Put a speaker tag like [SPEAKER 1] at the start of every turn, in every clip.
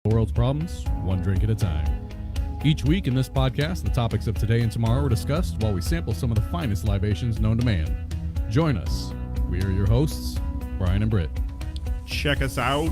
[SPEAKER 1] The world's problems, one drink at a time. Each week in this podcast, the topics of today and tomorrow are discussed while we sample some of the finest libations known to man. Join us. We are your hosts, Brian and Britt.
[SPEAKER 2] Check us out.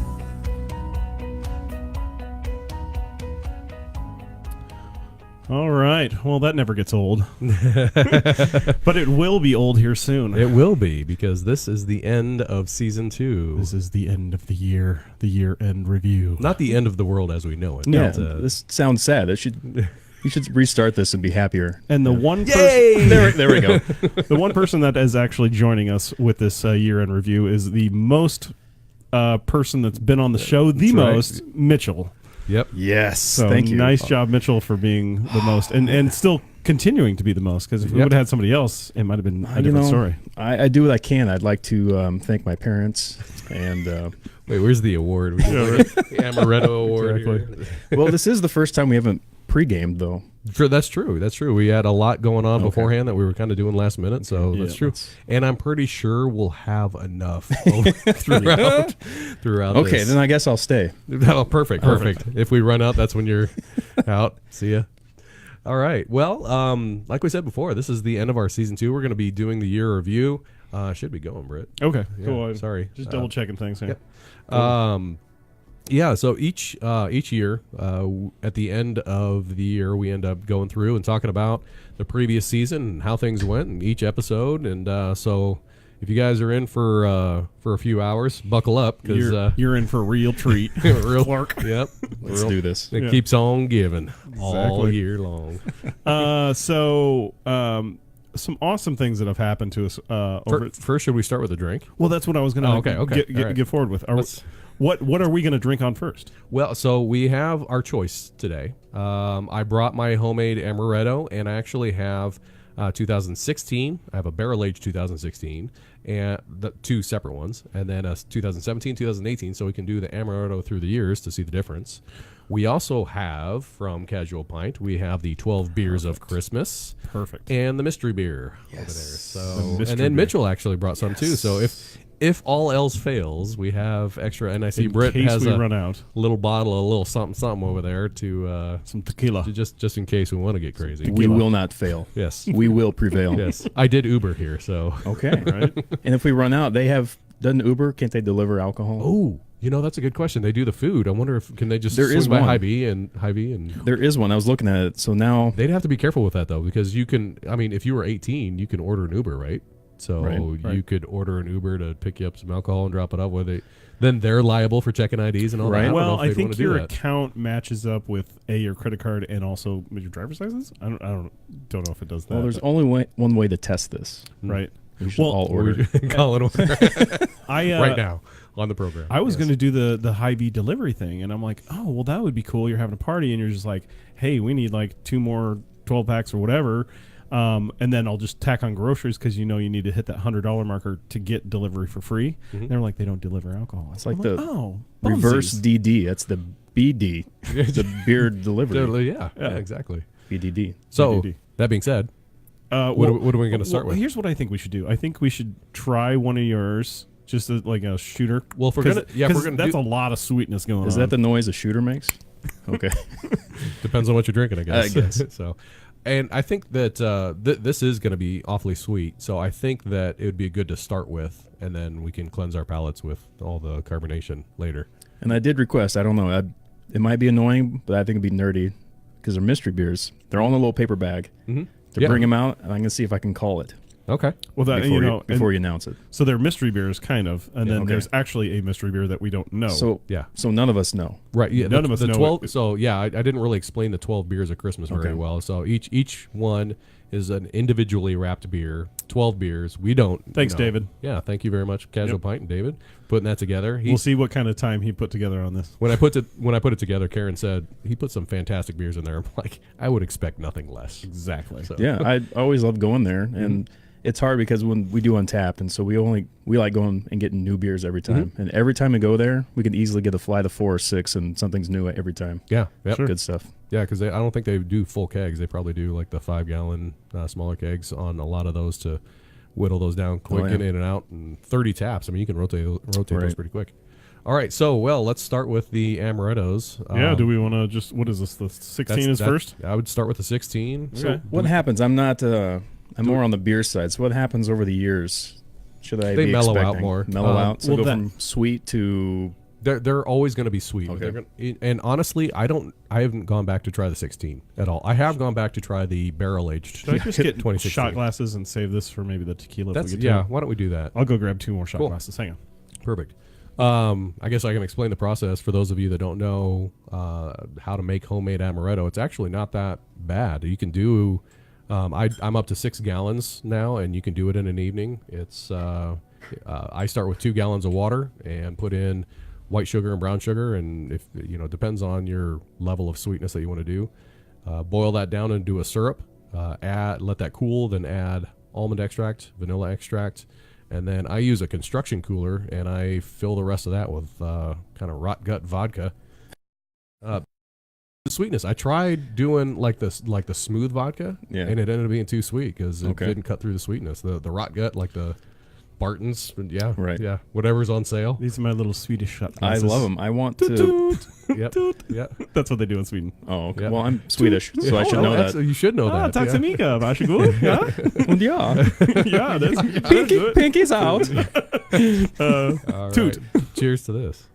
[SPEAKER 2] All right. Well, that never gets old. But it will be old here soon.
[SPEAKER 3] It will be, because this is the end of season 2.
[SPEAKER 2] This is the end of the year-end review.
[SPEAKER 3] Not the end of the world as we know it.
[SPEAKER 4] Yeah,
[SPEAKER 3] but,
[SPEAKER 4] this sounds sad. You should restart this and be happier.
[SPEAKER 2] And the one
[SPEAKER 4] person, there we go.
[SPEAKER 2] The one person that is actually joining us with this year-end review is the most person that's been on the show, most, Mitchell.
[SPEAKER 3] Yep.
[SPEAKER 4] Yes.
[SPEAKER 2] So
[SPEAKER 4] thank you.
[SPEAKER 2] Nice job, Mitchell, for being the most and still continuing to be the most. Because if we would have had somebody else, it might have been a different story.
[SPEAKER 4] I do what I can. I'd like to thank my parents and.
[SPEAKER 3] Wait, where's the award? We the Amaretto award.
[SPEAKER 2] Exactly.
[SPEAKER 4] Well, this is the first time we haven't pre-gamed though.
[SPEAKER 3] That's true. That's true. We had a lot going on beforehand that we were kind of doing last minute, so that's true. And I'm pretty sure we'll have enough throughout.
[SPEAKER 4] Okay,
[SPEAKER 3] this.
[SPEAKER 4] then I guess I'll stay.
[SPEAKER 3] Oh, perfect. If we run out, that's when you're out. See ya. All right. Well, like we said before, this is the end of our season 2. We're going to be doing the year review. Should be going, Britt.
[SPEAKER 2] Okay,
[SPEAKER 3] Yeah,
[SPEAKER 2] cool.
[SPEAKER 3] Sorry.
[SPEAKER 2] Just double checking things here.
[SPEAKER 3] Yep. Cool. Yeah, so each year, at the end of the year, we end up going through and talking about the previous season and how things went in each episode. And so if you guys are in for a few hours, buckle up, because
[SPEAKER 2] you're in for a real treat.
[SPEAKER 3] real
[SPEAKER 2] Clark.
[SPEAKER 3] Yep.
[SPEAKER 4] Let's do this.
[SPEAKER 3] It keeps on giving all
[SPEAKER 2] Exactly.
[SPEAKER 3] year long.
[SPEAKER 2] Some awesome things that have happened to us over.
[SPEAKER 3] First, should we start with a drink?
[SPEAKER 2] Well, that's what I was going to
[SPEAKER 3] Okay.
[SPEAKER 2] get forward with. What are we going to drink on first?
[SPEAKER 3] Well, so we have our choice today. I brought my homemade Amaretto, and I actually have 2016. I have a barrel-aged 2016, and the 2 separate ones, and then a 2017, 2018, so we can do the Amaretto through the years to see the difference. We also have, from Casual Pint, we have the 12 Beers of Christmas.
[SPEAKER 2] Perfect.
[SPEAKER 3] And the mystery beer over there. So, and then
[SPEAKER 2] beer.
[SPEAKER 3] Mitchell actually brought some too. So if all else fails, we have extra. And I see Britt has a
[SPEAKER 2] run out.
[SPEAKER 3] little bottle of a little something over there to
[SPEAKER 2] Some tequila.
[SPEAKER 3] just in case we want to get crazy.
[SPEAKER 4] We will not fail.
[SPEAKER 3] Yes.
[SPEAKER 4] We will prevail.
[SPEAKER 3] Yes. I did Uber here, so.
[SPEAKER 4] Okay.
[SPEAKER 2] Right?
[SPEAKER 4] And if we run out, doesn't Uber, can't they deliver alcohol?
[SPEAKER 3] Oh, that's a good question. They do the food. I wonder if can they just
[SPEAKER 4] There
[SPEAKER 3] swing
[SPEAKER 4] is
[SPEAKER 3] by
[SPEAKER 4] one.
[SPEAKER 3] Hy-Vee and
[SPEAKER 4] There is one. I was looking at it. So now
[SPEAKER 3] they'd have to be careful with that though, because you can. I mean, if you were 18, you can order an Uber, right? So
[SPEAKER 4] Right.
[SPEAKER 3] you could order an Uber to pick you up some alcohol and drop it off. Then they're liable for checking IDs and all
[SPEAKER 4] Right.
[SPEAKER 3] that.
[SPEAKER 2] Well, I
[SPEAKER 3] think
[SPEAKER 2] think your account matches up with your credit card and also with your driver's license. I don't know if it does that.
[SPEAKER 4] well, there's only one way to test this.
[SPEAKER 2] right.
[SPEAKER 4] We should all order.
[SPEAKER 3] Call an order
[SPEAKER 2] Right
[SPEAKER 3] now on the program.
[SPEAKER 2] I was going to do the Hy-Vee delivery thing, and I'm like, oh, well, that would be cool. You're having a party, and you're just like, hey, we need like 2 more 12 packs or whatever, and then I'll just tack on groceries because you need to hit that $100 marker to get delivery for free.
[SPEAKER 3] Mm-hmm.
[SPEAKER 2] And they're like, they don't deliver alcohol.
[SPEAKER 4] It's like
[SPEAKER 2] I'm
[SPEAKER 4] the
[SPEAKER 2] like,
[SPEAKER 4] reverse
[SPEAKER 2] bumsies.
[SPEAKER 4] DD. That's the BD. The beer delivery.
[SPEAKER 3] Yeah, exactly.
[SPEAKER 4] BDD.
[SPEAKER 3] So
[SPEAKER 2] BDD.
[SPEAKER 3] that being said, what are we going to start with?
[SPEAKER 2] Here's what I think we should do. I think we should try one of yours, just like a shooter.
[SPEAKER 3] Well, if we're gonna, if we're gonna,
[SPEAKER 2] that's a lot of sweetness going on.
[SPEAKER 4] Is that the noise a shooter makes? Okay.
[SPEAKER 3] depends on what you're drinking, I guess.
[SPEAKER 4] I guess.
[SPEAKER 3] So, and I think that this is going to be awfully sweet. So I think that it would be good to start with, and then we can cleanse our palates with all the carbonation later.
[SPEAKER 4] And I did request, I don't know, it might be annoying, but I think it'd be nerdy because they're mystery beers. They're all in a little paper bag.
[SPEAKER 3] Mm-hmm.
[SPEAKER 4] To bring them out, and I'm going to see if I can call it.
[SPEAKER 3] Okay.
[SPEAKER 2] Well, that
[SPEAKER 4] before you announce it.
[SPEAKER 2] So they're mystery beers, kind of, and then there's actually a mystery beer that we don't know.
[SPEAKER 4] So
[SPEAKER 3] so
[SPEAKER 4] none of us know.
[SPEAKER 3] Right. Yeah.
[SPEAKER 2] None of us
[SPEAKER 3] the
[SPEAKER 2] know
[SPEAKER 3] 12.
[SPEAKER 2] it.
[SPEAKER 3] So yeah, I didn't really explain the 12 beers of Christmas very well. So each one is an individually wrapped beer. 12 beers. We don't.
[SPEAKER 2] Thanks, David.
[SPEAKER 3] Yeah. Thank you very much, Casual Pint and David, putting that together.
[SPEAKER 2] We'll see what kind of time he put together on this.
[SPEAKER 3] When I put it together, Karen said he put some fantastic beers in there. I'm like, I would expect nothing less.
[SPEAKER 2] Exactly.
[SPEAKER 3] So.
[SPEAKER 4] Yeah, I always love going there, and it's hard because when we do Untapped, and so we like going and getting new beers every time. And every time we go there, we can easily get a fly to 4 or 6, and something's new every time.
[SPEAKER 3] Yeah. Yep.
[SPEAKER 4] Sure. Good stuff.
[SPEAKER 3] Yeah, because I don't think they do full kegs. They probably do like the 5-gallon smaller kegs on a lot of those to whittle those down quick and in and out, and 30 taps. I mean, you can rotate those pretty quick. All right, so let's start with the Amarettos.
[SPEAKER 2] Yeah, do we want to just, what is this, the 16 is first?
[SPEAKER 3] I would start with the 16.
[SPEAKER 2] Okay.
[SPEAKER 4] What happens? I'm not. I'm more on the beer side. So what happens over the years? Should I
[SPEAKER 3] They
[SPEAKER 4] be
[SPEAKER 3] mellow out
[SPEAKER 4] expecting?
[SPEAKER 3] more.
[SPEAKER 4] Mellow out. So
[SPEAKER 2] well,
[SPEAKER 4] go from sweet to.
[SPEAKER 3] They're always going to be sweet.
[SPEAKER 4] Okay.
[SPEAKER 3] And honestly, I haven't gone back to try the 16 at all. I have gone back to try the barrel aged.
[SPEAKER 2] Should I just get
[SPEAKER 3] 2016.
[SPEAKER 2] shot glasses and save this for maybe the tequila?
[SPEAKER 3] That's
[SPEAKER 2] if we get to it?
[SPEAKER 3] why don't we do that?
[SPEAKER 2] I'll go grab 2 more shot
[SPEAKER 3] Cool.
[SPEAKER 2] glasses. Hang on.
[SPEAKER 3] Perfect. I guess I can explain the process for those of you that don't know how to make homemade amaretto. It's actually not that bad. You can do. I'm up to 6 gallons now, and you can do it in an evening. It's I start with 2 gallons of water and put in white sugar and brown sugar, and if depends on your level of sweetness that you want to do. Boil that down and do a syrup. Let that cool, then add almond extract, vanilla extract. And then I use a construction cooler, and I fill the rest of that with kind of rot gut vodka. The sweetness, I tried doing like the smooth vodka,
[SPEAKER 4] Yeah.
[SPEAKER 3] and it ended up being too sweet because it
[SPEAKER 4] Okay.
[SPEAKER 3] didn't cut through the sweetness. The rot gut, like the Barton's, yeah,
[SPEAKER 4] Right.
[SPEAKER 3] yeah, whatever's on sale.
[SPEAKER 2] These are my little Swedish shot
[SPEAKER 4] I
[SPEAKER 2] glasses.
[SPEAKER 4] love them. I want to.
[SPEAKER 3] Yep, yeah.
[SPEAKER 2] That's what they do in Sweden.
[SPEAKER 4] Oh, okay.
[SPEAKER 3] Yeah.
[SPEAKER 4] well, I'm Swedish, so I should know that.
[SPEAKER 3] You should know
[SPEAKER 2] Ah,
[SPEAKER 3] that.
[SPEAKER 2] tack så
[SPEAKER 3] yeah.
[SPEAKER 2] mycket. Varsågod. Ja,
[SPEAKER 4] Yeah.
[SPEAKER 2] ja that's
[SPEAKER 4] Pinky,
[SPEAKER 2] good.
[SPEAKER 4] pinky's out.
[SPEAKER 3] All
[SPEAKER 2] Toot.
[SPEAKER 3] right. Cheers to this.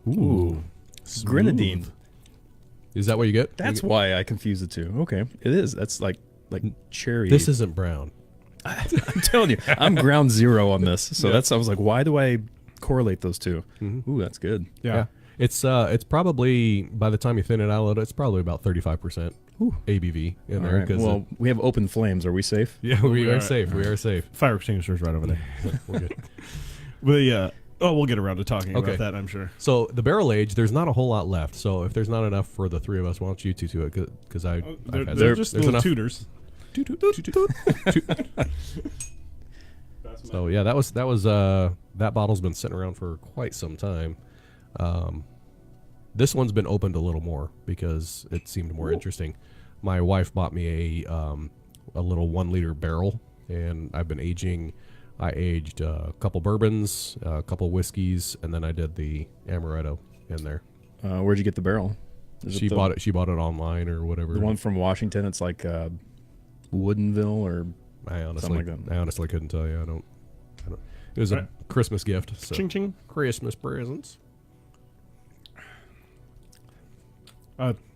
[SPEAKER 2] Ooh.
[SPEAKER 4] Grenadine.
[SPEAKER 3] Is that what you get?
[SPEAKER 4] That's why I confuse the two. Okay, it is. That's like cherry.
[SPEAKER 3] This isn't brown.
[SPEAKER 4] I'm telling you, I'm ground zero on this. So
[SPEAKER 2] Yeah.
[SPEAKER 4] I was like, why do I correlate those two?
[SPEAKER 3] Mhm.
[SPEAKER 4] Ooh, that's good.
[SPEAKER 2] Yeah.
[SPEAKER 3] It's probably, by the time you thin it out, it's probably about 35% ABV in
[SPEAKER 4] All
[SPEAKER 3] there.
[SPEAKER 4] right.
[SPEAKER 3] 'Cause
[SPEAKER 4] Well, we have open flames. Are we safe?
[SPEAKER 3] yeah, we
[SPEAKER 2] are
[SPEAKER 3] are safe. We are safe.
[SPEAKER 2] Fire extinguishers right over there.
[SPEAKER 3] We're good.
[SPEAKER 2] But yeah. Oh, we'll get around to talking
[SPEAKER 3] Okay.
[SPEAKER 2] about that, I'm sure.
[SPEAKER 3] So the barrel age, there's not a whole lot left. So if there's not enough for the 3 of us, why don't you two do it? Because I've
[SPEAKER 2] They're,
[SPEAKER 3] had
[SPEAKER 2] they're
[SPEAKER 3] some-
[SPEAKER 2] just
[SPEAKER 3] there's
[SPEAKER 2] little
[SPEAKER 3] enough.
[SPEAKER 2] tutors.
[SPEAKER 3] Toot, toot, toot, toot, toot. So yeah, that was that bottle's been sitting around for quite some time. This one's been opened a little more because it seemed more interesting. My wife bought me a little 1 liter barrel, and I've been aging. I aged a couple bourbons, a couple whiskeys, and then I did the amaretto in there.
[SPEAKER 4] Where'd you get the barrel? Is
[SPEAKER 3] She bought it. She bought it online or whatever.
[SPEAKER 4] The one from Washington. It's like Woodinville or
[SPEAKER 3] I
[SPEAKER 4] something like that.
[SPEAKER 3] I honestly couldn't tell you. I don't. It was a
[SPEAKER 2] Right.
[SPEAKER 3] Christmas gift. So.
[SPEAKER 2] Ching ching.
[SPEAKER 3] Christmas presents.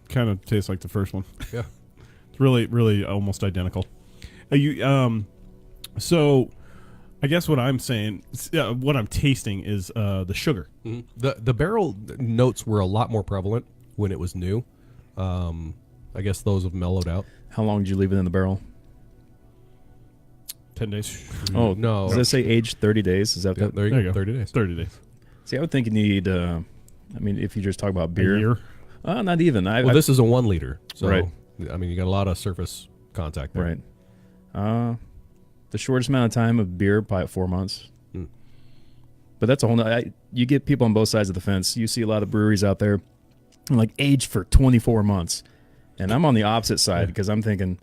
[SPEAKER 2] Kind of tastes like the first one.
[SPEAKER 3] Yeah.
[SPEAKER 2] It's really, really almost identical. So I guess what I'm saying, what I'm tasting is the sugar.
[SPEAKER 3] The barrel notes were a lot more prevalent when it was new. I guess those have mellowed out.
[SPEAKER 4] How long did you leave it in the barrel?
[SPEAKER 2] 10 days.
[SPEAKER 4] Oh
[SPEAKER 3] no.
[SPEAKER 4] Does that say aged 30 days? Is that
[SPEAKER 3] Yeah,
[SPEAKER 4] the?
[SPEAKER 3] there you go. 30 days.
[SPEAKER 2] 30 days.
[SPEAKER 4] See, I would think you need. I mean, if you just talk about beer,
[SPEAKER 2] A year.
[SPEAKER 4] Not even.
[SPEAKER 3] Well, this is a 1 liter. So,
[SPEAKER 4] Right.
[SPEAKER 3] I mean, you got a lot of surface contact there.
[SPEAKER 4] right. The shortest amount of time of beer, probably 4 months.
[SPEAKER 3] Hmm.
[SPEAKER 4] But that's a whole. You get people on both sides of the fence. You see a lot of breweries out there, like aged for 24 months, and I'm on the opposite side because I'm thinking,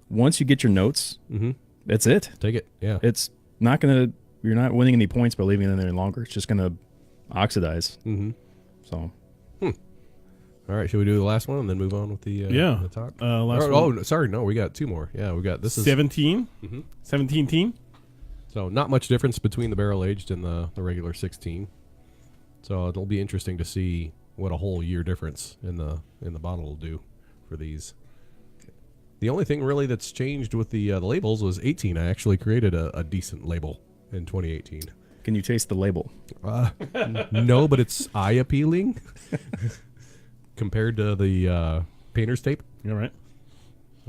[SPEAKER 4] once you get your notes,
[SPEAKER 3] Mm-hmm.
[SPEAKER 4] that's it.
[SPEAKER 3] Take it. Yeah.
[SPEAKER 4] It's not gonna. You're not winning any points by leaving it in there longer. It's just gonna oxidize.
[SPEAKER 3] Mm-hmm.
[SPEAKER 4] So
[SPEAKER 3] All right. Should we do the last one and then move on with the the talk?
[SPEAKER 2] Last one.
[SPEAKER 3] Oh, sorry. No, we got 2 more. Yeah, we got this is
[SPEAKER 2] 17.
[SPEAKER 3] Mhm.
[SPEAKER 2] 17 team.
[SPEAKER 3] So not much difference between the barrel aged and the regular 16. So it'll be interesting to see what a whole year difference in the bottle will do for these. The only thing really that's changed with the labels was 18. I actually created a decent label in 2018.
[SPEAKER 4] can you taste the label?
[SPEAKER 3] No, but it's eye appealing compared to the painter's tape.
[SPEAKER 2] You all right?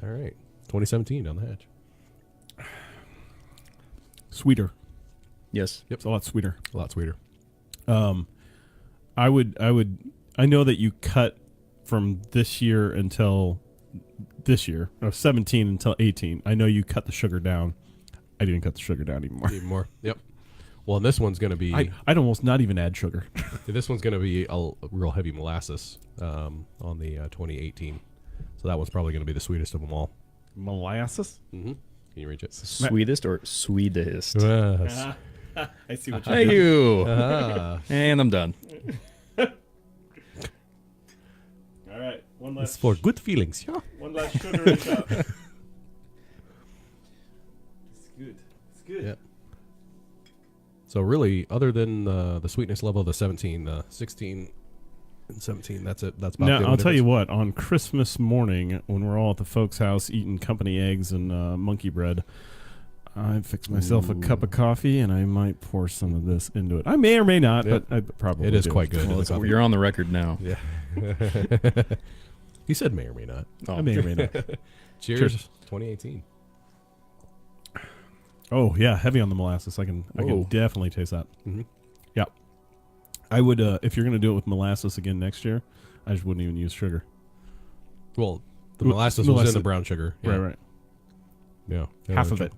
[SPEAKER 3] All right, 2017 on the hatch.
[SPEAKER 2] Sweeter.
[SPEAKER 4] Yes.
[SPEAKER 2] It's a lot sweeter.
[SPEAKER 3] A lot sweeter.
[SPEAKER 2] I know that you cut from this year until this year, or 17 until 18. I know you cut the sugar down. I didn't cut the sugar down anymore.
[SPEAKER 3] Even more. Yep. Well, and this one's going to be
[SPEAKER 2] I'd almost not even add sugar.
[SPEAKER 3] this one's going to be a real heavy molasses on the 2018. So that one's probably going to be the sweetest of them all.
[SPEAKER 2] Molasses?
[SPEAKER 3] Mm-hmm. Can you reach it?
[SPEAKER 4] Sweetest or sweetest?
[SPEAKER 3] Yes.
[SPEAKER 2] I see what you
[SPEAKER 4] Thank
[SPEAKER 2] did.
[SPEAKER 4] you.
[SPEAKER 3] Ah,
[SPEAKER 4] And I'm done.
[SPEAKER 2] All right, one
[SPEAKER 3] it's
[SPEAKER 2] last
[SPEAKER 3] for good feelings. Yeah.
[SPEAKER 2] one last sugar shot. It's good. It's good.
[SPEAKER 3] Yeah. So really, other than the sweetness level of the 17, 16, and 17, that's it. That's about
[SPEAKER 2] Now
[SPEAKER 3] the
[SPEAKER 2] I'll
[SPEAKER 3] only
[SPEAKER 2] tell you
[SPEAKER 3] difference.
[SPEAKER 2] what. On Christmas morning, when we're all at the folks' house eating company eggs and monkey bread, I fixed myself a cup of coffee, and I might pour some of this into it. I may or may not,
[SPEAKER 3] Yep.
[SPEAKER 2] but I probably
[SPEAKER 3] It is
[SPEAKER 2] do.
[SPEAKER 3] quite good.
[SPEAKER 4] Well,
[SPEAKER 3] in the coffee.
[SPEAKER 4] you're on the record now.
[SPEAKER 3] Yeah. He said may or may not.
[SPEAKER 4] Oh.
[SPEAKER 2] I may or may not.
[SPEAKER 3] Cheers, 2018.
[SPEAKER 2] Oh yeah, heavy on the molasses. I can
[SPEAKER 4] Whoa.
[SPEAKER 2] definitely taste that.
[SPEAKER 3] Mm-hmm.
[SPEAKER 2] Yeah, I would if you're gonna do it with molasses again next year. I just wouldn't even use sugar.
[SPEAKER 3] Well, the
[SPEAKER 2] Well,
[SPEAKER 3] molasses was in
[SPEAKER 2] molasses-
[SPEAKER 3] the brown sugar. Yeah.
[SPEAKER 2] Right.
[SPEAKER 3] Yeah.
[SPEAKER 2] Half of it.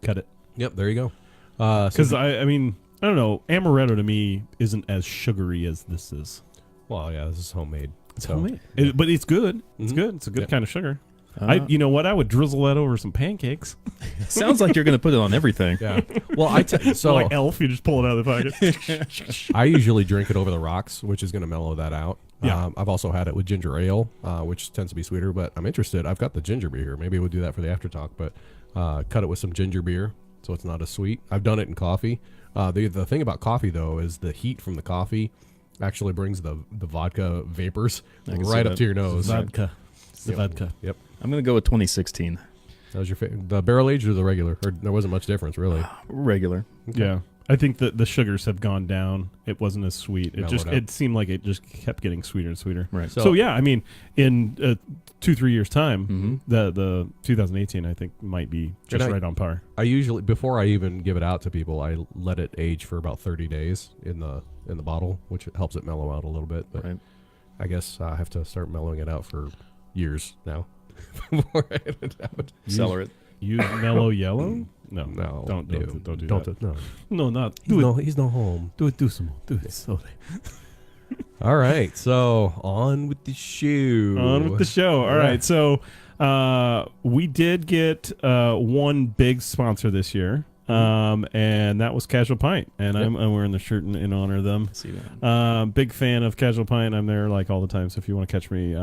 [SPEAKER 2] Cut it.
[SPEAKER 3] Yep, there you go.
[SPEAKER 2] Because I mean, I don't know. Amaretto to me isn't as sugary as this is.
[SPEAKER 3] Well, yeah, this is homemade.
[SPEAKER 2] It's
[SPEAKER 3] so-
[SPEAKER 2] homemade, but it's good. It's
[SPEAKER 3] Mhm.
[SPEAKER 2] good. It's a good
[SPEAKER 3] Yep.
[SPEAKER 2] kind of sugar.
[SPEAKER 4] Uh,
[SPEAKER 2] You know what? I would drizzle that over some pancakes.
[SPEAKER 4] sounds like you're going to put it on everything.
[SPEAKER 3] Yeah. Well, so
[SPEAKER 2] like Elf, you just pull it out of the pocket.
[SPEAKER 3] I usually drink it over the rocks, which is going to mellow that out.
[SPEAKER 2] Yeah.
[SPEAKER 3] I've also had it with ginger ale, which tends to be sweeter, but I'm interested. I've got the ginger beer here. Maybe we'll do that for the after talk, but cut it with some ginger beer so it's not as sweet. I've done it in coffee. The thing about coffee, though, is the heat from the coffee actually brings the vodka vapors
[SPEAKER 4] I can see
[SPEAKER 3] right up
[SPEAKER 4] that.
[SPEAKER 3] to your nose.
[SPEAKER 2] Vodka. It's the
[SPEAKER 3] Yep.
[SPEAKER 2] vodka.
[SPEAKER 3] Yep.
[SPEAKER 4] I'm going to go with 2016.
[SPEAKER 3] That was your the barrel aged or the regular? Or there wasn't much difference, really.
[SPEAKER 4] Regular.
[SPEAKER 2] Yeah. I think that the sugars have gone down. It wasn't as sweet.
[SPEAKER 3] Mellowed out.
[SPEAKER 2] It seemed like it just kept getting sweeter and sweeter.
[SPEAKER 4] Right.
[SPEAKER 2] So yeah, I mean, in 2-3 years time,
[SPEAKER 4] Mhm.
[SPEAKER 2] the 2018 I think might be just
[SPEAKER 3] And
[SPEAKER 2] right on par.
[SPEAKER 3] I usually, before I even give it out to people, I let it age for about 30 days in the bottle, which helps it mellow out a little bit. But
[SPEAKER 4] Right.
[SPEAKER 3] I guess I have to start mellowing it out for years now before I get it out.
[SPEAKER 4] Cellar it.
[SPEAKER 2] Use mellow yellow? No,
[SPEAKER 3] No,
[SPEAKER 2] don't do that.
[SPEAKER 3] No,
[SPEAKER 2] No, not
[SPEAKER 3] he's no home.
[SPEAKER 2] Do some more. Do it slowly.
[SPEAKER 3] All right, so on with the shoe.
[SPEAKER 2] On with the show. All right, so we did get one big sponsor this year, and that was Casual Pint, and
[SPEAKER 3] Yep.
[SPEAKER 2] I'm wearing the shirt in honor of them.
[SPEAKER 4] See that.
[SPEAKER 2] Big fan of Casual Pint. I'm there like all the time. So if you want to catch me,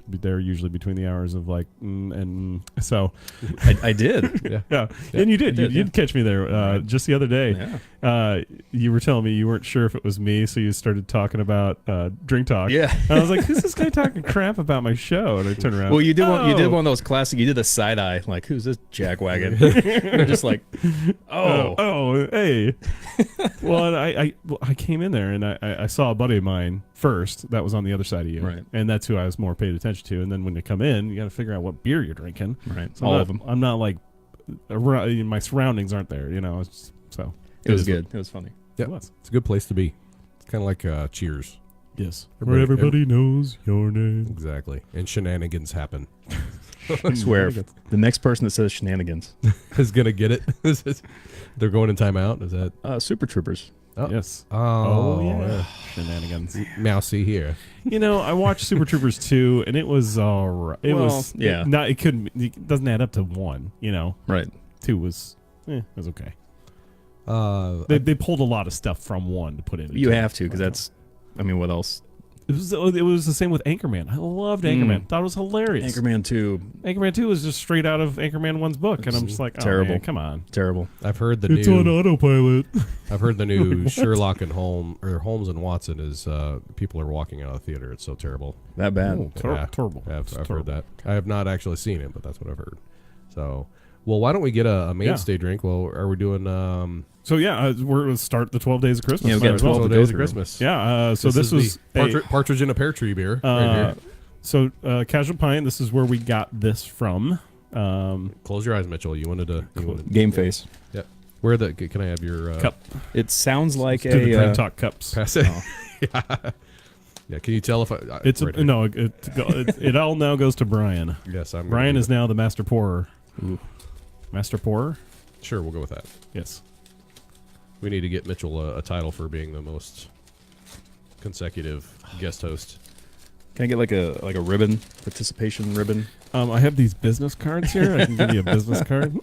[SPEAKER 2] they're usually between the hours of like and so.
[SPEAKER 4] I did.
[SPEAKER 3] Yeah.
[SPEAKER 2] Yeah, and you did.
[SPEAKER 4] I did,
[SPEAKER 2] You did catch me there just the other day.
[SPEAKER 4] Yeah.
[SPEAKER 2] You were telling me you weren't sure if it was me, so you started talking about Drink Talk.
[SPEAKER 4] Yeah.
[SPEAKER 2] And I was like, "Who's this guy talking crap about my show?" And I turned around.
[SPEAKER 4] Well, you did one. You did
[SPEAKER 2] Oh.
[SPEAKER 4] one of those classic. You did a side eye, like, "Who's this jackwagon?" You're just like, "Oh,
[SPEAKER 2] hey." Well, and I came in there and I saw a buddy of mine first that was on the other side of you,
[SPEAKER 4] Right.
[SPEAKER 2] and that's who I was more paid attention to. And then when you come in, you got to figure out what beer you're drinking.
[SPEAKER 4] right."
[SPEAKER 2] So
[SPEAKER 4] All
[SPEAKER 2] I'm
[SPEAKER 4] of
[SPEAKER 2] not-
[SPEAKER 4] them.
[SPEAKER 2] I'm not like my surroundings aren't there, so
[SPEAKER 4] It was
[SPEAKER 3] is
[SPEAKER 4] good. It was funny.
[SPEAKER 3] Yep.
[SPEAKER 2] it was.
[SPEAKER 3] It's a good place to be. It's kind of like Cheers.
[SPEAKER 2] Yes,
[SPEAKER 3] Everybody-
[SPEAKER 2] where everybody knows your name.
[SPEAKER 3] Exactly. And shenanigans happen.
[SPEAKER 4] I swear, the next person that says shenanigans,
[SPEAKER 3] Is going to get it. They're going in timeout. Is that?
[SPEAKER 4] Super Troopers.
[SPEAKER 3] Oh.
[SPEAKER 2] Yes.
[SPEAKER 3] Oh,
[SPEAKER 2] yeah. Shenanigans.
[SPEAKER 3] Mousy here.
[SPEAKER 2] I watched Super Troopers 2, and it was all right. It
[SPEAKER 4] Well,
[SPEAKER 2] was
[SPEAKER 4] yeah.
[SPEAKER 2] It doesn't add up to 1.
[SPEAKER 4] Right.
[SPEAKER 2] 2 was it was okay.
[SPEAKER 3] Uh,
[SPEAKER 2] They pulled a lot of stuff from 1 to put in.
[SPEAKER 4] You have to, because that's. I mean, what else?
[SPEAKER 2] It was the same with Anchorman. I loved Anchorman. Thought it was hilarious.
[SPEAKER 4] Anchorman 2,
[SPEAKER 2] Anchorman 2 is just straight out of Anchorman 1's book, and I'm just like, oh,
[SPEAKER 4] terrible.
[SPEAKER 2] man, come on.
[SPEAKER 4] terrible.
[SPEAKER 3] I've heard the
[SPEAKER 2] It's on
[SPEAKER 3] new.
[SPEAKER 2] autopilot.
[SPEAKER 3] I've heard the new Sherlock and Holmes and Watson is people are walking out of the theater. It's so terrible.
[SPEAKER 4] That bad.
[SPEAKER 2] Oh,
[SPEAKER 3] Yeah.
[SPEAKER 2] terrible.
[SPEAKER 3] I've
[SPEAKER 2] It's
[SPEAKER 3] heard
[SPEAKER 2] terrible.
[SPEAKER 3] that. I have not actually seen it, but that's what I've heard. So, well, why don't we get a mainstay drink? Well, are we doing
[SPEAKER 2] So yeah, we're going to start the 12 days of Christmas.
[SPEAKER 4] Yeah, we
[SPEAKER 2] might
[SPEAKER 4] got
[SPEAKER 2] as well.
[SPEAKER 4] 12 to
[SPEAKER 3] days
[SPEAKER 4] go
[SPEAKER 3] of
[SPEAKER 4] through.
[SPEAKER 3] Christmas?
[SPEAKER 2] Yeah, so this
[SPEAKER 3] is
[SPEAKER 2] was
[SPEAKER 3] the partridge in a pear tree beer. Right here.
[SPEAKER 2] so Casual Pint. This is where we got this from.
[SPEAKER 3] Close your eyes, Mitchell. You wanted to.
[SPEAKER 4] Game face.
[SPEAKER 3] Yeah. Where the? Can I have your
[SPEAKER 2] Cup.
[SPEAKER 4] It sounds like
[SPEAKER 2] Do the Drink
[SPEAKER 4] a.
[SPEAKER 2] Talk cups.
[SPEAKER 3] Pass it.
[SPEAKER 4] Oh.
[SPEAKER 3] Yeah. Yeah. Can you tell if I?
[SPEAKER 2] It's
[SPEAKER 3] right here.
[SPEAKER 2] no. It all now goes to Brian.
[SPEAKER 3] Yes, I'm.
[SPEAKER 2] Brian
[SPEAKER 3] gonna
[SPEAKER 2] is now the master pourer.
[SPEAKER 4] Ooh.
[SPEAKER 2] Master pourer.
[SPEAKER 3] Sure, we'll go with that.
[SPEAKER 2] Yes.
[SPEAKER 3] We need to get Mitchell a title for being the most consecutive guest host.
[SPEAKER 4] Can I get like a ribbon, participation ribbon?
[SPEAKER 2] I have these business cards here. I can give you a business card.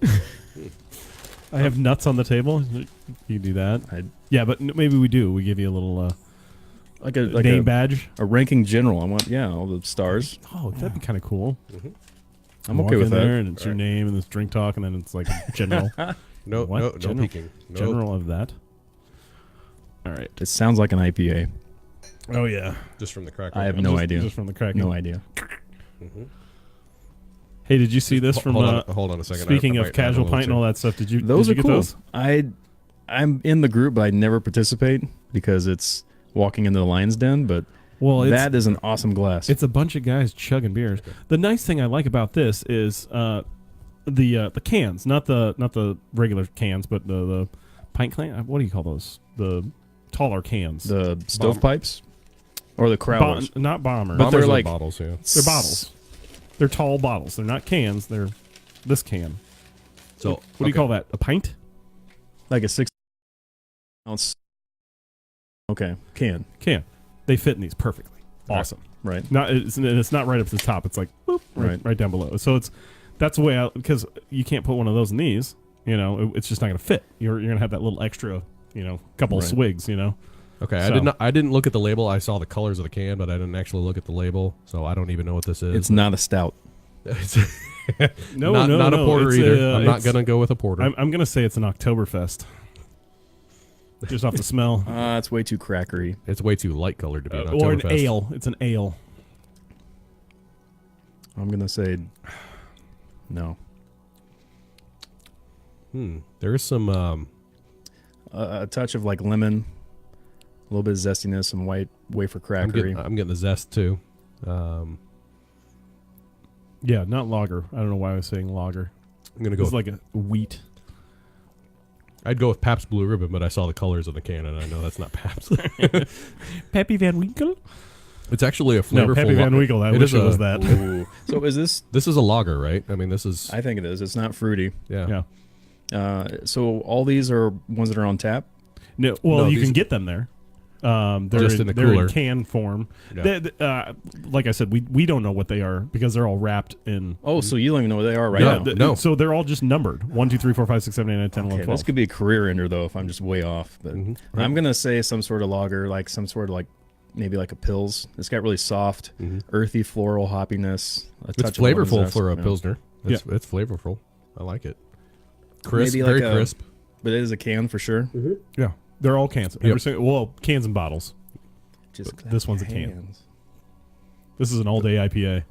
[SPEAKER 2] I have nuts on the table. You can do that. Yeah, but maybe we do. We give you a little
[SPEAKER 4] like a
[SPEAKER 2] name badge.
[SPEAKER 4] a ranking general. I want all the stars.
[SPEAKER 2] Oh, that'd be kind of cool.
[SPEAKER 4] I'm okay with that.
[SPEAKER 2] There and it's your name and this drink talk, and then it's like general.
[SPEAKER 3] No
[SPEAKER 2] General,
[SPEAKER 3] peeking. Nope.
[SPEAKER 2] General of that. All right.
[SPEAKER 4] It sounds like an IPA.
[SPEAKER 2] Oh yeah.
[SPEAKER 3] Just from the crack.
[SPEAKER 4] I have
[SPEAKER 3] open.
[SPEAKER 4] no idea.
[SPEAKER 2] Just from the crack.
[SPEAKER 4] No idea.
[SPEAKER 2] Hey, did you see this from?
[SPEAKER 3] Hold on a second.
[SPEAKER 2] Speaking
[SPEAKER 3] I
[SPEAKER 2] of
[SPEAKER 3] might
[SPEAKER 2] Casual
[SPEAKER 3] have a
[SPEAKER 2] Pint and
[SPEAKER 3] little
[SPEAKER 2] all that stuff, did you?
[SPEAKER 4] Those
[SPEAKER 2] did
[SPEAKER 4] are
[SPEAKER 2] you get
[SPEAKER 4] cool.
[SPEAKER 2] those?
[SPEAKER 4] I'm in the group, but I never participate because it's walking into the lion's den. But that is an awesome glass.
[SPEAKER 2] It's a bunch of guys chugging beers. The nice thing I like about this is the cans, not the regular cans, but the pint can. What do you call those? The taller cans.
[SPEAKER 4] The stovepipes or the crowlers.
[SPEAKER 2] Not bomber.
[SPEAKER 4] But they're like
[SPEAKER 3] bottles. Yeah.
[SPEAKER 2] They're bottles. They're tall bottles. They're not cans. They're this can.
[SPEAKER 3] So
[SPEAKER 2] what do you call that? A pint?
[SPEAKER 4] like a 6 ounce. Okay, can.
[SPEAKER 2] They fit in these perfectly. Awesome.
[SPEAKER 4] Right.
[SPEAKER 2] It's not right up to the top. It's like boop, right down below. So that's the way out, because you can't put one of those in these. You know, it's just not going to fit. You're going to have that little extra, couple of swigs.
[SPEAKER 3] Okay,
[SPEAKER 2] So-
[SPEAKER 3] I didn't look at the label. I saw the colors of the can, but I didn't actually look at the label, so I don't even know what this is.
[SPEAKER 4] It's not a stout.
[SPEAKER 3] It's
[SPEAKER 2] No,
[SPEAKER 3] not a porter
[SPEAKER 2] it's
[SPEAKER 3] either. I'm not
[SPEAKER 2] it's-
[SPEAKER 3] gonna go with a porter.
[SPEAKER 2] I'm going to say it's an Oktoberfest. Just off the smell.
[SPEAKER 4] It's way too crackery.
[SPEAKER 3] It's way too light colored to be an
[SPEAKER 2] Or an
[SPEAKER 3] Oktoberfest.
[SPEAKER 2] ale. It's an ale.
[SPEAKER 4] I'm gonna say no.
[SPEAKER 3] There is some.
[SPEAKER 4] A touch of like lemon, a little bit of zestiness, some white wafer crackery.
[SPEAKER 3] I'm getting the zest too.
[SPEAKER 2] Yeah, not lager. I don't know why I was saying lager.
[SPEAKER 3] I'm gonna go.
[SPEAKER 2] It's like a wheat.
[SPEAKER 3] I'd go with Pabst Blue Ribbon, but I saw the colors of the can, and I know that's not Pabst.
[SPEAKER 2] Pappy Van Winkle?
[SPEAKER 3] It's actually a
[SPEAKER 2] No,
[SPEAKER 3] flavorful.
[SPEAKER 2] Pappy Van Winkle. I wish it was that.
[SPEAKER 4] Ooh. So is this?
[SPEAKER 3] This is a lager, right? I mean, this is.
[SPEAKER 4] I think it is. It's not fruity.
[SPEAKER 3] Yeah.
[SPEAKER 2] Yeah.
[SPEAKER 4] So all these are ones that are on tap.
[SPEAKER 2] No, well,
[SPEAKER 3] No,
[SPEAKER 2] you
[SPEAKER 3] these-
[SPEAKER 2] can get them there. They're
[SPEAKER 3] Just in the
[SPEAKER 2] they're
[SPEAKER 3] cooler.
[SPEAKER 2] in can form.
[SPEAKER 3] Yeah.
[SPEAKER 2] Like I said, we don't know what they are because they're all wrapped in.
[SPEAKER 4] Oh, so you don't even know what they are right
[SPEAKER 3] No,
[SPEAKER 4] now.
[SPEAKER 3] no.
[SPEAKER 2] So they're all just numbered 1, 2, 3, 4, 5, 6, 7, 8, 9, 10, 11,
[SPEAKER 4] Okay,
[SPEAKER 2] 12.
[SPEAKER 4] this could be a career ender though if I'm just way off. But I'm gonna say some sort of lager, like some sort of like maybe like a Pils. It's got really soft, earthy floral hoppiness. A
[SPEAKER 3] It's
[SPEAKER 4] touch of lemon
[SPEAKER 3] flavorful
[SPEAKER 4] zest,
[SPEAKER 3] for a
[SPEAKER 4] yeah.
[SPEAKER 3] pilsner. It's flavorful. I like it. Crisp,
[SPEAKER 4] Maybe
[SPEAKER 3] very
[SPEAKER 4] like a-
[SPEAKER 3] crisp.
[SPEAKER 4] But it is a can for sure.
[SPEAKER 2] Yeah, they're all cans. Cans and bottles.
[SPEAKER 4] Just
[SPEAKER 2] This one's a can.
[SPEAKER 4] cans.
[SPEAKER 2] This is an all-day IPA.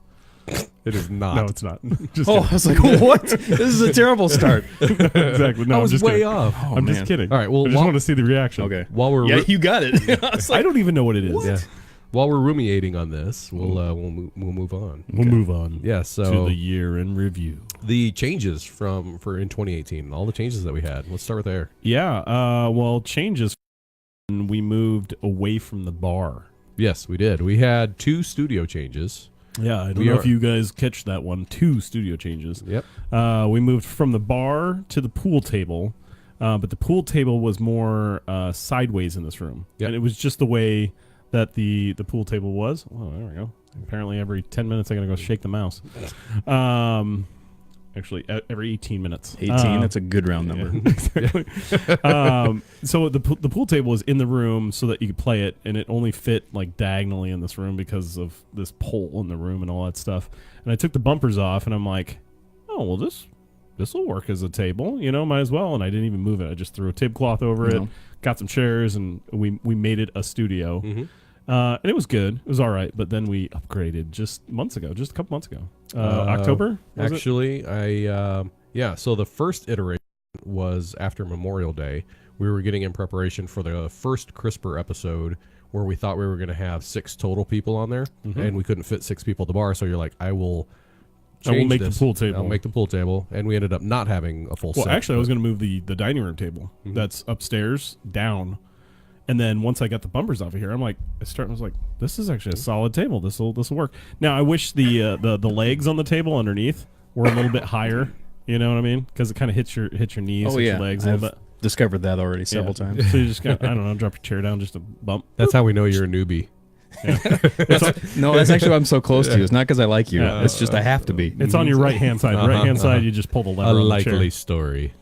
[SPEAKER 3] It is not.
[SPEAKER 2] No, it's not. Just
[SPEAKER 4] Oh, I was like, what? This is a terrible start.
[SPEAKER 2] kidding. Exactly. No,
[SPEAKER 3] I
[SPEAKER 2] I'm
[SPEAKER 3] was
[SPEAKER 2] just
[SPEAKER 3] way
[SPEAKER 2] kidding.
[SPEAKER 3] off.
[SPEAKER 4] Oh,
[SPEAKER 2] I'm
[SPEAKER 4] man.
[SPEAKER 2] just kidding.
[SPEAKER 3] All right. Well,
[SPEAKER 2] I just
[SPEAKER 3] while,
[SPEAKER 2] want to see the reaction.
[SPEAKER 4] Okay.
[SPEAKER 3] while we're
[SPEAKER 4] Yeah, you got it. I was like,
[SPEAKER 2] I don't even know what it is.
[SPEAKER 3] yeah, while we're ruminating on this, we'll move on.
[SPEAKER 2] We'll move on.
[SPEAKER 3] Yeah.
[SPEAKER 2] To
[SPEAKER 3] So
[SPEAKER 2] the year in review.
[SPEAKER 3] the changes for in 2018, all the changes that we had. Let's start with there.
[SPEAKER 2] Yeah. Well, changes. We moved away from the bar.
[SPEAKER 3] Yes, we did. We had 2 studio changes.
[SPEAKER 2] Yeah, I don't
[SPEAKER 3] We
[SPEAKER 2] know
[SPEAKER 3] are-
[SPEAKER 2] if you guys catch that one. 2 studio changes.
[SPEAKER 3] Yep.
[SPEAKER 2] We moved from the bar to the pool table, but the pool table was more sideways in this room.
[SPEAKER 3] Yep.
[SPEAKER 2] And it was just the way that the pool table was. Oh, there we go. Apparently every 10 minutes I got to go shake the mouse. Actually, every 18 minutes.
[SPEAKER 4] 18. That's a good round number.
[SPEAKER 2] Yeah, exactly. So the pool table is in the room so that you could play it, and it only fit like diagonally in this room because of this pole in the room and all that stuff. And I took the bumpers off, and I'm like, oh well, this will work as a table, might as well. And I didn't even move it. I just threw a tablecloth over it, got some chairs, and we made it a studio. And it was good. It was all right. But then we upgraded just a couple months ago. October? Was it?
[SPEAKER 3] Actually, so the first iteration was after Memorial Day. We were getting in preparation for the first CRISPR episode where we thought we were going to have 6 total people on there, and we couldn't fit 6 people at the bar. So you're like, I will
[SPEAKER 2] make
[SPEAKER 3] this.
[SPEAKER 2] the pool table.
[SPEAKER 3] I'll make the pool table. And we ended up not having a full set.
[SPEAKER 2] Well, actually, I was going to move the dining room table that's upstairs down. And then once I got the bumpers off of here, I was like, this is actually a solid table. This will work. Now I wish the legs on the table underneath were a little bit higher. You know what I mean? Because it kind of hits your knees,
[SPEAKER 4] Oh,
[SPEAKER 2] hits
[SPEAKER 4] yeah.
[SPEAKER 2] your legs a
[SPEAKER 4] I've
[SPEAKER 2] little bit.
[SPEAKER 4] discovered that already several times.
[SPEAKER 2] So you just got drop your chair down just a bump.
[SPEAKER 3] That's how we know you're a newbie.
[SPEAKER 4] No, that's actually why I'm so close to you. It's not because I like you. It's just I have to be.
[SPEAKER 2] It's on your right hand side. Right hand side, you just pull the lever
[SPEAKER 3] A
[SPEAKER 2] on the
[SPEAKER 3] likely
[SPEAKER 2] chair.
[SPEAKER 3] story.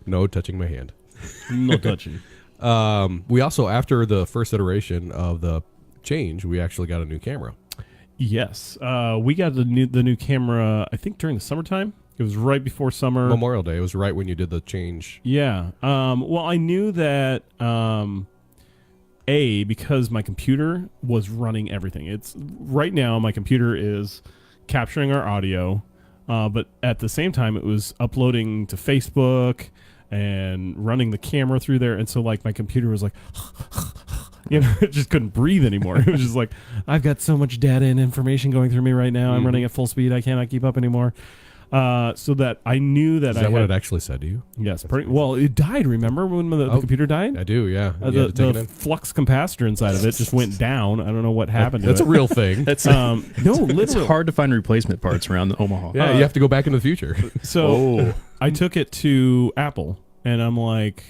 [SPEAKER 3] No touching my hand.
[SPEAKER 2] No touching.
[SPEAKER 3] We also, after the first iteration of the change, we actually got a new camera.
[SPEAKER 2] Yes, we got the new camera. I think during the summertime. It was right before summer.
[SPEAKER 3] Memorial Day. It was right when you did the change.
[SPEAKER 2] Yeah. Well, I knew that because my computer was running everything. It's right now my computer is capturing our audio, but at the same time it was uploading to Facebook and running the camera through there, and so like my computer was like it just couldn't breathe anymore. It was just like, I've got so much data and information going through me right now. I'm running at full speed. I cannot keep up anymore. So that I knew that
[SPEAKER 3] Is that what it actually said to you?
[SPEAKER 2] Yes. Well, it died. Remember when the computer died?
[SPEAKER 3] I do, yeah.
[SPEAKER 2] The flux capacitor inside of it just went down. I don't know what happened to it.
[SPEAKER 3] That's a real thing.
[SPEAKER 4] That's
[SPEAKER 2] no, literally.
[SPEAKER 4] it's hard to find replacement parts around Omaha.
[SPEAKER 3] Yeah, you have to go back into the future.
[SPEAKER 2] So I took it to Apple, and I'm like,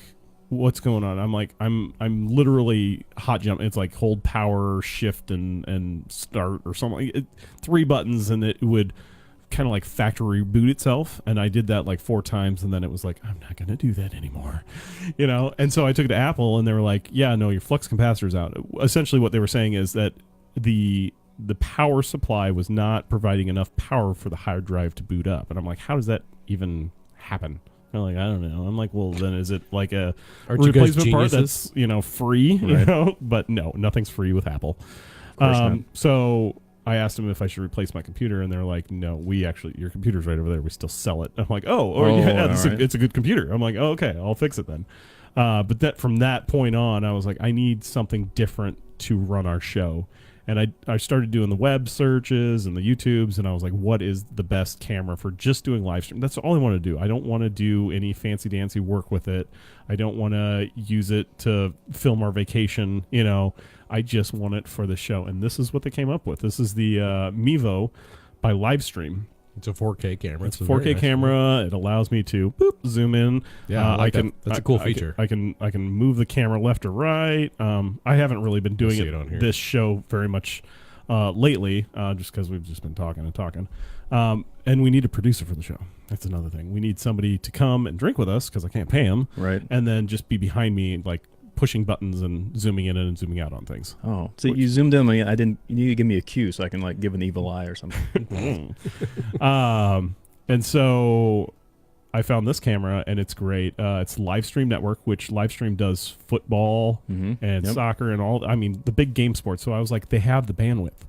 [SPEAKER 2] what's going on? I'm like, I'm literally hot jump. It's like hold power, shift, and start or something. 3 buttons, and it would kind of like factory reboot itself. And I did that like 4 times, and then it was like, I'm not going to do that anymore, And so I took it to Apple, and they were like, yeah, no, your flux capacitor's out. Essentially what they were saying is that the power supply was not providing enough power for the hard drive to boot up. And I'm like, how does that even happen? I'm like, I don't know. I'm like, well, then is it like a replacement part that's free?
[SPEAKER 4] Right.
[SPEAKER 2] But no, nothing's free with Apple.
[SPEAKER 4] Not.
[SPEAKER 2] So I asked them if I should replace my computer, and they're like, no, your computer's right over there. We still sell it. I'm like, it's a good computer. I'm like, oh, okay, I'll fix it then. But from that point on, I was like, I need something different to run our show. And I started doing the web searches and the YouTubes, and I was like, what is the best camera for just doing live stream? That's all I want to do. I don't want to do any fancy-dancy work with it. I don't want to use it to film our vacation, I just want it for the show. And this is what they came up with. This is the Mevo by Livestream.
[SPEAKER 3] It's a 4K camera.
[SPEAKER 2] It's a 4K camera. It allows me to zoom in.
[SPEAKER 3] Yeah, I can. That's a cool feature.
[SPEAKER 2] I can move the camera left or right. I haven't really been doing it on this show very much lately, just because we've just been talking and talking. And we need a producer for the show. That's another thing. We need somebody to come and drink with us because I can't pay him.
[SPEAKER 4] Right.
[SPEAKER 2] And then just be behind me, like pushing buttons and zooming in and zooming out on things.
[SPEAKER 4] Oh, so you zoomed in. I didn't. You need to give me a cue so I can like give an evil eye or something.
[SPEAKER 2] And so I found this camera, and it's great. It's Livestream Network, which Livestream does football and soccer and all. I mean, the big game sports. So I was like, they have the bandwidth.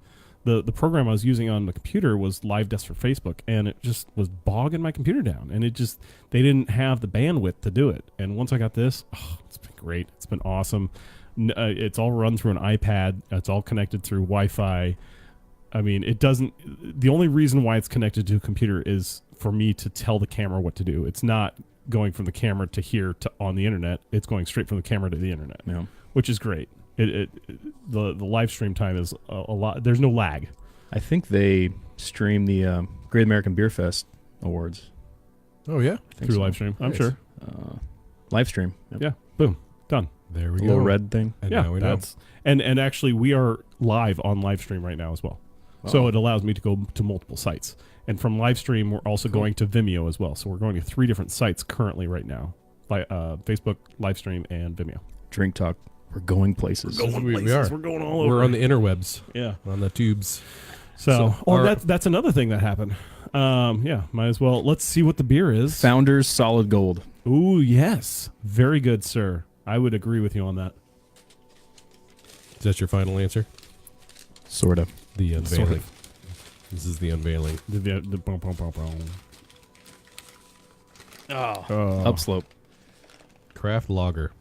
[SPEAKER 2] The program I was using on the computer was Live Desk for Facebook, and it just was bogging my computer down. And they didn't have the bandwidth to do it. And once I got this, it's been great. It's been awesome. It's all run through an iPad. It's all connected through Wi-Fi. I mean, the only reason why it's connected to a computer is for me to tell the camera what to do. It's not going from the camera to here to on the internet. It's going straight from the camera to the internet, which is great. The live stream time is a lot. There's no lag.
[SPEAKER 4] I think they stream the Great American Beer Fest Awards.
[SPEAKER 2] Oh yeah, through live stream. I'm sure.
[SPEAKER 4] Live stream. Yep.
[SPEAKER 2] Yeah. Boom. Done.
[SPEAKER 3] There we go.
[SPEAKER 4] Little red thing.
[SPEAKER 3] And now we know.
[SPEAKER 2] And actually we are live on live stream right now as well. So it allows me to go to multiple sites. And from live stream, we're also going to Vimeo as well. So we're going to 3 different sites currently right now. Facebook, live stream, and Vimeo.
[SPEAKER 4] Drink Talk. We're going places.
[SPEAKER 3] We are.
[SPEAKER 2] We're going all over.
[SPEAKER 3] We're on the interwebs.
[SPEAKER 2] Yeah.
[SPEAKER 3] On the tubes.
[SPEAKER 2] So that's another thing that happened. Might as well. Let's see what the beer is.
[SPEAKER 4] Founders Solid Gold.
[SPEAKER 2] Ooh, yes. Very good, sir. I would agree with you on that.
[SPEAKER 3] Is that your final answer?
[SPEAKER 4] Sort of.
[SPEAKER 3] The unveiling.
[SPEAKER 2] Sort of.
[SPEAKER 3] This is the unveiling.
[SPEAKER 4] Upslope.
[SPEAKER 3] Craft Lager.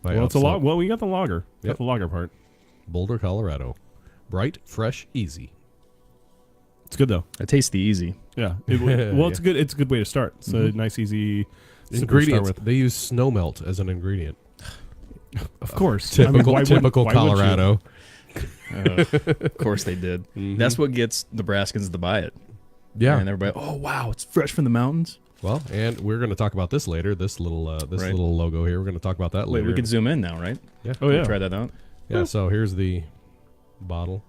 [SPEAKER 2] It's a lot. Well, we got the lager.
[SPEAKER 3] Yep.
[SPEAKER 2] Got the lager part.
[SPEAKER 3] Boulder, Colorado. Bright, fresh, easy.
[SPEAKER 2] It's good though.
[SPEAKER 4] I taste the easy.
[SPEAKER 2] Yeah. It's good. It's a good way to start. It's a nice, easy
[SPEAKER 3] ingredients. They use snow melt as an ingredient.
[SPEAKER 2] Of course.
[SPEAKER 3] Typical Colorado.
[SPEAKER 4] Of course they did. Mm-hmm. That's what gets Nebraskans to buy it.
[SPEAKER 3] Yeah.
[SPEAKER 4] And everybody, oh wow, it's fresh from the mountains.
[SPEAKER 3] Well, and we're going to talk about this later. This little little logo here. We're going to talk about that later.
[SPEAKER 4] Wait, we can zoom in now, right?
[SPEAKER 3] Yeah.
[SPEAKER 2] Oh yeah.
[SPEAKER 4] Try that out.
[SPEAKER 3] Yeah. So here's the bottle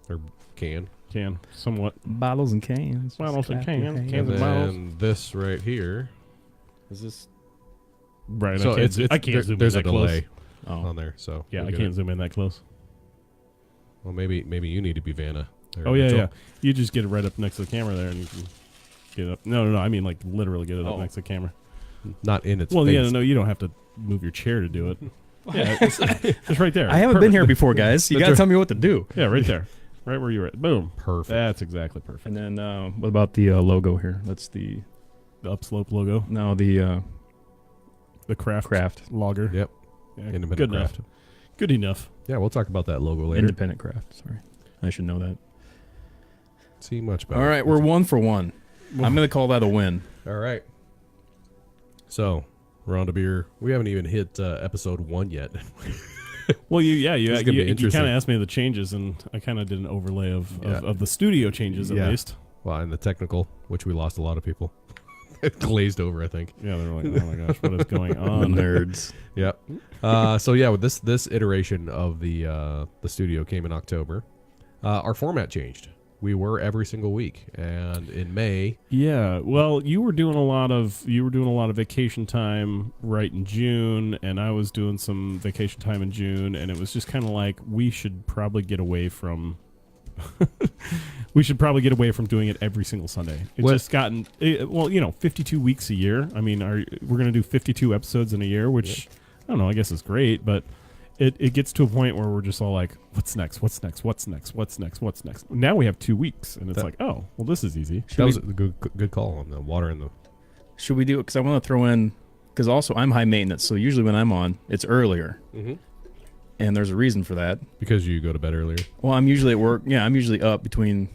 [SPEAKER 3] or can.
[SPEAKER 2] Somewhat.
[SPEAKER 4] Bottles and cans.
[SPEAKER 2] Bottles and cans.
[SPEAKER 3] And then this right here
[SPEAKER 4] Is this?
[SPEAKER 2] Right.
[SPEAKER 3] So
[SPEAKER 2] I can't zoom in
[SPEAKER 3] there's
[SPEAKER 2] that
[SPEAKER 3] a delay
[SPEAKER 2] close.
[SPEAKER 3] on there. So
[SPEAKER 2] Yeah,
[SPEAKER 3] we'll
[SPEAKER 2] I
[SPEAKER 3] get
[SPEAKER 2] can't
[SPEAKER 3] it.
[SPEAKER 2] zoom in that close.
[SPEAKER 3] Well, maybe you need to be Vanna. There,
[SPEAKER 2] Oh yeah,
[SPEAKER 3] Mitchell.
[SPEAKER 2] yeah. You just get it right up next to the camera there, and you can get up. No. I mean, like literally get it up next to the camera.
[SPEAKER 3] Not in its
[SPEAKER 2] Well,
[SPEAKER 3] face.
[SPEAKER 2] yeah, no, you don't have to move your chair to do it. Yeah, it's right there.
[SPEAKER 4] I haven't been here before, guys. You gotta tell me what to do.
[SPEAKER 2] Yeah, right there, right where you're at. Boom.
[SPEAKER 3] Perfect.
[SPEAKER 2] That's exactly perfect.
[SPEAKER 4] And then what about the logo here? That's the
[SPEAKER 2] The Upslope logo,
[SPEAKER 4] the
[SPEAKER 2] craft lager.
[SPEAKER 3] Yep.
[SPEAKER 2] Yeah,
[SPEAKER 3] Independent
[SPEAKER 2] good
[SPEAKER 3] craft.
[SPEAKER 2] enough. Good enough.
[SPEAKER 3] Yeah, we'll talk about that logo later.
[SPEAKER 4] independent craft. Sorry, I should know that.
[SPEAKER 3] See much better.
[SPEAKER 4] All right, we're 1 for 1. I'm gonna call that a win.
[SPEAKER 3] All right. So we're on to beer. We haven't even hit episode 1 yet.
[SPEAKER 2] Well, you
[SPEAKER 3] This is gonna be
[SPEAKER 2] kind
[SPEAKER 3] interesting.
[SPEAKER 2] of asked me the changes, and I kind of did an overlay of the studio changes at
[SPEAKER 3] Yeah.
[SPEAKER 2] least.
[SPEAKER 3] Well, and the technical, which we lost a lot of people. It glazed over, I think.
[SPEAKER 2] Yeah, they're like, oh my gosh, what is going
[SPEAKER 4] The
[SPEAKER 2] on?
[SPEAKER 4] nerds.
[SPEAKER 3] Yep. So yeah, with this iteration of the studio came in October. Our format changed. We were every single week, and in May,
[SPEAKER 2] Yeah, well, you were doing a lot of vacation time right in June, and I was doing some vacation time in June, and it was just kind of like we should probably get away from doing it every single Sunday. It's
[SPEAKER 3] What-
[SPEAKER 2] just gotten 52 weeks a year. I mean, we're going to do 52 episodes in a year, which I don't know, I guess is great, but it gets to a point where we're just all like, what's next? What's next? What's next? What's next? What's next? Now we have 2 weeks, and it's like, oh, well, this is easy.
[SPEAKER 3] that was a good call on the water and the.
[SPEAKER 4] Should we do it? Because I want to throw in. Because also I'm high maintenance, so usually when I'm on, it's earlier, and there's a reason for that.
[SPEAKER 3] Because you go to bed earlier.
[SPEAKER 4] Well, I'm usually at work. Yeah, I'm usually up between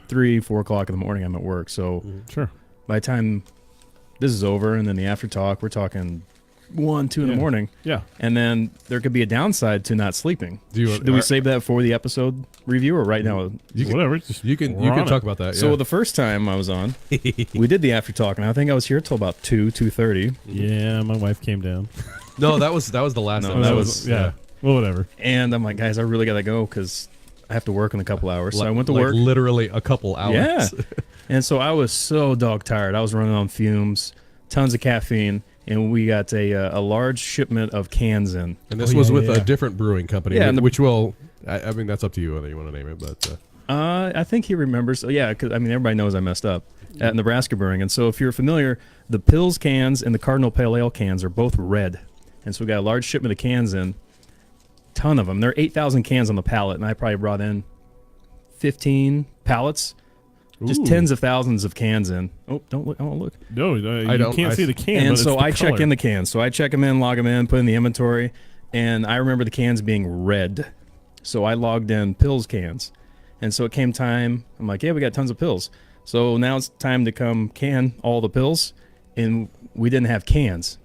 [SPEAKER 4] 3-4 o'clock in the morning. I'm at work, so
[SPEAKER 2] Sure.
[SPEAKER 4] by the time this is over, and then the after talk, we're talking 1-2 in the
[SPEAKER 2] Yeah.
[SPEAKER 4] morning,
[SPEAKER 2] Yeah.
[SPEAKER 4] and then there could be a downside to not sleeping.
[SPEAKER 3] Do
[SPEAKER 4] we save that for the episode review or right now?
[SPEAKER 2] Whatever. Just
[SPEAKER 3] You can
[SPEAKER 2] we're on
[SPEAKER 3] talk
[SPEAKER 2] it.
[SPEAKER 3] about that.
[SPEAKER 4] So
[SPEAKER 3] yeah.
[SPEAKER 4] the first time I was on, we did the after talk, and I think I was here till about 2:30.
[SPEAKER 2] Yeah, my wife came down.
[SPEAKER 3] No, that was the last.
[SPEAKER 4] No,
[SPEAKER 3] episode.
[SPEAKER 4] that was-
[SPEAKER 2] yeah. Well, whatever.
[SPEAKER 4] And I'm like, guys, I really gotta go because I have to work in a couple hours. So I went to
[SPEAKER 3] like
[SPEAKER 4] work.
[SPEAKER 3] literally a couple hours.
[SPEAKER 4] Yeah. And so I was so dog tired. I was running on fumes, tons of caffeine, and we got a large shipment of cans in.
[SPEAKER 3] And this
[SPEAKER 2] Oh,
[SPEAKER 3] was
[SPEAKER 2] yeah,
[SPEAKER 3] with
[SPEAKER 2] yeah,
[SPEAKER 3] a
[SPEAKER 2] yeah.
[SPEAKER 3] different brewing company,
[SPEAKER 4] Yeah, and the-
[SPEAKER 3] which will. I mean, that's up to you whether you want to name it, but
[SPEAKER 4] I think he remembers. Yeah, because I mean, everybody knows I messed up at Nebraska Brewing. And so if you're familiar, the Pils cans and the Cardinal Pale Ale cans are both red. And so we got a large shipment of cans in, ton of them. There are 8,000 cans on the pallet, and I probably brought in 15 pallets. Just
[SPEAKER 2] Ooh.
[SPEAKER 4] tens of thousands of cans in. Oh, don't look! I won't look.
[SPEAKER 2] No,
[SPEAKER 3] I
[SPEAKER 2] you
[SPEAKER 3] don't-
[SPEAKER 2] can't
[SPEAKER 3] I
[SPEAKER 2] see the can.
[SPEAKER 4] And
[SPEAKER 2] but
[SPEAKER 4] so
[SPEAKER 2] it's the
[SPEAKER 4] I check
[SPEAKER 2] color.
[SPEAKER 4] in the cans. So I check them in, log them in, put in the inventory, and I remember the cans being red. So I logged in Pils cans. And so it came time. I'm like, yeah, we got tons of Pils. So now it's time to come can all the Pils, and we didn't have cans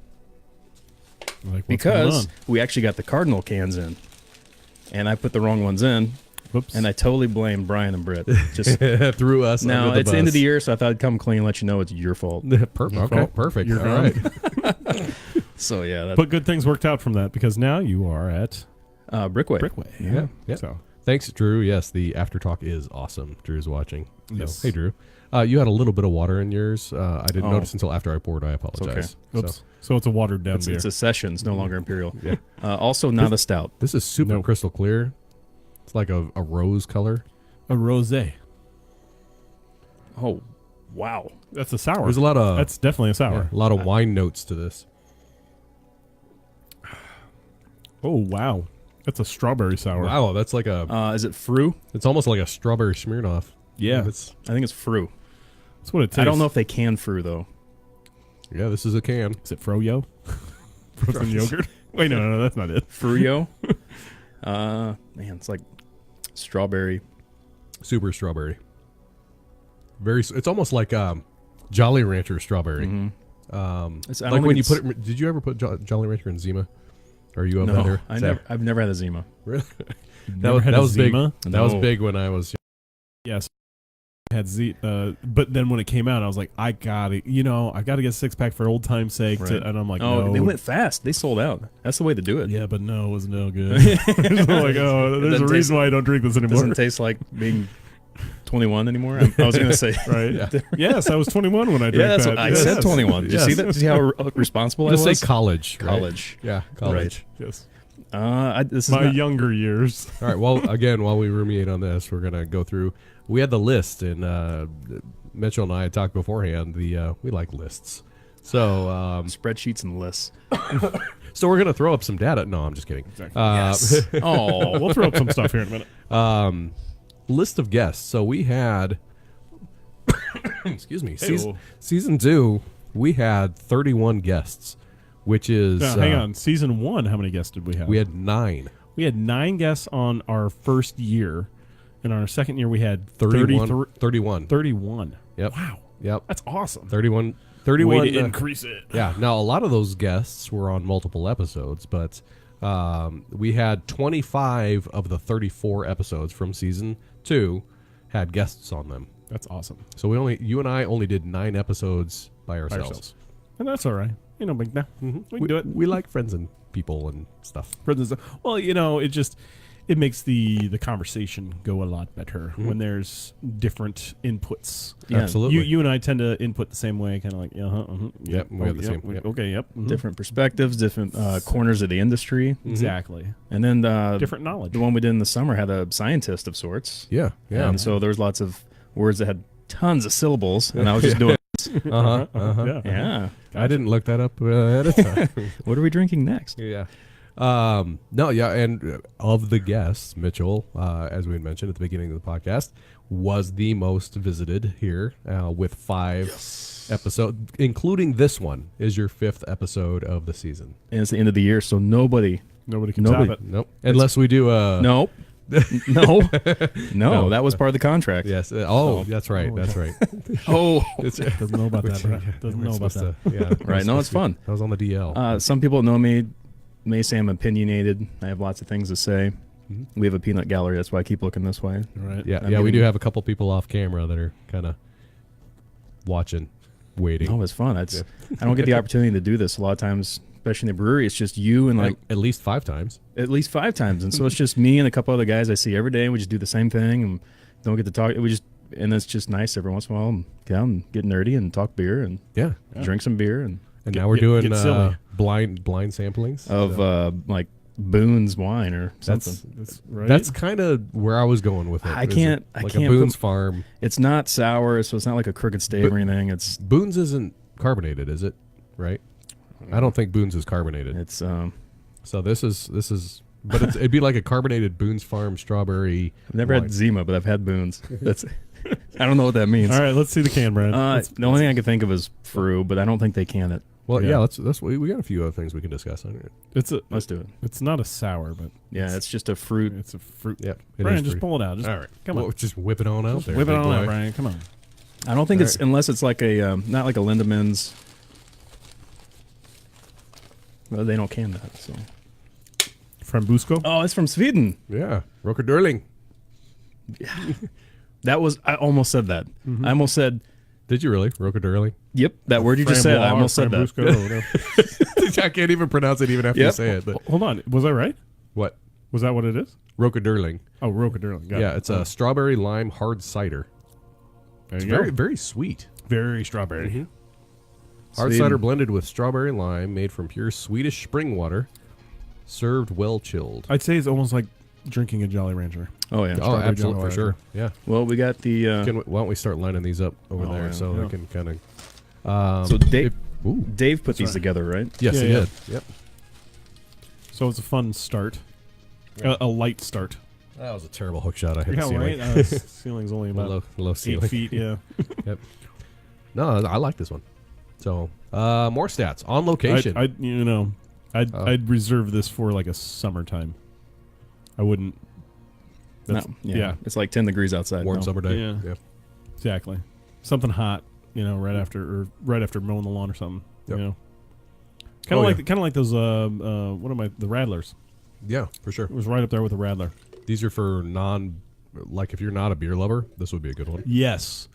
[SPEAKER 2] Like, what's going
[SPEAKER 4] because
[SPEAKER 2] on?
[SPEAKER 4] we actually got the Cardinal cans in, and I put the wrong ones in,
[SPEAKER 2] Whoops.
[SPEAKER 4] and I totally blame Brian and Britt. Just
[SPEAKER 3] threw us.
[SPEAKER 4] now
[SPEAKER 3] under
[SPEAKER 4] it's the end of the year, so I thought I'd come clean and let you know it's your fault.
[SPEAKER 3] Perfect. Okay,
[SPEAKER 2] Well,
[SPEAKER 3] perfect.
[SPEAKER 2] you're
[SPEAKER 3] All
[SPEAKER 2] gone.
[SPEAKER 3] right.
[SPEAKER 4] So yeah, that's
[SPEAKER 2] But good things worked out from that because now you are at
[SPEAKER 4] Brickway.
[SPEAKER 2] Brickway.
[SPEAKER 3] Yeah. Yeah.
[SPEAKER 2] So
[SPEAKER 3] Thanks, Drew. Yes, the after talk is awesome. Drew's watching. So,
[SPEAKER 2] Yes.
[SPEAKER 3] Hey, Drew. You had a little bit of water in yours. I didn't
[SPEAKER 4] Oh.
[SPEAKER 3] notice until after I poured. I apologize.
[SPEAKER 2] oops. So it's a watered down beer.
[SPEAKER 4] It's a session. It's no longer Imperial.
[SPEAKER 3] Yeah.
[SPEAKER 4] Also, not a stout.
[SPEAKER 3] This is super
[SPEAKER 2] No.
[SPEAKER 3] crystal clear. It's like a rose color.
[SPEAKER 2] a rosé.
[SPEAKER 4] Oh, wow.
[SPEAKER 2] That's a sour.
[SPEAKER 3] There's a lot of
[SPEAKER 2] That's definitely a sour.
[SPEAKER 3] a lot of wine notes to this.
[SPEAKER 2] Oh wow, that's a strawberry sour.
[SPEAKER 3] Wow, that's like a.
[SPEAKER 4] Is it Fru?
[SPEAKER 3] It's almost like a strawberry Smirnoff.
[SPEAKER 2] Yeah,
[SPEAKER 3] It's
[SPEAKER 4] I think it's Fru.
[SPEAKER 2] that's what it tastes.
[SPEAKER 4] I don't know if they can Fru, though.
[SPEAKER 3] yeah. This is a can.
[SPEAKER 2] Is it froyo? Frozen yogurt? Wait, no, that's not it.
[SPEAKER 4] Fruyo? Man, it's like strawberry.
[SPEAKER 3] Super strawberry. It's almost like Jolly Rancher strawberry.
[SPEAKER 4] Mhm. I
[SPEAKER 3] Like
[SPEAKER 4] don't
[SPEAKER 3] when
[SPEAKER 4] think
[SPEAKER 3] you
[SPEAKER 4] it's-
[SPEAKER 3] put it. Did you ever put Jolly Rancher in Zima? Are you up
[SPEAKER 4] No,
[SPEAKER 3] there?
[SPEAKER 4] I've never had a Zima.
[SPEAKER 3] Really?
[SPEAKER 2] Never had a
[SPEAKER 3] was big.
[SPEAKER 2] Zima?
[SPEAKER 3] That was
[SPEAKER 4] No.
[SPEAKER 3] big when I was.
[SPEAKER 2] Yes. Had but then when it came out, I was like, I gotta get a 6-pack for old time's sake.
[SPEAKER 4] Right.
[SPEAKER 2] And I'm like,
[SPEAKER 4] Oh,
[SPEAKER 2] no.
[SPEAKER 4] they went fast. They sold out. That's the way to do it.
[SPEAKER 2] Yeah, but no, it was no good. I'm like, oh, there's
[SPEAKER 4] doesn't
[SPEAKER 2] a reason why I don't drink this
[SPEAKER 4] It
[SPEAKER 2] anymore.
[SPEAKER 4] doesn't taste like being 21 anymore. I was going to say.
[SPEAKER 2] Right. Yes, I was 21 when I drank
[SPEAKER 4] Yeah, that's
[SPEAKER 2] that.
[SPEAKER 4] what I
[SPEAKER 2] Yes.
[SPEAKER 4] said 21. Did you see that? Did you see how responsible I
[SPEAKER 3] Just
[SPEAKER 4] was?
[SPEAKER 3] say college. right?
[SPEAKER 4] College.
[SPEAKER 3] Yeah, college.
[SPEAKER 2] Yes.
[SPEAKER 4] This is
[SPEAKER 2] My
[SPEAKER 4] not,
[SPEAKER 2] younger years.
[SPEAKER 3] All right. Well, again, while we ruminate on this, we're gonna go through. We had the list, and Mitchell and I had talked beforehand. We like lists, so
[SPEAKER 4] spreadsheets and lists.
[SPEAKER 3] so we're gonna throw up some data. No, I'm just kidding.
[SPEAKER 2] Exactly.
[SPEAKER 4] Yes. Oh,
[SPEAKER 2] We'll throw up some stuff here in a minute.
[SPEAKER 3] List of guests. So we had, excuse me,
[SPEAKER 2] Hey-o.
[SPEAKER 3] season 2. We had 31 guests, which is
[SPEAKER 2] Now, hang on. Season 1, how many guests did we have?
[SPEAKER 3] We had 9.
[SPEAKER 2] We had 9 guests on our first year. And on our second year, we had
[SPEAKER 3] 31.
[SPEAKER 2] 31.
[SPEAKER 3] Yep.
[SPEAKER 2] Wow.
[SPEAKER 3] Yep.
[SPEAKER 2] That's awesome.
[SPEAKER 3] 31.
[SPEAKER 2] Way to increase it.
[SPEAKER 3] Yeah. Now, a lot of those guests were on multiple episodes, but we had 25 of the 34 episodes from season 2 had guests on them.
[SPEAKER 2] That's awesome.
[SPEAKER 3] So you and I only did 9 episodes by ourselves.
[SPEAKER 2] And that's all right. Big now. We can do it.
[SPEAKER 3] We like friends and people and stuff.
[SPEAKER 2] Well, it makes the conversation go a lot better when there's different inputs.
[SPEAKER 4] Yeah.
[SPEAKER 3] Absolutely.
[SPEAKER 2] You and I tend to input the same way, kind of like,
[SPEAKER 3] Yep, we have the same. Yep.
[SPEAKER 2] Okay, yep.
[SPEAKER 4] different perspectives, different corners of the industry.
[SPEAKER 2] Exactly.
[SPEAKER 4] And then
[SPEAKER 2] Different knowledge.
[SPEAKER 4] the one we did in the summer had a scientist of sorts.
[SPEAKER 3] Yeah. Yeah.
[SPEAKER 4] And so there was lots of words that had tons of syllables, and I was just doing,
[SPEAKER 2] Yeah.
[SPEAKER 4] yeah.
[SPEAKER 3] I didn't look that up ahead of time.
[SPEAKER 4] What are we drinking next?
[SPEAKER 3] Yeah. No, yeah, and of the guests, Mitchell, as we had mentioned at the beginning of the podcast, was the most visited here with 5 episodes, including this one is your 5th episode of the season.
[SPEAKER 4] And it's the end of the year, so nobody.
[SPEAKER 2] Nobody can
[SPEAKER 4] Nobody-
[SPEAKER 2] top it.
[SPEAKER 3] Nope. Unless we do
[SPEAKER 4] Nope. No, that was part of the contract.
[SPEAKER 3] Yes. That's right. That's right.
[SPEAKER 4] Oh,
[SPEAKER 2] Doesn't know about that. Right? Doesn't know about that.
[SPEAKER 3] Yeah.
[SPEAKER 4] right. No, it's fun.
[SPEAKER 3] That was on the DL.
[SPEAKER 4] Some people know me may say I'm opinionated. I have lots of things to say. We have a peanut gallery. That's why I keep looking this way.
[SPEAKER 2] Right.
[SPEAKER 3] Yeah.
[SPEAKER 4] I'm
[SPEAKER 3] Yeah. We
[SPEAKER 4] giving-
[SPEAKER 3] do have a couple people off camera that are kind of watching, waiting.
[SPEAKER 4] Oh, it's fun. I don't get the opportunity to do this a lot of times, especially in the brewery. It's just you and like
[SPEAKER 3] at least 5 times.
[SPEAKER 4] at least 5 times, and so it's just me and a couple other guys I see every day. And we just do the same thing and don't get to talk. And it's just nice every once in a while. And get out and get nerdy and talk beer and
[SPEAKER 3] Yeah.
[SPEAKER 4] drink some beer and
[SPEAKER 3] Now we're doing
[SPEAKER 2] get silly.
[SPEAKER 3] blind samplings
[SPEAKER 4] of like Boone's wine or something.
[SPEAKER 2] That's right.
[SPEAKER 3] That's kind of where I was going with it.
[SPEAKER 4] I
[SPEAKER 3] Is it
[SPEAKER 4] can't
[SPEAKER 3] like a
[SPEAKER 4] put-
[SPEAKER 3] Boone's Farm.
[SPEAKER 4] It's not sour, so it's not like a Crooked Stave or anything. It's
[SPEAKER 3] Boone's isn't carbonated, is it? Right? I don't think Boone's is carbonated. So this is, but it'd be like a carbonated Boone's Farm strawberry.
[SPEAKER 4] I've never
[SPEAKER 3] wine.
[SPEAKER 4] had Zima, but I've had Boone's. That's I don't know what that means.
[SPEAKER 2] all right. Let's see the can, Brad.
[SPEAKER 4] The only thing I can think of is Fru, but I don't think they can it.
[SPEAKER 3] Well,
[SPEAKER 2] Yeah.
[SPEAKER 3] yeah. We got a few other things we can discuss on it.
[SPEAKER 4] Let's do it.
[SPEAKER 2] It's not a sour, but
[SPEAKER 4] Yeah, it's just a fruit.
[SPEAKER 2] it's a fruit.
[SPEAKER 3] Yeah, it
[SPEAKER 2] Brian,
[SPEAKER 3] is
[SPEAKER 2] just
[SPEAKER 3] fruit.
[SPEAKER 2] pull it out. Just,
[SPEAKER 3] All right,
[SPEAKER 2] come on.
[SPEAKER 3] just whip it on out there.
[SPEAKER 2] Whip it
[SPEAKER 3] big
[SPEAKER 2] on
[SPEAKER 3] boy.
[SPEAKER 2] out, Brian. Come on.
[SPEAKER 4] I don't think it's unless it's like a not like a Lindemans. Well, they don't can that. So
[SPEAKER 2] Frambusko.
[SPEAKER 4] oh, it's from Sweden.
[SPEAKER 3] Yeah, Rekorderling.
[SPEAKER 4] That was I almost said that. I almost said
[SPEAKER 3] Did you really Rekorderling?
[SPEAKER 4] yep. That word you just said. I almost said that.
[SPEAKER 2] Frambusko or whatever.
[SPEAKER 3] I can't even pronounce it even after you
[SPEAKER 4] Yep.
[SPEAKER 3] say it. But
[SPEAKER 2] Hold on. Was I right?
[SPEAKER 3] what?
[SPEAKER 2] Was that what it is?
[SPEAKER 3] Rekorderling.
[SPEAKER 2] Oh, Rekorderling. Got
[SPEAKER 3] Yeah,
[SPEAKER 2] it.
[SPEAKER 3] it's a strawberry lime hard cider.
[SPEAKER 2] There
[SPEAKER 3] It's
[SPEAKER 2] you go.
[SPEAKER 3] very very sweet.
[SPEAKER 2] Very strawberry.
[SPEAKER 3] Hard
[SPEAKER 4] Sweden.
[SPEAKER 3] cider blended with strawberry lime, made from pure Swedish spring water, served well chilled.
[SPEAKER 2] I'd say it's almost like drinking a Jolly Rancher.
[SPEAKER 4] Oh yeah.
[SPEAKER 3] Oh, absolutely,
[SPEAKER 2] Jolly
[SPEAKER 3] for
[SPEAKER 2] Rancher.
[SPEAKER 3] sure. Yeah.
[SPEAKER 4] Well, we got the.
[SPEAKER 3] Why don't we start lining these up over
[SPEAKER 2] Oh,
[SPEAKER 3] there
[SPEAKER 2] yeah.
[SPEAKER 3] so
[SPEAKER 2] Yeah.
[SPEAKER 3] we can kind of.
[SPEAKER 4] So Dave,
[SPEAKER 3] Ooh.
[SPEAKER 4] Dave put these
[SPEAKER 2] right.
[SPEAKER 4] together, right?
[SPEAKER 3] Yes,
[SPEAKER 2] Yeah,
[SPEAKER 3] he
[SPEAKER 2] yeah.
[SPEAKER 3] did. Yep.
[SPEAKER 2] So it's a fun start.
[SPEAKER 3] Yeah.
[SPEAKER 2] A light start.
[SPEAKER 3] That was a terrible hook shot. I hit the
[SPEAKER 2] Yeah,
[SPEAKER 3] ceiling.
[SPEAKER 2] right? Ceiling's only about
[SPEAKER 3] Low
[SPEAKER 2] 8
[SPEAKER 3] ceiling.
[SPEAKER 2] feet. Yeah.
[SPEAKER 3] No, I like this one. So, more stats on location.
[SPEAKER 2] I'd reserve this for like a summertime. I wouldn't.
[SPEAKER 4] No,
[SPEAKER 2] yeah.
[SPEAKER 4] It's like 10 degrees outside.
[SPEAKER 3] Warm
[SPEAKER 4] no.
[SPEAKER 3] summer day.
[SPEAKER 2] Yeah.
[SPEAKER 3] Yeah.
[SPEAKER 2] Exactly. Something hot, right after mowing the lawn or something.
[SPEAKER 3] Yep.
[SPEAKER 2] Kind
[SPEAKER 3] Oh,
[SPEAKER 2] of like those the Radlers.
[SPEAKER 3] Yeah, for sure.
[SPEAKER 2] It was right up there with the Radler.
[SPEAKER 3] These are for like if you're not a beer lover, this would be a good one.
[SPEAKER 2] Yes.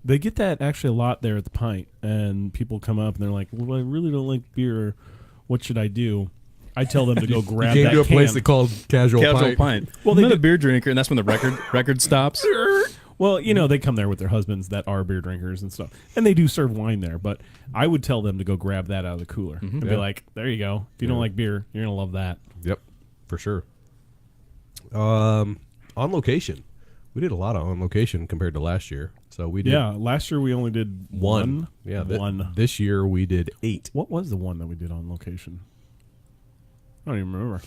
[SPEAKER 2] They get that actually a lot there at the Pint, and people come up and they're like, "Well, I really don't like beer. What should I do?" I tell them to go grab
[SPEAKER 3] you
[SPEAKER 2] that
[SPEAKER 3] came to a place
[SPEAKER 2] can.
[SPEAKER 3] that called Casual
[SPEAKER 4] Casual
[SPEAKER 3] Pint.
[SPEAKER 4] Pint.
[SPEAKER 2] Well,
[SPEAKER 4] Well,
[SPEAKER 2] they
[SPEAKER 4] I'm not a
[SPEAKER 2] do-
[SPEAKER 4] beer drinker, and that's when the record stops.
[SPEAKER 2] Well, they come there with their husbands that are beer drinkers and stuff, and they do serve wine there. But I would tell them to go grab that out of the cooler and be like, "There you go. If you don't like beer, you're gonna love that."
[SPEAKER 3] Yep, for sure. On location, we did a lot on location compared to last year. So we did
[SPEAKER 2] last year we only did one.
[SPEAKER 3] Yeah,
[SPEAKER 2] one.
[SPEAKER 3] This year we did 8.
[SPEAKER 2] What was the one that we did on location? I don't even remember.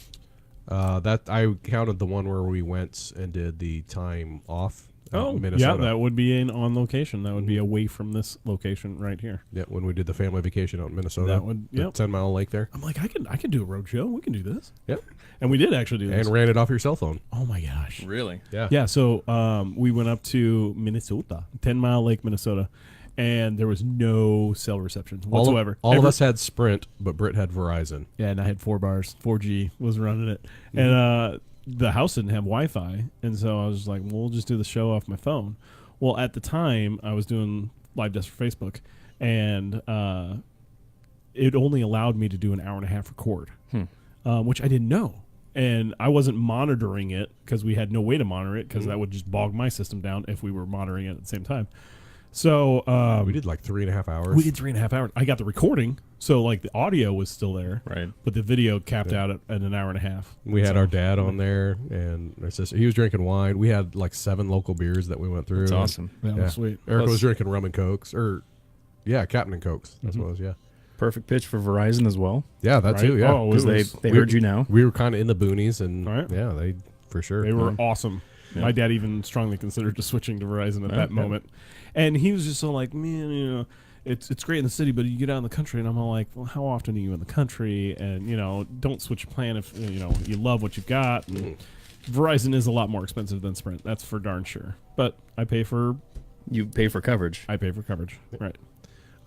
[SPEAKER 3] That I counted the one where we went and did the time off. Minnesota.
[SPEAKER 2] Yeah, that would be on location. That would be away from this location right here.
[SPEAKER 3] Yeah, when we did the family vacation out in Minnesota.
[SPEAKER 2] That would,
[SPEAKER 3] the 10-mile lake there.
[SPEAKER 2] I'm like, I can do a road show. We can do this.
[SPEAKER 3] Yep.
[SPEAKER 2] And we did actually do this.
[SPEAKER 3] And ran it off your cell phone.
[SPEAKER 2] Oh my gosh.
[SPEAKER 4] Really?
[SPEAKER 3] Yeah.
[SPEAKER 2] Yeah, so we went up to Minnesota, 10-mile Lake, Minnesota, and there was no cell reception whatsoever.
[SPEAKER 3] All of us had Sprint, but Britt had Verizon.
[SPEAKER 2] Yeah, and I had 4 bars. 4G was running it. And the house didn't have Wi-Fi, and so I was like, well, we'll just do the show off my phone. Well, at the time, I was doing live desk for Facebook, and it only allowed me to do an hour and a half record, which I didn't know. And I wasn't monitoring it because we had no way to monitor it because that would just bog my system down if we were monitoring it at the same time. So
[SPEAKER 3] we did like 3.5 hours.
[SPEAKER 2] We did 3.5 hours. I got the recording, so like the audio was still there,
[SPEAKER 4] right?
[SPEAKER 2] But the video capped out at an hour and a half.
[SPEAKER 3] We had our dad on there, and our sister. He was drinking wine. We had like 7 local beers that we went through.
[SPEAKER 4] That's awesome.
[SPEAKER 2] Yeah, that was sweet.
[SPEAKER 3] Eric was drinking rum and cokes, Captain and Cokes. That's what it was. Yeah.
[SPEAKER 4] Perfect pitch for Verizon as well.
[SPEAKER 3] Yeah, that
[SPEAKER 2] Right?
[SPEAKER 3] too. Yeah,
[SPEAKER 2] Oh,
[SPEAKER 4] Because they heard you now.
[SPEAKER 3] We were kind of in the boonies, and
[SPEAKER 2] Right.
[SPEAKER 3] yeah, they for sure.
[SPEAKER 2] They were awesome.
[SPEAKER 4] Yeah.
[SPEAKER 2] My dad even strongly considered just switching to Verizon at that
[SPEAKER 4] Okay.
[SPEAKER 2] moment, and he was just so like, man, it's great in the city, but you get out in the country, and I'm all like, well, how often are you in the country? And don't switch your plan if you love what you've got. And Verizon is a lot more expensive than Sprint, that's for darn sure. But I pay for
[SPEAKER 4] coverage.
[SPEAKER 2] I pay for coverage, right?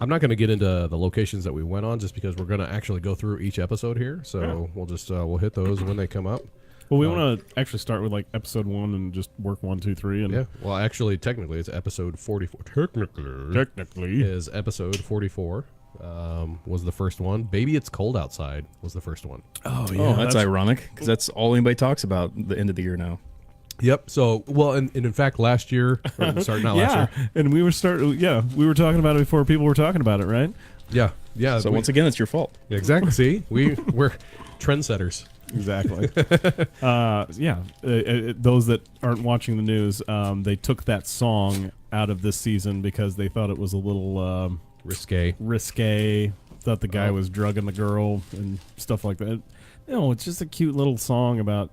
[SPEAKER 3] I'm not going to get into the locations that we went on, just because we're going to actually go through each episode here. So we'll just we'll hit those when they come up.
[SPEAKER 2] Well, we want to actually start with like episode 1 and just work 1, 2, 3, and
[SPEAKER 3] Well, actually, technically, it's episode 44.
[SPEAKER 2] technically
[SPEAKER 3] Is episode 44. Was the first one. Baby, It's Cold Outside was the first one.
[SPEAKER 2] Oh
[SPEAKER 4] Oh, that's ironic because that's all anybody talks about the end of the year now.
[SPEAKER 3] Yep. So, well, and in fact, last year, last year.
[SPEAKER 2] And we were talking about it before people were talking about it, right?
[SPEAKER 3] Yeah.
[SPEAKER 4] So once again, it's your fault.
[SPEAKER 3] Exactly. See, we're trendsetters.
[SPEAKER 2] Exactly. Those that aren't watching the news, they took that song out of this season because they thought it was a little risque. Thought the guy was drugging the girl and stuff like that. No, it's just a cute little song about,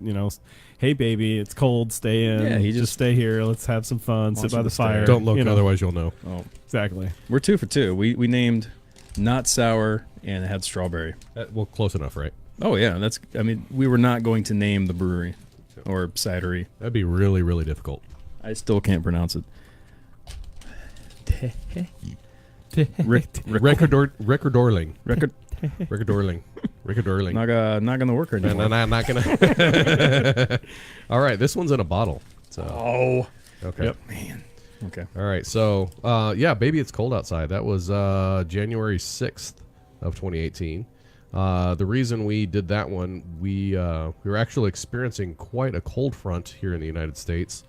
[SPEAKER 2] hey baby, it's cold, stay in.
[SPEAKER 4] Yeah, he just
[SPEAKER 2] stay here. Let's have some fun. Sit by the fire.
[SPEAKER 3] Don't look, otherwise you'll know.
[SPEAKER 4] Oh,
[SPEAKER 2] exactly.
[SPEAKER 4] we're 2 for 2. We named not sour and it had strawberry.
[SPEAKER 3] Well, close enough, right?
[SPEAKER 4] Oh yeah, we were not going to name the brewery or cidery.
[SPEAKER 3] That'd be really, really difficult.
[SPEAKER 4] I still can't pronounce it.
[SPEAKER 3] Rekorderling.
[SPEAKER 4] Record.
[SPEAKER 3] Rekorderling.
[SPEAKER 4] Not gonna work right now.
[SPEAKER 3] No, not gonna. All right, this one's in a bottle. So.
[SPEAKER 4] Oh.
[SPEAKER 3] Okay.
[SPEAKER 2] Yep.
[SPEAKER 4] Man. Okay.
[SPEAKER 3] All right. So, Baby, It's Cold Outside. That was January 6th of 2018. The reason we did that one, we were actually experiencing quite a cold front here in the United States.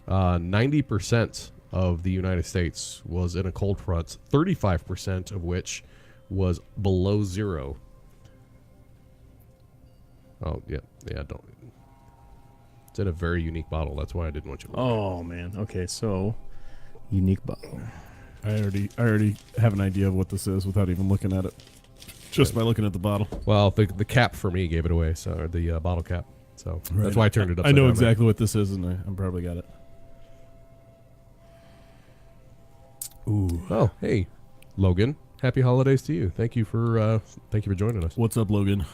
[SPEAKER 3] 90% of the United States was in a cold front, 35% of which was below zero. Oh, yeah, don't. It's in a very unique bottle. That's why I didn't want you to look.
[SPEAKER 4] Oh man. Okay. So, unique bottle.
[SPEAKER 2] I already have an idea of what this is without even looking at it. Just by looking at the bottle.
[SPEAKER 3] Well, the cap for me gave it away, or the bottle cap. So that's why I turned it upside
[SPEAKER 2] I know
[SPEAKER 3] down
[SPEAKER 2] exactly what this is, and I probably got it. Ooh.
[SPEAKER 3] Oh, hey, Logan. Happy holidays to you. Thank you for joining us.
[SPEAKER 2] What's up, Logan?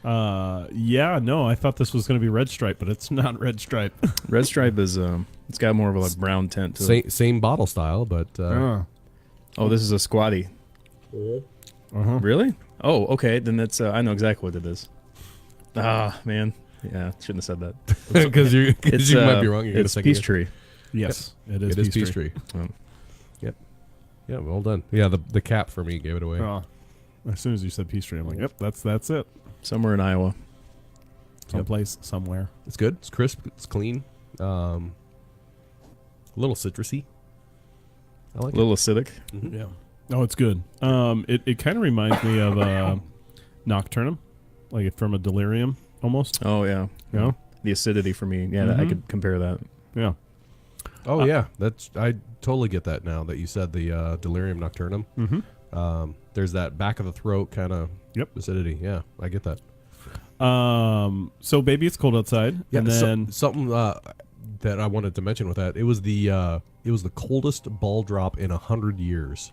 [SPEAKER 2] I thought this was going to be Red Stripe, but it's not Red Stripe.
[SPEAKER 4] Red Stripe is it's got more of a like brown tint to it.
[SPEAKER 3] Same bottle style, but
[SPEAKER 4] Oh, this is a squatty.
[SPEAKER 2] Uh-huh.
[SPEAKER 4] Really? Oh, okay. Then that's I know exactly what it is. Ah, man. Yeah, shouldn't have said that.
[SPEAKER 3] because you might be wrong. You're
[SPEAKER 4] It's Peace Tree.
[SPEAKER 2] Yes, it is.
[SPEAKER 3] It is Peace Tree.
[SPEAKER 4] Oh.
[SPEAKER 3] Yep. Yeah, well done. Yeah, the cap for me gave it away.
[SPEAKER 2] As soon as you said Peace Tree, I'm like, yep, that's it.
[SPEAKER 4] Somewhere in Iowa.
[SPEAKER 2] Someplace, somewhere.
[SPEAKER 3] It's good. It's crisp. It's clean. A little citrusy. I like
[SPEAKER 4] A little acidic.
[SPEAKER 2] Yeah. Oh, it's good. It kind of reminds me of Nocturnum, like from a delirium almost.
[SPEAKER 4] Oh yeah.
[SPEAKER 2] You know?
[SPEAKER 4] The acidity for me. Yeah, I could compare that.
[SPEAKER 2] Yeah.
[SPEAKER 3] Oh yeah, I totally get that now that you said the delirium nocturnum. There's that back of the throat kind of acidity. Yeah, I get that.
[SPEAKER 2] So baby, it's cold outside.
[SPEAKER 3] Yeah,
[SPEAKER 2] and then
[SPEAKER 3] something that I wanted to mention with that, it was the coldest ball drop in 100 years.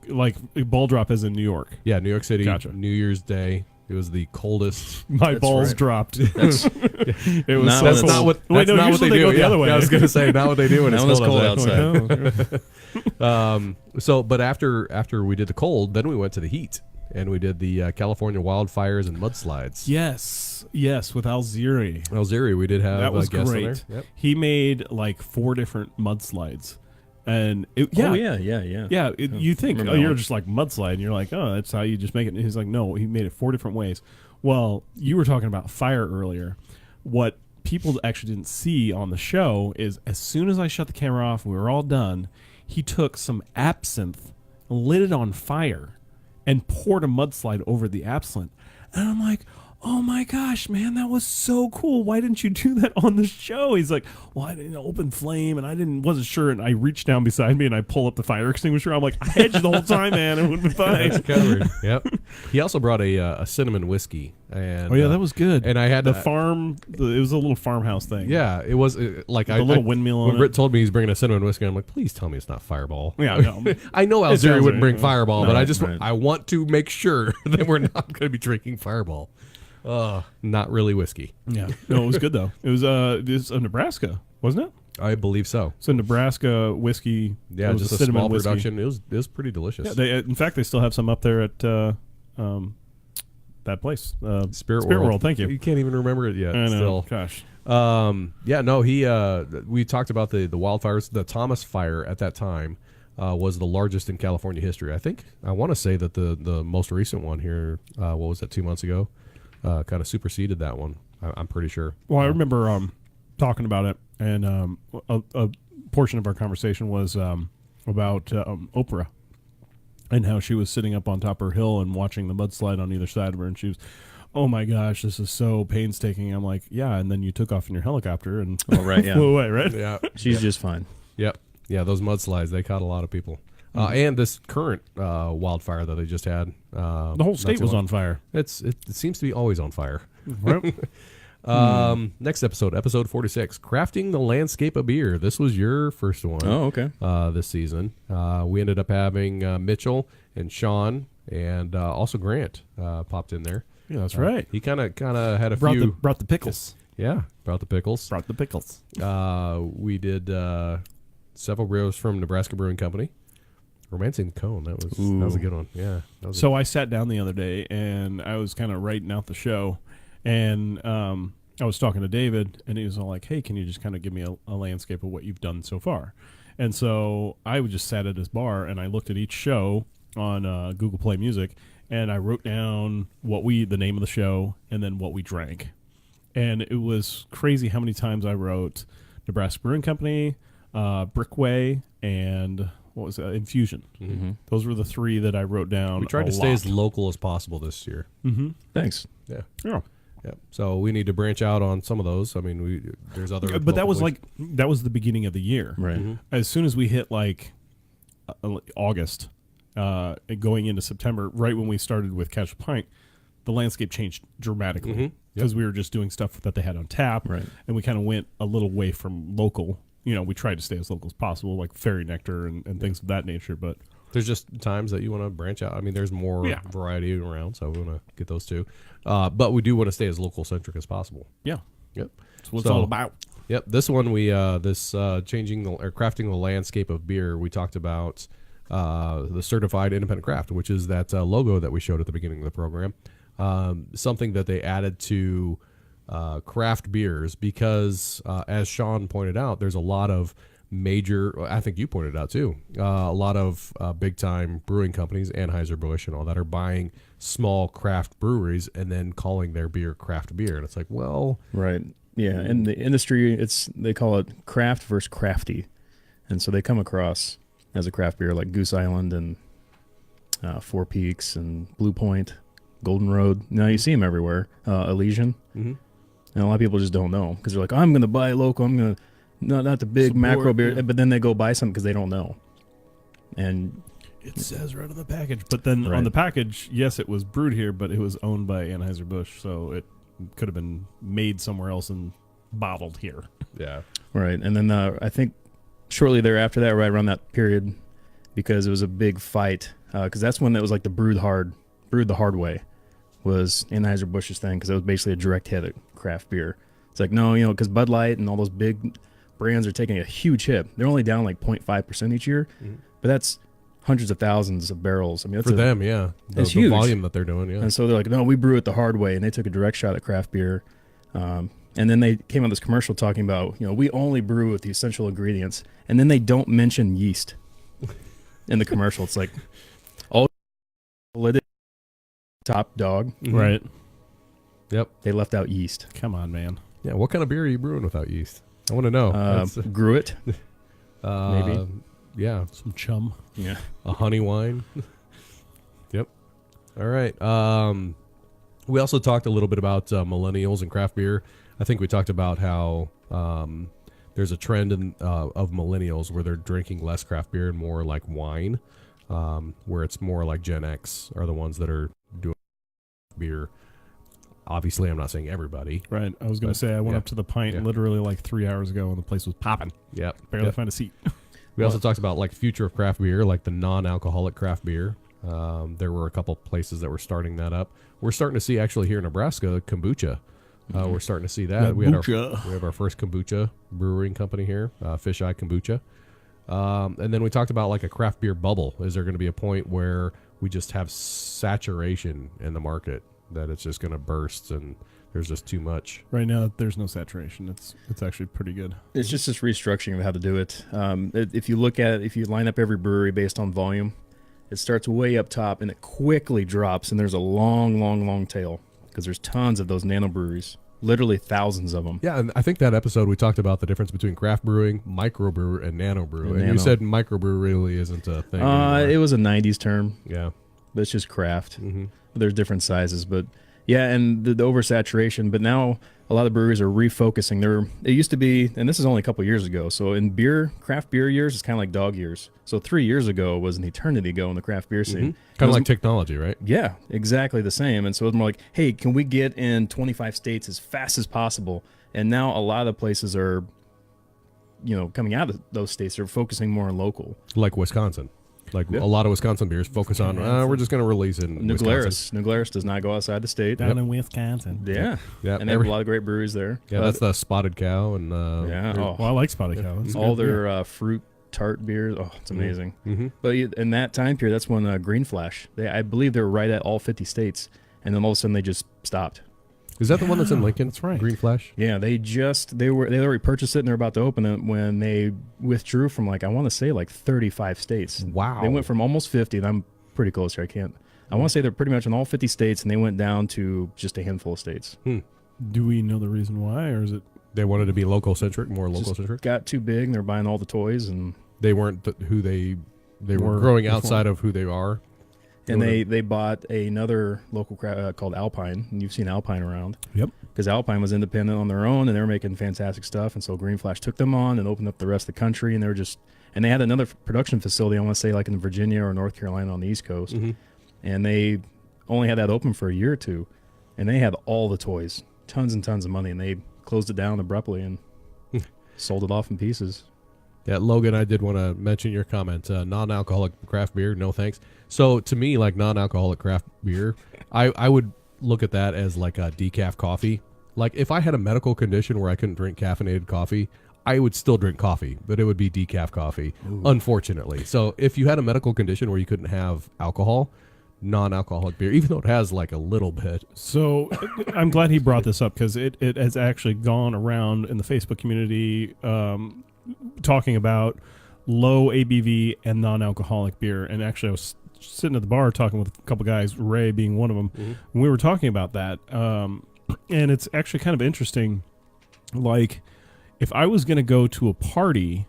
[SPEAKER 2] like ball drop as in New York.
[SPEAKER 3] Yeah, New York City.
[SPEAKER 2] Gotcha.
[SPEAKER 3] New Year's Day. It was the coldest.
[SPEAKER 2] My balls
[SPEAKER 4] right.
[SPEAKER 2] dropped.
[SPEAKER 4] That's,
[SPEAKER 2] It was
[SPEAKER 4] No,
[SPEAKER 2] so
[SPEAKER 3] That's
[SPEAKER 2] cold.
[SPEAKER 3] not what.
[SPEAKER 2] Wait,
[SPEAKER 3] That's
[SPEAKER 2] no,
[SPEAKER 3] not what they
[SPEAKER 2] usually
[SPEAKER 3] do.
[SPEAKER 2] go the other way.
[SPEAKER 3] I was gonna say not what they do when it's
[SPEAKER 4] Now when it's
[SPEAKER 3] cold
[SPEAKER 4] cold
[SPEAKER 3] outside. So, but after we did the cold, then we went to the heat, and we did the California wildfires and mudslides.
[SPEAKER 2] Yes, with Alziri.
[SPEAKER 3] Alziri, we did have
[SPEAKER 2] That was
[SPEAKER 3] guests on
[SPEAKER 2] great.
[SPEAKER 3] there. Yep.
[SPEAKER 2] He made like 4 different mudslides, and
[SPEAKER 4] Oh yeah.
[SPEAKER 2] You think
[SPEAKER 4] remember
[SPEAKER 2] oh
[SPEAKER 4] that
[SPEAKER 2] you're
[SPEAKER 4] one.
[SPEAKER 2] just like mudslide, and you're like oh that's how you just make it. And he's like no, he made it 4 different ways. Well, you were talking about fire earlier. What people actually didn't see on the show is as soon as I shut the camera off and we were all done, he took some absinthe, lit it on fire, and poured a mudslide over the absinthe. And I'm like, oh my gosh, man, that was so cool. Why didn't you do that on the show? He's like, well, I didn't open flame and wasn't sure. And I reached down beside me and I pull up the fire extinguisher. I'm like, I hedged the whole time, man. It would have been fine.
[SPEAKER 3] That's covered. Yep. He also brought a cinnamon whiskey. And,
[SPEAKER 2] Oh yeah, that was good.
[SPEAKER 3] And I had
[SPEAKER 2] the farm. It was a little farmhouse thing.
[SPEAKER 3] Yeah, it was like
[SPEAKER 2] a little windmill
[SPEAKER 3] When
[SPEAKER 2] on
[SPEAKER 3] Britt
[SPEAKER 2] it.
[SPEAKER 3] told me he's bringing a cinnamon whiskey, I'm like, please tell me it's not Fireball.
[SPEAKER 2] Yeah, no.
[SPEAKER 3] I know
[SPEAKER 2] It
[SPEAKER 3] Alziri
[SPEAKER 2] sounds
[SPEAKER 3] wouldn't bring
[SPEAKER 2] right.
[SPEAKER 3] Fireball,
[SPEAKER 2] No,
[SPEAKER 3] but I just
[SPEAKER 4] right.
[SPEAKER 3] I want to make sure that we're not going to be drinking Fireball. Not really whiskey.
[SPEAKER 2] Yeah, no, it was good though. It was Nebraska, wasn't it?
[SPEAKER 3] I believe so.
[SPEAKER 2] So Nebraska whiskey.
[SPEAKER 3] Yeah,
[SPEAKER 2] it was
[SPEAKER 3] just a
[SPEAKER 2] cinnamon
[SPEAKER 3] small
[SPEAKER 2] whiskey.
[SPEAKER 3] production. It was pretty delicious.
[SPEAKER 2] Yeah, they in fact they still have some up there at that place.
[SPEAKER 3] Spirit
[SPEAKER 2] World.
[SPEAKER 3] World.
[SPEAKER 2] Thank you.
[SPEAKER 3] You can't even remember it yet.
[SPEAKER 2] I know.
[SPEAKER 3] Still.
[SPEAKER 2] Gosh.
[SPEAKER 3] Yeah, no, we talked about the wildfires. The Thomas Fire at that time was the largest in California history. I want to say that the most recent one here, what was that, 2 months ago, kind of superseded that one. I'm pretty sure.
[SPEAKER 2] Well, I remember talking about it, and a portion of our conversation was about Oprah and how she was sitting up on top of her hill and watching the mudslide on either side of her, and she was, oh my gosh, this is so painstaking. I'm like, yeah, and then you took off in your helicopter and
[SPEAKER 4] Oh right, yeah.
[SPEAKER 2] flew away, right?
[SPEAKER 3] Yeah.
[SPEAKER 4] She's just fine.
[SPEAKER 3] Yep. Yeah, those mudslides, they caught a lot of people. And this current wildfire that they just had.
[SPEAKER 2] The whole state was on fire.
[SPEAKER 3] It seems to be always on fire.
[SPEAKER 2] Right?
[SPEAKER 3] Next episode 46, Crafting the Landscape of Beer. This was your first one.
[SPEAKER 4] Oh, okay.
[SPEAKER 3] This season. We ended up having Mitchell and Sean and also Grant popped in there.
[SPEAKER 2] Yeah, that's right.
[SPEAKER 3] He kind of had a
[SPEAKER 2] Brought
[SPEAKER 3] few.
[SPEAKER 2] the pickles.
[SPEAKER 3] Yeah, brought the pickles.
[SPEAKER 2] Brought the pickles.
[SPEAKER 3] We did several brews from Nebraska Brewing Company. Romancing the Cone. That was a good one. Yeah.
[SPEAKER 2] So I sat down the other day and I was kind of writing out the show, and I was talking to David, and he was all like, hey, can you just kind of give me a landscape of what you've done so far? And so I would just sat at his bar and I looked at each show on Google Play Music, and I wrote down the name of the show and then what we drank. And it was crazy how many times I wrote Nebraska Brewing Company, Brickway, and what was that? Infusion.
[SPEAKER 3] Mm-hmm.
[SPEAKER 2] Those were the 3 that I wrote down.
[SPEAKER 3] We tried to stay as local as possible this year.
[SPEAKER 2] Mm-hmm.
[SPEAKER 4] Thanks.
[SPEAKER 3] Yeah.
[SPEAKER 2] Yeah.
[SPEAKER 3] Yeah. So we need to branch out on some of those. I mean, there's other.
[SPEAKER 2] But that
[SPEAKER 3] local
[SPEAKER 2] was that was the beginning of the year.
[SPEAKER 4] Right.
[SPEAKER 3] Mm-hmm.
[SPEAKER 2] As soon as we hit August, going into September, right when we started with Casual Pint, the landscape changed dramatically
[SPEAKER 3] Mhm. Yep.
[SPEAKER 2] because we were just doing stuff that they had on tap,
[SPEAKER 4] Right.
[SPEAKER 2] and we kind of went a little way from local. You know, we tried to stay as local as possible, like Fairy Nectar and things of that nature. But
[SPEAKER 3] There's just times that you want to branch out. I mean, there's more variety around, so we want to get those too. But we do want to stay as local centric as possible.
[SPEAKER 2] yeah,
[SPEAKER 3] Yep.
[SPEAKER 2] that's what it's all about.
[SPEAKER 3] Yep. This one changing or crafting the landscape of beer. We talked about the certified independent craft, which is that logo that we showed at the beginning of the program. Something that they added to craft beers because, as Sean pointed out, there's a lot of major, I think you pointed out too, a lot of big time brewing companies, Anheuser-Busch and all that, are buying small craft breweries and then calling their beer craft beer. And it's like, well,
[SPEAKER 4] Right. Yeah. In the industry, they call it craft versus crafty. And so they come across as a craft beer like Goose Island and Four Peaks and Blue Point, Golden Road. Now you see them everywhere. Elysian.
[SPEAKER 3] Mm-hmm.
[SPEAKER 4] And a lot of people just don't know because they're like, I'm going to buy local. I'm going to not the big
[SPEAKER 2] Support,
[SPEAKER 4] macro beer,
[SPEAKER 2] yeah.
[SPEAKER 4] but then they go buy something because they don't know. And
[SPEAKER 2] It says right on the package. But then
[SPEAKER 4] Right.
[SPEAKER 2] on the package, yes, it was brewed here, but it was owned by Anheuser-Busch, so it could have been made somewhere else and bottled here.
[SPEAKER 3] Yeah.
[SPEAKER 4] right, and then I think shortly thereafter that, right around that period, because it was a big fight, because that's when it was like the brewed the hard way, was Anheuser-Busch's thing, because it was basically a direct hit at craft beer. It's like, no, because Bud Light and all those big brands are taking a huge hit. They're only down like 0.5% each year, but that's hundreds of thousands of barrels. I mean, that's
[SPEAKER 3] For them, yeah.
[SPEAKER 4] That's
[SPEAKER 3] The
[SPEAKER 4] huge.
[SPEAKER 3] volume that they're doing, yeah.
[SPEAKER 4] And so they're like, no, we brew it the hard way, and they took a direct shot at craft beer. And then they came on this commercial talking about, we only brew with the essential ingredients, and then they don't mention yeast in the commercial. It's like, all top dog.
[SPEAKER 3] Mhm.
[SPEAKER 2] Right.
[SPEAKER 3] Yep.
[SPEAKER 4] They left out yeast.
[SPEAKER 2] Come on, man.
[SPEAKER 3] Yeah. What kind of beer are you brewing without yeast? I want to know.
[SPEAKER 4] Grew it.
[SPEAKER 3] Maybe. Yeah.
[SPEAKER 2] Some chum.
[SPEAKER 4] Yeah.
[SPEAKER 3] A honey wine. Yep. All right. We also talked a little bit about millennials and craft beer. I think we talked about how there's a trend of millennials where they're drinking less craft beer and more like wine, where it's more like Gen X are the ones that are doing beer. Obviously, I'm not saying everybody.
[SPEAKER 2] Right. I was going to say, I went
[SPEAKER 3] yeah.
[SPEAKER 2] up to the Pint
[SPEAKER 3] Yeah.
[SPEAKER 2] literally like 3 hours ago, and the place was popping.
[SPEAKER 3] Yep.
[SPEAKER 2] Barely
[SPEAKER 3] Yep.
[SPEAKER 2] find a seat.
[SPEAKER 3] We also talked about like future of craft beer, like the non-alcoholic craft beer. There were a couple places that were starting that up. We're starting to see actually here in Nebraska kombucha. We're starting to see that. We have our first kombucha brewing company here, Fisheye Kombucha. And then we talked about like a craft beer bubble. Is there going to be a point where we just have saturation in the market that it's just going to burst and there's just too much?
[SPEAKER 2] Right now, there's no saturation. It's actually pretty good.
[SPEAKER 4] It's just this restructuring of how to do it. If you look at it, if you line up every brewery based on volume, it starts way up top and it quickly drops, and there's a long, long, long tail because there's tons of those nano breweries, literally thousands of them.
[SPEAKER 3] Yeah, and I think that episode we talked about the difference between craft brewing, microbrew, and nanobrew. And you
[SPEAKER 4] Nano.
[SPEAKER 3] said microbrew really isn't a thing
[SPEAKER 4] It
[SPEAKER 3] anymore.
[SPEAKER 4] was a 90s term,
[SPEAKER 3] Yeah.
[SPEAKER 4] but it's just craft.
[SPEAKER 3] Mm-hmm.
[SPEAKER 4] There's different sizes, but yeah, and the oversaturation. But now a lot of breweries are refocusing. It used to be, and this is only a couple years ago. So in craft beer years, it's kind of like dog years. So 3 years ago was an eternity ago in the craft beer scene.
[SPEAKER 3] Kind of like technology, right?
[SPEAKER 4] Yeah, exactly the same. And so it's more like, hey, can we get in 25 states as fast as possible? And now a lot of places are, coming out of those states are focusing more on local.
[SPEAKER 3] Like Wisconsin. Like
[SPEAKER 4] Yeah.
[SPEAKER 3] a lot of Wisconsin beers focus on, we're just going to release it in
[SPEAKER 4] New
[SPEAKER 3] Wisconsin.
[SPEAKER 4] Glarus does not go outside the state.
[SPEAKER 2] Down in Wisconsin.
[SPEAKER 4] Yeah.
[SPEAKER 3] Yeah,
[SPEAKER 4] And they have a lot of great breweries there.
[SPEAKER 3] Yeah, that's the Spotted Cow. And
[SPEAKER 4] Yeah.
[SPEAKER 3] or-
[SPEAKER 4] Oh,
[SPEAKER 2] Well, I like Spotted Cow. It's
[SPEAKER 4] all
[SPEAKER 2] good beer.
[SPEAKER 4] their fruit tart beers. Oh, it's amazing.
[SPEAKER 3] Mm-hmm.
[SPEAKER 4] But in that time period, that's when Green Flash, I believe they were right at all 50 states. And then all of a sudden they just stopped.
[SPEAKER 3] Is that the one that's in Lincoln?
[SPEAKER 2] That's right.
[SPEAKER 3] Green Flash?
[SPEAKER 4] Yeah, they already purchased it and they're about to open it when they withdrew from I want to say 35 states.
[SPEAKER 3] Wow.
[SPEAKER 4] They went from almost 50, and I'm pretty close here. I want to say they're pretty much in all 50 states, and they went down to just a handful of states.
[SPEAKER 2] Do we know the reason why, or is it?
[SPEAKER 3] They wanted to be local-centric, more local-centric?
[SPEAKER 4] Got too big, and they're buying all the toys, and
[SPEAKER 3] They weren't who they were
[SPEAKER 2] Were
[SPEAKER 3] growing
[SPEAKER 2] before.
[SPEAKER 3] outside of who they are.
[SPEAKER 4] they bought another local called Alpine, and you've seen Alpine around.
[SPEAKER 2] Yep.
[SPEAKER 4] Because Alpine was independent on their own, and they were making fantastic stuff, and so Green Flash took them on and opened up the rest of the country, and they had another production facility, I want to say in Virginia or North Carolina on the East Coast, and they only had that open for a year or two, and they had all the toys, tons and tons of money, and they closed it down abruptly and sold it off in pieces.
[SPEAKER 3] Yeah, Logan, I did want to mention your comment. Non-alcoholic craft beer, no thanks. So to me, like non-alcoholic craft beer, I would look at that as like a decaf coffee. Like if I had a medical condition where I couldn't drink caffeinated coffee, I would still drink coffee, but it would be decaf coffee, unfortunately. So if you had a medical condition where you couldn't have alcohol, non-alcoholic beer, even though it has like a little bit.
[SPEAKER 2] So I'm glad he brought this up because it has actually gone around in the Facebook community talking about low ABV and non-alcoholic beer. And actually I was sitting at the bar talking with a couple guys, Ray being one of them, and we were talking about that. And it's actually kind of interesting. Like if I was going to go to a party,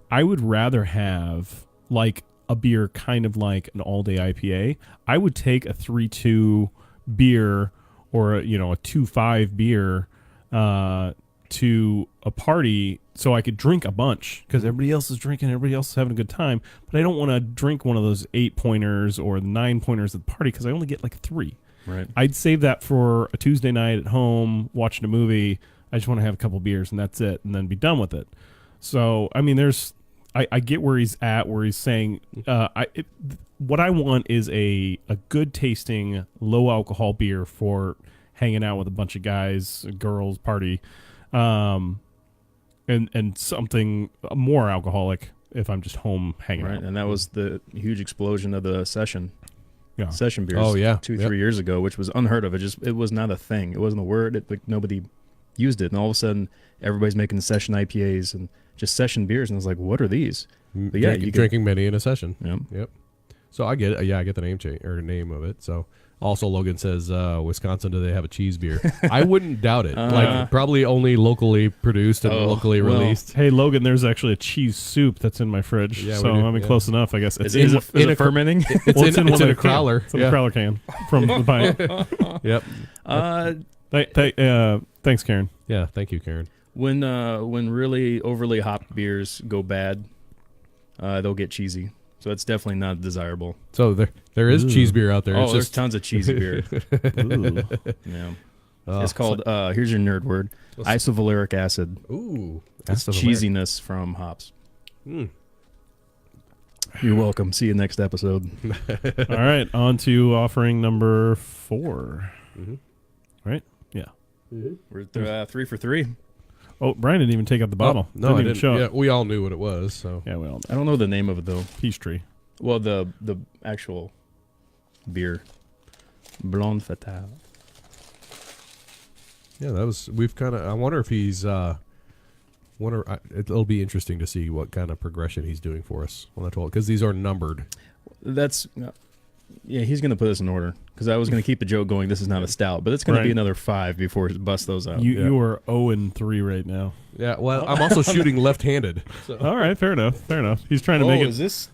[SPEAKER 2] I would rather have like a beer kind of like an all-day IPA. I would take a 3.2 beer or a 2.5 beer to a party so I could drink a bunch because everybody else is drinking, everybody else is having a good time. But I don't want to drink one of those 8-pointers or the 9-pointers at the party because I only get like 3.
[SPEAKER 4] Right.
[SPEAKER 2] I'd save that for a Tuesday night at home watching a movie. I just want to have a couple beers and that's it, and then be done with it. So I mean, I get where he's at, where he's saying what I want is a good tasting, low alcohol beer for hanging out with a bunch of guys, girls, party, and something more alcoholic if I'm just home hanging
[SPEAKER 4] Right,
[SPEAKER 2] out.
[SPEAKER 4] and that was the huge explosion of the session beers.
[SPEAKER 3] Oh, yeah.
[SPEAKER 4] 2-3 years ago, which was unheard of. It was not a thing. It wasn't a word. Nobody used it, and all of a sudden, everybody's making session IPAs and just session beers, and I was like, what are these? But yeah,
[SPEAKER 3] drinking many in a session.
[SPEAKER 4] Yep.
[SPEAKER 3] So I get it. Yeah, I get the name of it. So also Logan says, Wisconsin, do they have a cheese beer? I wouldn't doubt it. Like probably only locally produced and locally released.
[SPEAKER 2] Hey, Logan, there's actually a cheese soup that's in my fridge.
[SPEAKER 3] Yeah,
[SPEAKER 2] so I mean, close enough, I guess.
[SPEAKER 4] Is it fermenting?
[SPEAKER 3] It's in a crowler.
[SPEAKER 2] It's in a crowler can from the pint.
[SPEAKER 3] Yep.
[SPEAKER 2] Thanks, Karen.
[SPEAKER 3] Yeah, thank you, Karen.
[SPEAKER 4] When really overly hopped beers go bad, they'll get cheesy. So it's definitely not desirable.
[SPEAKER 3] So there is cheese beer out there.
[SPEAKER 4] Oh,
[SPEAKER 3] it's
[SPEAKER 4] there's
[SPEAKER 3] just
[SPEAKER 4] tons of cheesy beer.
[SPEAKER 2] Ooh.
[SPEAKER 4] Yeah. It's called, here's your nerd word, isovaleric acid.
[SPEAKER 3] Ooh.
[SPEAKER 4] It's cheesiness from hops.
[SPEAKER 3] Mm.
[SPEAKER 4] You're welcome. See you next episode.
[SPEAKER 2] All right, on to offering number 4.
[SPEAKER 3] Mm-hmm.
[SPEAKER 2] Right? Yeah.
[SPEAKER 4] We're 3 for 3.
[SPEAKER 2] Oh, Brian didn't even take out the bottle.
[SPEAKER 3] No, I
[SPEAKER 2] even
[SPEAKER 3] didn't.
[SPEAKER 2] show
[SPEAKER 3] Yeah,
[SPEAKER 2] it.
[SPEAKER 3] we all knew what it was. So
[SPEAKER 2] Yeah, well,
[SPEAKER 4] I don't know the name of it though.
[SPEAKER 2] Peace Tree.
[SPEAKER 4] Well, the actual beer, Blonde Fatale.
[SPEAKER 3] yeah, we've kind of. I wonder if he's. It'll be interesting to see what kind of progression he's doing for us on the 12 because these are numbered.
[SPEAKER 4] That's he's gonna put this in order because I was gonna keep the joke going. This is not a stout, but it's gonna be another 5 before he busts those out.
[SPEAKER 2] You are 0-3 right now.
[SPEAKER 3] Yeah, well, I'm also shooting left-handed. So.
[SPEAKER 2] All right, fair enough. He's trying to make it.
[SPEAKER 4] Is this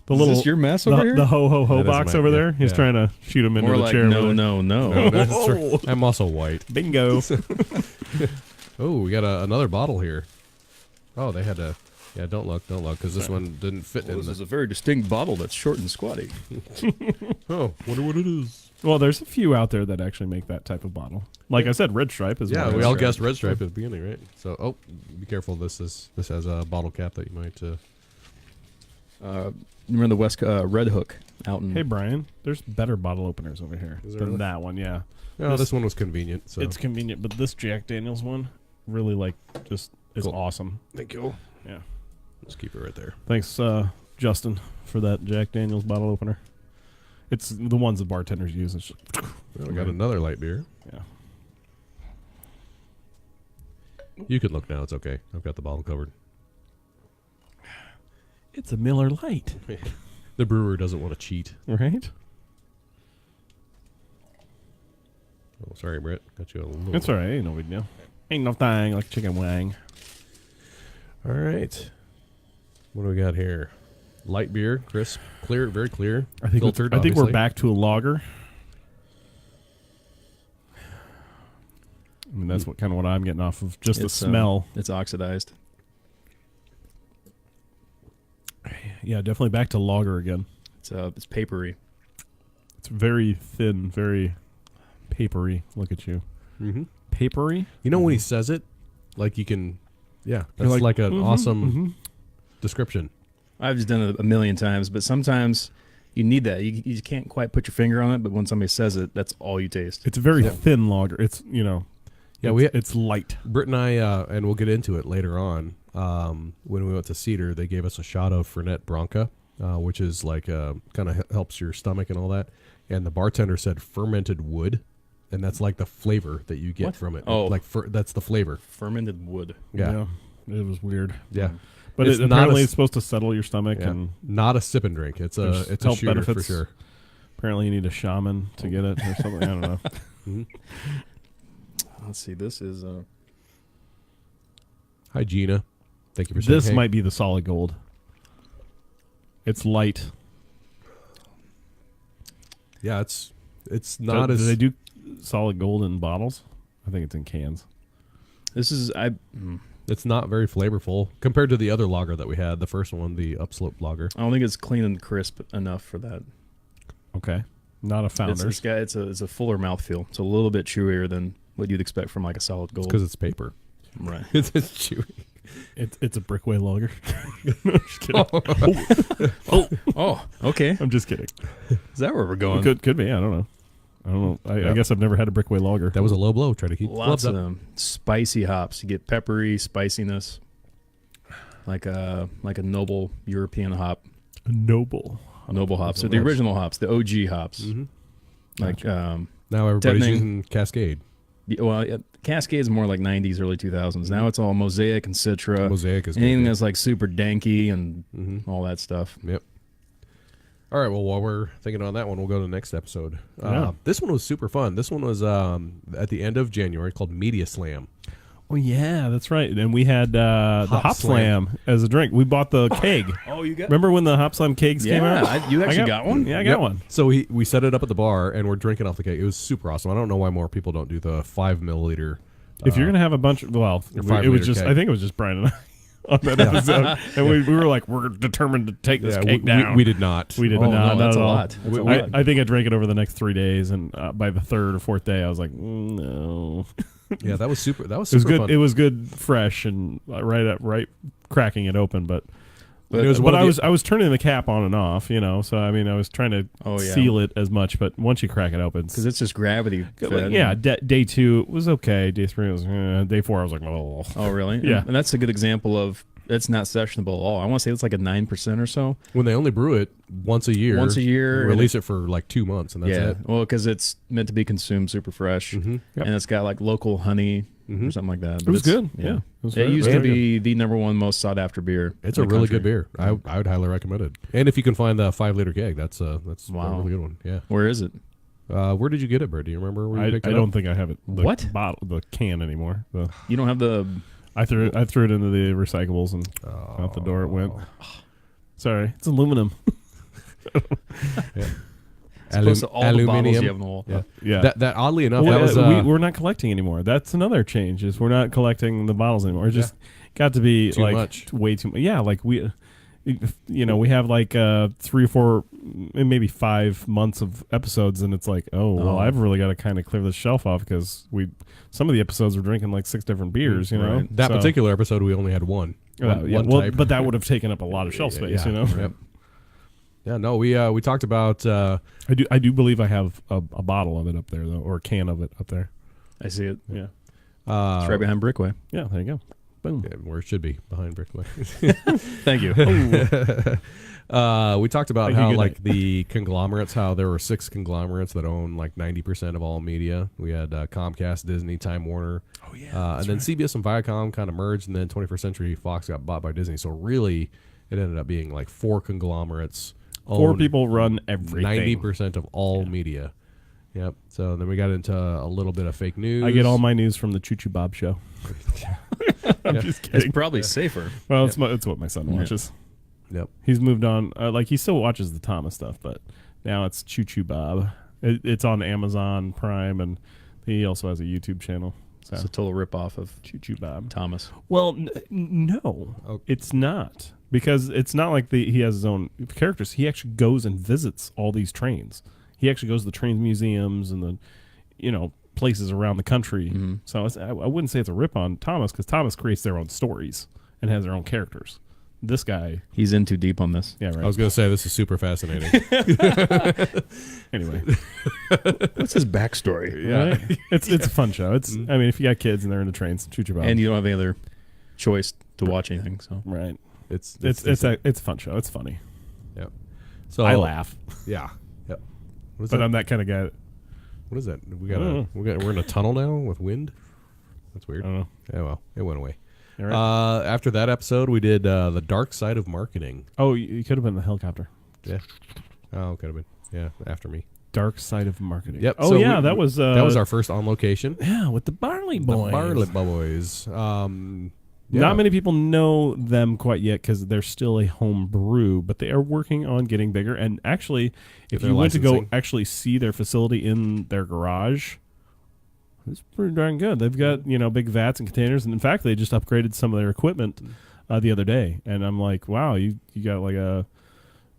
[SPEAKER 2] your
[SPEAKER 4] mess over here?
[SPEAKER 2] The ho
[SPEAKER 3] That is
[SPEAKER 2] box
[SPEAKER 3] my-
[SPEAKER 2] over there. He's
[SPEAKER 3] yeah.
[SPEAKER 2] trying to shoot him into
[SPEAKER 4] More
[SPEAKER 2] the
[SPEAKER 4] like
[SPEAKER 2] chair.
[SPEAKER 4] no.
[SPEAKER 3] No, that's true. I'm also white.
[SPEAKER 2] Bingo.
[SPEAKER 3] Oh, we got another bottle here. Oh, they had to. Yeah, don't look, because this one didn't fit in.
[SPEAKER 4] This is a very distinct bottle that's short and squatty.
[SPEAKER 3] Oh, wonder what it is.
[SPEAKER 2] Well, there's a few out there that actually make that type of bottle. Like I said, Red Stripe is
[SPEAKER 3] Yeah,
[SPEAKER 2] one.
[SPEAKER 3] we all guessed Red Stripe at the beginning, right? So, be careful. This has a bottle cap that you might.
[SPEAKER 4] Remember the West Red Hook out in.
[SPEAKER 2] Hey, Brian, there's better bottle openers over here
[SPEAKER 3] Is there
[SPEAKER 2] than
[SPEAKER 3] really?
[SPEAKER 2] that one. Yeah,
[SPEAKER 3] No, this one was convenient. So
[SPEAKER 2] it's convenient, but this Jack Daniels one really just is
[SPEAKER 3] Cool.
[SPEAKER 2] awesome.
[SPEAKER 3] thank you.
[SPEAKER 2] Yeah.
[SPEAKER 3] Let's keep it right there.
[SPEAKER 2] Thanks, Justin, for that Jack Daniels bottle opener. It's the ones the bartenders use. It's just,
[SPEAKER 3] Well, we got another light beer.
[SPEAKER 2] yeah.
[SPEAKER 3] You can look now. It's okay. I've got the bottle covered.
[SPEAKER 2] It's a Miller Lite,
[SPEAKER 3] The brewer doesn't want to cheat.
[SPEAKER 2] right?
[SPEAKER 3] Oh, sorry, Brett. Got you a little.
[SPEAKER 2] It's all right. Ain't no big deal. Ain't no thing like chicken wang.
[SPEAKER 3] All right. What do we got here? Light beer, crisp, clear, very clear.
[SPEAKER 2] I think
[SPEAKER 3] filtered.
[SPEAKER 2] we're
[SPEAKER 3] obviously.
[SPEAKER 2] back to a lager. I mean, that's what I'm getting off of just the smell.
[SPEAKER 4] It's oxidized.
[SPEAKER 2] Yeah, definitely back to lager again.
[SPEAKER 4] It's papery.
[SPEAKER 2] It's very thin, very papery. Look at you.
[SPEAKER 3] Mm-hmm.
[SPEAKER 2] Papery?
[SPEAKER 3] You know when he says it, like you can, yeah,
[SPEAKER 2] You're
[SPEAKER 3] that's like an awesome
[SPEAKER 2] mhm.
[SPEAKER 3] description.
[SPEAKER 4] I've just done it a million times, but sometimes you need that. You can't quite put your finger on it, but when somebody says it, that's all you taste.
[SPEAKER 2] It's a very thin lager. It's,
[SPEAKER 3] Yeah,
[SPEAKER 2] it's light.
[SPEAKER 3] Britt and I, and we'll get into it later on. When we went to Cedar, they gave us a shot of Fernet Branca, which is like kind of helps your stomach and all that. And the bartender said fermented wood, and that's like the flavor that you get from it.
[SPEAKER 4] Oh.
[SPEAKER 3] Like that's the flavor.
[SPEAKER 4] Fermented wood.
[SPEAKER 3] Yeah,
[SPEAKER 2] It was weird.
[SPEAKER 3] yeah.
[SPEAKER 2] But
[SPEAKER 3] It's not
[SPEAKER 2] apparently
[SPEAKER 3] a-
[SPEAKER 2] it's supposed to settle your stomach,
[SPEAKER 3] Yeah.
[SPEAKER 2] and
[SPEAKER 3] Not a sip and drink. It's a
[SPEAKER 2] There's
[SPEAKER 3] it's a
[SPEAKER 2] health
[SPEAKER 3] shooter for
[SPEAKER 2] benefits.
[SPEAKER 3] sure.
[SPEAKER 2] apparently you need a shaman to get it or something. I don't know.
[SPEAKER 3] Mhm.
[SPEAKER 4] Let's see. This is
[SPEAKER 3] Hi, Gina. Thank you for saying
[SPEAKER 2] This
[SPEAKER 3] hey.
[SPEAKER 2] might be the solid gold. It's light.
[SPEAKER 3] Yeah, it's not
[SPEAKER 2] do
[SPEAKER 3] as
[SPEAKER 2] they do solid gold in bottles? I think it's in cans.
[SPEAKER 4] This is
[SPEAKER 3] it's not very flavorful compared to the other lager that we had. The first one, the Upslope lager.
[SPEAKER 4] I don't think it's clean and crisp enough for that.
[SPEAKER 2] Okay, not a Founders.
[SPEAKER 4] It's a fuller mouthfeel. It's a little bit chewier than what you'd expect from like a solid gold.
[SPEAKER 3] Because it's paper.
[SPEAKER 4] Right.
[SPEAKER 3] It's chewy.
[SPEAKER 2] It's a Brickway lager. No, I'm just kidding.
[SPEAKER 4] Oh, okay.
[SPEAKER 2] I'm just kidding.
[SPEAKER 4] Is that where we're going?
[SPEAKER 2] Could be. I don't know. I guess I've never had a Brickway lager.
[SPEAKER 3] That was a low blow. Try to keep
[SPEAKER 4] Lots
[SPEAKER 3] gloves
[SPEAKER 4] of
[SPEAKER 3] up.
[SPEAKER 4] them. Spicy hops. You get peppery spiciness, like a noble European hop.
[SPEAKER 2] Noble
[SPEAKER 4] Hops. So the original hops, the OG hops.
[SPEAKER 3] Mhm.
[SPEAKER 4] Like
[SPEAKER 3] Now everybody's
[SPEAKER 4] Deadening.
[SPEAKER 3] using Cascade.
[SPEAKER 4] Cascade is more like 90s, early 2000s. Now it's all Mosaic and Citra.
[SPEAKER 3] Mosaic is
[SPEAKER 4] Anything
[SPEAKER 3] good.
[SPEAKER 4] that's like super danky and
[SPEAKER 3] Mhm.
[SPEAKER 4] all that stuff.
[SPEAKER 3] Yep. All right. Well, while we're thinking on that one, we'll go to the next episode.
[SPEAKER 2] Yeah.
[SPEAKER 3] This one was super fun. This one was at the end of January, called Media Slam.
[SPEAKER 2] Oh yeah, that's right. And we had the
[SPEAKER 3] Hop
[SPEAKER 2] Hop
[SPEAKER 3] Slam.
[SPEAKER 2] Slam as a drink. We bought the keg.
[SPEAKER 4] Oh, you got
[SPEAKER 2] Remember when the Hop Slam kegs came out?
[SPEAKER 4] you actually got one?
[SPEAKER 2] Yeah, I got
[SPEAKER 3] Yep.
[SPEAKER 2] one.
[SPEAKER 3] So we set it up at the bar, and we're drinking off the cake. It was super awesome. I don't know why more people don't do the 5 milliliter.
[SPEAKER 2] If you're gonna have a bunch of,
[SPEAKER 3] Your
[SPEAKER 2] it
[SPEAKER 3] 5
[SPEAKER 2] was
[SPEAKER 3] liter
[SPEAKER 2] just.
[SPEAKER 3] keg.
[SPEAKER 2] I think it was just Brian and I on that episode, and we were like, we're determined to take this cake down.
[SPEAKER 3] we did not.
[SPEAKER 2] We did
[SPEAKER 4] Oh,
[SPEAKER 2] not.
[SPEAKER 4] no,
[SPEAKER 2] Not
[SPEAKER 4] that's
[SPEAKER 2] at
[SPEAKER 4] a
[SPEAKER 2] all.
[SPEAKER 4] lot. That's a
[SPEAKER 2] I,
[SPEAKER 4] lot.
[SPEAKER 2] I think I drank it over the next 3 days, and by the third or fourth day, I was like, no.
[SPEAKER 3] Yeah, that was super. That was
[SPEAKER 2] It was
[SPEAKER 3] super
[SPEAKER 2] good.
[SPEAKER 3] fun.
[SPEAKER 2] It was good, fresh, and right cracking it open. But
[SPEAKER 3] It was one of the-
[SPEAKER 2] I was turning the cap on and off, So I mean, I was trying to
[SPEAKER 4] Oh, yeah.
[SPEAKER 2] seal it as much. But once you crack it open,
[SPEAKER 4] Because it's just gravity fed.
[SPEAKER 2] yeah. Day 2 was okay. Day 3 was. Day 4, I was like, oh.
[SPEAKER 4] Oh, really?
[SPEAKER 2] Yeah.
[SPEAKER 4] And that's a good example of it's not sessionable at all. I want to say it's like a 9% or so.
[SPEAKER 3] when they only brew it once a year.
[SPEAKER 4] Once a year,
[SPEAKER 3] and release it for like 2 months, and that's
[SPEAKER 4] yeah.
[SPEAKER 3] it.
[SPEAKER 4] Well, because it's meant to be consumed super fresh.
[SPEAKER 3] Mhm.
[SPEAKER 2] Yep.
[SPEAKER 4] And it's got like local honey
[SPEAKER 3] Mhm.
[SPEAKER 4] or something like that.
[SPEAKER 2] It was
[SPEAKER 4] It's-
[SPEAKER 2] good. Yeah.
[SPEAKER 4] It
[SPEAKER 2] very-
[SPEAKER 4] used to
[SPEAKER 2] very
[SPEAKER 4] be the number one most sought after beer.
[SPEAKER 3] It's
[SPEAKER 4] in
[SPEAKER 3] a
[SPEAKER 4] the
[SPEAKER 3] really
[SPEAKER 4] country.
[SPEAKER 3] good beer. I would highly recommend it. And if you can find the 5 liter keg, that's
[SPEAKER 4] Wow.
[SPEAKER 3] a really good one. Yeah.
[SPEAKER 4] Where is it?
[SPEAKER 3] Where did you get it, Bert? Do you remember where you
[SPEAKER 2] I
[SPEAKER 3] picked it
[SPEAKER 2] don't
[SPEAKER 3] up?
[SPEAKER 2] think I have it. The
[SPEAKER 4] What?
[SPEAKER 2] the can anymore.
[SPEAKER 4] You don't have the.
[SPEAKER 2] I threw it into the recyclables and out the door it went. Sorry, it's aluminum.
[SPEAKER 3] Yeah.
[SPEAKER 4] As opposed to all the bottles you have on the wall.
[SPEAKER 3] Yeah.
[SPEAKER 2] Yeah.
[SPEAKER 3] That oddly enough,
[SPEAKER 2] Well,
[SPEAKER 3] that was
[SPEAKER 2] we're not collecting anymore. That's another change. Is we're not collecting the bottles anymore. It just got to be
[SPEAKER 3] Too
[SPEAKER 2] like
[SPEAKER 3] much.
[SPEAKER 2] way too much. Yeah, like we have like 3 or 4, maybe 5 months of episodes, and it's like, well, I've really got to kind of clear the shelf off because some of the episodes we're drinking like 6 different beers.
[SPEAKER 4] Right.
[SPEAKER 3] that
[SPEAKER 2] So-
[SPEAKER 3] particular episode. We only had one.
[SPEAKER 2] yeah,
[SPEAKER 3] One
[SPEAKER 2] well,
[SPEAKER 3] type.
[SPEAKER 2] but that would have taken up a lot of shelf space.
[SPEAKER 3] Yeah. Yep. Yeah. No, we talked about.
[SPEAKER 2] I do believe I have a bottle of it up there though, or a can of it up there.
[SPEAKER 4] I see it.
[SPEAKER 2] Yeah,
[SPEAKER 4] It's right behind Brickway.
[SPEAKER 2] yeah. There you go. Boom.
[SPEAKER 3] Yeah, where it should be, behind Brickway.
[SPEAKER 4] Thank you.
[SPEAKER 3] We talked about
[SPEAKER 2] Thank you,
[SPEAKER 3] how
[SPEAKER 2] good
[SPEAKER 3] like
[SPEAKER 2] night.
[SPEAKER 3] the conglomerates, how there were 6 conglomerates that own like 90% of all media. We had Comcast, Disney, Time Warner.
[SPEAKER 2] Oh yeah.
[SPEAKER 3] And then CBS and Viacom kind of merged, and then 21st Century Fox got bought by Disney. So really, it ended up being like 4 conglomerates.
[SPEAKER 2] 4
[SPEAKER 3] own
[SPEAKER 2] people run everything.
[SPEAKER 3] 90% of all media. Yep. So then we got into a little bit of fake news.
[SPEAKER 2] I get all my news from the Choo Choo Bob show. I'm just
[SPEAKER 4] It's
[SPEAKER 2] kidding.
[SPEAKER 4] probably safer.
[SPEAKER 2] Well, it's what my son watches.
[SPEAKER 3] Yep.
[SPEAKER 2] He's moved on. Like he still watches the Thomas stuff, but now it's Choo Choo Bob. It's on Amazon Prime, and he also has a YouTube channel. So
[SPEAKER 4] It's a total ripoff of
[SPEAKER 2] Choo Choo Bob.
[SPEAKER 4] Thomas.
[SPEAKER 2] Well, no,
[SPEAKER 3] Oh.
[SPEAKER 2] it's not, because it's not like he has his own characters. He actually goes and visits all these trains. He actually goes to the train museums and the, places around the country.
[SPEAKER 4] Mm-hmm.
[SPEAKER 2] So I wouldn't say it's a rip on Thomas, because Thomas creates their own stories and has their own characters. This guy,
[SPEAKER 4] He's in too deep on this.
[SPEAKER 2] yeah, right.
[SPEAKER 3] I was going to say this is super fascinating.
[SPEAKER 2] Anyway,
[SPEAKER 4] What's his backstory?
[SPEAKER 2] right? it's a fun show. It's I mean, if you got kids and they're into trains, Choo Choo Bob.
[SPEAKER 4] And you don't have any other choice to watch anything. So
[SPEAKER 2] right.
[SPEAKER 3] It's
[SPEAKER 2] It's a fun show. It's funny.
[SPEAKER 3] Yep. So
[SPEAKER 2] I laugh,
[SPEAKER 3] Yeah. Yep. What is
[SPEAKER 2] but
[SPEAKER 3] that?
[SPEAKER 2] I'm that kind of guy.
[SPEAKER 3] What is that?
[SPEAKER 2] don't
[SPEAKER 3] We're in a tunnel now with wind. That's
[SPEAKER 2] I
[SPEAKER 3] weird.
[SPEAKER 2] don't know.
[SPEAKER 3] Yeah, well, it went away.
[SPEAKER 2] All right.
[SPEAKER 3] After that episode, we did the dark side of marketing.
[SPEAKER 2] Oh, you could have been the helicopter.
[SPEAKER 3] Yeah. Oh, could have been. Yeah, after me.
[SPEAKER 2] Dark side of marketing.
[SPEAKER 3] Yep.
[SPEAKER 2] Oh
[SPEAKER 3] so
[SPEAKER 2] yeah,
[SPEAKER 3] we-
[SPEAKER 2] that was
[SPEAKER 3] that was our first on location.
[SPEAKER 2] with the Barley Boys.
[SPEAKER 3] The Barley Boys.
[SPEAKER 2] Not many people know them quite yet because they're still a home brew, but they are working on getting bigger. And actually, if you went to go actually see their facility in their garage, it's pretty darn good. They've got, big vats and containers. And in fact, they just upgraded some of their equipment the other day. And I'm like, wow, you got like a,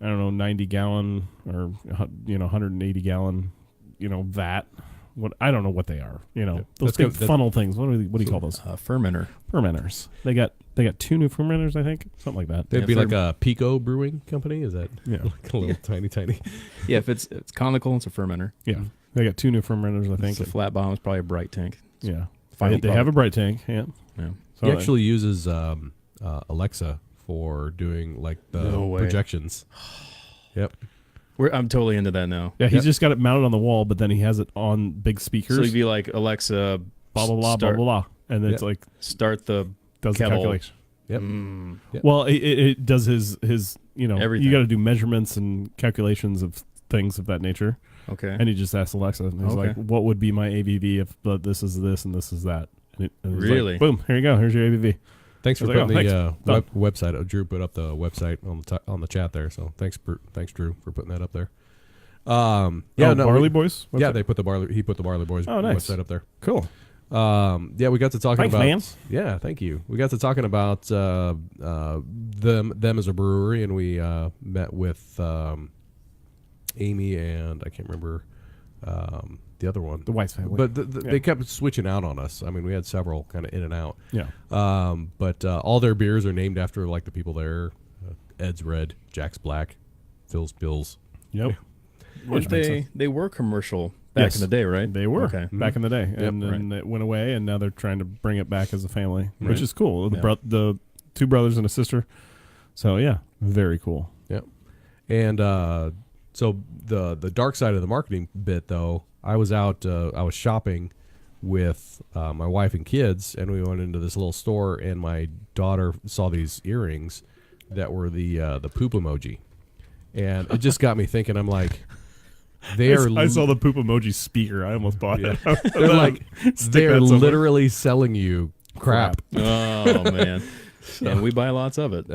[SPEAKER 2] 90 gallon or, 180 gallon, vat. What I don't know what they are. Those big funnel things. What do you call those? Fermenters. They got 2 new fermenters, I think, something like that.
[SPEAKER 3] They'd be like a Pico Brewing Company. Is that like a little tiny?
[SPEAKER 4] Yeah, if it's conical, it's a fermenter.
[SPEAKER 2] Yeah, they got 2 new fermenters, I think.
[SPEAKER 4] The flat bottom is probably a bright tank.
[SPEAKER 2] Yeah, they have a bright tank. Yeah.
[SPEAKER 3] So he actually uses Alexa for doing like the projections. Yep.
[SPEAKER 4] I'm totally into that now.
[SPEAKER 2] Yeah, he's just got it mounted on the wall, but then he has it on big speakers.
[SPEAKER 4] So he'd be like, Alexa,
[SPEAKER 2] blah, blah, blah, blah, blah, blah. And then it's like,
[SPEAKER 4] start the
[SPEAKER 2] does
[SPEAKER 4] kettle.
[SPEAKER 2] the calculation.
[SPEAKER 3] Yep.
[SPEAKER 2] Yep. Well, it does his
[SPEAKER 4] everything.
[SPEAKER 2] You got to do measurements and calculations of things of that nature.
[SPEAKER 4] Okay.
[SPEAKER 2] And he just asks Alexa, and he's like, what would be my ABV if this is this and this is that? And
[SPEAKER 4] really?
[SPEAKER 2] Like, boom, here you go. Here's your ABV.
[SPEAKER 3] Thanks for putting the website. Drew put up the website on the chat there. So thanks, Drew, for putting that up there.
[SPEAKER 2] Barley Boys.
[SPEAKER 3] Website? Yeah, they put the Barley. He put the Barley Boys website up there.
[SPEAKER 2] Cool.
[SPEAKER 3] We got to talking about.
[SPEAKER 2] Thanks, man.
[SPEAKER 3] Yeah, thank you. We got to talking about them as a brewery, and we met with Amy and I can't remember the other one,
[SPEAKER 2] the Weiss family.
[SPEAKER 3] But they kept switching out on us. I mean, we had several kind of in and out.
[SPEAKER 2] Yeah.
[SPEAKER 3] But all their beers are named after like the people there. Ed's Red, Jack's Black, Phil's Bills.
[SPEAKER 2] Yep.
[SPEAKER 4] Which they were commercial back in the day, right?
[SPEAKER 2] They were back in the day, and
[SPEAKER 3] Yep,
[SPEAKER 2] then it went away, and now they're trying to bring it back as a family, which is cool. The 2 brothers and a sister. So yeah, very cool.
[SPEAKER 3] Yep. And so the dark side of the marketing bit, though, I was out. I was shopping with my wife and kids, and we went into this little store, and my daughter saw these earrings that were the poop emoji, and it just got me thinking. I'm like, I
[SPEAKER 2] saw the poop emoji speaker. I almost bought it.
[SPEAKER 3] They're literally selling you crap.
[SPEAKER 4] Oh man. And we buy lots of it.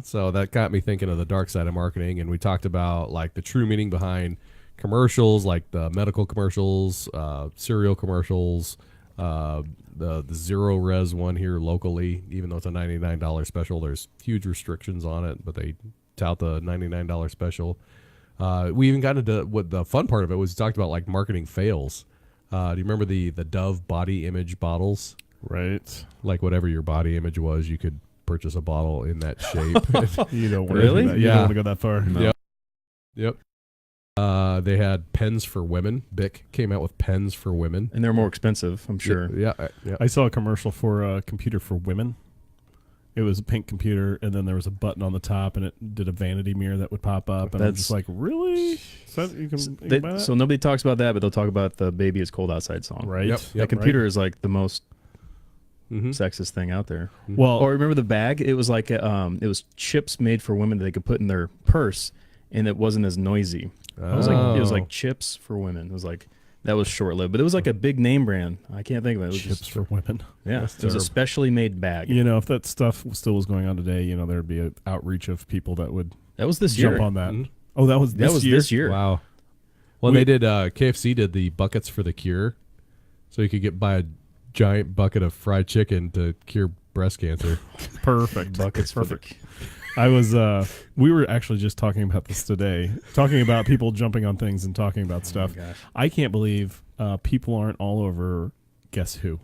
[SPEAKER 3] So that got me thinking of the dark side of marketing, and we talked about like the true meaning behind commercials, like the medical commercials, cereal commercials, the zero res one here locally. Even though it's a $99 special, there's huge restrictions on it, but they tout the $99 special. We even got into what the fun part of it was. Talked about like marketing fails. Do you remember the Dove body image bottles?
[SPEAKER 2] Right.
[SPEAKER 3] Like whatever your body image was, you could purchase a bottle in that shape.
[SPEAKER 2] You don't want
[SPEAKER 4] really?
[SPEAKER 2] to do that. You don't want to go that far.
[SPEAKER 3] No. Yep. They had pens for women. Bic came out with pens for women,
[SPEAKER 4] and they're more expensive, I'm sure.
[SPEAKER 3] Yeah.
[SPEAKER 2] I saw a commercial for a computer for women. It was a pink computer, and then there was a button on the top, and it did a vanity mirror that would pop up. And I'm just like, really? You can buy that?
[SPEAKER 4] So nobody talks about that, but they'll talk about the "Baby It's Cold Outside" song.
[SPEAKER 2] Right.
[SPEAKER 3] Yep.
[SPEAKER 4] That computer is like the most sexist thing out there.
[SPEAKER 2] Well,
[SPEAKER 4] or remember the bag? It was like it was chips made for women that they could put in their purse, and it wasn't as noisy. It was like chips for women. It was like that was short lived, but it was like a big name brand. I can't think of it. It was
[SPEAKER 2] chips for women.
[SPEAKER 4] Yeah, it was a specially made bag.
[SPEAKER 2] If that stuff still was going on today, there'd be an outreach of people that would
[SPEAKER 4] that was this
[SPEAKER 2] jump
[SPEAKER 4] year.
[SPEAKER 2] on that. Oh, that was this year.
[SPEAKER 3] Wow. Well, they did. KFC did the buckets for the cure, so you could buy a giant bucket of fried chicken to cure breast cancer.
[SPEAKER 2] Perfect.
[SPEAKER 4] Buckets.
[SPEAKER 2] Perfect. I was. We were actually just talking about this today, talking about people jumping on things and talking about stuff. I can't believe people aren't all over Guess Who.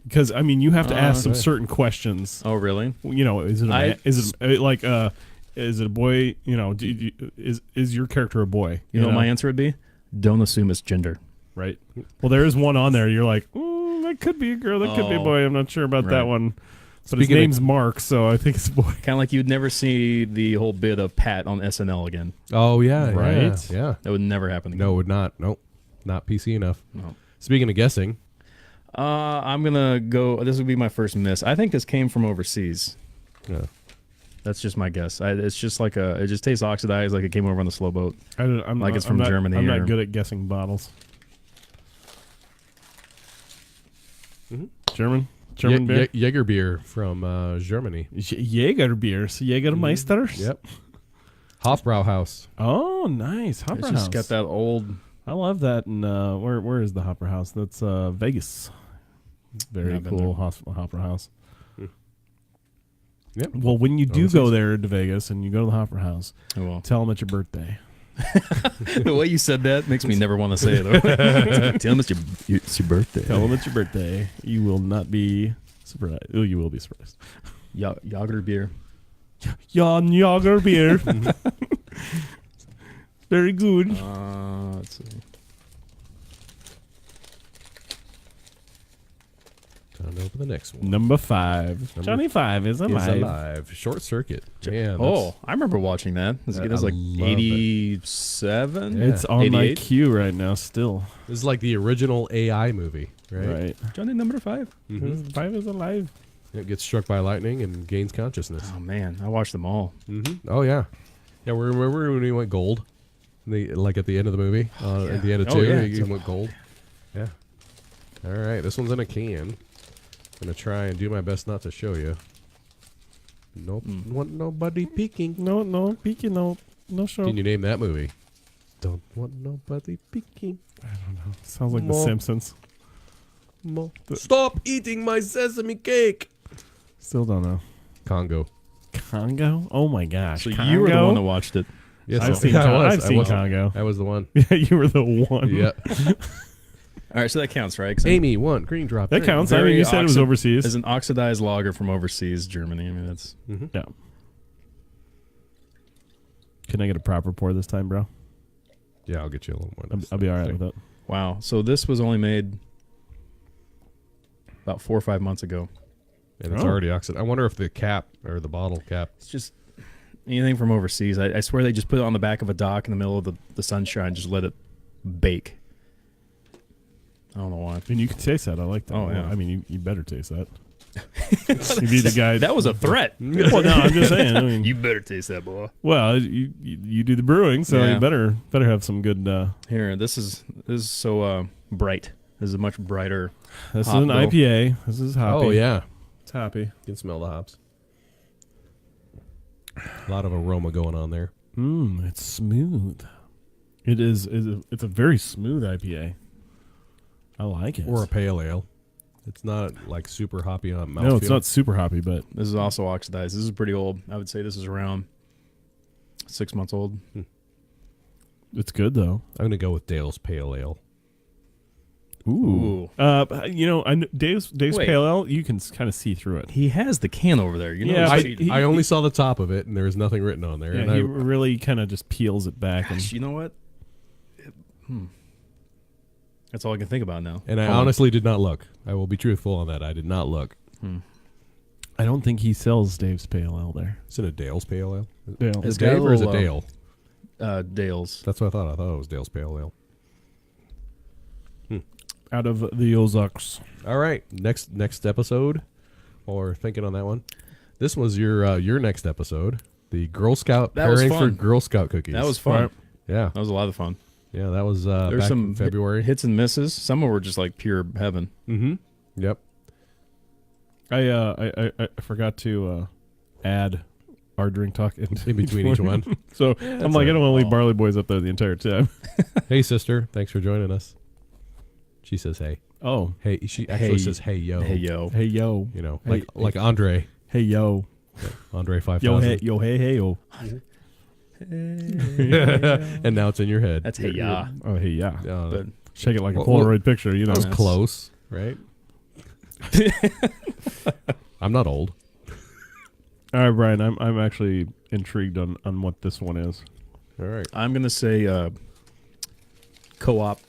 [SPEAKER 2] Because you have to ask some certain questions.
[SPEAKER 4] Oh, really?
[SPEAKER 2] Is it a boy? Is your character a boy?
[SPEAKER 4] You know what my answer would be? Don't assume it's gender.
[SPEAKER 2] Right. Well, there is one on there. You're like, that could be a girl. That could be a boy. I'm not sure about that one. But his name's Mark, so I think it's a boy.
[SPEAKER 4] Kind of like you'd never see the whole bit of Pat on SNL again.
[SPEAKER 3] Oh, yeah.
[SPEAKER 2] Right?
[SPEAKER 3] Yeah.
[SPEAKER 4] That would never happen again.
[SPEAKER 3] No, it would not. Nope. Not PC enough.
[SPEAKER 4] No.
[SPEAKER 3] Speaking of guessing.
[SPEAKER 4] I'm going to go. This would be my first miss. I think this came from overseas.
[SPEAKER 3] Yeah.
[SPEAKER 4] That's just my guess. It's just like it just tastes oxidized like it came over on the slow boat. It's from Germany.
[SPEAKER 2] I'm not good at guessing bottles.
[SPEAKER 3] Mm-hmm.
[SPEAKER 2] German? German beer.
[SPEAKER 3] Jagerbier from Germany.
[SPEAKER 2] Jagerbier. So Jägermeister.
[SPEAKER 3] Yep. Hofbrauhaus.
[SPEAKER 2] Oh, nice.
[SPEAKER 4] It's
[SPEAKER 2] Hofbrauhaus.
[SPEAKER 4] just got that old.
[SPEAKER 2] I love that. And where is the Hofbrauhaus? That's Vegas. Very
[SPEAKER 4] Yeah, I've been
[SPEAKER 2] cool Hofbrauhaus.
[SPEAKER 3] Yep.
[SPEAKER 2] Well, when you do
[SPEAKER 3] Overseas.
[SPEAKER 2] go there to Vegas and you go to the Hofbrauhaus,
[SPEAKER 4] Oh, well.
[SPEAKER 2] tell them it's your birthday.
[SPEAKER 4] The way you said that makes me never want to say it. Though. Tell them it's your birthday.
[SPEAKER 2] Tell them it's your birthday. You will not be surprised. Oh, you will be surprised.
[SPEAKER 4] Jagerbier.
[SPEAKER 2] Jan Jagerbier. Very good.
[SPEAKER 4] Let's see.
[SPEAKER 3] Time to open the next one.
[SPEAKER 2] Number 5.
[SPEAKER 3] Number
[SPEAKER 2] Johnny 5 is
[SPEAKER 3] Is
[SPEAKER 2] alive.
[SPEAKER 3] alive. Short Circuit. Yeah.
[SPEAKER 4] Oh, I remember watching that. It was
[SPEAKER 3] I
[SPEAKER 4] like
[SPEAKER 3] love it.
[SPEAKER 4] 87.
[SPEAKER 2] It's on my
[SPEAKER 4] 88?
[SPEAKER 2] queue right now still.
[SPEAKER 3] This is like the original AI movie, right?
[SPEAKER 2] Right.
[SPEAKER 4] Johnny number 5.
[SPEAKER 3] Mhm.
[SPEAKER 2] 5 is alive.
[SPEAKER 3] It gets struck by lightning and gains consciousness.
[SPEAKER 4] Oh man, I watched them all.
[SPEAKER 3] Oh yeah, yeah. Remember when he went gold? Like at the end of the movie, at the end of 2,
[SPEAKER 4] yeah.
[SPEAKER 3] he went gold. Yeah. All right, this one's in a can. I'm gonna try and do my best not to show you. Nope, want nobody peeking.
[SPEAKER 2] No, peeking, no show.
[SPEAKER 3] Can you name that movie? Don't want nobody peeking.
[SPEAKER 2] Sounds like The
[SPEAKER 3] Mo-
[SPEAKER 2] Simpsons.
[SPEAKER 3] Stop eating my sesame cake.
[SPEAKER 2] Still don't know.
[SPEAKER 3] Congo.
[SPEAKER 2] Congo? Oh my gosh.
[SPEAKER 4] So
[SPEAKER 2] Congo?
[SPEAKER 4] you were the one that watched it.
[SPEAKER 3] Yes,
[SPEAKER 2] I've seen, I've seen Congo.
[SPEAKER 3] I was the one.
[SPEAKER 2] Yeah, you were the one.
[SPEAKER 3] Yeah.
[SPEAKER 4] All right, so that counts, right? 'Cause
[SPEAKER 3] Amy won. Green drop.
[SPEAKER 2] That counts. I mean, you said it was overseas.
[SPEAKER 4] As an oxidized lager from overseas, Germany. I mean, that's
[SPEAKER 2] Yeah. Can I get a proper pour this time, bro?
[SPEAKER 3] Yeah, I'll get you a little more.
[SPEAKER 2] I'll be all right with it.
[SPEAKER 4] wow. So this was only made about 4 or 5 months ago.
[SPEAKER 3] And it's
[SPEAKER 2] Oh.
[SPEAKER 3] already oxidized. I wonder if the cap or the bottle cap.
[SPEAKER 4] It's just anything from overseas. I swear they just put it on the back of a dock in the middle of the sunshine, just let it bake. I don't know why.
[SPEAKER 2] And you can taste that. I like that.
[SPEAKER 4] Oh, yeah.
[SPEAKER 2] I mean, you better taste that. You'd be the guy.
[SPEAKER 4] That was a threat.
[SPEAKER 2] Well, no, I'm just saying. I mean,
[SPEAKER 4] You better taste that, boy.
[SPEAKER 2] well, you do the brewing, so
[SPEAKER 4] Yeah.
[SPEAKER 2] you better have some good.
[SPEAKER 4] Here, this is so bright. This is a much brighter.
[SPEAKER 2] This is
[SPEAKER 4] Hop
[SPEAKER 2] an
[SPEAKER 4] though.
[SPEAKER 2] IPA. This is hoppy.
[SPEAKER 3] Oh yeah,
[SPEAKER 2] It's hoppy.
[SPEAKER 3] you can smell the hops. A lot of aroma going on there.
[SPEAKER 2] It's smooth. It is. It's a very smooth IPA. I like it.
[SPEAKER 3] Or a pale ale. It's not like super hoppy on mouthfeel.
[SPEAKER 2] No, it's not super hoppy, but
[SPEAKER 4] This is also oxidized. This is pretty old. I would say this is around 6 months old.
[SPEAKER 2] it's good though.
[SPEAKER 3] I'm gonna go with Dale's Pale Ale.
[SPEAKER 4] Ooh.
[SPEAKER 2] Dave's
[SPEAKER 4] Wait.
[SPEAKER 2] Pale Ale, you can kind of see through it.
[SPEAKER 4] He has the can over there. You know,
[SPEAKER 2] Yeah,
[SPEAKER 4] he's
[SPEAKER 2] but
[SPEAKER 4] cheating.
[SPEAKER 3] I only saw the top of it, and there was nothing written on there.
[SPEAKER 2] Yeah,
[SPEAKER 3] and
[SPEAKER 2] he
[SPEAKER 3] I,
[SPEAKER 2] really kind of just peels it back.
[SPEAKER 4] Gosh, you know what? That's all I can think about now.
[SPEAKER 3] and I
[SPEAKER 4] Hold on.
[SPEAKER 3] honestly did not look. I will be truthful on that. I did not look.
[SPEAKER 2] I don't think he sells Dave's Pale Ale there.
[SPEAKER 3] Is it a Dale's Pale Ale?
[SPEAKER 2] Dale.
[SPEAKER 3] Is
[SPEAKER 4] It's got a
[SPEAKER 3] Dave or is it
[SPEAKER 4] little,
[SPEAKER 3] Dale?
[SPEAKER 4] Dale's.
[SPEAKER 3] That's what I thought. I thought it was Dale's Pale Ale.
[SPEAKER 2] Out of the Ozarks.
[SPEAKER 3] All right, next episode. While we're thinking on that one, this was your next episode, the Girl Scout
[SPEAKER 4] That was
[SPEAKER 3] pairing for
[SPEAKER 4] fun.
[SPEAKER 3] Girl Scout cookies.
[SPEAKER 4] That was fun.
[SPEAKER 2] Right.
[SPEAKER 3] yeah,
[SPEAKER 4] That was a lot of fun.
[SPEAKER 3] yeah. That was
[SPEAKER 4] There's
[SPEAKER 3] back
[SPEAKER 4] some
[SPEAKER 3] in February.
[SPEAKER 4] hits and misses. Some were just like pure heaven.
[SPEAKER 3] Mm-hmm. Yep.
[SPEAKER 2] I forgot to add our drink talk in
[SPEAKER 3] between each one.
[SPEAKER 2] So I'm like, I don't want to leave Barley Boys up there the entire time.
[SPEAKER 3] Hey, sister, thanks for joining us. She says, "Hey,
[SPEAKER 2] Oh,
[SPEAKER 3] hey." She actually
[SPEAKER 4] Hey.
[SPEAKER 3] says, "Hey, yo."
[SPEAKER 4] Hey, yo.
[SPEAKER 2] hey yo,
[SPEAKER 3] You know,
[SPEAKER 2] Hey,
[SPEAKER 3] like Andre,
[SPEAKER 2] hey yo,
[SPEAKER 3] Andre 5000.
[SPEAKER 2] yo hey yo hey hey yo.
[SPEAKER 3] And now it's in your head.
[SPEAKER 4] That's hey, ya.
[SPEAKER 2] Oh hey yeah.
[SPEAKER 4] But
[SPEAKER 2] Shake it like a
[SPEAKER 3] Well,
[SPEAKER 2] Polaroid picture. You know.
[SPEAKER 3] That was
[SPEAKER 4] That's-
[SPEAKER 3] close, right? I'm not old.
[SPEAKER 2] All right, Brian. I'm actually intrigued on what this one is.
[SPEAKER 3] All right.
[SPEAKER 4] I'm going to say co-op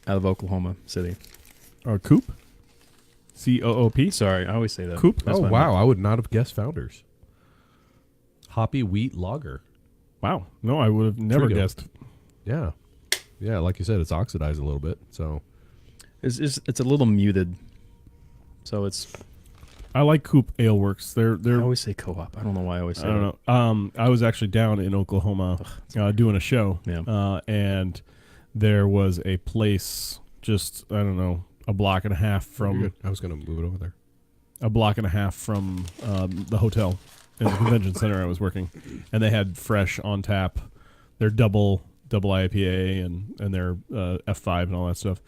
[SPEAKER 4] out of Oklahoma City.
[SPEAKER 2] Coop. COOP.
[SPEAKER 4] Sorry, I always say that.
[SPEAKER 2] Coop?
[SPEAKER 4] That's
[SPEAKER 3] Oh,
[SPEAKER 4] my
[SPEAKER 3] wow. I would not have guessed Founders. Hoppy wheat lager.
[SPEAKER 2] Wow. No, I would have never
[SPEAKER 3] Trigo.
[SPEAKER 2] guessed.
[SPEAKER 3] Yeah. Yeah, like you said, it's oxidized a little bit. So
[SPEAKER 4] It's a little muted. So it's...
[SPEAKER 2] I like Coop Ale Works.
[SPEAKER 4] I
[SPEAKER 2] They're
[SPEAKER 4] always say co-op. I don't know why I always say
[SPEAKER 2] I don't know. I was actually down in Oklahoma doing a show,
[SPEAKER 4] Yeah.
[SPEAKER 2] and there was a place just I don't know a block and a half
[SPEAKER 3] You're
[SPEAKER 2] from.
[SPEAKER 3] good. I was going to move it over there.
[SPEAKER 2] a block and a half from the hotel in the convention center I was working, and they had fresh on tap. Their double IPA and their F5 and all that stuff.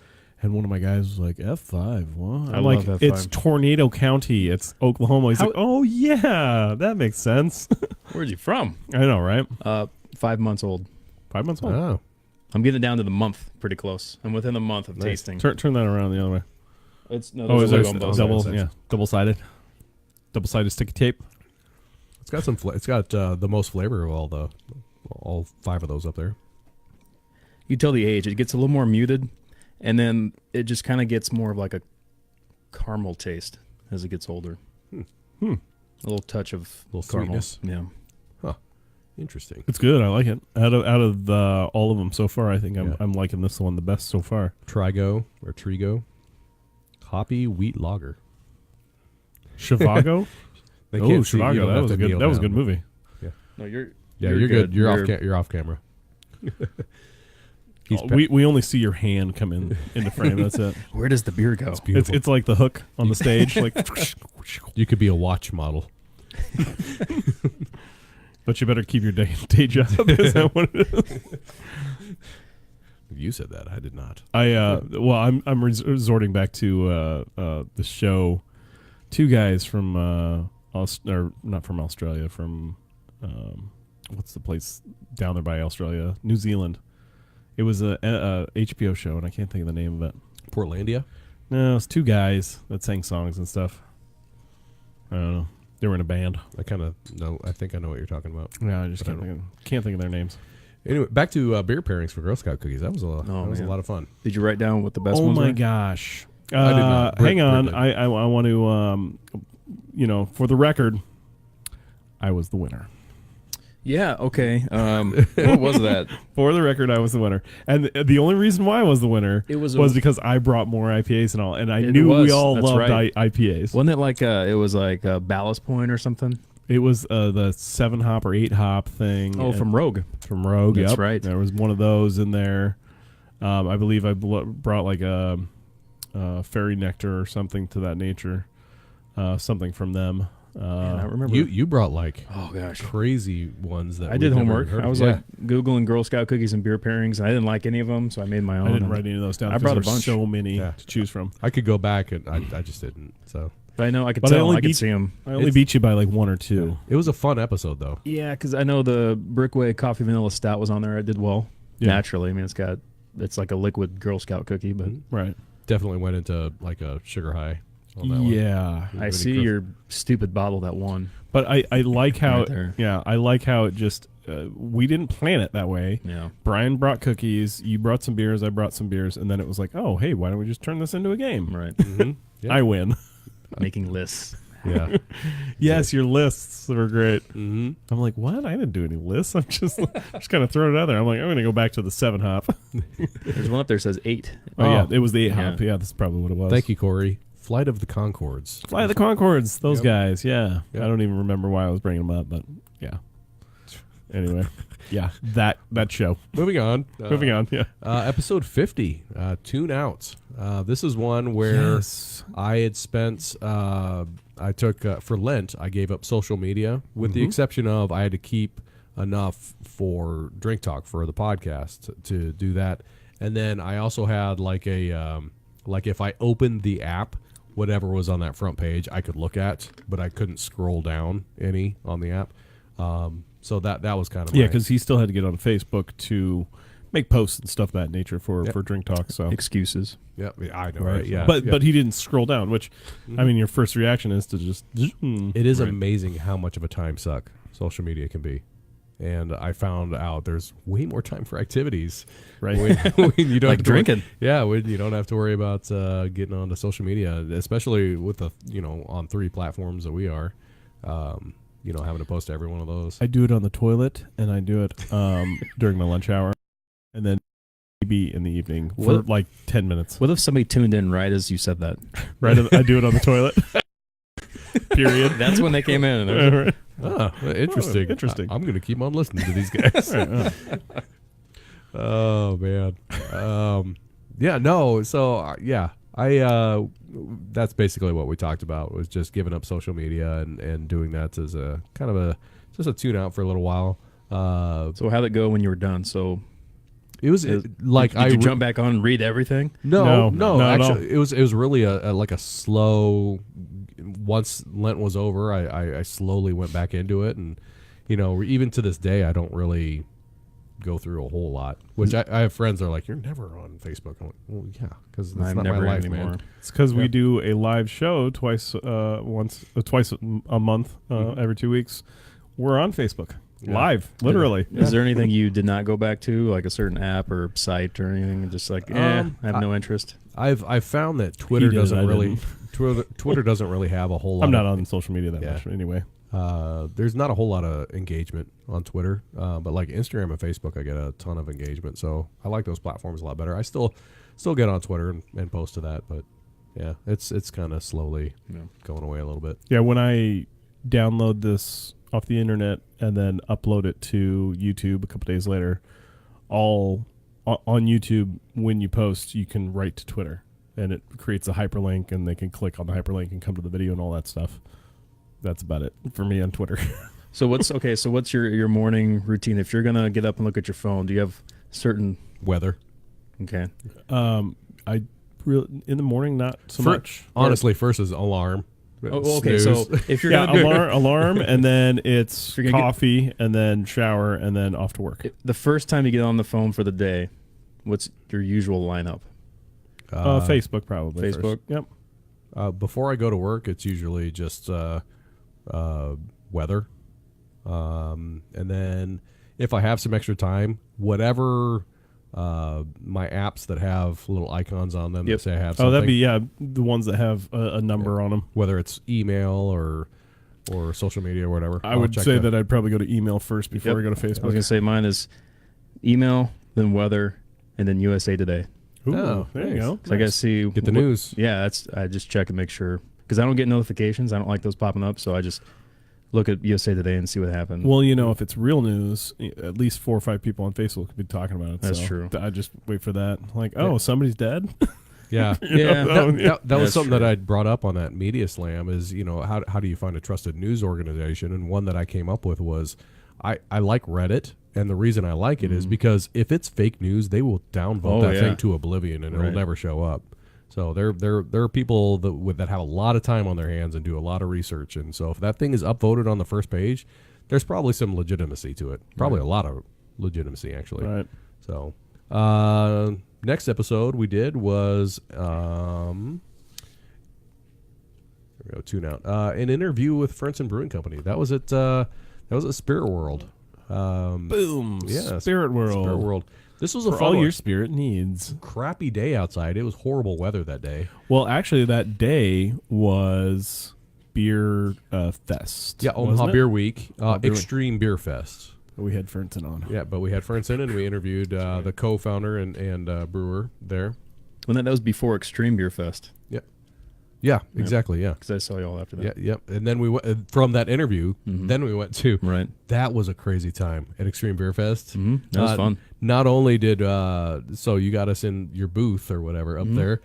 [SPEAKER 2] And one of my guys was like, F5, what? I'm like,
[SPEAKER 4] love F5.
[SPEAKER 2] it's Tornado County. It's Oklahoma. He's like, oh, yeah, that makes sense.
[SPEAKER 4] Where's he from?
[SPEAKER 2] I know, right?
[SPEAKER 4] 5 months old.
[SPEAKER 2] 5 months old.
[SPEAKER 3] Oh,
[SPEAKER 4] I'm getting it down to the month, pretty close. I'm within the month of tasting.
[SPEAKER 2] Turn that around the other way.
[SPEAKER 4] It's no,
[SPEAKER 2] Oh, is there
[SPEAKER 4] on both
[SPEAKER 2] double?
[SPEAKER 4] sides.
[SPEAKER 2] Yeah, double-sided sticky tape.
[SPEAKER 3] it's got some. It's got the most flavor of all 5 of those up there.
[SPEAKER 4] You tell the age. It gets a little more muted, and then it just kind of gets more of like a caramel taste as it gets older. A little touch of
[SPEAKER 3] Little
[SPEAKER 4] caramel.
[SPEAKER 3] sweetness.
[SPEAKER 4] Yeah.
[SPEAKER 3] Interesting.
[SPEAKER 2] It's good. I like it. Out of all of them so far, I think I'm liking this one the best so far.
[SPEAKER 3] Trigo or Trigo, hoppy wheat lager.
[SPEAKER 2] Chivago.
[SPEAKER 3] They
[SPEAKER 2] Oh,
[SPEAKER 3] can't see you, you
[SPEAKER 2] Chivago.
[SPEAKER 3] don't
[SPEAKER 2] That
[SPEAKER 3] have
[SPEAKER 2] was
[SPEAKER 3] to
[SPEAKER 2] a good.
[SPEAKER 3] kneel
[SPEAKER 2] That was a
[SPEAKER 3] down.
[SPEAKER 2] good movie.
[SPEAKER 4] No, you're
[SPEAKER 3] good. You're
[SPEAKER 4] You're-
[SPEAKER 3] off. You're off camera. He's
[SPEAKER 2] We only see your hand come into frame. That's it.
[SPEAKER 4] Where does the beer go?
[SPEAKER 3] beautiful.
[SPEAKER 2] It's like the hook on the stage. Like,
[SPEAKER 3] You could be a watch model.
[SPEAKER 2] but you better keep your day job. Is that what it is?
[SPEAKER 3] You said that. I did not.
[SPEAKER 2] I'm resorting back to the show. 2 guys from not from Australia, from what's the place down there by Australia, New Zealand. It was a HBO show, and I can't think of the name of it.
[SPEAKER 3] Portlandia.
[SPEAKER 2] No, it's 2 guys that sang songs and stuff. I don't know. They were in a band.
[SPEAKER 3] I kind of know. I think I know what you're talking about.
[SPEAKER 2] Yeah, I just
[SPEAKER 3] But I
[SPEAKER 2] can't think of their names.
[SPEAKER 3] Anyway, back to beer pairings for Girl Scout cookies. That was a
[SPEAKER 4] man.
[SPEAKER 3] lot of fun.
[SPEAKER 4] Did you write down what the best
[SPEAKER 2] Oh
[SPEAKER 4] ones
[SPEAKER 2] my
[SPEAKER 4] were?
[SPEAKER 2] gosh!
[SPEAKER 3] I did not.
[SPEAKER 2] Hang on.
[SPEAKER 3] Britt
[SPEAKER 2] I want to for the record, I was the winner.
[SPEAKER 4] Yeah. Okay. What was that?
[SPEAKER 2] For the record, I was the winner, and the only reason why I was the winner
[SPEAKER 4] It was
[SPEAKER 2] because I brought more IPAs and all, and I
[SPEAKER 4] It
[SPEAKER 2] knew we
[SPEAKER 4] was.
[SPEAKER 2] all
[SPEAKER 4] That's
[SPEAKER 2] loved
[SPEAKER 4] right.
[SPEAKER 2] IPAs.
[SPEAKER 4] Wasn't it like it was like Ballast Point or something?
[SPEAKER 2] It was the 7 hop or 8 hop thing.
[SPEAKER 4] Oh,
[SPEAKER 2] and-
[SPEAKER 4] from Rogue.
[SPEAKER 2] from Rogue.
[SPEAKER 4] That's
[SPEAKER 2] Yep.
[SPEAKER 4] right.
[SPEAKER 2] There was one of those in there. I believe I brought like a fairy nectar or something to that nature. Something from them.
[SPEAKER 4] Man, I remember.
[SPEAKER 3] You brought like
[SPEAKER 4] Oh gosh.
[SPEAKER 3] crazy ones that
[SPEAKER 4] I did
[SPEAKER 3] we've never
[SPEAKER 4] homework.
[SPEAKER 3] heard
[SPEAKER 4] I
[SPEAKER 3] of.
[SPEAKER 4] was
[SPEAKER 3] Yeah.
[SPEAKER 4] like Googling Girl Scout cookies and beer pairings. And I didn't like any of them, so I made my own.
[SPEAKER 2] I didn't write any of those down.
[SPEAKER 4] I brought a
[SPEAKER 2] because there's
[SPEAKER 4] bunch.
[SPEAKER 2] so many
[SPEAKER 3] Yeah.
[SPEAKER 2] to choose from.
[SPEAKER 3] I could go back and I just didn't. So
[SPEAKER 4] But I know I could
[SPEAKER 2] But I
[SPEAKER 4] tell.
[SPEAKER 2] only
[SPEAKER 4] I could
[SPEAKER 2] beat-
[SPEAKER 4] see them.
[SPEAKER 2] I only beat you by like 1 or 2.
[SPEAKER 3] it was a fun episode though.
[SPEAKER 4] Yeah, because I know the Brickway Coffee Vanilla Stout was on there. I did well.
[SPEAKER 2] Yeah.
[SPEAKER 4] Naturally. I mean, it's like a liquid Girl Scout cookie, but
[SPEAKER 2] Right.
[SPEAKER 3] Definitely went into like a sugar high on that one.
[SPEAKER 2] Yeah.
[SPEAKER 4] I
[SPEAKER 3] Really
[SPEAKER 4] see
[SPEAKER 3] crisp.
[SPEAKER 4] your stupid bottle that won.
[SPEAKER 2] But I like how
[SPEAKER 4] Right there.
[SPEAKER 2] I like how it just we didn't plan it that way.
[SPEAKER 4] Yeah.
[SPEAKER 2] Brian brought cookies, you brought some beers, I brought some beers, and then it was like, oh hey, why don't we just turn this into a game?
[SPEAKER 4] Right.
[SPEAKER 3] Mhm. Yeah.
[SPEAKER 2] I win.
[SPEAKER 4] Making lists.
[SPEAKER 3] Yeah.
[SPEAKER 2] Yes, your lists were great.
[SPEAKER 3] Mm-hmm.
[SPEAKER 2] I'm like, what? I didn't do any lists. I'm just kind of throwing it out there. I'm like, I'm going to go back to the 7 hop.
[SPEAKER 4] There's one up there that says 8.
[SPEAKER 2] Oh, yeah,
[SPEAKER 3] Oh.
[SPEAKER 2] it was the 8
[SPEAKER 4] Yeah.
[SPEAKER 2] hop. Yeah, that's probably what it was.
[SPEAKER 3] Thank you, Corey. Flight of the Conchords.
[SPEAKER 2] Fly the Concords, those
[SPEAKER 3] Yep.
[SPEAKER 2] guys. Yeah.
[SPEAKER 3] Yep.
[SPEAKER 2] I don't even remember why I was bringing them up, but yeah. Anyway, yeah, that show.
[SPEAKER 3] Moving on.
[SPEAKER 2] Moving on. Yeah.
[SPEAKER 3] Episode 50, Tune Out. This is one where
[SPEAKER 2] Yes.
[SPEAKER 3] I had spent, I took, for Lent, I gave up social media, with the exception of I had to keep enough for Drink Talk for the podcast to do that. And then I also had like a, like if I opened the app, whatever was on that front page, I could look at, but I couldn't scroll down any on the app. So that was kind of
[SPEAKER 2] Yeah,
[SPEAKER 3] my-
[SPEAKER 2] because he still had to get on Facebook to make posts and stuff of that nature for
[SPEAKER 3] Yep.
[SPEAKER 2] Drink Talk. So
[SPEAKER 4] Excuses.
[SPEAKER 3] yeah, I know, right? Yeah,
[SPEAKER 2] but
[SPEAKER 3] yeah.
[SPEAKER 2] but he didn't scroll down, which I mean, your first reaction is to just.
[SPEAKER 3] It is
[SPEAKER 2] Right.
[SPEAKER 3] amazing how much of a time suck social media can be. And I found out there's way more time for activities.
[SPEAKER 2] Right.
[SPEAKER 3] When you don't
[SPEAKER 4] Like
[SPEAKER 3] have to worry-
[SPEAKER 4] drinking.
[SPEAKER 3] Yeah, when you don't have to worry about getting onto social media, especially with the, on 3 platforms that we are, having to post to every one of those.
[SPEAKER 2] I do it on the toilet, and I do it during my lunch hour, and then maybe in the evening for
[SPEAKER 4] What-
[SPEAKER 2] like 10 minutes.
[SPEAKER 4] What if somebody tuned in right as you said that?
[SPEAKER 2] Right, I do it on the toilet. Period.
[SPEAKER 4] That's when they came in. And they were-
[SPEAKER 2] Right.
[SPEAKER 3] Ah, interesting.
[SPEAKER 2] Oh, interesting.
[SPEAKER 3] I'm going to keep on listening to these guys. Oh, man. Yeah, no. So, That's basically what we talked about, was just giving up social media and doing that as a kind of just a tune out for a little while.
[SPEAKER 4] So how'd it go when you were done? So
[SPEAKER 3] it was like
[SPEAKER 4] did you jump back on and read everything?
[SPEAKER 3] No,
[SPEAKER 2] not at all.
[SPEAKER 3] actually, it was really like a slow. Once Lent was over, I slowly went back into it, and even to this day, I don't really go through a whole lot. Which I have friends that are like, "You're never on Facebook." I'm like, "Well, yeah, because that's not my life anymore."
[SPEAKER 2] It's because we do a live show twice a month, every 2 weeks. We're on Facebook live, literally.
[SPEAKER 4] Is there anything you did not go back to, like a certain app or site or anything? Just like, I have no interest.
[SPEAKER 3] I've found that Twitter doesn't really Twitter doesn't really have a whole lot.
[SPEAKER 2] I'm not on social media that much anyway.
[SPEAKER 3] There's not a whole lot of engagement on Twitter, but like Instagram and Facebook, I get a ton of engagement. So I like those platforms a lot better. I still get on Twitter and post to that, but yeah, it's kind of slowly going away a little bit.
[SPEAKER 2] Yeah, when I download this off the internet and then upload it to YouTube a couple days later, all on YouTube, when you post, you can write to Twitter, and it creates a hyperlink, and they can click on the hyperlink and come to the video and all that stuff. That's about it for me on Twitter.
[SPEAKER 4] So what's your morning routine? If you're gonna get up and look at your phone, do you have certain
[SPEAKER 3] Weather.
[SPEAKER 4] Okay.
[SPEAKER 2] I really, in the morning, not so much.
[SPEAKER 3] Honestly, first is alarm.
[SPEAKER 4] Oh, okay,
[SPEAKER 3] Snooze.
[SPEAKER 4] so if you're gonna
[SPEAKER 2] alarm, and then it's
[SPEAKER 4] If you're gonna
[SPEAKER 2] coffee, and then shower, and then off to work.
[SPEAKER 4] the first time you get on the phone for the day, what's your usual lineup?
[SPEAKER 2] Facebook probably.
[SPEAKER 4] Facebook?
[SPEAKER 2] First. Yep.
[SPEAKER 3] Before I go to work, it's usually just weather, and then if I have some extra time, whatever my apps that have little icons on them that say I have something.
[SPEAKER 2] Oh, that'd be the ones that have a number on them.
[SPEAKER 3] Whether it's email or social media or whatever.
[SPEAKER 2] I would say that I'd probably go to email first before I go to Facebook.
[SPEAKER 4] I was gonna say mine is email, then weather, and then USA Today.
[SPEAKER 2] Ooh,
[SPEAKER 3] Oh,
[SPEAKER 2] there you
[SPEAKER 3] nice.
[SPEAKER 2] go.
[SPEAKER 4] So I gotta see
[SPEAKER 3] Get the news.
[SPEAKER 4] Yeah, I just check and make sure, because I don't get notifications. I don't like those popping up, so I just look at USA Today and see what happened.
[SPEAKER 2] Well, if it's real news, at least 4 or 5 people on Facebook could be talking about it.
[SPEAKER 4] That's
[SPEAKER 2] so
[SPEAKER 4] true.
[SPEAKER 2] I just wait for that. Like, somebody's dead.
[SPEAKER 3] Yeah,
[SPEAKER 4] Yeah.
[SPEAKER 3] that was
[SPEAKER 4] That's
[SPEAKER 3] something
[SPEAKER 4] true.
[SPEAKER 3] that I'd brought up on that Media Slam. Is how do you find a trusted news organization? And one that I came up with was I like Reddit, and the reason I like it is because if it's fake news, they will downvote that thing to oblivion, and it'll
[SPEAKER 4] Right.
[SPEAKER 3] never show up. So there are people that have a lot of time on their hands and do a lot of research, and so if that thing is upvoted on the first page, there's probably some legitimacy to it. Probably a lot of legitimacy, actually.
[SPEAKER 2] Right.
[SPEAKER 3] So next episode we did was there we go, tune out. An interview with Fernsson Brewing Company. That was at Spirit World.
[SPEAKER 2] Boom.
[SPEAKER 3] Yeah,
[SPEAKER 2] Spirit World.
[SPEAKER 3] Spirit World. This was a
[SPEAKER 2] For
[SPEAKER 3] fun
[SPEAKER 2] all
[SPEAKER 3] one.
[SPEAKER 2] your spirit needs.
[SPEAKER 3] Crappy day outside. It was horrible weather that day.
[SPEAKER 2] Well, actually, that day was Beer Fest.
[SPEAKER 3] Yeah, Omaha
[SPEAKER 2] wasn't it?
[SPEAKER 3] Beer Week,
[SPEAKER 2] Beer Week.
[SPEAKER 3] Extreme Beer Fest.
[SPEAKER 2] We had Fernsson on.
[SPEAKER 3] Yeah, but we had Fernsson, and we interviewed the co-founder and brewer there.
[SPEAKER 4] When that was before Extreme Beer Fest,
[SPEAKER 3] Yeah, exactly. Yeah.
[SPEAKER 4] because I saw y'all after that.
[SPEAKER 3] Yeah, yep. And then we went from that interview. Then we went to
[SPEAKER 4] Right.
[SPEAKER 3] that was a crazy time at Extreme Beer Fest.
[SPEAKER 4] That was fun.
[SPEAKER 3] Not only did so you got us in your booth or whatever up there,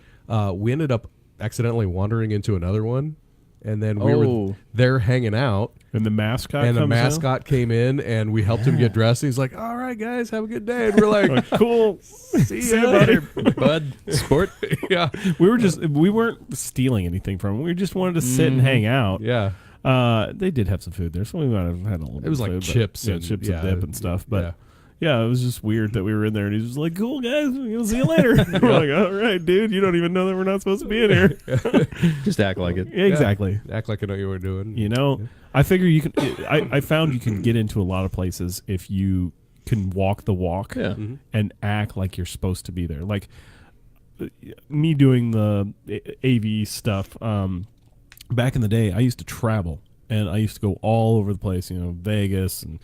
[SPEAKER 3] we ended up accidentally wandering into another one, and then we were there hanging out.
[SPEAKER 2] And the mascot
[SPEAKER 3] And the
[SPEAKER 2] comes out?
[SPEAKER 3] mascot came in, and we helped him get dressed. He's like, "All right, guys, have a good day." And we're like,
[SPEAKER 2] Cool.
[SPEAKER 3] "See
[SPEAKER 2] See
[SPEAKER 3] you
[SPEAKER 2] you
[SPEAKER 3] later,
[SPEAKER 4] Bud, sport.
[SPEAKER 3] yeah,
[SPEAKER 2] We weren't stealing anything from him. We just wanted to sit and hang out.
[SPEAKER 3] yeah."
[SPEAKER 2] They did have some food there, so we might have had a little bit
[SPEAKER 3] It was
[SPEAKER 2] of
[SPEAKER 3] like
[SPEAKER 2] food, but-
[SPEAKER 3] chips
[SPEAKER 2] yeah,
[SPEAKER 3] and
[SPEAKER 2] chips
[SPEAKER 3] yeah,
[SPEAKER 2] and dip and stuff. But
[SPEAKER 3] yeah.
[SPEAKER 2] yeah, it was just weird that we were in there, and he's just like, "Cool, guys, we'll see you later." We're like, "All right, dude, you don't even know that we're not supposed to be in here."
[SPEAKER 4] Just act like it.
[SPEAKER 2] Yeah, exactly.
[SPEAKER 3] Act like I know you were doing.
[SPEAKER 2] I figure you can. I found you can get into a lot of places if you can walk the walk
[SPEAKER 4] Yeah.
[SPEAKER 2] and act like you're supposed to be there. Like me doing the AV stuff. Back in the day, I used to travel, and I used to go all over the place. Vegas and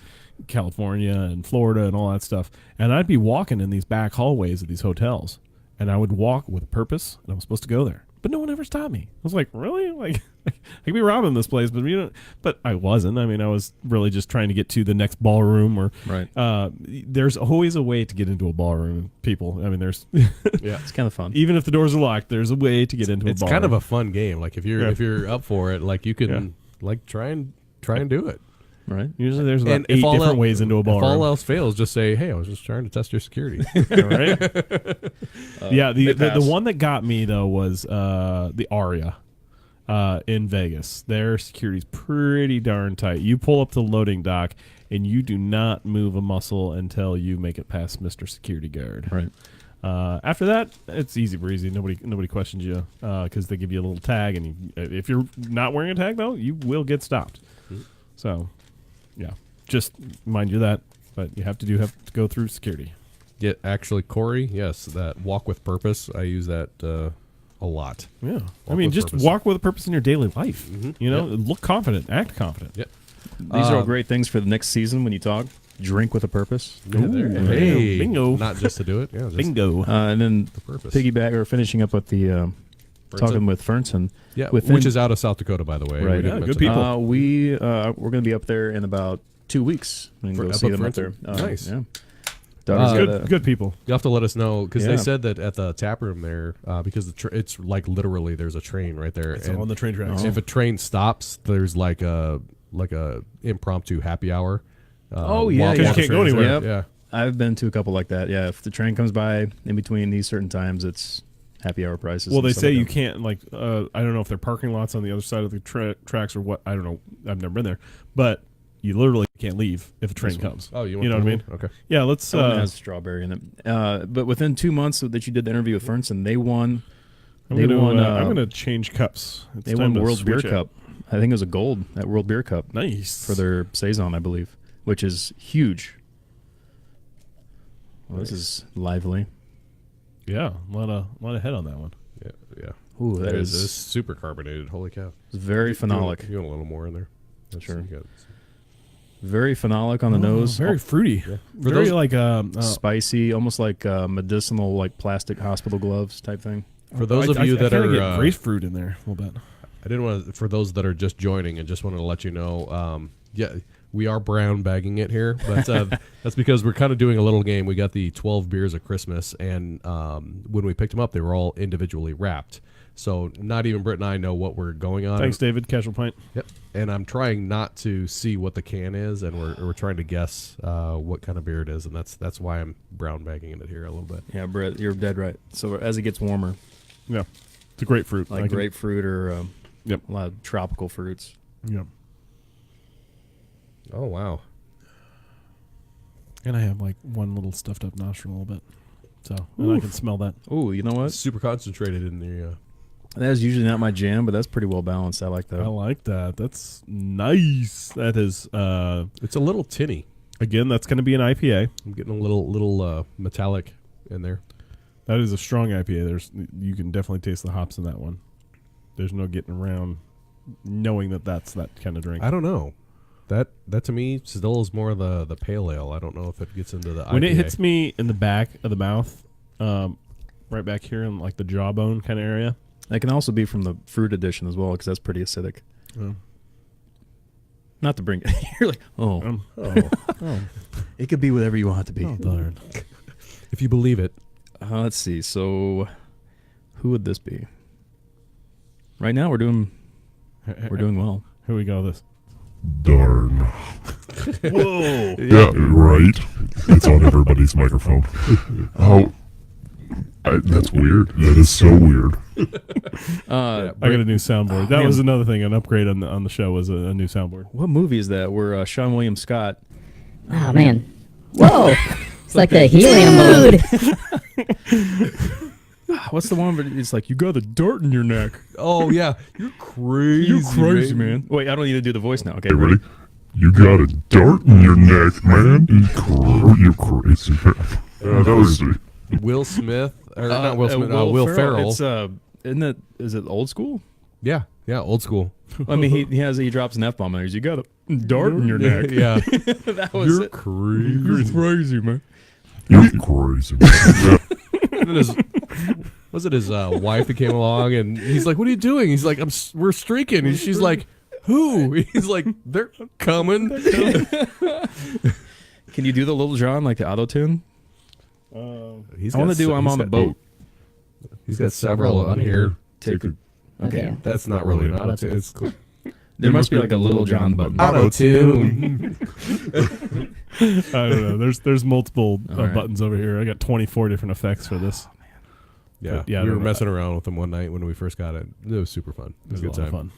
[SPEAKER 2] California and Florida and all that stuff. And I'd be walking in these back hallways of these hotels, and I would walk with a purpose, and I was supposed to go there. but no one ever stopped me. I was like, really? Like, I could be robbing this place, but but I wasn't. I mean, I was really just trying to get to the next ballroom or,
[SPEAKER 4] Right.
[SPEAKER 2] There's always a way to get into a ballroom, people. I mean, there's,
[SPEAKER 3] Yeah.
[SPEAKER 4] It's kind of fun.
[SPEAKER 2] even if the doors are locked, there's a way to get into a
[SPEAKER 3] It's
[SPEAKER 2] ballroom.
[SPEAKER 3] kind of a fun game. Like if you're
[SPEAKER 2] Yeah.
[SPEAKER 3] if you're up for it, like you can
[SPEAKER 2] Yeah.
[SPEAKER 3] like try and do it.
[SPEAKER 4] Right.
[SPEAKER 2] Usually there's about
[SPEAKER 3] And
[SPEAKER 2] 8 different
[SPEAKER 3] el-
[SPEAKER 2] ways into a
[SPEAKER 3] If all
[SPEAKER 2] ballroom.
[SPEAKER 3] else fails, just say, "Hey, I was just trying to test your security."
[SPEAKER 2] Right? Yeah,
[SPEAKER 4] they
[SPEAKER 2] the
[SPEAKER 4] pass.
[SPEAKER 2] one that got me though was the Aria in Vegas. Their security's pretty darn tight. You pull up to the loading dock and you do not move a muscle until you make it past Mr. Security Guard.
[SPEAKER 4] Right.
[SPEAKER 2] After that, it's easy breezy. Nobody questions you because they give you a little tag, and if you're not wearing a tag though, you will get stopped. So, yeah, just mind you that. But you have to go through security.
[SPEAKER 3] Yeah, actually, Corey, yes, that walk with purpose. I use that a lot.
[SPEAKER 2] Yeah, I
[SPEAKER 3] Walk
[SPEAKER 2] mean,
[SPEAKER 3] with
[SPEAKER 2] just
[SPEAKER 3] purpose.
[SPEAKER 2] walk with a purpose in your daily life.
[SPEAKER 3] Mhm.
[SPEAKER 2] You know,
[SPEAKER 3] Yep.
[SPEAKER 2] look confident, act confident.
[SPEAKER 3] Yep.
[SPEAKER 4] These are all great things for the next season when you talk. Drink with a purpose.
[SPEAKER 3] Yeah, there-
[SPEAKER 2] Ooh,
[SPEAKER 3] hey,
[SPEAKER 2] bingo.
[SPEAKER 3] Not just to do it. Yeah, just
[SPEAKER 2] Bingo.
[SPEAKER 4] And then
[SPEAKER 3] the purpose.
[SPEAKER 4] piggyback or finishing up with the talking with Fernson.
[SPEAKER 3] Yeah,
[SPEAKER 4] within-
[SPEAKER 3] which is out of South Dakota, by the way.
[SPEAKER 4] Right.
[SPEAKER 3] We didn't
[SPEAKER 2] Yeah,
[SPEAKER 3] mention
[SPEAKER 2] good
[SPEAKER 3] that.
[SPEAKER 2] people.
[SPEAKER 4] We're going to be up there in about 2 weeks. And
[SPEAKER 3] For-
[SPEAKER 4] go
[SPEAKER 3] up
[SPEAKER 4] see
[SPEAKER 3] at
[SPEAKER 4] them up there.
[SPEAKER 3] Fernson? Nice.
[SPEAKER 4] Yeah. Daughter's got
[SPEAKER 2] Good people.
[SPEAKER 3] You have to let us know because
[SPEAKER 4] Yeah.
[SPEAKER 3] they said that at the tap room there, because it's like literally there's a train right there,
[SPEAKER 2] It's
[SPEAKER 3] and
[SPEAKER 2] on the train tracks.
[SPEAKER 3] if a train stops, there's like a impromptu happy hour.
[SPEAKER 4] Oh, yeah,
[SPEAKER 3] while
[SPEAKER 4] yeah.
[SPEAKER 3] the
[SPEAKER 2] Can't go
[SPEAKER 3] train's
[SPEAKER 2] anywhere.
[SPEAKER 3] there.
[SPEAKER 4] Yep. I've been to a couple like that. Yeah, if the train comes by in between these certain times, it's happy hour prices.
[SPEAKER 2] Well,
[SPEAKER 4] and
[SPEAKER 2] they
[SPEAKER 4] stuff
[SPEAKER 2] say
[SPEAKER 4] like
[SPEAKER 2] you
[SPEAKER 4] that.
[SPEAKER 2] can't I don't know if they're parking lots on the other side of the tracks or what. I don't know. I've never been there, but you literally can't leave if a train comes.
[SPEAKER 3] Oh, you
[SPEAKER 2] know what I mean?
[SPEAKER 3] Okay.
[SPEAKER 2] Yeah, let's.
[SPEAKER 4] That one has strawberry in it. But within 2 months that you did the interview with Fernson, they won.
[SPEAKER 2] I'm
[SPEAKER 4] They
[SPEAKER 2] gonna,
[SPEAKER 4] won.
[SPEAKER 2] I'm gonna change cups. It's
[SPEAKER 4] They
[SPEAKER 2] time
[SPEAKER 4] won
[SPEAKER 2] to
[SPEAKER 4] World Beer
[SPEAKER 2] switch it.
[SPEAKER 4] Cup. I think it was a gold at World Beer Cup
[SPEAKER 2] Nice
[SPEAKER 4] for their saison, I believe, which is huge. Well, this is lively.
[SPEAKER 2] Yeah, a lot of head on that one.
[SPEAKER 3] Yeah.
[SPEAKER 4] Ooh, that
[SPEAKER 3] It's
[SPEAKER 4] is
[SPEAKER 3] super carbonated. Holy cow!
[SPEAKER 4] very phenolic.
[SPEAKER 3] You want a little more in there?
[SPEAKER 4] Sure.
[SPEAKER 3] You got-
[SPEAKER 4] Very phenolic on the nose.
[SPEAKER 2] Very fruity.
[SPEAKER 3] Yeah. For
[SPEAKER 2] Very
[SPEAKER 3] those-
[SPEAKER 2] like
[SPEAKER 4] Spicy, almost like medicinal, like plastic hospital gloves type thing.
[SPEAKER 3] For those of you
[SPEAKER 2] I
[SPEAKER 3] that
[SPEAKER 2] kinda
[SPEAKER 3] are,
[SPEAKER 2] get grapefruit in there a little bit.
[SPEAKER 3] I didn't want to, for those that are just joining, and just wanted to let you know, yeah, we are brown bagging it here, but that's because we're kind of doing a little game. We got the 12 beers of Christmas, and when we picked them up, they were all individually wrapped. So not even Britt and I know what we're going on.
[SPEAKER 2] Thanks, David. Casual Pint.
[SPEAKER 3] Yep. And I'm trying not to see what the can is, and we're trying to guess what kind of beer it is, and that's why I'm brown bagging it here a little bit.
[SPEAKER 4] Yeah, Brett, you're dead right. So as it gets warmer,
[SPEAKER 2] Yeah, it's a grapefruit.
[SPEAKER 4] like grapefruit or
[SPEAKER 2] Yep.
[SPEAKER 4] a lot of tropical fruits.
[SPEAKER 2] Yep.
[SPEAKER 3] Oh wow.
[SPEAKER 2] And I have like one little stuffed up nostril a little bit, so and I can smell that.
[SPEAKER 4] Ooh, you know what?
[SPEAKER 3] Super concentrated in the.
[SPEAKER 4] That is usually not my jam, but that's pretty well balanced. I like that.
[SPEAKER 2] I like that. That's nice. That is
[SPEAKER 3] It's a little tinny.
[SPEAKER 2] again. That's going to be an IPA.
[SPEAKER 3] I'm getting a little metallic in there.
[SPEAKER 2] That is a strong IPA. You can definitely taste the hops in that one. There's no getting around knowing that that's that kind of drink.
[SPEAKER 3] I don't know. That to me still is more the pale ale. I don't know if it gets into the
[SPEAKER 2] When
[SPEAKER 3] IPA.
[SPEAKER 2] it hits me in the back of the mouth, right back here in like the jawbone kind of area.
[SPEAKER 4] That can also be from the fruit edition as well, because that's pretty acidic.
[SPEAKER 2] Oh.
[SPEAKER 4] Not to bring it. You're like, oh, it could be whatever you want it to be.
[SPEAKER 2] Oh, darn.
[SPEAKER 3] If you believe it.
[SPEAKER 4] Let's see. So, who would this be? Right now, we're doing well.
[SPEAKER 2] Here we go. This.
[SPEAKER 5] Darn.
[SPEAKER 2] Whoa.
[SPEAKER 5] Yeah, right. It's on everybody's microphone. That's weird. That is so weird.
[SPEAKER 2] I got a new soundboard. That was another thing. An upgrade on the show was a new soundboard.
[SPEAKER 4] What movie is that? Where Sean William Scott?
[SPEAKER 6] Oh, man. Whoa. It's like the helium balloon.
[SPEAKER 4] What's the one? Where it's like you got a dart in your neck.
[SPEAKER 3] Oh yeah, you're crazy.
[SPEAKER 4] You're crazy, man. Wait, I don't need to do the voice now. Okay,
[SPEAKER 5] Hey, ready? You got a dart in your neck, man. You're crazy. That was
[SPEAKER 3] Will Smith or not Will Smith? Will Ferrell.
[SPEAKER 4] It's is it old school?
[SPEAKER 3] Yeah, old school.
[SPEAKER 4] I mean, he drops an F-bomb there. You got a dart in your neck.
[SPEAKER 3] Yeah,
[SPEAKER 4] That was
[SPEAKER 3] you're
[SPEAKER 4] it.
[SPEAKER 3] crazy.
[SPEAKER 4] You're crazy, man.
[SPEAKER 5] You're crazy. Man.
[SPEAKER 3] And then was it his wife that came along, and he's like, "What are you doing?" He's like, "We're streaking," and she's like, "Who?" He's like, "They're coming."
[SPEAKER 4] Can you do the Little John like the auto tune?
[SPEAKER 3] He's
[SPEAKER 4] I want
[SPEAKER 3] got
[SPEAKER 4] to do
[SPEAKER 3] se-
[SPEAKER 4] I'm
[SPEAKER 3] he's
[SPEAKER 4] on the
[SPEAKER 3] got-
[SPEAKER 4] boat.
[SPEAKER 3] He's got several on here.
[SPEAKER 4] Take a,
[SPEAKER 6] Okay.
[SPEAKER 3] That's not really an auto tune. It's cool.
[SPEAKER 4] there must be like a Little John button.
[SPEAKER 3] Auto tune.
[SPEAKER 2] I don't know. There's multiple
[SPEAKER 4] All right.
[SPEAKER 2] buttons over here. I got 24 different effects for this.
[SPEAKER 3] Yeah,
[SPEAKER 2] But, yeah, I
[SPEAKER 3] we were
[SPEAKER 2] don't know.
[SPEAKER 3] messing around with them one night when we first got it. It was super fun. It was a
[SPEAKER 2] It
[SPEAKER 3] good
[SPEAKER 2] was a
[SPEAKER 3] time.
[SPEAKER 2] lot of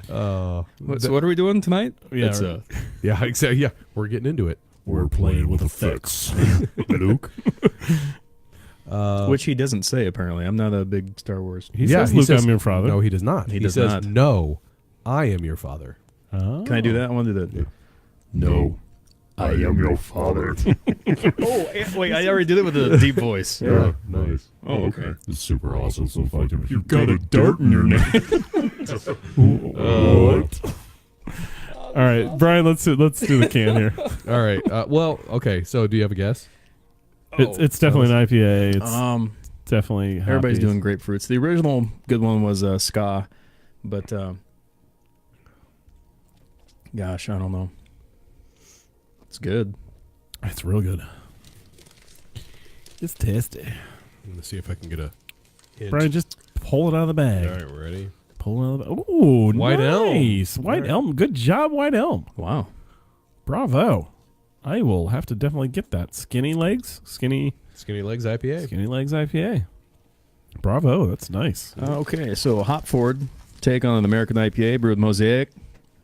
[SPEAKER 2] fun.
[SPEAKER 4] So what are we doing tonight?
[SPEAKER 2] Yeah,
[SPEAKER 4] It's,
[SPEAKER 2] right.
[SPEAKER 3] Yeah, exactly. Yeah, we're getting into it.
[SPEAKER 5] We're playing with effects. Luke.
[SPEAKER 4] which he doesn't say apparently. I'm not a big Star Wars.
[SPEAKER 2] He says, "Luke, I'm your father."
[SPEAKER 3] No, he does not.
[SPEAKER 4] He
[SPEAKER 3] He
[SPEAKER 4] does
[SPEAKER 3] says,
[SPEAKER 4] not.
[SPEAKER 3] "No, I am your father."
[SPEAKER 2] Oh.
[SPEAKER 4] Can I do that? I want to do that.
[SPEAKER 5] No, I am your father.
[SPEAKER 4] Oh, wait, I already did it with a deep voice.
[SPEAKER 3] Yeah, nice.
[SPEAKER 4] Oh, okay.
[SPEAKER 5] It's super awesome. So fucking. You got a dart in your neck.
[SPEAKER 2] What? All right, Brian. Let's do the can here.
[SPEAKER 3] All right. Well, okay. So, do you have a guess?
[SPEAKER 2] It's definitely an IPA. It's definitely
[SPEAKER 4] Everybody's
[SPEAKER 2] hoppies.
[SPEAKER 4] doing grapefruits. The original good one was ska, but gosh, I don't know. It's good.
[SPEAKER 2] It's real good. It's tasty.
[SPEAKER 3] Let me see if I can get a hint.
[SPEAKER 2] Brian, just pull it out of the bag.
[SPEAKER 3] All right, we're ready.
[SPEAKER 2] Pull it out of the bag. Ooh,
[SPEAKER 3] White Elm.
[SPEAKER 2] nice. White Elm. Good job, White Elm.
[SPEAKER 4] Wow.
[SPEAKER 2] Bravo. I will have to definitely get that. Skinny Legs IPA.
[SPEAKER 3] Skinny Legs IPA.
[SPEAKER 2] Bravo. That's nice.
[SPEAKER 4] Okay, so Hopford take on an American IPA brewed with Mosaic.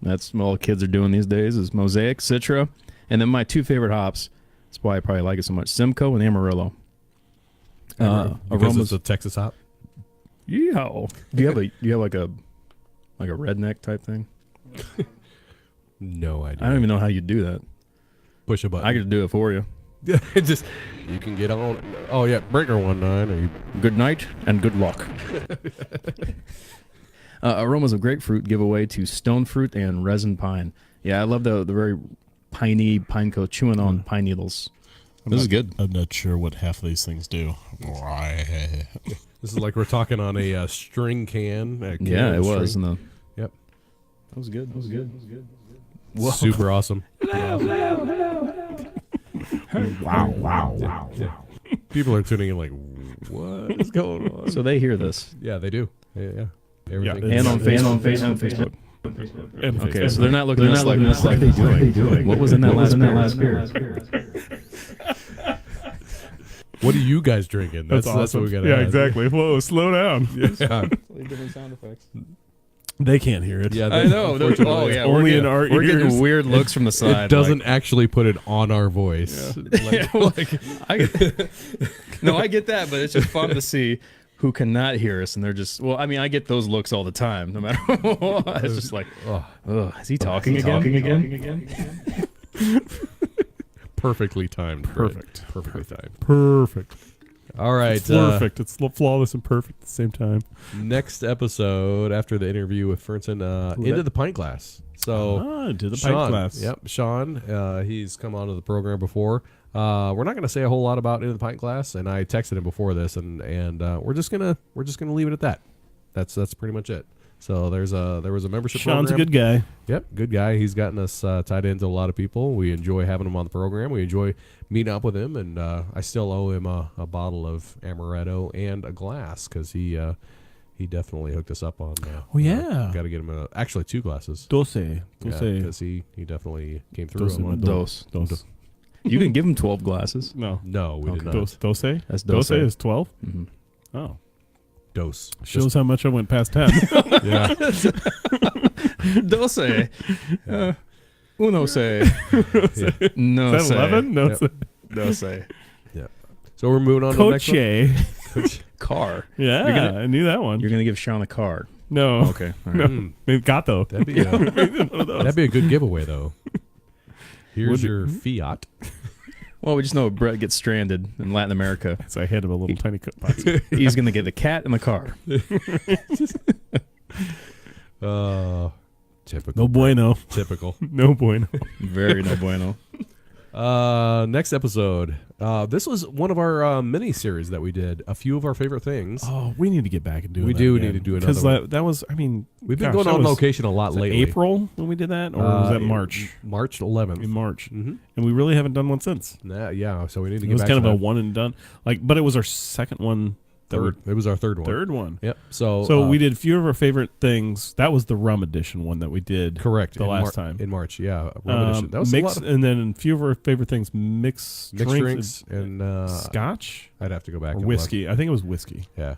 [SPEAKER 4] That's what all the kids are doing these days is Mosaic, Citra. And then my two favorite hops, that's why I probably like it so much, Simcoe and Amarillo.
[SPEAKER 3] Because
[SPEAKER 4] Aromas.
[SPEAKER 3] it's a Texas hop.
[SPEAKER 4] Yeah. Do you have like a redneck type thing?
[SPEAKER 3] No idea.
[SPEAKER 4] I don't even know how you do that.
[SPEAKER 3] Push a button.
[SPEAKER 4] I could do it for you.
[SPEAKER 3] Just you can get on. Oh yeah, Breaker 19. Are you?
[SPEAKER 4] Good night and good luck. Aromas of grapefruit give away to stone fruit and resin pine. Yeah, I love the very piney pine coat chewing on pine needles. This is good.
[SPEAKER 2] I'm not sure what half of these things do.
[SPEAKER 3] This is like we're talking on a string can.
[SPEAKER 4] Yeah, it was.
[SPEAKER 3] String.
[SPEAKER 4] Yep. That was good. That was good. That was good. Whoa.
[SPEAKER 3] Super awesome.
[SPEAKER 2] Wow.
[SPEAKER 3] People are tuning in like, what is going on?
[SPEAKER 4] So they hear this.
[SPEAKER 3] Yeah, they do. Yeah. Everything.
[SPEAKER 2] Yeah,
[SPEAKER 4] And on Facebook.
[SPEAKER 2] And
[SPEAKER 4] Okay, so they're not looking at us like, what are they doing? What was in that last beer?
[SPEAKER 3] What are you guys drinking?
[SPEAKER 2] That's
[SPEAKER 3] That's
[SPEAKER 2] awesome.
[SPEAKER 3] what we got to
[SPEAKER 2] Yeah,
[SPEAKER 3] ask.
[SPEAKER 2] exactly. Whoa, slow down.
[SPEAKER 3] Yeah.
[SPEAKER 4] Different sound effects.
[SPEAKER 2] They can't hear it.
[SPEAKER 3] Yeah,
[SPEAKER 4] I know.
[SPEAKER 3] unfortunately,
[SPEAKER 4] Oh, yeah.
[SPEAKER 2] Only
[SPEAKER 4] we're
[SPEAKER 2] in our
[SPEAKER 4] We're
[SPEAKER 2] ears.
[SPEAKER 4] getting weird looks from the side.
[SPEAKER 3] It doesn't actually put it on our voice.
[SPEAKER 4] I get that, but it's just fun to see who cannot hear us, and they're just. Well, I mean, I get those looks all the time, no matter what. It's just like, oh, is he talking again?
[SPEAKER 3] Perfectly timed.
[SPEAKER 2] Perfect.
[SPEAKER 3] Perfectly timed.
[SPEAKER 2] Perfect.
[SPEAKER 3] All right.
[SPEAKER 2] It's perfect. It's flawless and perfect at the same time.
[SPEAKER 3] Next episode after the interview with Fernson, into the pint glass. So
[SPEAKER 2] To the
[SPEAKER 3] Sean,
[SPEAKER 2] pint glass.
[SPEAKER 3] Yep, Sean. He's come onto the program before. We're not going to say a whole lot about into the pint glass, and I texted him before this, and we're just gonna leave it at that. That's pretty much it. So there was a membership
[SPEAKER 2] Sean's
[SPEAKER 3] program.
[SPEAKER 2] a good guy.
[SPEAKER 3] Yep, good guy. He's gotten us tied into a lot of people. We enjoy having him on the program. We enjoy meeting up with him, and I still owe him a bottle of Amaretto and a glass because he definitely hooked us up on.
[SPEAKER 2] Oh, yeah.
[SPEAKER 3] Got to get him actually 2 glasses.
[SPEAKER 2] Dose.
[SPEAKER 3] Because he definitely came through.
[SPEAKER 2] Dose.
[SPEAKER 3] on one.
[SPEAKER 2] Dose.
[SPEAKER 4] You can give him 12 glasses.
[SPEAKER 2] No.
[SPEAKER 3] No, we did not.
[SPEAKER 2] Dose.
[SPEAKER 4] That's
[SPEAKER 2] Dose
[SPEAKER 4] dose.
[SPEAKER 2] is 12?
[SPEAKER 4] Mm-hmm.
[SPEAKER 2] Oh.
[SPEAKER 3] Dose.
[SPEAKER 2] Shows how much I went past 10.
[SPEAKER 3] Yeah.
[SPEAKER 4] Dose. Uno se. No
[SPEAKER 2] Is that 11? No.
[SPEAKER 3] Yep.
[SPEAKER 4] Dose.
[SPEAKER 3] So we're moving on to the next one.
[SPEAKER 2] Coche.
[SPEAKER 4] Car.
[SPEAKER 2] Yeah, I knew that one.
[SPEAKER 4] You're going to give Sean a car.
[SPEAKER 2] No.
[SPEAKER 4] Okay. All right.
[SPEAKER 3] Mm,
[SPEAKER 2] We've got though.
[SPEAKER 3] that'd be a good givegiveaway though. Here's
[SPEAKER 2] Would
[SPEAKER 3] your Fiat.
[SPEAKER 4] Well, we just know Brett gets stranded in Latin America.
[SPEAKER 2] So I had him a little tiny cook box.
[SPEAKER 4] He's going to get the cat in the car.
[SPEAKER 3] Typical.
[SPEAKER 2] No bueno.
[SPEAKER 3] Typical.
[SPEAKER 2] No bueno.
[SPEAKER 4] Very no bueno.
[SPEAKER 3] Next episode. This was one of our mini series that we did. A few of our favorite things.
[SPEAKER 2] Oh, we need to get back and do.
[SPEAKER 3] We
[SPEAKER 2] that
[SPEAKER 3] do
[SPEAKER 2] again.
[SPEAKER 3] need to do another
[SPEAKER 2] because
[SPEAKER 3] one.
[SPEAKER 2] that was. I mean,
[SPEAKER 3] We've been
[SPEAKER 2] gosh,
[SPEAKER 3] going
[SPEAKER 2] that
[SPEAKER 3] on
[SPEAKER 2] was-
[SPEAKER 3] location a lot
[SPEAKER 2] was that
[SPEAKER 3] lately.
[SPEAKER 2] April when we did that, or was that March?
[SPEAKER 3] March 11th.
[SPEAKER 2] In March,
[SPEAKER 3] Mm-hmm.
[SPEAKER 2] and we really haven't done one since.
[SPEAKER 3] Yeah, so we need to
[SPEAKER 2] It
[SPEAKER 3] get
[SPEAKER 2] was
[SPEAKER 3] back
[SPEAKER 2] kind
[SPEAKER 3] to
[SPEAKER 2] of a
[SPEAKER 3] that.
[SPEAKER 2] one and done. But it was our second one.
[SPEAKER 3] It was our third one.
[SPEAKER 2] Third one.
[SPEAKER 3] Yep. So
[SPEAKER 2] So we did a few of our favorite things. That was the rum edition one that we did.
[SPEAKER 3] correct
[SPEAKER 2] The
[SPEAKER 3] in
[SPEAKER 2] last time.
[SPEAKER 3] in March. Yeah, rum edition. That was
[SPEAKER 2] mix,
[SPEAKER 3] a lot of
[SPEAKER 2] and then a few of our favorite things: mixed
[SPEAKER 3] drinks and
[SPEAKER 2] scotch
[SPEAKER 3] I'd have to go back
[SPEAKER 2] or
[SPEAKER 3] and
[SPEAKER 2] whiskey. I think it was whiskey.
[SPEAKER 3] look. Yeah,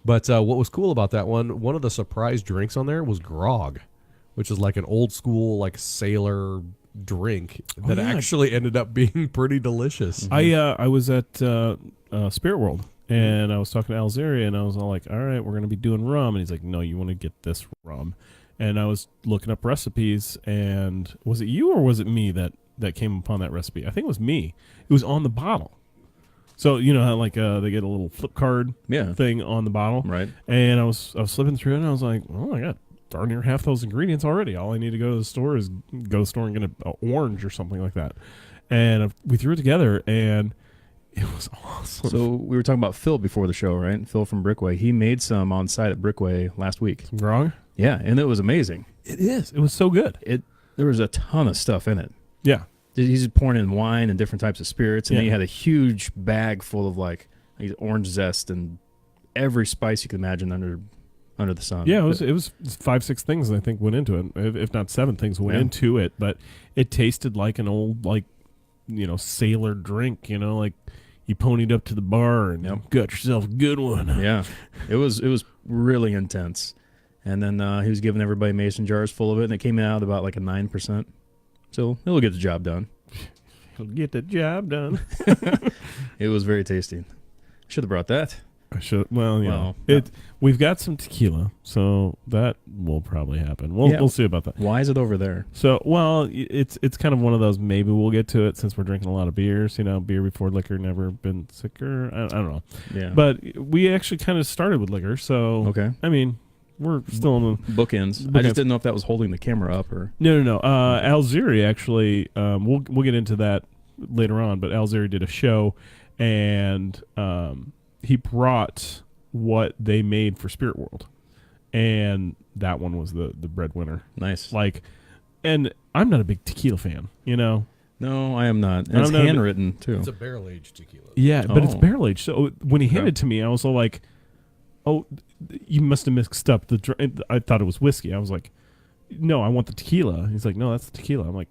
[SPEAKER 3] but what was cool about that one of the surprise drinks on there was grog, which is like an old school like sailor drink that
[SPEAKER 2] yeah.
[SPEAKER 3] actually ended up being pretty delicious.
[SPEAKER 2] I was at Spirit World. And I was talking to Alzeria, and I was all like, all right, we're going to be doing rum. And he's like, no, you want to get this rum. And I was looking up recipes, and was it you or was it me that came upon that recipe? I think it was me. It was on the bottle. So, you know how like they get a little flip card thing on the bottle?
[SPEAKER 4] Right.
[SPEAKER 2] And I was flipping through it, and I was like, oh, I got darn near half those ingredients already. All I need to go to the store is go to the store and get an orange or something like that. And we threw it together, and it was awesome.
[SPEAKER 4] So we were talking about Phil before the show, right? Phil from Brickway. He made some on site at Brickway last week.
[SPEAKER 2] Some grog?
[SPEAKER 4] Yeah, and it was amazing.
[SPEAKER 2] It is. It was so good.
[SPEAKER 4] There was a ton of stuff in it.
[SPEAKER 2] Yeah.
[SPEAKER 4] He's pouring in wine and different types of spirits, and then
[SPEAKER 2] Yeah.
[SPEAKER 4] he had a huge bag full of like orange zest and every spice you could imagine under the sun.
[SPEAKER 2] Yeah, it was 5-6 things I think went into it, if not 7 things went
[SPEAKER 4] Yeah.
[SPEAKER 2] into it. But it tasted like an old sailor drink. Like you ponied up to the bar and got yourself a good one.
[SPEAKER 4] Yeah, it was really intense. And then he was giving everybody mason jars full of it, and it came out about like a 9%. So it'll get the job done.
[SPEAKER 2] It'll get the job done.
[SPEAKER 4] It was very tasty. Should have brought that.
[SPEAKER 2] I should. Well,
[SPEAKER 4] Wow.
[SPEAKER 2] We've got some tequila, so that will probably happen. We'll see about that.
[SPEAKER 4] Why is it over there?
[SPEAKER 2] So, it's kind of one of those. Maybe we'll get to it since we're drinking a lot of beers. Beer before liquor, never been sicker. I don't know.
[SPEAKER 4] Yeah.
[SPEAKER 2] But we actually kind of started with liquor, so
[SPEAKER 4] Okay.
[SPEAKER 2] I mean, we're still in the
[SPEAKER 4] Bookends. I
[SPEAKER 2] Bookends.
[SPEAKER 4] just didn't know if that was holding the camera up or.
[SPEAKER 2] no. Alzeri actually, we'll get into that later on. But Alzeri did a show, and he brought what they made for Spirit World, and that one was the breadwinner.
[SPEAKER 4] Nice.
[SPEAKER 2] And I'm not a big tequila fan,
[SPEAKER 4] No, I am not. And
[SPEAKER 2] I'm
[SPEAKER 4] it's
[SPEAKER 2] not a big-
[SPEAKER 4] handwritten too.
[SPEAKER 3] It's a barrel aged tequila.
[SPEAKER 2] Yeah, but it's
[SPEAKER 4] Oh.
[SPEAKER 2] barrel aged. So when he handed it to me, I was all like, "Oh, you must have mixed up the." I thought it was whiskey. I was like, "No, I want the tequila." He's like, "No, that's the tequila." I'm like,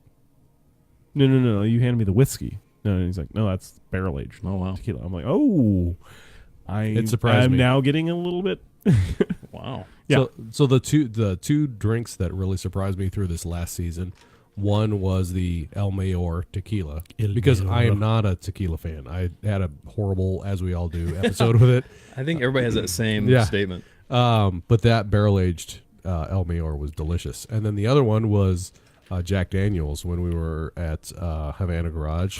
[SPEAKER 2] "No, you handed me the whiskey." No, and he's like, "No, that's barrel aged
[SPEAKER 4] Oh wow.
[SPEAKER 2] tequila." I'm like, "Oh,
[SPEAKER 3] It surprised
[SPEAKER 2] I'm
[SPEAKER 3] me.
[SPEAKER 2] now getting a little bit."
[SPEAKER 4] Wow.
[SPEAKER 2] Yeah.
[SPEAKER 3] So the two drinks that really surprised me through this last season, one was the El Mayor tequila,
[SPEAKER 2] El
[SPEAKER 3] because I
[SPEAKER 2] Mayor.
[SPEAKER 3] am not a tequila fan. I had a horrible, as we all do, episode with it.
[SPEAKER 4] I think everybody has that same
[SPEAKER 3] Yeah.
[SPEAKER 4] statement.
[SPEAKER 3] But that barrel aged El Mayor was delicious. And then the other one was Jack Daniels when we were at Havana Garage,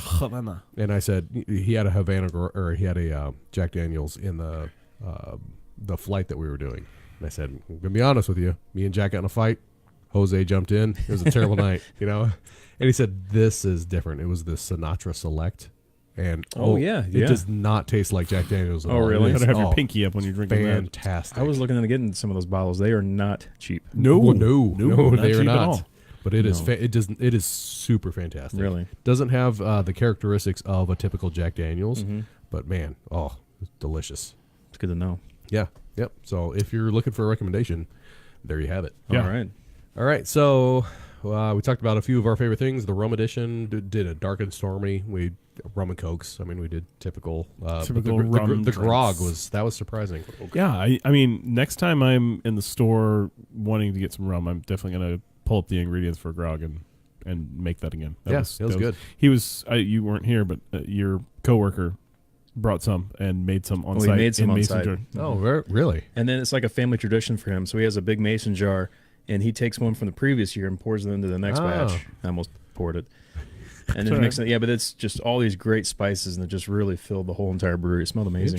[SPEAKER 3] and I said he had a he had a Jack Daniels in the flight that we were doing. And I said, I'm gonna be honest with you, me and Jack got in a fight. Jose jumped in. It was a terrible night, And he said, this is different. It was the Sinatra Select. And it does not taste like Jack Daniels at
[SPEAKER 4] Oh,
[SPEAKER 3] all.
[SPEAKER 4] really?
[SPEAKER 3] It
[SPEAKER 2] You
[SPEAKER 3] is-
[SPEAKER 2] gotta have your pinky up when you're drinking that.
[SPEAKER 3] fantastic.
[SPEAKER 4] I was looking into getting some of those bottles. They are not cheap.
[SPEAKER 2] No,
[SPEAKER 3] no,
[SPEAKER 2] not
[SPEAKER 3] they are
[SPEAKER 2] cheap at
[SPEAKER 3] not.
[SPEAKER 2] all.
[SPEAKER 3] But it is
[SPEAKER 4] No.
[SPEAKER 3] it is super fantastic.
[SPEAKER 4] Really?
[SPEAKER 3] Doesn't have the characteristics of a typical Jack Daniels,
[SPEAKER 4] Mm-hmm.
[SPEAKER 3] but man, it's delicious.
[SPEAKER 4] It's good to know.
[SPEAKER 3] Yeah. Yep. So if you're looking for a recommendation, there you have it.
[SPEAKER 2] Yeah.
[SPEAKER 4] All right.
[SPEAKER 3] All right. So we talked about a few of our favorite things. The rum edition did a dark and stormy. We rum and cokes. I mean, we did typical. But
[SPEAKER 2] Typical
[SPEAKER 3] the
[SPEAKER 2] rum
[SPEAKER 3] grog
[SPEAKER 2] drinks.
[SPEAKER 3] was surprising.
[SPEAKER 2] Yeah, I mean, next time I'm in the store wanting to get some rum, I'm definitely gonna pull up the ingredients for grog and make that again.
[SPEAKER 3] It was good.
[SPEAKER 2] He was. You weren't here, but your coworker brought some and made some on
[SPEAKER 4] Oh, he
[SPEAKER 2] site.
[SPEAKER 4] made some
[SPEAKER 2] in
[SPEAKER 4] on
[SPEAKER 2] Mason
[SPEAKER 4] site.
[SPEAKER 2] jar.
[SPEAKER 3] Oh, really?
[SPEAKER 4] And then it's like a family tradition for him. So he has a big mason jar, and he takes one from the previous year and pours it into the next
[SPEAKER 3] Oh.
[SPEAKER 4] batch. I almost poured it. And then
[SPEAKER 2] Sorry.
[SPEAKER 4] mixing it. Yeah, but it's just all these great spices, and it just really filled the whole entire brewery. It smelled amazing.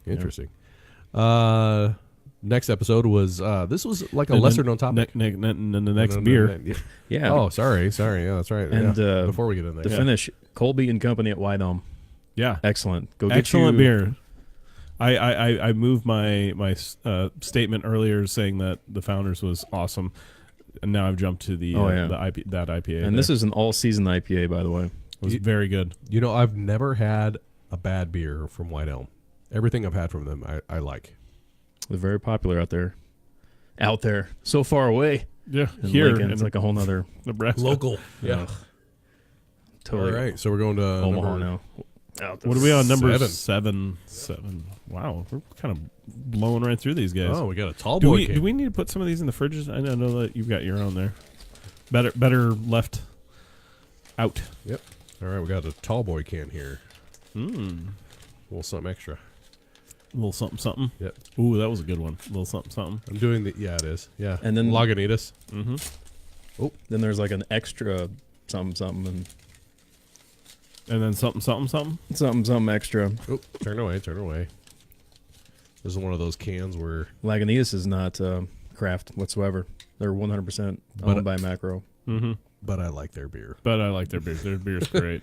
[SPEAKER 3] Interesting. next episode was this was like a
[SPEAKER 2] And
[SPEAKER 3] lesser
[SPEAKER 2] then
[SPEAKER 3] known topic.
[SPEAKER 2] the next beer.
[SPEAKER 4] Yeah.
[SPEAKER 3] Oh, sorry. Yeah, that's right.
[SPEAKER 4] And
[SPEAKER 3] yeah. Before we get in there,
[SPEAKER 4] The finish, Colby and Company at White Elm.
[SPEAKER 2] Yeah.
[SPEAKER 4] Excellent. Go get
[SPEAKER 2] Excellent
[SPEAKER 4] you,
[SPEAKER 2] beer. I moved my statement earlier saying that the Founders was awesome, and now I've jumped to the that IPA.
[SPEAKER 4] And this is an all-season IPA, by the way.
[SPEAKER 2] It was very good.
[SPEAKER 3] You know, I've never had a bad beer from White Elm. Everything I've had from them, I like.
[SPEAKER 4] They're very popular out there. Out there. So far away.
[SPEAKER 2] Yeah,
[SPEAKER 4] In
[SPEAKER 2] here
[SPEAKER 4] Lincoln,
[SPEAKER 2] in
[SPEAKER 4] it's like a whole nother
[SPEAKER 2] Nebraska.
[SPEAKER 3] Yeah.
[SPEAKER 4] totally
[SPEAKER 3] All right, so we're going to
[SPEAKER 4] Omaha
[SPEAKER 3] number-
[SPEAKER 4] now.
[SPEAKER 2] What are we on? Number
[SPEAKER 3] 7.
[SPEAKER 2] seven. Wow, we're kind of blowing right through these guys.
[SPEAKER 3] Oh, we got a tall
[SPEAKER 2] do
[SPEAKER 3] boy.
[SPEAKER 2] we
[SPEAKER 3] can.
[SPEAKER 2] do we need to put some of these in the fridges? I know that you've got your own there. Better left out.
[SPEAKER 3] Yep. All right, we got a tall boy can here.
[SPEAKER 2] A
[SPEAKER 3] little something extra.
[SPEAKER 2] little something.
[SPEAKER 3] Yep.
[SPEAKER 2] Ooh, that was a good one. A little something.
[SPEAKER 3] I'm doing the it is. Yeah.
[SPEAKER 4] And then
[SPEAKER 3] Lagunitas.
[SPEAKER 4] Then there's like an extra something
[SPEAKER 2] And then something.
[SPEAKER 4] something extra.
[SPEAKER 3] Oh, turn away. This is one of those cans where
[SPEAKER 4] Lagunitas is not craft whatsoever. They're 100%
[SPEAKER 3] But-
[SPEAKER 4] owned by Macro.
[SPEAKER 3] but I like their beer.
[SPEAKER 2] But I like their beers. Their beer's great.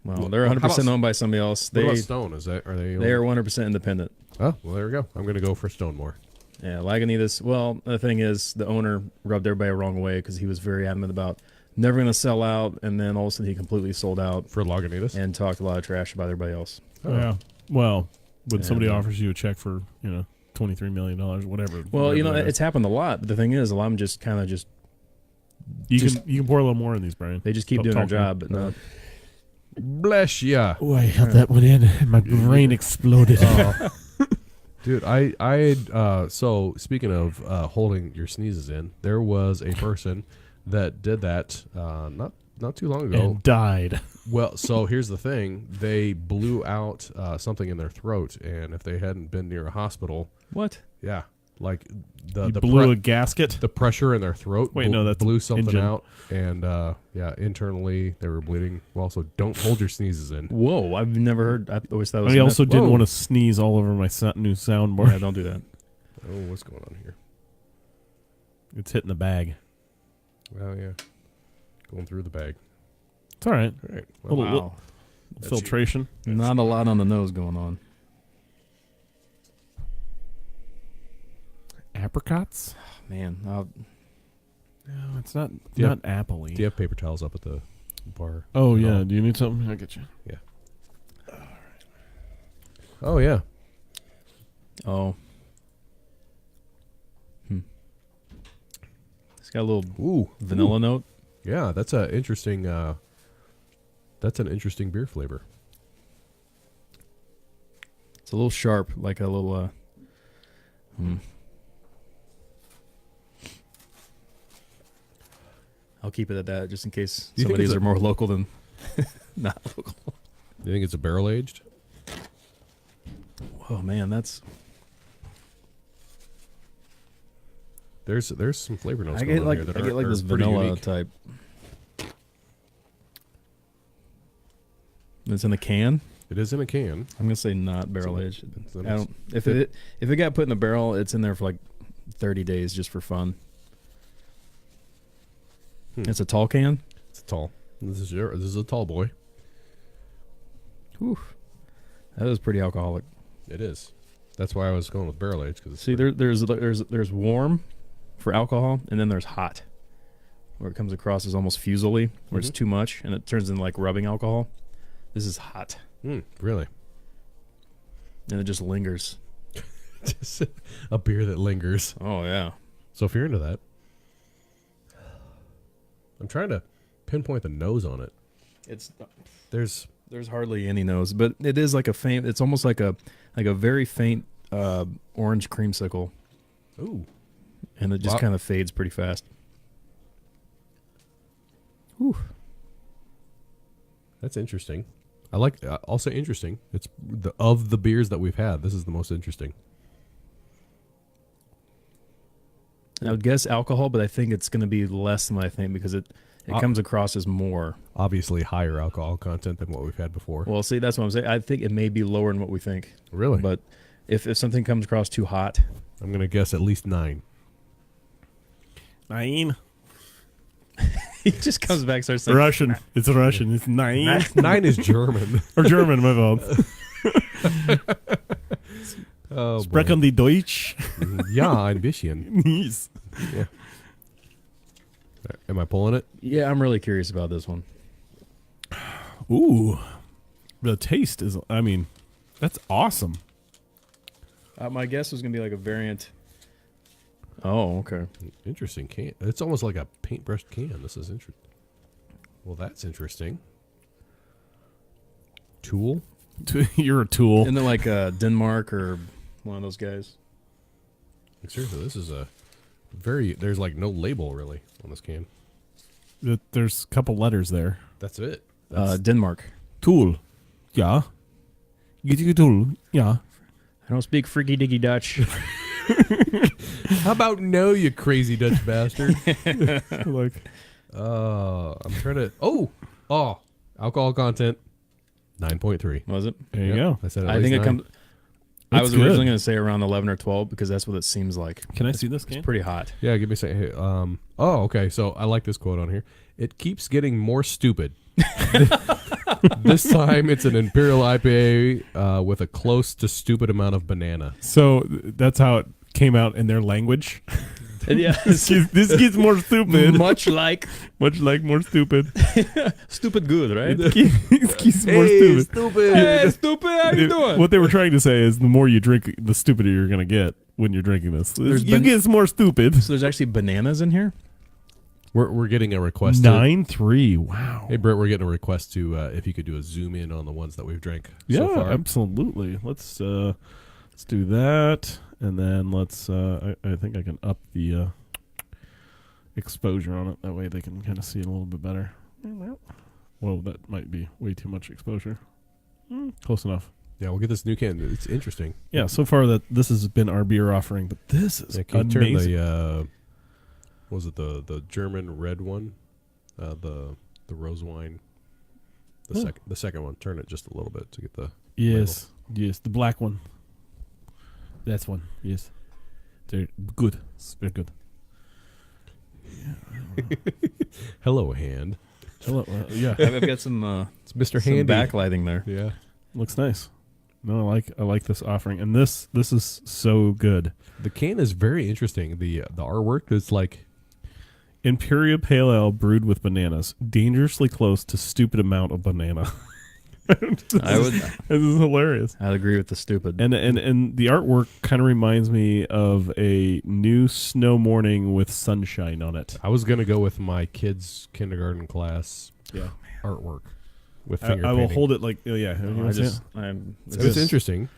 [SPEAKER 4] Well, they're 100% owned by somebody else.
[SPEAKER 3] What
[SPEAKER 4] They
[SPEAKER 3] about Stone? Are they?
[SPEAKER 4] they are 100% independent.
[SPEAKER 3] Oh, well, there we go. I'm going to go for Stone more.
[SPEAKER 4] Yeah, Lagunitas. Well, the thing is, the owner rubbed everybody the wrong way because he was very adamant about never going to sell out, and then all of a sudden he completely sold out
[SPEAKER 3] For Lagunitas?
[SPEAKER 4] and talked a lot of trash about everybody else.
[SPEAKER 2] Yeah. Well, when somebody
[SPEAKER 4] And,
[SPEAKER 2] offers you a check for $23 million, whatever.
[SPEAKER 4] Well,
[SPEAKER 2] whatever that is.
[SPEAKER 4] it's happened a lot. But the thing is, a lot of them just kind of just
[SPEAKER 2] you can pour a little more in these, Brian.
[SPEAKER 4] they just keep doing their job, but not.
[SPEAKER 3] Bless ya.
[SPEAKER 2] Oh, I held that one in, and my brain exploded.
[SPEAKER 3] Dude, so speaking of holding your sneezes in, there was a person that did that not too long ago.
[SPEAKER 2] And died.
[SPEAKER 3] Well, so here's the thing. They blew out something in their throat, and if they hadn't been near a hospital,
[SPEAKER 4] What?
[SPEAKER 3] yeah, like
[SPEAKER 2] You
[SPEAKER 3] the
[SPEAKER 2] blew a gasket.
[SPEAKER 3] the pressure in their throat
[SPEAKER 2] Wait, no, that's
[SPEAKER 3] blew something
[SPEAKER 2] engine.
[SPEAKER 3] out, and internally they were bleeding. Well, so don't hold your sneezes in.
[SPEAKER 4] Whoa! I've never heard. I always thought it was.
[SPEAKER 2] I also didn't
[SPEAKER 3] Whoa.
[SPEAKER 2] want to sneeze all over my new soundboard.
[SPEAKER 4] Yeah, don't do that.
[SPEAKER 3] Oh, what's going on here?
[SPEAKER 2] It's hitting the bag.
[SPEAKER 3] Well, yeah, going through the bag.
[SPEAKER 2] It's all right.
[SPEAKER 3] All right.
[SPEAKER 2] A little-
[SPEAKER 4] Wow.
[SPEAKER 2] Filtration.
[SPEAKER 4] Not a lot on the nose going on.
[SPEAKER 2] Apricots?
[SPEAKER 4] Man,
[SPEAKER 2] No, it's not
[SPEAKER 3] Yeah.
[SPEAKER 2] not apple-y.
[SPEAKER 3] Do you have paper towels up at the bar?
[SPEAKER 2] Oh,
[SPEAKER 3] No.
[SPEAKER 2] yeah. Do you need something? I'll get you.
[SPEAKER 3] Oh yeah.
[SPEAKER 4] oh. It's got a little
[SPEAKER 3] Ooh,
[SPEAKER 4] vanilla note.
[SPEAKER 3] yeah. That's an interesting beer flavor.
[SPEAKER 4] It's a little sharp, like a little. I'll keep it at that, just in case
[SPEAKER 3] Do you
[SPEAKER 4] some of
[SPEAKER 3] think
[SPEAKER 4] these
[SPEAKER 3] it's
[SPEAKER 4] are more local than not local.
[SPEAKER 3] Do you think it's a barrel aged?
[SPEAKER 4] Oh man, that's.
[SPEAKER 3] There's some flavor notes
[SPEAKER 4] I
[SPEAKER 3] going
[SPEAKER 4] get
[SPEAKER 3] on
[SPEAKER 4] like
[SPEAKER 3] here that
[SPEAKER 4] I get like
[SPEAKER 3] are
[SPEAKER 4] this
[SPEAKER 3] pretty
[SPEAKER 4] vanilla
[SPEAKER 3] unique.
[SPEAKER 4] type. It's in a can.
[SPEAKER 3] It is in a can.
[SPEAKER 4] I'm gonna say not barrel aged.
[SPEAKER 3] It's a
[SPEAKER 4] I
[SPEAKER 3] nice-
[SPEAKER 4] don't. If it got put in a barrel, it's in there for like 30 days just for fun. It's a tall can.
[SPEAKER 3] It's tall. This is a tall boy.
[SPEAKER 4] Whew. That is pretty alcoholic.
[SPEAKER 3] It is. That's why I was going with barrel aged because
[SPEAKER 4] See, there's warm for alcohol, and then there's hot, where it comes across as almost fusily, where it's too much, and it turns into like rubbing alcohol. This is hot,
[SPEAKER 3] really
[SPEAKER 4] and it just lingers.
[SPEAKER 3] just a beer that lingers.
[SPEAKER 4] Oh yeah.
[SPEAKER 3] So if you're into that, I'm trying to pinpoint the nose on it. There's
[SPEAKER 4] There's hardly any nose, but it is like a faint. It's almost like a very faint orange creamsicle,
[SPEAKER 3] ooh.
[SPEAKER 4] and it just
[SPEAKER 3] Wow.
[SPEAKER 4] kind of fades pretty fast. Whew.
[SPEAKER 3] That's interesting. I like. I'll say interesting. It's of the beers that we've had. This is the most interesting.
[SPEAKER 4] I would guess alcohol, but I think it's going to be less than what I think because it comes across as more.
[SPEAKER 3] Obviously, higher alcohol content than what we've had before.
[SPEAKER 4] Well, see, that's what I'm saying. I think it may be lower than what we think.
[SPEAKER 3] Really?
[SPEAKER 4] But If something comes across too hot,
[SPEAKER 3] I'm gonna guess at least 9.
[SPEAKER 2] 9.
[SPEAKER 4] he just comes back, starts saying
[SPEAKER 2] Russian. It's Russian. It's 9.
[SPEAKER 3] 9 is German.
[SPEAKER 2] Or German, my fault.
[SPEAKER 3] Oh, boy.
[SPEAKER 2] Sprechen die Deutsch?
[SPEAKER 3] Ja, ein bisschen.
[SPEAKER 2] Yes.
[SPEAKER 3] Yeah. Am I pulling it?
[SPEAKER 4] Yeah, I'm really curious about this one.
[SPEAKER 2] Ooh. The taste is, I mean, that's awesome.
[SPEAKER 4] My guess was gonna be like a variant. Oh, okay.
[SPEAKER 3] Interesting can. It's almost like a paintbrushed can. This is interesting. Well, that's interesting. Tool?
[SPEAKER 2] You're a tool.
[SPEAKER 4] Isn't it like Denmark or one of those guys?
[SPEAKER 3] Seriously, this is a very. There's like no label really on this can.
[SPEAKER 2] There's a couple letters there.
[SPEAKER 3] That's it.
[SPEAKER 4] Denmark.
[SPEAKER 2] Tool. Yeah. Get tool. Yeah.
[SPEAKER 4] I don't speak freaky diggy Dutch.
[SPEAKER 3] How about no, you crazy Dutch bastard?
[SPEAKER 2] Like,
[SPEAKER 3] I'm trying to. Oh, alcohol content 9.3.
[SPEAKER 4] Was it?
[SPEAKER 2] there you
[SPEAKER 3] Yep.
[SPEAKER 2] go.
[SPEAKER 3] I said.
[SPEAKER 4] I think it comes. I
[SPEAKER 2] It's
[SPEAKER 4] was
[SPEAKER 2] good.
[SPEAKER 4] originally going to say around 11 or 12 because that's what it seems like.
[SPEAKER 2] Can I see this
[SPEAKER 4] It's
[SPEAKER 2] can?
[SPEAKER 4] pretty hot.
[SPEAKER 3] Yeah, give me a second. Hey, okay. So I like this quote on here. It keeps getting more stupid. This time it's an Imperial IPA with a close to stupid amount of banana.
[SPEAKER 2] So that's how it came out in their language.
[SPEAKER 4] Yeah,
[SPEAKER 2] this gets more stupid.
[SPEAKER 4] much like
[SPEAKER 2] Much like more stupid.
[SPEAKER 4] stupid good, right?
[SPEAKER 2] It keeps more stupid.
[SPEAKER 3] stupid.
[SPEAKER 4] Hey, stupid, how you doing?
[SPEAKER 2] What they were trying to say is the more you drink, the stupider you're going to get when you're drinking this. You get more stupid.
[SPEAKER 4] So there's actually bananas in here?
[SPEAKER 3] We're getting a request. To,
[SPEAKER 2] 9.3. Wow.
[SPEAKER 3] hey, Brett, we're getting a request to if you could do a zoom in on the ones that we've drank
[SPEAKER 2] Yeah,
[SPEAKER 3] so far.
[SPEAKER 2] absolutely. Let's do that, and then let's. I think I can up the exposure on it. That way they can kind of see it a little bit better. Whoa, that might be way too much exposure. Close enough.
[SPEAKER 3] Yeah, we'll get this new can. It's interesting.
[SPEAKER 2] Yeah, so far this has been our beer offering, but this is
[SPEAKER 3] Can you turn
[SPEAKER 2] amazing.
[SPEAKER 3] the what was it the German red one, the rose wine, the second one. Turn it just a little bit to get the
[SPEAKER 2] Yes, the black one. That's one. Yes, they're good. It's very good.
[SPEAKER 3] hello hand.
[SPEAKER 2] Hello, yeah,
[SPEAKER 4] I've got some,
[SPEAKER 3] It's Mr.
[SPEAKER 4] some
[SPEAKER 3] Handy.
[SPEAKER 4] backlighting there.
[SPEAKER 3] Yeah.
[SPEAKER 2] looks nice. No, I like this offering, and this is so good.
[SPEAKER 3] The can is very interesting. The artwork is like
[SPEAKER 2] Imperial Pale Ale brewed with bananas, dangerously close to stupid amount of banana. This is hilarious.
[SPEAKER 4] I'd agree with the stupid.
[SPEAKER 2] And the artwork kind of reminds me of a new snow morning with sunshine on it.
[SPEAKER 3] I was gonna go with my kids' kindergarten class
[SPEAKER 2] Yeah,
[SPEAKER 3] artwork with
[SPEAKER 2] I
[SPEAKER 3] finger
[SPEAKER 2] will
[SPEAKER 3] painting.
[SPEAKER 2] hold it like yeah. You wanna see it?
[SPEAKER 3] It's interesting.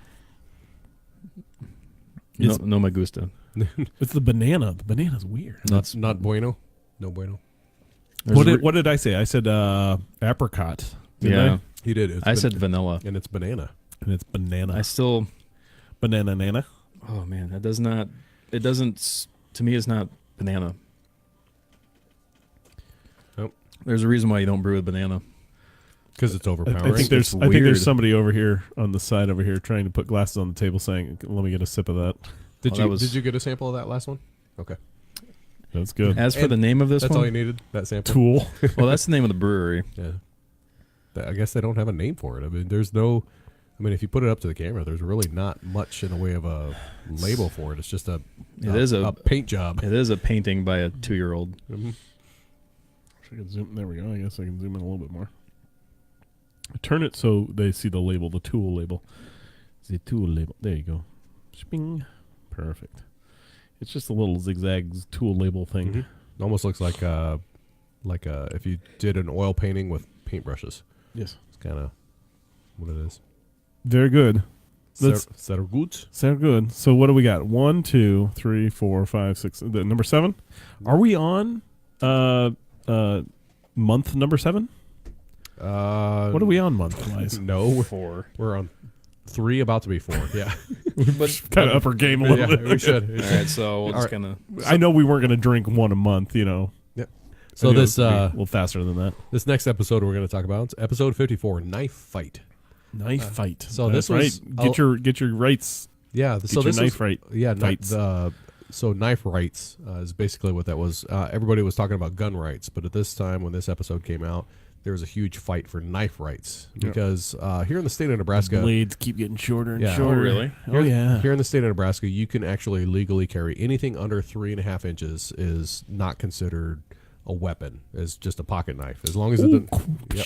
[SPEAKER 4] No me gusta.
[SPEAKER 2] It's the banana. The banana's weird.
[SPEAKER 3] Not bueno. No bueno.
[SPEAKER 2] What did I say? I said apricot. Didn't
[SPEAKER 4] Yeah.
[SPEAKER 2] I?
[SPEAKER 3] He did. It's
[SPEAKER 4] I said vanilla.
[SPEAKER 3] and it's banana.
[SPEAKER 2] And it's banana.
[SPEAKER 4] I still.
[SPEAKER 2] Banana nana.
[SPEAKER 4] Oh man, that does not. It doesn't. To me, it's not banana.
[SPEAKER 3] Nope.
[SPEAKER 4] There's a reason why you don't brew with banana.
[SPEAKER 3] Because it's overpowering.
[SPEAKER 2] I think
[SPEAKER 4] It's
[SPEAKER 2] I think
[SPEAKER 4] weird.
[SPEAKER 2] there's somebody over here on the side over here trying to put glasses on the table, saying, "Let me get a sip of that."
[SPEAKER 3] Did
[SPEAKER 4] Oh,
[SPEAKER 3] you
[SPEAKER 4] that was-
[SPEAKER 3] did you get a sample of that last one? Okay.
[SPEAKER 2] That's good.
[SPEAKER 4] As for
[SPEAKER 3] And
[SPEAKER 4] the name of this
[SPEAKER 3] That's all you
[SPEAKER 4] one,
[SPEAKER 3] needed. That sample.
[SPEAKER 2] Tool.
[SPEAKER 4] well, that's the name of the brewery.
[SPEAKER 3] Yeah. I guess they don't have a name for it. I mean, there's no. I mean, if you put it up to the camera, there's really not much in the way of a label for it. It's just a paint job.
[SPEAKER 4] It is a painting by a 2-year-old.
[SPEAKER 3] Mhm.
[SPEAKER 2] I can zoom. There we go. I guess I can zoom in a little bit more. Turn it so they see the label, the tool label. The tool label. There you go. Sping. Perfect. It's just a little zigzag tool label thing.
[SPEAKER 3] Mhm. Almost looks like if you did an oil painting with paintbrushes.
[SPEAKER 2] Yes.
[SPEAKER 3] It's kind of what it is.
[SPEAKER 2] Very good. Let's-
[SPEAKER 3] Sehr gut.
[SPEAKER 2] Sound good. So what do we got? 1, 2, 3, 4, 5, 6. The number 7. Are we on month number 7? What are we on month wise?
[SPEAKER 3] No,
[SPEAKER 4] 4.
[SPEAKER 3] we're on 3, about to be 4. Yeah,
[SPEAKER 2] Kind of upper game a little
[SPEAKER 3] yeah,
[SPEAKER 2] bit.
[SPEAKER 3] we should.
[SPEAKER 4] All right, so we'll
[SPEAKER 3] All
[SPEAKER 4] just
[SPEAKER 3] right.
[SPEAKER 4] kind of.
[SPEAKER 2] I know we weren't going to drink one a month, you know.
[SPEAKER 3] So
[SPEAKER 2] I knew
[SPEAKER 3] this
[SPEAKER 2] it would be a little faster than that.
[SPEAKER 3] this next episode we're going to talk about is episode 54, knife fight.
[SPEAKER 2] Knife fight.
[SPEAKER 3] so
[SPEAKER 2] That's
[SPEAKER 3] this was-
[SPEAKER 2] right. Get your rights
[SPEAKER 3] Yeah.
[SPEAKER 2] Get
[SPEAKER 3] So
[SPEAKER 2] your
[SPEAKER 3] this
[SPEAKER 2] knife
[SPEAKER 3] is
[SPEAKER 2] right.
[SPEAKER 3] Yeah.
[SPEAKER 2] fights.
[SPEAKER 3] So knife rights is basically what that was. Everybody was talking about gun rights, but at this time when this episode came out, there was a huge fight for knife rights because here in the state of Nebraska,
[SPEAKER 2] Blades keep getting shorter and
[SPEAKER 3] Yeah.
[SPEAKER 2] shorter.
[SPEAKER 4] Oh, really?
[SPEAKER 2] Oh, yeah.
[SPEAKER 3] Here in the state of Nebraska, you can actually legally carry anything under 3.5 inches is not considered a weapon. It's just a pocket knife as long as it doesn't. Yep.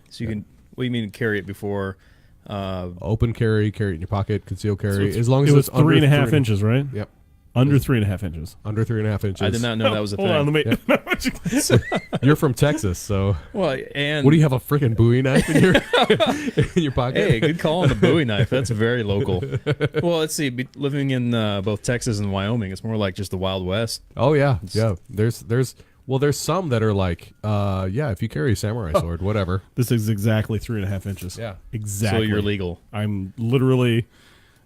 [SPEAKER 4] So you can. What do you mean carry it before?
[SPEAKER 3] Open carry, carry it in your pocket, concealed carry.
[SPEAKER 2] So
[SPEAKER 3] as long as
[SPEAKER 2] it was
[SPEAKER 3] it's under
[SPEAKER 2] 3.5 inches, right?
[SPEAKER 3] Yep.
[SPEAKER 2] Under 3.5 inches.
[SPEAKER 3] Under 3.5 inches.
[SPEAKER 4] I did not know that was a
[SPEAKER 2] Hold
[SPEAKER 4] thing.
[SPEAKER 2] on, let me.
[SPEAKER 3] You're from Texas, so
[SPEAKER 4] Well, and
[SPEAKER 3] what do you have, a freaking Bowie knife in your in your pocket?
[SPEAKER 4] Hey, good call on the Bowie knife. That's very local. Well, let's see. Living in both Texas and Wyoming, it's more like just the Wild West.
[SPEAKER 3] Oh yeah, yeah. There's some that are like, if you carry a samurai sword, whatever.
[SPEAKER 2] This is exactly 3.5 inches.
[SPEAKER 3] Yeah.
[SPEAKER 2] Exactly.
[SPEAKER 4] So you're legal.
[SPEAKER 2] I'm literally,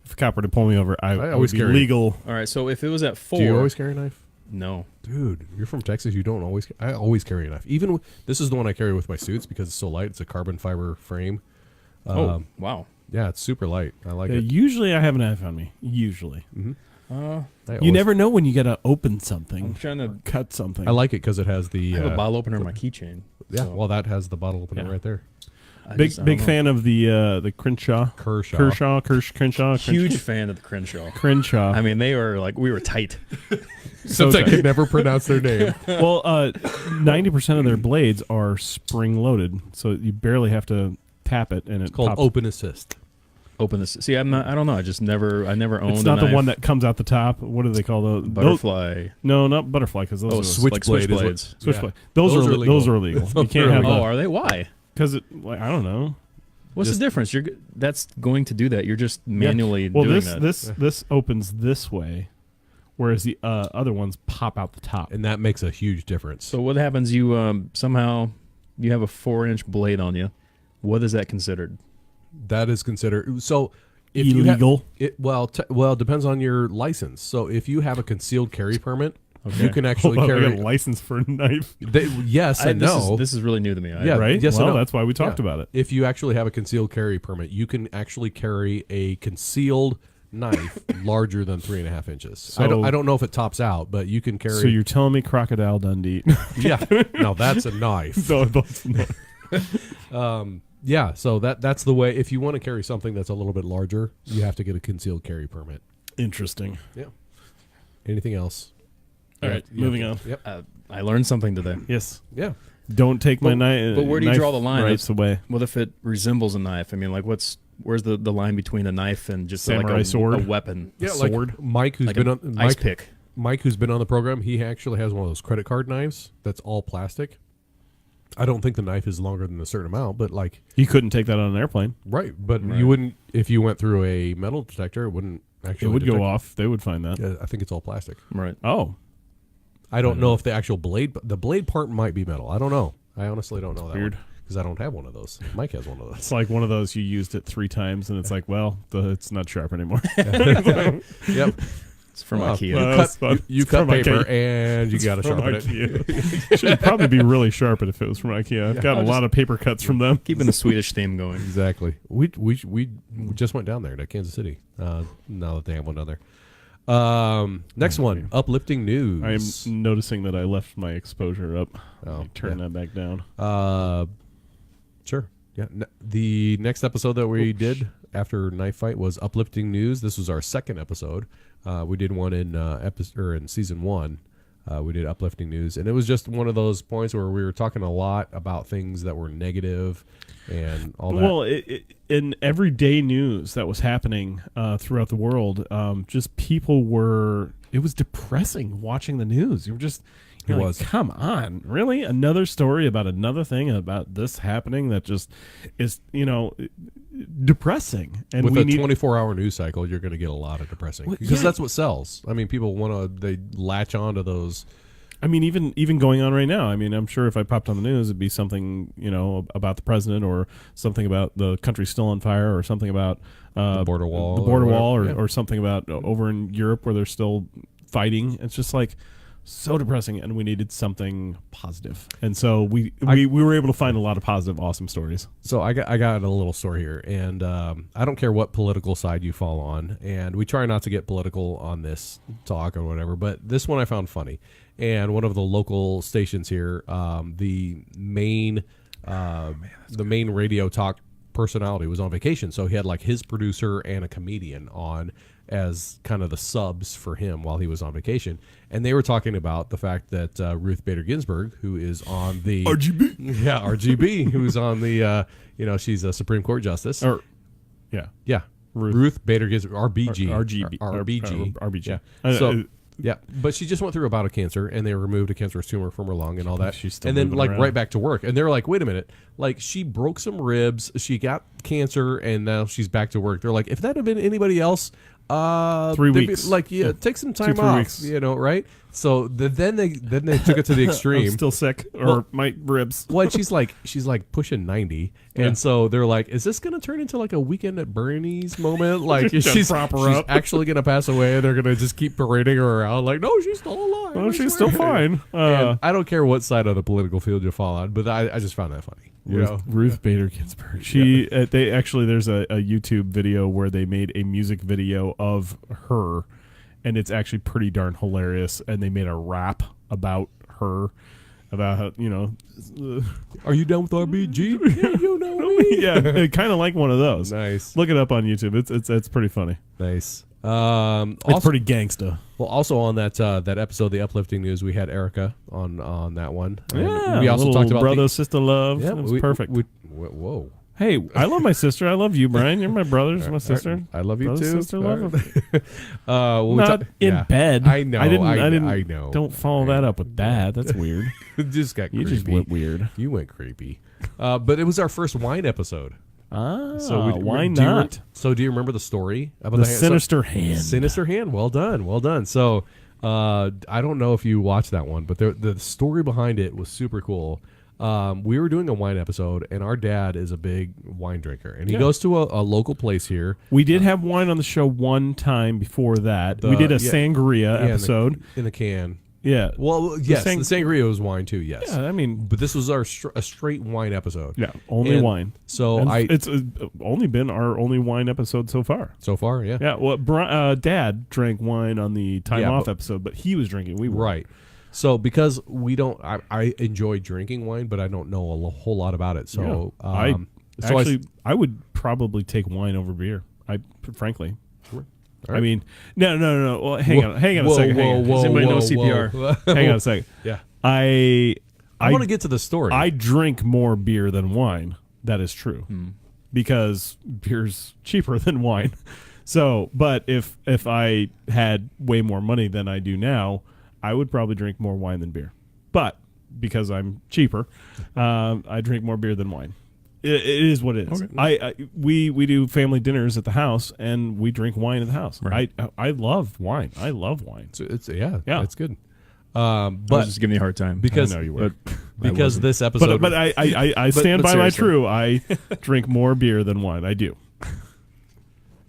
[SPEAKER 2] if a cop were to pull me over, I would
[SPEAKER 3] always
[SPEAKER 2] be
[SPEAKER 3] carry-
[SPEAKER 2] legal.
[SPEAKER 4] All right. So if it was at 4,
[SPEAKER 3] Do you always carry a knife?
[SPEAKER 4] no.
[SPEAKER 3] Dude, you're from Texas. You don't always. I always carry a knife. Even this is the one I carry with my suits because it's so light. It's a carbon fiber frame.
[SPEAKER 4] Oh, wow.
[SPEAKER 3] Yeah, it's super light. I like it.
[SPEAKER 2] Usually I have a knife on me. Usually.
[SPEAKER 3] I
[SPEAKER 2] You
[SPEAKER 3] always-
[SPEAKER 2] never know when you got to open
[SPEAKER 4] I'm
[SPEAKER 2] something,
[SPEAKER 4] trying to.
[SPEAKER 2] cut something.
[SPEAKER 3] I like it because it has the.
[SPEAKER 4] I have a bottle opener in my keychain.
[SPEAKER 3] Yeah,
[SPEAKER 4] so
[SPEAKER 3] well, that has the bottle opener
[SPEAKER 2] Yeah.
[SPEAKER 3] right there.
[SPEAKER 4] I
[SPEAKER 2] Big
[SPEAKER 4] just- I
[SPEAKER 2] big
[SPEAKER 4] don't know.
[SPEAKER 2] fan of the Crenshaw. Crenshaw.
[SPEAKER 4] Huge fan of the Crenshaw.
[SPEAKER 2] Crenshaw.
[SPEAKER 4] I mean, they were like we were tight.
[SPEAKER 3] Since I could never pronounce their name.
[SPEAKER 2] Well, 90% of their blades are spring loaded, so you barely have to tap it, and
[SPEAKER 3] It's called
[SPEAKER 2] pops.
[SPEAKER 3] open assist.
[SPEAKER 4] Open this. See, I'm not. I don't know. I never owned.
[SPEAKER 2] It's
[SPEAKER 4] a
[SPEAKER 2] not the
[SPEAKER 4] knife.
[SPEAKER 2] one that comes out the top. What do they call those?
[SPEAKER 4] Butterfly.
[SPEAKER 2] No, not butterfly, because those
[SPEAKER 4] Oh,
[SPEAKER 2] are
[SPEAKER 3] switchblade is what-
[SPEAKER 4] switchblades.
[SPEAKER 2] switchblade.
[SPEAKER 3] Yeah.
[SPEAKER 2] Those,
[SPEAKER 3] Those
[SPEAKER 2] are
[SPEAKER 3] are legal.
[SPEAKER 2] those are illegal. You can't
[SPEAKER 3] are
[SPEAKER 2] have
[SPEAKER 4] Oh, are they? Why?
[SPEAKER 2] because I don't know.
[SPEAKER 4] What's
[SPEAKER 3] Just-
[SPEAKER 4] the difference? That's going to do that. You're just manually
[SPEAKER 2] Well,
[SPEAKER 4] doing
[SPEAKER 2] this
[SPEAKER 4] that.
[SPEAKER 2] this opens this way, whereas the other ones pop out the top.
[SPEAKER 3] And that makes a huge difference.
[SPEAKER 4] So what happens? You somehow you have a 4-inch blade on you. What is that considered?
[SPEAKER 3] that is considered so. If you have-
[SPEAKER 2] Illegal.
[SPEAKER 3] It depends on your license. So if you have a concealed carry permit,
[SPEAKER 4] Okay.
[SPEAKER 3] you can actually
[SPEAKER 2] Hold on, I
[SPEAKER 3] carry.
[SPEAKER 2] got a license for a knife,
[SPEAKER 3] Yes and no.
[SPEAKER 4] This is really new to me.
[SPEAKER 3] Yeah.
[SPEAKER 2] right?
[SPEAKER 3] yes and
[SPEAKER 2] well,
[SPEAKER 3] no.
[SPEAKER 2] that's why we talked
[SPEAKER 3] Yeah.
[SPEAKER 2] about it.
[SPEAKER 3] If you actually have a concealed carry permit, you can actually carry a concealed knife larger than 3.5 inches.
[SPEAKER 2] So-
[SPEAKER 3] I don't know if it tops out, but you can carry.
[SPEAKER 2] So you're telling me Crocodile Dundee?
[SPEAKER 3] yeah. No, that's a knife.
[SPEAKER 2] No, that's not.
[SPEAKER 3] Yeah. So that's the way. If you want to carry something that's a little bit larger, you have to get a concealed carry permit.
[SPEAKER 2] Interesting.
[SPEAKER 3] Yeah. Anything else?
[SPEAKER 2] All right, moving on.
[SPEAKER 3] Yep.
[SPEAKER 4] I learned something today.
[SPEAKER 2] Yes.
[SPEAKER 3] Yeah.
[SPEAKER 2] Don't take my
[SPEAKER 4] But-
[SPEAKER 2] knife.
[SPEAKER 4] but where do you draw the line?
[SPEAKER 2] Rights away.
[SPEAKER 4] What if it resembles a knife? I mean, like, where's the line between a knife and just
[SPEAKER 2] Samurai
[SPEAKER 4] like
[SPEAKER 2] sword?
[SPEAKER 4] a weapon?
[SPEAKER 3] Yeah.
[SPEAKER 2] Sword?
[SPEAKER 3] Like Mike, who's
[SPEAKER 4] Like
[SPEAKER 3] been
[SPEAKER 4] an
[SPEAKER 3] on
[SPEAKER 4] ice
[SPEAKER 3] Mike,
[SPEAKER 4] pick.
[SPEAKER 3] Mike, who's been on the program, he actually has one of those credit card knives that's all plastic. I don't think the knife is longer than a certain amount, but like
[SPEAKER 2] You couldn't take that on an airplane.
[SPEAKER 3] right, but
[SPEAKER 4] Right.
[SPEAKER 3] you wouldn't if you went through a metal detector. It wouldn't actually.
[SPEAKER 2] It would
[SPEAKER 3] detect-
[SPEAKER 2] go off. They would find that.
[SPEAKER 3] Yeah, I think it's all plastic.
[SPEAKER 4] Right.
[SPEAKER 2] Oh,
[SPEAKER 3] I don't know if the actual the blade part might be metal. I don't know. I honestly don't know that
[SPEAKER 2] weird.
[SPEAKER 3] because I don't have one of those. Mike has one of those.
[SPEAKER 2] it's like one of those you used it 3 times, and it's like, well, it's not sharp anymore.
[SPEAKER 3] Yep.
[SPEAKER 4] It's from
[SPEAKER 3] Well,
[SPEAKER 4] IKEA.
[SPEAKER 3] You
[SPEAKER 2] It's
[SPEAKER 3] cut
[SPEAKER 2] from
[SPEAKER 3] paper
[SPEAKER 2] IKEA.
[SPEAKER 3] and you got to
[SPEAKER 2] From
[SPEAKER 3] sharpen it.
[SPEAKER 2] IKEA. Should probably be really sharp if it was from IKEA. I've got a lot of paper cuts from them.
[SPEAKER 4] Keeping the Swedish theme going.
[SPEAKER 3] Exactly. We just went down there to Kansas City. Now that they have one down there. Next one, uplifting news.
[SPEAKER 2] I'm noticing that I left my exposure up.
[SPEAKER 3] Oh,
[SPEAKER 2] Turn
[SPEAKER 3] yeah.
[SPEAKER 2] that back down.
[SPEAKER 3] Sure. Yeah. The next episode that we did after Knife Fight was uplifting news. This was our second episode. We did one in in season 1. We did uplifting news, and it was just one of those points where we were talking a lot about things that were negative and all that.
[SPEAKER 2] Well, in everyday news that was happening throughout the world, just people were. It was depressing watching the news. You were just.
[SPEAKER 3] It
[SPEAKER 2] Like,
[SPEAKER 3] was.
[SPEAKER 2] come on, really? Another story about another thing about this happening that just is, depressing. And
[SPEAKER 3] With
[SPEAKER 2] we
[SPEAKER 3] a
[SPEAKER 2] need
[SPEAKER 3] 24-hour news cycle, you're going to get a lot of depressing
[SPEAKER 2] Well,
[SPEAKER 3] because
[SPEAKER 2] yeah.
[SPEAKER 3] that's what sells. I mean, people they latch on to those.
[SPEAKER 2] I mean, even going on right now. I mean, I'm sure if I popped on the news, it'd be something about the president, or something about the country still on fire, or something about
[SPEAKER 3] The border wall
[SPEAKER 2] the border
[SPEAKER 3] or
[SPEAKER 2] wall,
[SPEAKER 3] whatever. Yeah.
[SPEAKER 2] or something about over in Europe where they're still fighting. It's just like, so depressing, and we needed something positive. And so we were able to find a lot of positive, awesome stories.
[SPEAKER 3] So I got a little story here, and I don't care what political side you fall on, and we try not to get political on this talk or whatever, but this one I found funny. And one of the local stations here, the main radio talk personality was on vacation, so he had like his producer and a comedian on as kind of the subs for him while he was on vacation, and they were talking about the fact that Ruth Bader Ginsburg, who is on the RGB, who's on the she's a Supreme Court justice, Ruth Bader Ginsburg, RBG. Yeah, but she just went through a bout of cancer, and they removed a cancerous tumor from her lung and all that.
[SPEAKER 2] She's still
[SPEAKER 3] and then
[SPEAKER 2] moving around.
[SPEAKER 3] right back to work. And they're like, wait a minute, like she broke some ribs, she got cancer, and now she's back to work. They're like, if that had been anybody else,
[SPEAKER 2] 3 weeks,
[SPEAKER 3] take some time
[SPEAKER 2] 2-3
[SPEAKER 3] off,
[SPEAKER 2] weeks.
[SPEAKER 3] Right? So then they took it to the extreme.
[SPEAKER 2] I'm still sick, or my ribs.
[SPEAKER 3] Well, she's like pushing 90, and so they're like, "Is this going to turn into like a Weekend at Bernie's moment? Like she's actually going to pass away, and they're going to just keep parading her around? Like, no, she's still alive.
[SPEAKER 2] Oh, she's still fine."
[SPEAKER 3] And I don't care what side of the political field you fall on, but I just found that funny.
[SPEAKER 2] Ruth Bader Ginsburg. They actually, there's a YouTube video where they made a music video of her, and it's actually pretty darn hilarious. And they made a rap about her, about how,
[SPEAKER 3] are you down with RBG? Yeah, you know me.
[SPEAKER 2] Yeah, kind of like one of those.
[SPEAKER 3] Nice.
[SPEAKER 2] Look it up on YouTube. It's pretty funny.
[SPEAKER 3] Nice.
[SPEAKER 2] It's pretty gangsta.
[SPEAKER 3] Well, also on that episode, the uplifting news, we had Erica on that one.
[SPEAKER 2] Yeah,
[SPEAKER 3] we also talked about
[SPEAKER 2] brother sister love.
[SPEAKER 3] Yeah,
[SPEAKER 2] it was perfect.
[SPEAKER 3] Whoa.
[SPEAKER 2] Hey, I love my sister. I love you, Brian. You're my brother. You're my sister.
[SPEAKER 3] I love you
[SPEAKER 2] brother,
[SPEAKER 3] too.
[SPEAKER 2] Sister, love.
[SPEAKER 3] Not
[SPEAKER 2] in bed.
[SPEAKER 3] I know.
[SPEAKER 2] I didn't.
[SPEAKER 3] I know.
[SPEAKER 2] Don't follow that up with that. That's weird.
[SPEAKER 3] It just got creepy.
[SPEAKER 2] You just went weird.
[SPEAKER 3] You went creepy. But it was our first wine episode.
[SPEAKER 2] So why not?
[SPEAKER 3] So do you remember the story about
[SPEAKER 2] the sinister hand?
[SPEAKER 3] Sinister hand. Well done. So I don't know if you watched that one, but the story behind it was super cool. We were doing a wine episode, and our dad is a big wine drinker, and he goes to a local place here.
[SPEAKER 2] We did have wine on the show one time before that. We did a sangria episode
[SPEAKER 3] in a can.
[SPEAKER 2] Yeah.
[SPEAKER 3] Well, yes, the sangria was wine too. Yes.
[SPEAKER 2] Yeah, I mean,
[SPEAKER 3] but this was a straight wine episode.
[SPEAKER 2] Yeah, only wine.
[SPEAKER 3] So
[SPEAKER 2] it's only been our only wine episode so far.
[SPEAKER 3] So far, yeah.
[SPEAKER 2] Yeah. Well, Dad drank wine on the time off episode, but he was drinking. We were
[SPEAKER 3] right. So because we don't, I enjoy drinking wine, but I don't know a whole lot about it. So
[SPEAKER 2] I would probably take wine over beer. Frankly. Right. I mean, no. Well, hang on a second.
[SPEAKER 4] Does anybody know CPR?
[SPEAKER 2] Hang on a second.
[SPEAKER 3] Yeah.
[SPEAKER 2] I
[SPEAKER 3] want to get to the story.
[SPEAKER 2] I drink more beer than wine. That is true. Because beer's cheaper than wine. So, but if I had way more money than I do now, I would probably drink more wine than beer. But because I'm cheaper, I drink more beer than wine. It is what it is. Okay. We do family dinners at the house, and we drink wine at the house. Right. I love wine. I love wine.
[SPEAKER 3] So it's good. But
[SPEAKER 4] I was just giving you a hard time
[SPEAKER 3] because
[SPEAKER 2] I know you were.
[SPEAKER 3] Because this episode.
[SPEAKER 2] But I stand by my true. I drink more beer than wine. I do.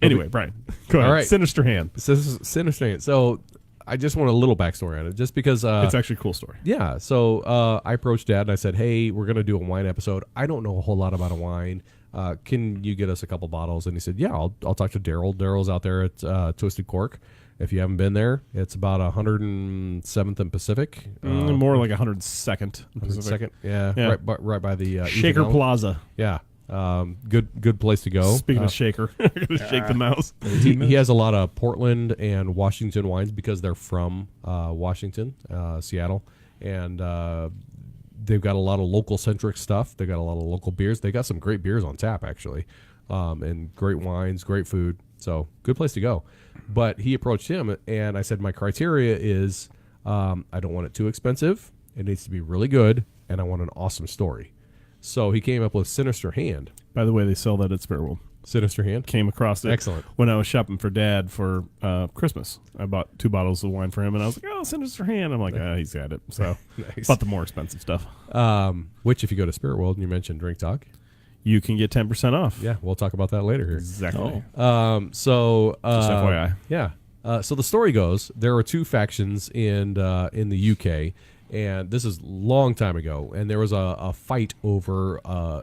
[SPEAKER 2] Anyway, Brian, go ahead.
[SPEAKER 3] All right.
[SPEAKER 2] Sinister hand.
[SPEAKER 3] Sinister hand. So I just want a little backstory on it, just because
[SPEAKER 2] it's actually a cool story.
[SPEAKER 3] Yeah. So I approached Dad and I said, "Hey, we're gonna do a wine episode. I don't know a whole lot about a wine. Can you get us a couple bottles?" And he said, "Yeah, I'll talk to Daryl. Daryl's out there at Twisted Cork. If you haven't been there, it's about 107th and Pacific.
[SPEAKER 2] More like 102nd.
[SPEAKER 3] 102nd. Yeah. Right by the
[SPEAKER 2] Shaker Plaza.
[SPEAKER 3] Yeah. Good place to go.
[SPEAKER 2] Speaking of Shaker, I'm gonna shake the mouse.
[SPEAKER 3] He has a lot of Portland and Washington wines because they're from Washington, Seattle, and they've got a lot of local centric stuff. They got a lot of local beers. They got some great beers on tap actually, and great wines, great food. So good place to go. But he approached him, and I said my criteria is I don't want it too expensive. It needs to be really good, and I want an awesome story. So he came up with Sinister Hand.
[SPEAKER 2] By the way, they sell that at Spirit World.
[SPEAKER 3] Sinister Hand?
[SPEAKER 2] Came across it.
[SPEAKER 3] Excellent.
[SPEAKER 2] When I was shopping for Dad for Christmas. I bought 2 bottles of wine for him, and I was like, oh, Sinister Hand. I'm like, he's got it. So
[SPEAKER 3] nice.
[SPEAKER 2] Bought the more expensive stuff.
[SPEAKER 3] Which, if you go to Spirit World and you mention Drink Talk,
[SPEAKER 2] you can get 10% off.
[SPEAKER 3] Yeah, we'll talk about that later here.
[SPEAKER 2] Exactly.
[SPEAKER 3] So
[SPEAKER 2] just FYI.
[SPEAKER 3] Yeah. So the story goes, there were two factions in the UK, and this is a long time ago, and there was a fight over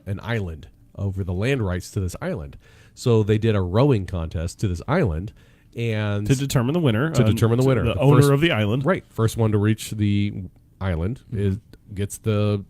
[SPEAKER 3] an island, over the land rights to this island. So they did a rowing contest to this island, and
[SPEAKER 2] To determine the winner.
[SPEAKER 3] The
[SPEAKER 2] owner
[SPEAKER 3] first-
[SPEAKER 2] of the island.
[SPEAKER 3] right, first one to reach the island gets the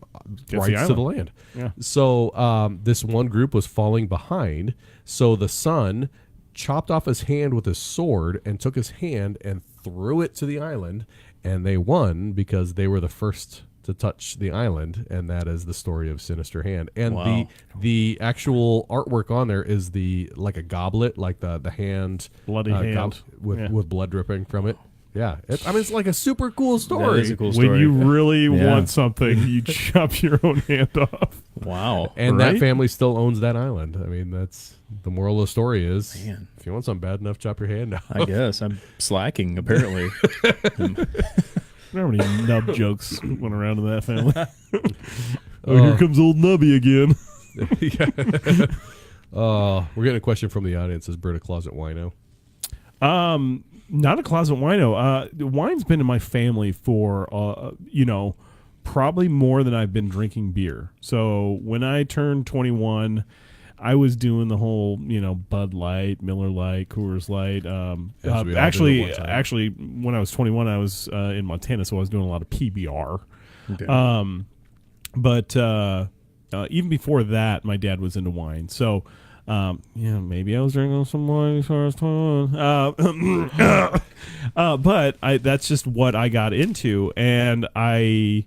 [SPEAKER 3] rights to the land.
[SPEAKER 2] Yeah.
[SPEAKER 3] So this one group was falling behind, so the son chopped off his hand with his sword and took his hand and threw it to the island, and they won because they were the first to touch the island, and that is the story of Sinister Hand. And
[SPEAKER 4] Wow.
[SPEAKER 3] the actual artwork on there is like a goblet, like the hand,
[SPEAKER 2] Bloody hand.
[SPEAKER 3] with blood dripping from it. Yeah, it's like a super cool
[SPEAKER 4] That
[SPEAKER 3] story.
[SPEAKER 4] is a cool story.
[SPEAKER 2] When you really
[SPEAKER 4] Yeah.
[SPEAKER 2] want something, you chop your own hand off.
[SPEAKER 4] Wow.
[SPEAKER 3] And
[SPEAKER 2] Right?
[SPEAKER 3] that family still owns that island. I mean, that's the moral of the story is,
[SPEAKER 4] Man.
[SPEAKER 3] if you want something bad enough, chop your hand off.
[SPEAKER 4] I guess I'm slacking. Apparently,
[SPEAKER 2] Remember many nub jokes went around in that family? Here comes old Nubby again.
[SPEAKER 3] We're getting a question from the audience. Is Britt a closet wino?
[SPEAKER 2] Not a closet wino. Wine's been in my family for, probably more than I've been drinking beer. So when I turned 21, I was doing the whole, Bud Light, Miller Light, Coors Light.
[SPEAKER 3] we all did at one time.
[SPEAKER 2] Actually, when I was 21, I was in Montana, so I was doing a lot of PBR.
[SPEAKER 4] okay.
[SPEAKER 2] But even before that, my dad was into wine. So, maybe I was drinking some wine before I was 21. But that's just what I got into. And my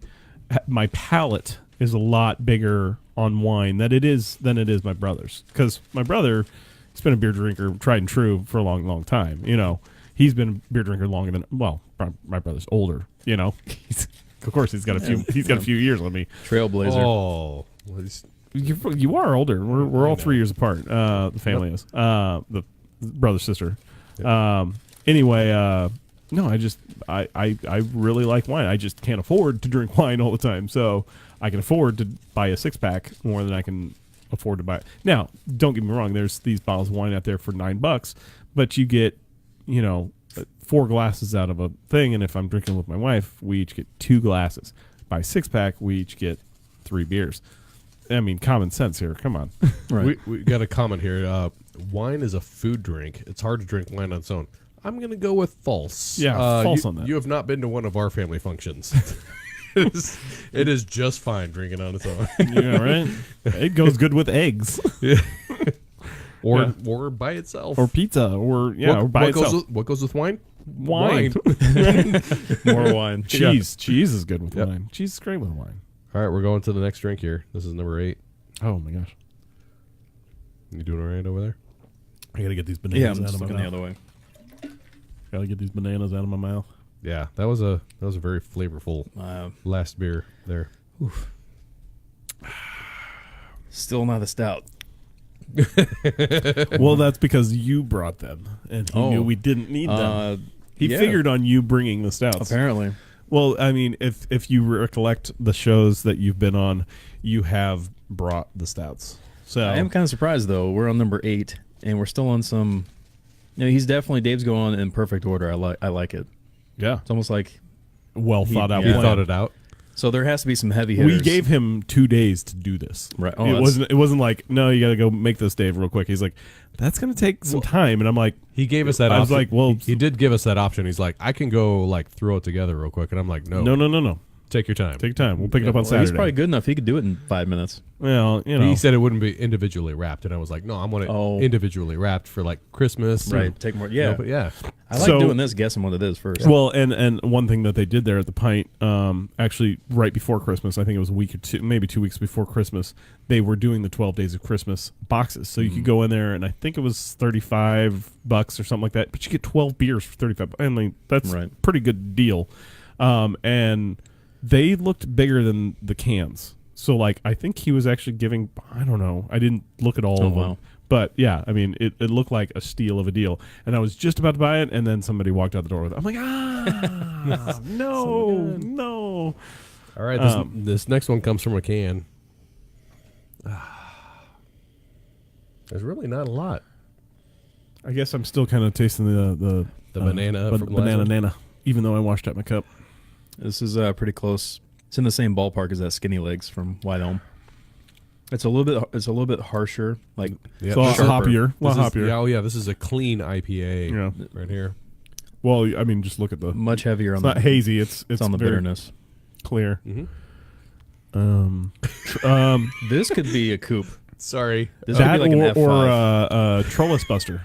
[SPEAKER 2] palate is a lot bigger on wine than it is my brother's. Because my brother, he's been a beer drinker, tried and true, for a long, long time. He's been a beer drinker longer than, my brother's older. Of course, he's got a few years on me.
[SPEAKER 4] Trailblazer.
[SPEAKER 3] Oh, well,
[SPEAKER 2] You are older. We're all 3 years apart. The family is the brother sister. Anyway, no, I really like wine. I just can't afford to drink wine all the time, so I can afford to buy a 6-pack more than I can afford to buy. Now, don't get me wrong. There's these bottles of wine out there for $9, but you get 4 glasses out of a thing, and if I'm drinking with my wife, we each get 2 glasses. Buy a 6-pack, we each get 3 beers. I mean, common sense here. Come on.
[SPEAKER 4] Right.
[SPEAKER 3] we got a comment here. Wine is a food drink. It's hard to drink wine on its own. I'm going to go with false.
[SPEAKER 2] Yeah, false on that.
[SPEAKER 3] You have not been to one of our family functions. It is just fine drinking on its own.
[SPEAKER 2] Yeah, right? It goes good with eggs.
[SPEAKER 3] Or by itself.
[SPEAKER 2] Or pizza. Or by
[SPEAKER 3] what
[SPEAKER 2] itself.
[SPEAKER 3] what goes with wine?
[SPEAKER 2] Wine.
[SPEAKER 4] More wine.
[SPEAKER 2] Cheese. Cheese is good with wine. Cheese is great with wine.
[SPEAKER 3] All right, we're going to the next drink here. This is number 8.
[SPEAKER 2] Oh, my gosh.
[SPEAKER 3] You doing all right over there?
[SPEAKER 2] I got to get these
[SPEAKER 4] Yeah,
[SPEAKER 2] bananas
[SPEAKER 4] I'm
[SPEAKER 2] out
[SPEAKER 4] just
[SPEAKER 2] of my
[SPEAKER 4] looking the
[SPEAKER 2] mouth.
[SPEAKER 4] other way.
[SPEAKER 2] Got to get these bananas out of my mouth.
[SPEAKER 3] Yeah, that was a very flavorful last beer there.
[SPEAKER 4] Still not a stout.
[SPEAKER 2] Well, that's because you brought them, and he knew we didn't need them. He figured on you bringing the stouts.
[SPEAKER 4] Apparently.
[SPEAKER 2] Well, I mean, if you recollect the shows that you've been on, you have brought the stouts. So
[SPEAKER 4] I am kind of surprised, though. We're on number 8, and we're still on some... Dave's going in perfect order. I like it.
[SPEAKER 2] yeah,
[SPEAKER 4] It's almost like...
[SPEAKER 2] well thought out.
[SPEAKER 3] He
[SPEAKER 2] plan.
[SPEAKER 3] thought it out.
[SPEAKER 4] So there has to be some heavy hitters.
[SPEAKER 2] We gave him 2 days to do this.
[SPEAKER 4] Right. Oh,
[SPEAKER 2] it
[SPEAKER 4] that's-
[SPEAKER 2] wasn't like, no, you got to go make this, Dave, real quick. He's like, that's going to take some time, and I'm like,
[SPEAKER 3] He gave us that
[SPEAKER 2] I
[SPEAKER 3] option.
[SPEAKER 2] was like, well,
[SPEAKER 3] he did give us that option. He's like, I can go throw it together real quick, and I'm like, no. Take your time.
[SPEAKER 2] Take your time. We'll pick it up on
[SPEAKER 4] Well,
[SPEAKER 2] Saturday.
[SPEAKER 4] he's probably good enough. He could do it in 5 minutes.
[SPEAKER 2] Well,
[SPEAKER 3] He said it wouldn't be individually wrapped, and I was like, no, I'm going to
[SPEAKER 4] Oh.
[SPEAKER 3] individually wrapped for Christmas.
[SPEAKER 4] Right.
[SPEAKER 3] and-
[SPEAKER 4] Take more. Yeah.
[SPEAKER 3] but yeah.
[SPEAKER 4] I like
[SPEAKER 2] So-
[SPEAKER 4] doing this, guessing what it is first.
[SPEAKER 2] Well, and one thing that they did there at the Pint, actually right before Christmas, I think it was a week or two, maybe 2 weeks before Christmas, they were doing the 12 Days of Christmas boxes. So you could go in there, and I think it was $35 or something like that, but you get 12 beers for $35. I mean, that's
[SPEAKER 4] Right.
[SPEAKER 2] a pretty good deal. And they looked bigger than the cans. So, I think he was actually giving, I don't know, I didn't look at all of them.
[SPEAKER 4] wow.
[SPEAKER 2] But yeah, I mean, it looked like a steal of a deal, and I was just about to buy it, and then somebody walked out the door with it. I'm like, no.
[SPEAKER 3] All right, this next one comes from a can. There's really not a lot.
[SPEAKER 2] I guess I'm still kind of tasting the
[SPEAKER 3] The banana from the last
[SPEAKER 2] banana
[SPEAKER 3] one?
[SPEAKER 2] nana. Even though I washed out my cup.
[SPEAKER 4] This is pretty close. It's in the same ballpark as that Skinny Legs from White Elm. It's a little bit harsher, like
[SPEAKER 3] Yeah,
[SPEAKER 2] It's a lot
[SPEAKER 3] sharper.
[SPEAKER 2] hoppier. A lot
[SPEAKER 3] This is-
[SPEAKER 2] hoppier.
[SPEAKER 3] yeah, oh yeah, this is a clean IPA
[SPEAKER 2] Yeah.
[SPEAKER 3] right here.
[SPEAKER 2] Well, I mean, just look at the.
[SPEAKER 4] much heavier on
[SPEAKER 2] It's
[SPEAKER 4] the
[SPEAKER 2] not hazy. It's
[SPEAKER 4] on the
[SPEAKER 2] very
[SPEAKER 4] bitterness.
[SPEAKER 2] clear.
[SPEAKER 3] Mm-hmm.
[SPEAKER 4] This could be a coupe.
[SPEAKER 3] Sorry,
[SPEAKER 4] This could be
[SPEAKER 2] That
[SPEAKER 4] like an F5.
[SPEAKER 2] or Trellis Buster.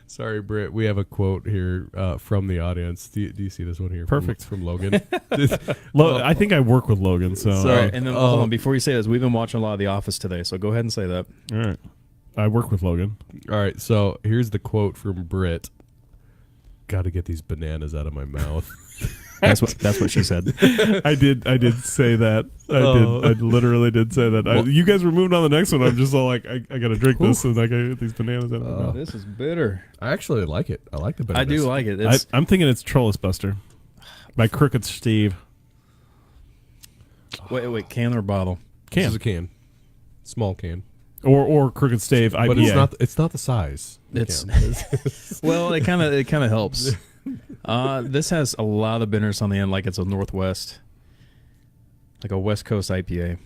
[SPEAKER 3] sorry, Britt. We have a quote here from the audience. Do you see this one here?
[SPEAKER 2] Perfect.
[SPEAKER 3] from Logan.
[SPEAKER 2] I think I work with Logan, so.
[SPEAKER 4] All right, and then hold on. Before you say this, we've been watching a lot of The Office today, so go ahead and say that.
[SPEAKER 2] All right. I work with Logan.
[SPEAKER 3] All right, so here's the quote from Britt. Got to get these bananas out of my mouth.
[SPEAKER 4] That's what she said.
[SPEAKER 2] I did say that. I literally did say that.
[SPEAKER 3] Well-
[SPEAKER 2] You guys were moving on the next one. I'm just all like, I got to drink this, and I got to get these bananas out of my mouth.
[SPEAKER 4] This is bitter.
[SPEAKER 3] I actually like it. I like the bananas.
[SPEAKER 4] I do like it. It's,
[SPEAKER 2] I'm thinking it's Trellis Buster by Crooked Steve.
[SPEAKER 4] wait, can or bottle?
[SPEAKER 3] This is a can, small can,
[SPEAKER 2] Or Crooked Stave IPA.
[SPEAKER 3] but it's not the size. of the
[SPEAKER 4] It's
[SPEAKER 3] can.
[SPEAKER 4] well, it kind of helps. This has a lot of bitterness on the end, like it's a Northwest, like a West Coast IPA.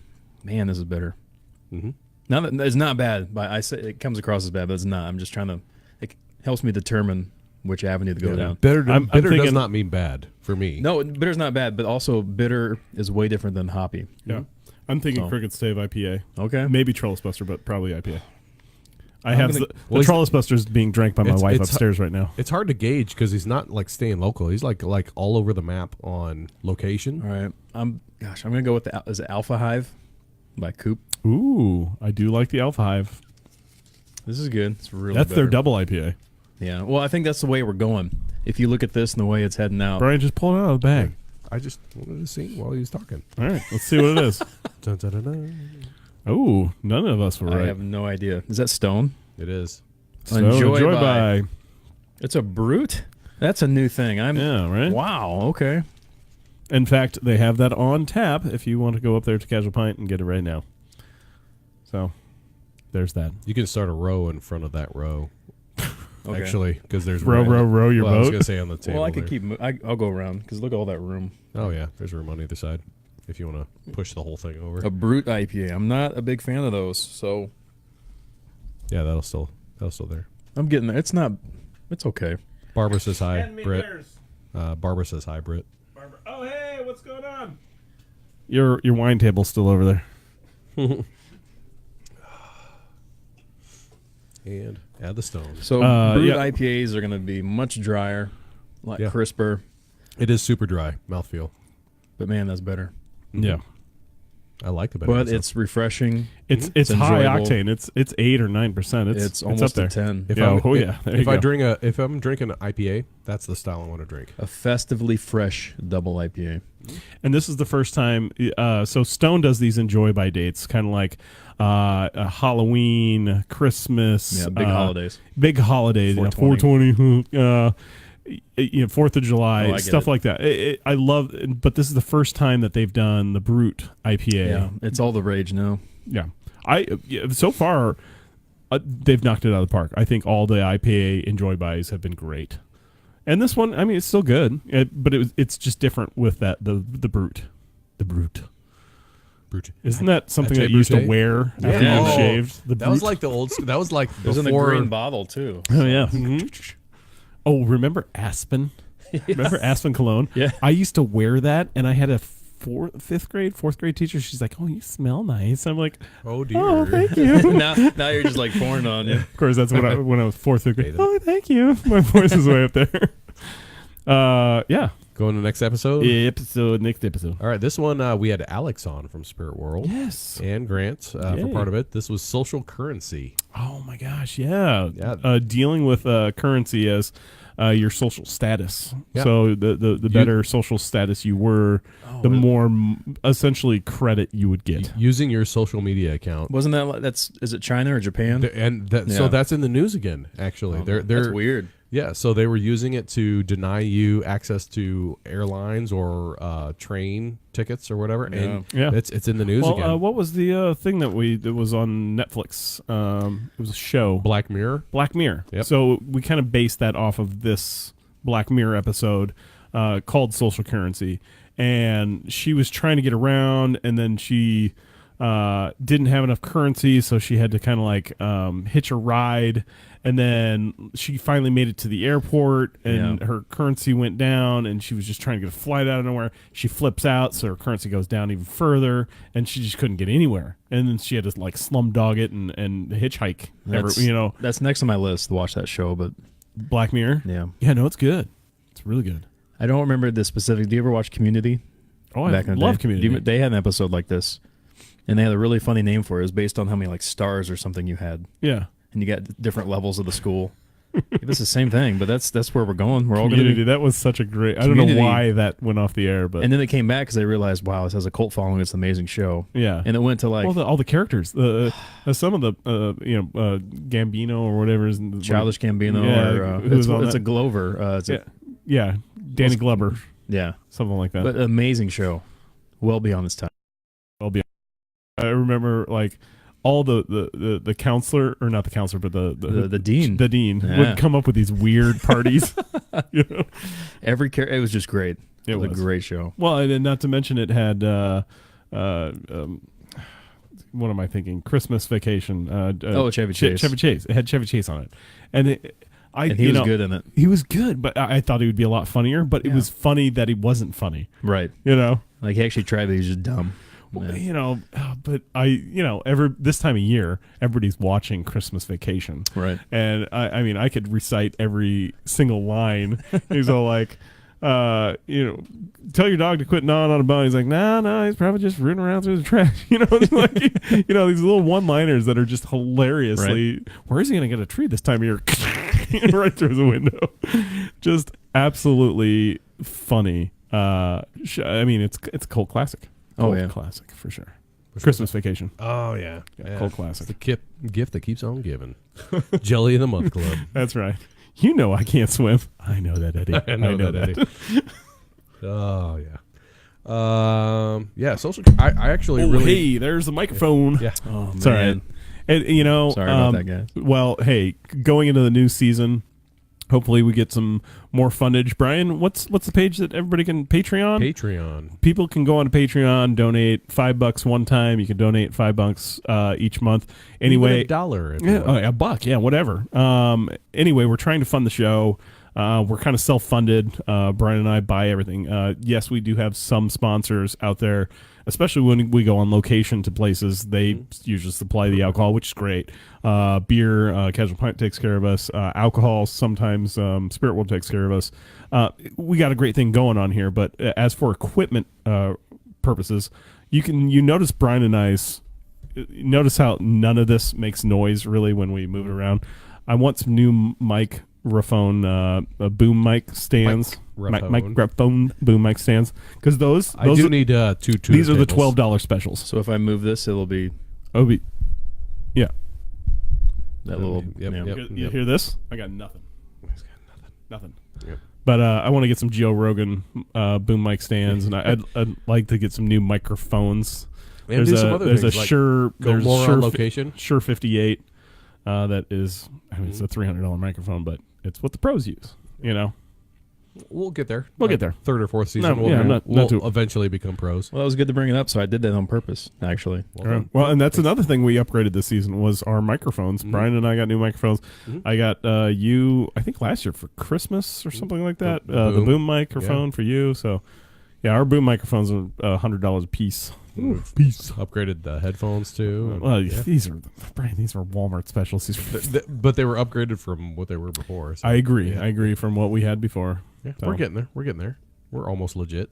[SPEAKER 4] Man, this is bitter.
[SPEAKER 3] Mhm.
[SPEAKER 4] Now that it's not bad, but I say it comes across as bad, but it's not. I'm just trying to. It helps me determine which avenue to go down.
[SPEAKER 3] Bitter,
[SPEAKER 2] I'm
[SPEAKER 3] bitter does
[SPEAKER 2] thinking-
[SPEAKER 3] not mean bad for me.
[SPEAKER 4] No, bitter's not bad, but also bitter is way different than hoppy.
[SPEAKER 2] Yeah. I'm thinking
[SPEAKER 4] So.
[SPEAKER 2] Crooked Stave IPA.
[SPEAKER 4] Okay.
[SPEAKER 2] Maybe Trellis Buster, but probably IPA. I
[SPEAKER 4] I'm
[SPEAKER 2] have
[SPEAKER 4] gonna-
[SPEAKER 2] the
[SPEAKER 3] Well,
[SPEAKER 2] Trellis Buster's being drank by my
[SPEAKER 3] It's-
[SPEAKER 2] wife
[SPEAKER 3] it's-
[SPEAKER 2] upstairs right now.
[SPEAKER 3] It's hard to gauge because he's not like staying local. He's like all over the map on location.
[SPEAKER 4] All right. I'm gonna go with is it Alpha Hive by Coop.
[SPEAKER 2] Ooh, I do like the Alpha Hive.
[SPEAKER 4] This is good. It's really
[SPEAKER 2] That's their
[SPEAKER 4] bitter.
[SPEAKER 2] double IPA.
[SPEAKER 4] Yeah. Well, I think that's the way we're going. If you look at this and the way it's heading out,
[SPEAKER 2] Brian, just pull it out of the bag.
[SPEAKER 3] I just wanted to see while he was talking.
[SPEAKER 2] All right, let's see what it is.
[SPEAKER 3] Dun, dun, dun, dun.
[SPEAKER 2] Oh, none of us were
[SPEAKER 4] I
[SPEAKER 2] right.
[SPEAKER 4] have no idea. Is that Stone?
[SPEAKER 3] It is.
[SPEAKER 2] So,
[SPEAKER 4] Enjoy
[SPEAKER 2] by.
[SPEAKER 4] It's a brute. That's a new thing.
[SPEAKER 2] Yeah, right?
[SPEAKER 4] Wow. Okay.
[SPEAKER 2] In fact, they have that on tap if you want to go up there to Casual Pint and get it right now. So, there's that.
[SPEAKER 3] You can start a row in front of that row.
[SPEAKER 4] Okay.
[SPEAKER 3] Actually, because there's
[SPEAKER 2] Row your
[SPEAKER 3] well, I was
[SPEAKER 2] boat.
[SPEAKER 3] gonna say on the table.
[SPEAKER 4] Well, I could
[SPEAKER 3] there.
[SPEAKER 4] keep. I'll go around because look at all that room.
[SPEAKER 3] Oh yeah, there's room on either side if you want to push the whole thing over.
[SPEAKER 4] A brute IPA. I'm not a big fan of those, so
[SPEAKER 3] Yeah, that'll still there.
[SPEAKER 4] I'm getting there. It's not. It's okay.
[SPEAKER 3] Barbara says hi, Britt. Barbara says hi, Britt.
[SPEAKER 2] Oh, hey, what's going on? Your wine table's still over there.
[SPEAKER 3] And add the stones.
[SPEAKER 4] So brute
[SPEAKER 2] yeah.
[SPEAKER 4] IPAs are going to be much drier, like
[SPEAKER 3] Yeah.
[SPEAKER 4] crisper.
[SPEAKER 3] It is super dry mouthfeel.
[SPEAKER 4] But man, that's better.
[SPEAKER 2] Yeah.
[SPEAKER 3] I like the
[SPEAKER 4] But
[SPEAKER 3] bananas.
[SPEAKER 4] it's refreshing.
[SPEAKER 2] It's
[SPEAKER 4] It's
[SPEAKER 2] high
[SPEAKER 4] enjoyable.
[SPEAKER 2] octane. It's 8 or 9%.
[SPEAKER 4] It's
[SPEAKER 2] up
[SPEAKER 4] almost
[SPEAKER 2] there.
[SPEAKER 4] a 10.
[SPEAKER 3] If
[SPEAKER 2] Yeah,
[SPEAKER 3] I'm,
[SPEAKER 2] oh, yeah, there you
[SPEAKER 3] If I
[SPEAKER 2] go.
[SPEAKER 3] drink if I'm drinking an IPA, that's the style I want to drink.
[SPEAKER 4] A festively fresh double IPA.
[SPEAKER 2] And this is the first time. So Stone does these enjoy by dates, kind of like Halloween, Christmas,
[SPEAKER 4] Yeah, big holidays.
[SPEAKER 2] big holidays.
[SPEAKER 4] 420.
[SPEAKER 2] 420. 4th of July,
[SPEAKER 4] Oh, I get
[SPEAKER 2] stuff
[SPEAKER 4] it.
[SPEAKER 2] like that. I love, but this is the first time that they've done the Brute IPA.
[SPEAKER 4] Yeah, it's all the rage now.
[SPEAKER 2] Yeah. So far, they've knocked it out of the park. I think all the IPA enjoy buys have been great, and this one, I mean, it's still good, but it's just different with that the Brute,
[SPEAKER 3] Brute.
[SPEAKER 2] Isn't that something
[SPEAKER 3] Pache
[SPEAKER 2] that you used to
[SPEAKER 3] Brute?
[SPEAKER 2] wear after
[SPEAKER 4] Yeah.
[SPEAKER 2] you
[SPEAKER 3] Oh,
[SPEAKER 2] shaved? The
[SPEAKER 3] That was
[SPEAKER 2] Brute?
[SPEAKER 3] like the old. That was like
[SPEAKER 4] It was in the
[SPEAKER 3] before.
[SPEAKER 4] green bottle too.
[SPEAKER 2] Oh yeah. Oh, remember Aspen? Remember Aspen cologne?
[SPEAKER 4] Yeah.
[SPEAKER 2] I used to wear that, and I had a fourth grade teacher. She's like, "Oh, you smell nice." I'm like,
[SPEAKER 3] Oh dear.
[SPEAKER 2] "Oh, thank you."
[SPEAKER 4] now you're just like pouring it on you.
[SPEAKER 2] Of course, that's when I was fourth grade.
[SPEAKER 3] Hated it.
[SPEAKER 2] Oh, thank you. My voice is way up there. Yeah.
[SPEAKER 3] Going to the next episode.
[SPEAKER 2] Next episode.
[SPEAKER 3] All right, this one we had Alex on from Spirit World.
[SPEAKER 2] Yes.
[SPEAKER 3] And Grant for
[SPEAKER 2] Yay.
[SPEAKER 3] part of it. This was social currency.
[SPEAKER 2] Oh my gosh, yeah.
[SPEAKER 3] Yeah.
[SPEAKER 2] Dealing with currency as your social status.
[SPEAKER 3] Yeah.
[SPEAKER 2] So the better social status you were, the more essentially credit you would get.
[SPEAKER 3] Using your social media account.
[SPEAKER 4] Wasn't that is it China or Japan?
[SPEAKER 3] So
[SPEAKER 4] Yeah.
[SPEAKER 3] that's in the news again, actually. They're
[SPEAKER 4] That's weird.
[SPEAKER 3] Yeah, so they were using it to deny you access to airlines or train tickets or whatever. And
[SPEAKER 2] Yeah.
[SPEAKER 3] it's in the news
[SPEAKER 2] Well,
[SPEAKER 3] again.
[SPEAKER 2] what was the thing that was on Netflix? It was a show,
[SPEAKER 3] Black Mirror.
[SPEAKER 2] Black Mirror.
[SPEAKER 3] Yep.
[SPEAKER 2] So we kind of based that off of this Black Mirror episode called Social Currency, and she was trying to get around, and then she didn't have enough currency, so she had to kind of like hitch a ride, and then she finally made it to the airport, and her currency went down, and she was just trying to get a flight out of nowhere. She flips out, so her currency goes down even further, and she just couldn't get anywhere. And then she had to like slum dog it and hitchhike.
[SPEAKER 4] That's next on my list to watch that show, but
[SPEAKER 2] Black Mirror.
[SPEAKER 4] Yeah,
[SPEAKER 2] No, it's good. It's really good.
[SPEAKER 4] I don't remember the specific. Do you ever watch Community?
[SPEAKER 2] Oh, I love Community.
[SPEAKER 4] They had an episode like this, and they had a really funny name for it. It was based on how many like stars or something you had.
[SPEAKER 2] Yeah.
[SPEAKER 4] And you got different levels of the school. This is the same thing, but that's where we're going. We're all going
[SPEAKER 2] Community.
[SPEAKER 4] to.
[SPEAKER 2] That was such a great. I don't know why that went off the air, but
[SPEAKER 4] And then they came back because they realized, wow, this has a cult following. It's an amazing show.
[SPEAKER 2] yeah.
[SPEAKER 4] And it went to like
[SPEAKER 2] All the characters, some of the Gambino or whatever is
[SPEAKER 4] Childish Gambino,
[SPEAKER 2] Yeah,
[SPEAKER 4] or
[SPEAKER 2] who was on
[SPEAKER 4] it's
[SPEAKER 2] that?
[SPEAKER 4] a Glover.
[SPEAKER 2] yeah, Danny Glover,
[SPEAKER 4] Yeah,
[SPEAKER 2] something like that.
[SPEAKER 4] but amazing show, well beyond its time.
[SPEAKER 2] I'll be. I remember like all the counselor, or not the counselor, but
[SPEAKER 4] The dean.
[SPEAKER 2] The dean
[SPEAKER 4] Yeah.
[SPEAKER 2] would come up with these weird parties. You know?
[SPEAKER 4] It was just great. It was a
[SPEAKER 2] was.
[SPEAKER 4] great show.
[SPEAKER 2] Well, and then not to mention it had what am I thinking? Christmas Vacation.
[SPEAKER 4] Chevy Chase.
[SPEAKER 2] Chevy Chase. It had Chevy Chase on it, and
[SPEAKER 4] He was good in it.
[SPEAKER 2] He was good, but I thought he would be a lot funnier. But it was funny that he wasn't funny.
[SPEAKER 4] Right.
[SPEAKER 2] You know.
[SPEAKER 4] Like he actually tried, but he was just dumb.
[SPEAKER 2] Well,
[SPEAKER 4] Yeah.
[SPEAKER 2] But this time of year, everybody's watching Christmas Vacation,
[SPEAKER 4] Right.
[SPEAKER 2] and I mean, I could recite every single line. He's all like, tell your dog to quit gnawing on a bone. He's like, no, he's probably just rooting around through the trash. It's like, these little one-liners that are just hilariously. Right. Where is he going to get a tree this time of year? Right through the window. Just absolutely funny. I mean, it's a cult classic. Cult classic for sure. Christmas Vacation.
[SPEAKER 3] Oh yeah,
[SPEAKER 2] Cult classic.
[SPEAKER 3] It's the gift that keeps on giving. Jelly of the Month Club.
[SPEAKER 2] That's right. You know I can't swim. I know that, Eddie.
[SPEAKER 3] I know that, Eddie. Oh yeah. Yeah. Social. I actually really.
[SPEAKER 2] Hey, there's the microphone.
[SPEAKER 3] Yeah.
[SPEAKER 4] Oh man.
[SPEAKER 2] Sorry. And
[SPEAKER 4] Sorry about that, guy.
[SPEAKER 2] Well, hey, going into the new season, hopefully we get some more fundage. Brian, what's the page that everybody can
[SPEAKER 3] Patreon?
[SPEAKER 2] People can go on to Patreon, donate $5 one time. You can donate $5 each month. Anyway,
[SPEAKER 3] Even $1. If
[SPEAKER 2] yeah,
[SPEAKER 3] you want.
[SPEAKER 2] $1, yeah, whatever. Anyway, we're trying to fund the show. We're kind of self-funded. Brian and I buy everything. Yes, we do have some sponsors out there, especially when we go on location to places. They usually supply the alcohol, which is great. Beer, Casual Pint takes care of us. Alcohol, sometimes Spirit World takes care of us. We got a great thing going on here. But as for equipment purposes, you notice Brian and I's. Notice how none of this makes noise really when we move it around. I want some new microphone boom mic stands. Microphone boom mic stands, because those
[SPEAKER 3] I do need two.
[SPEAKER 2] These are the
[SPEAKER 3] tables.
[SPEAKER 2] $12 specials.
[SPEAKER 4] So if I move this, it'll be
[SPEAKER 2] Yeah.
[SPEAKER 4] that little.
[SPEAKER 3] Yep,
[SPEAKER 4] yeah.
[SPEAKER 3] yep.
[SPEAKER 2] You hear this? I got nothing. Nothing.
[SPEAKER 3] Yep.
[SPEAKER 2] But I want to get some Joe Rogan boom mic stands, and I'd like to get some new microphones.
[SPEAKER 3] And do some other
[SPEAKER 2] there's
[SPEAKER 3] things,
[SPEAKER 2] a
[SPEAKER 3] like
[SPEAKER 2] Shure.
[SPEAKER 3] go
[SPEAKER 2] There's
[SPEAKER 3] more
[SPEAKER 2] Shure
[SPEAKER 3] on location.
[SPEAKER 2] Shure 58. That is, it's a $300 microphone, but it's what the pros use.
[SPEAKER 3] We'll get there.
[SPEAKER 2] We'll get there.
[SPEAKER 3] Third or fourth season.
[SPEAKER 2] No,
[SPEAKER 3] we'll
[SPEAKER 2] yeah, not
[SPEAKER 3] we'll
[SPEAKER 2] too-
[SPEAKER 3] eventually become pros.
[SPEAKER 4] Well, that was good to bring it up. So I did that on purpose, actually.
[SPEAKER 2] Well, and that's another thing we upgraded this season was our microphones. Brian and I got new microphones. I got you, I think last year for Christmas or something like that. The boom microphone for you. So, yeah, our boom microphones are $100 a piece.
[SPEAKER 3] Peace. Upgraded the headphones too.
[SPEAKER 2] Well, these are Walmart specials.
[SPEAKER 3] But they were upgraded from what they were before. So.
[SPEAKER 2] I agree. I agree from what we had before.
[SPEAKER 3] Yeah,
[SPEAKER 2] So.
[SPEAKER 3] we're getting there. We're almost legit.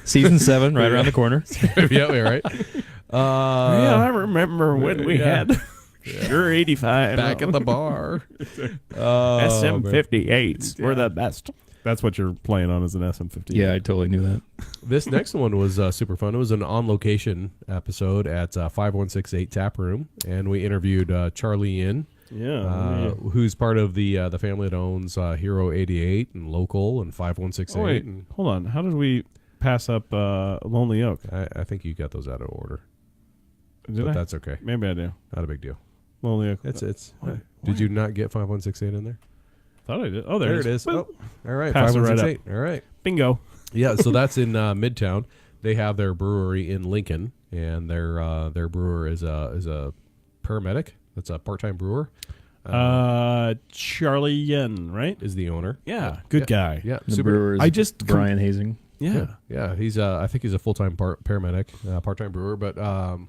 [SPEAKER 4] Season 7, right around the corner.
[SPEAKER 3] Yeah, we're right.
[SPEAKER 2] Yeah, I remember when we had Sure 85
[SPEAKER 3] back at the bar.
[SPEAKER 2] SM58s. We're the best. That's what you're playing on as an SM58.
[SPEAKER 4] Yeah, I totally knew that.
[SPEAKER 3] This next one was super fun. It was an on-location episode at 5168 Tap Room, and we interviewed Charlie Yin, who's part of the family that owns Hero 88 and Local and 5168.
[SPEAKER 2] Oh, wait, hold on. How did we pass up Lonely Oak?
[SPEAKER 3] I think you got those out of order.
[SPEAKER 2] Did I?
[SPEAKER 3] That's okay.
[SPEAKER 2] Maybe I do.
[SPEAKER 3] Not a big deal.
[SPEAKER 2] Lonely Oak.
[SPEAKER 3] Did you not get 5168 in there?
[SPEAKER 2] Thought I did. Oh, there
[SPEAKER 3] There it is.
[SPEAKER 2] Boop.
[SPEAKER 3] Oh, all right.
[SPEAKER 2] Pass it right
[SPEAKER 3] 5168. All right.
[SPEAKER 2] Bingo.
[SPEAKER 3] Yeah, so that's in Midtown. They have their brewery in Lincoln, and their brewer is a paramedic. That's a part-time brewer.
[SPEAKER 2] Charlie Yen, right?
[SPEAKER 3] Is the owner.
[SPEAKER 2] Yeah, good guy.
[SPEAKER 3] Yeah,
[SPEAKER 4] The
[SPEAKER 3] super.
[SPEAKER 4] brewer is
[SPEAKER 2] I just
[SPEAKER 4] Brian Hazing.
[SPEAKER 2] Yeah.
[SPEAKER 3] Yeah, he's I think he's a full-time paramedic, part-time brewer, but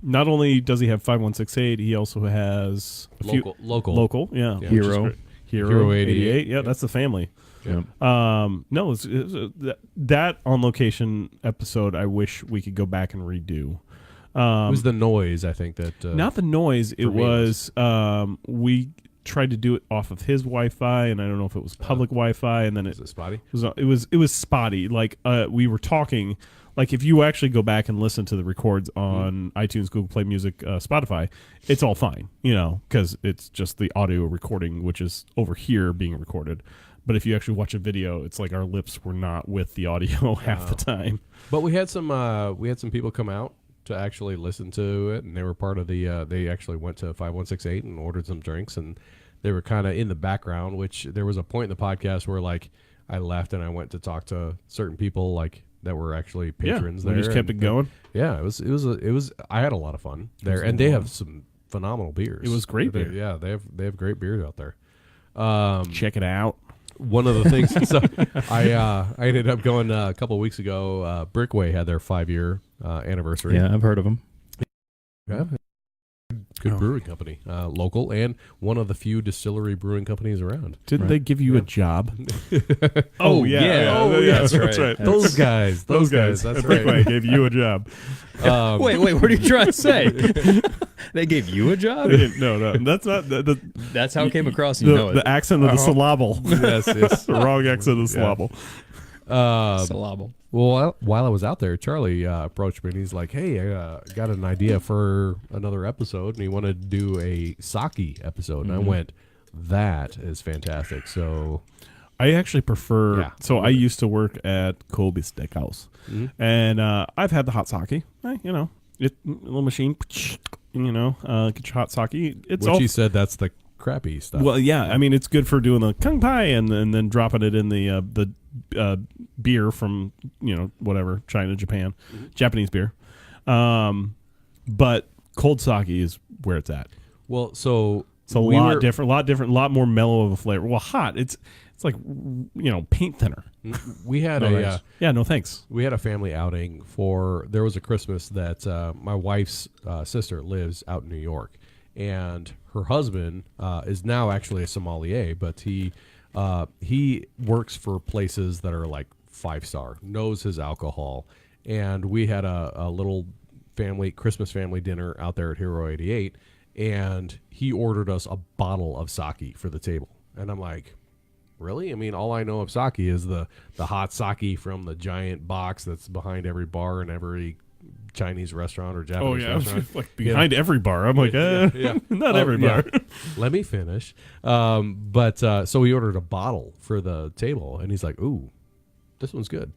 [SPEAKER 2] Not only does he have 5168, he also has a few-
[SPEAKER 3] local.
[SPEAKER 2] Yeah.
[SPEAKER 3] Yeah.
[SPEAKER 2] which is
[SPEAKER 4] Hero.
[SPEAKER 2] great. Hero
[SPEAKER 3] Hero
[SPEAKER 2] 88. Yeah, that's the family.
[SPEAKER 4] Yeah.
[SPEAKER 2] No, that on location episode. I wish we could go back and redo.
[SPEAKER 3] It was the noise, I think that
[SPEAKER 2] Not the noise. It
[SPEAKER 3] for me,
[SPEAKER 2] was we tried to do it off of his Wi-Fi, and I don't know if it was public Wi-Fi, and then
[SPEAKER 3] is it spotty.
[SPEAKER 2] it was spotty. Like we were talking. Like if you actually go back and listen to the records on iTunes, Google Play Music, Spotify, it's all fine, because it's just the audio recording, which is over here being recorded. But if you actually watch a video, it's like our lips were not with the audio half the time.
[SPEAKER 3] But we had some people come out to actually listen to it, and they were part of the. They actually went to 5168 and ordered some drinks, and they were kind of in the background. Which there was a point in the podcast where like I left and I went to talk to certain people like that were actually patrons
[SPEAKER 2] we
[SPEAKER 3] there.
[SPEAKER 2] just kept it going.
[SPEAKER 3] Yeah, it was. I had a lot of fun there, and they have some phenomenal beers.
[SPEAKER 2] It was great beer.
[SPEAKER 3] Yeah, they have great beers out there.
[SPEAKER 2] Check it out.
[SPEAKER 3] One of the things, so I ended up going a couple of weeks ago. Brickway had their 5-year anniversary.
[SPEAKER 4] Yeah, I've heard of him.
[SPEAKER 3] Yeah. Good brewing company, local, and one of the few distillery brewing companies around.
[SPEAKER 2] Didn't they give you a job?
[SPEAKER 4] Oh, yeah.
[SPEAKER 2] Oh yeah,
[SPEAKER 4] That's
[SPEAKER 2] that's
[SPEAKER 4] right.
[SPEAKER 2] right.
[SPEAKER 3] Those guys.
[SPEAKER 2] Those guys.
[SPEAKER 3] That's
[SPEAKER 2] Brickway
[SPEAKER 3] right.
[SPEAKER 2] gave you a job.
[SPEAKER 4] Wait, what are you trying to say? They gave you a job?
[SPEAKER 2] No, that's not the
[SPEAKER 4] That's how it came across. You know
[SPEAKER 2] the
[SPEAKER 4] it.
[SPEAKER 2] accent of the syllable.
[SPEAKER 3] Yes.
[SPEAKER 2] The wrong accent of the syllable.
[SPEAKER 4] Syllable.
[SPEAKER 3] Well, while I was out there, Charlie approached me and he's like, "Hey, I got an idea for another episode," and he wanted to do a sake episode. And I went, "That is fantastic." So
[SPEAKER 2] I actually prefer.
[SPEAKER 3] Yeah.
[SPEAKER 2] So I used to work at Kobe Steakhouse, and I've had the hot sake. Little machine. Get your hot sake. It's
[SPEAKER 3] which
[SPEAKER 2] all.
[SPEAKER 3] he said that's the crappy stuff.
[SPEAKER 2] Well, yeah. I mean, it's good for doing the kung pai and then dropping it in the beer from whatever China, Japan, Japanese beer. But cold sake is where it's at.
[SPEAKER 3] Well, so
[SPEAKER 2] It's a
[SPEAKER 3] we
[SPEAKER 2] lot
[SPEAKER 3] were-
[SPEAKER 2] different, a lot more mellow of a flavor. Well, hot. It's like paint thinner.
[SPEAKER 3] We had
[SPEAKER 2] No, thanks. Yeah, no thanks.
[SPEAKER 3] we had a family outing there was a Christmas that my wife's sister lives out in New York, and her husband is now actually a sommelier, but he works for places that are like 5-star, knows his alcohol, and we had a little Christmas family dinner out there at Hero 88, and he ordered us a bottle of sake for the table, and I'm like, really? I mean, all I know of sake is the hot sake from the giant box that's behind every bar in every Chinese restaurant or Japanese restaurant.
[SPEAKER 2] like behind every bar. I'm like, not every bar.
[SPEAKER 3] Let me finish. So he ordered a bottle for the table, and he's like, "Ooh, this one's good."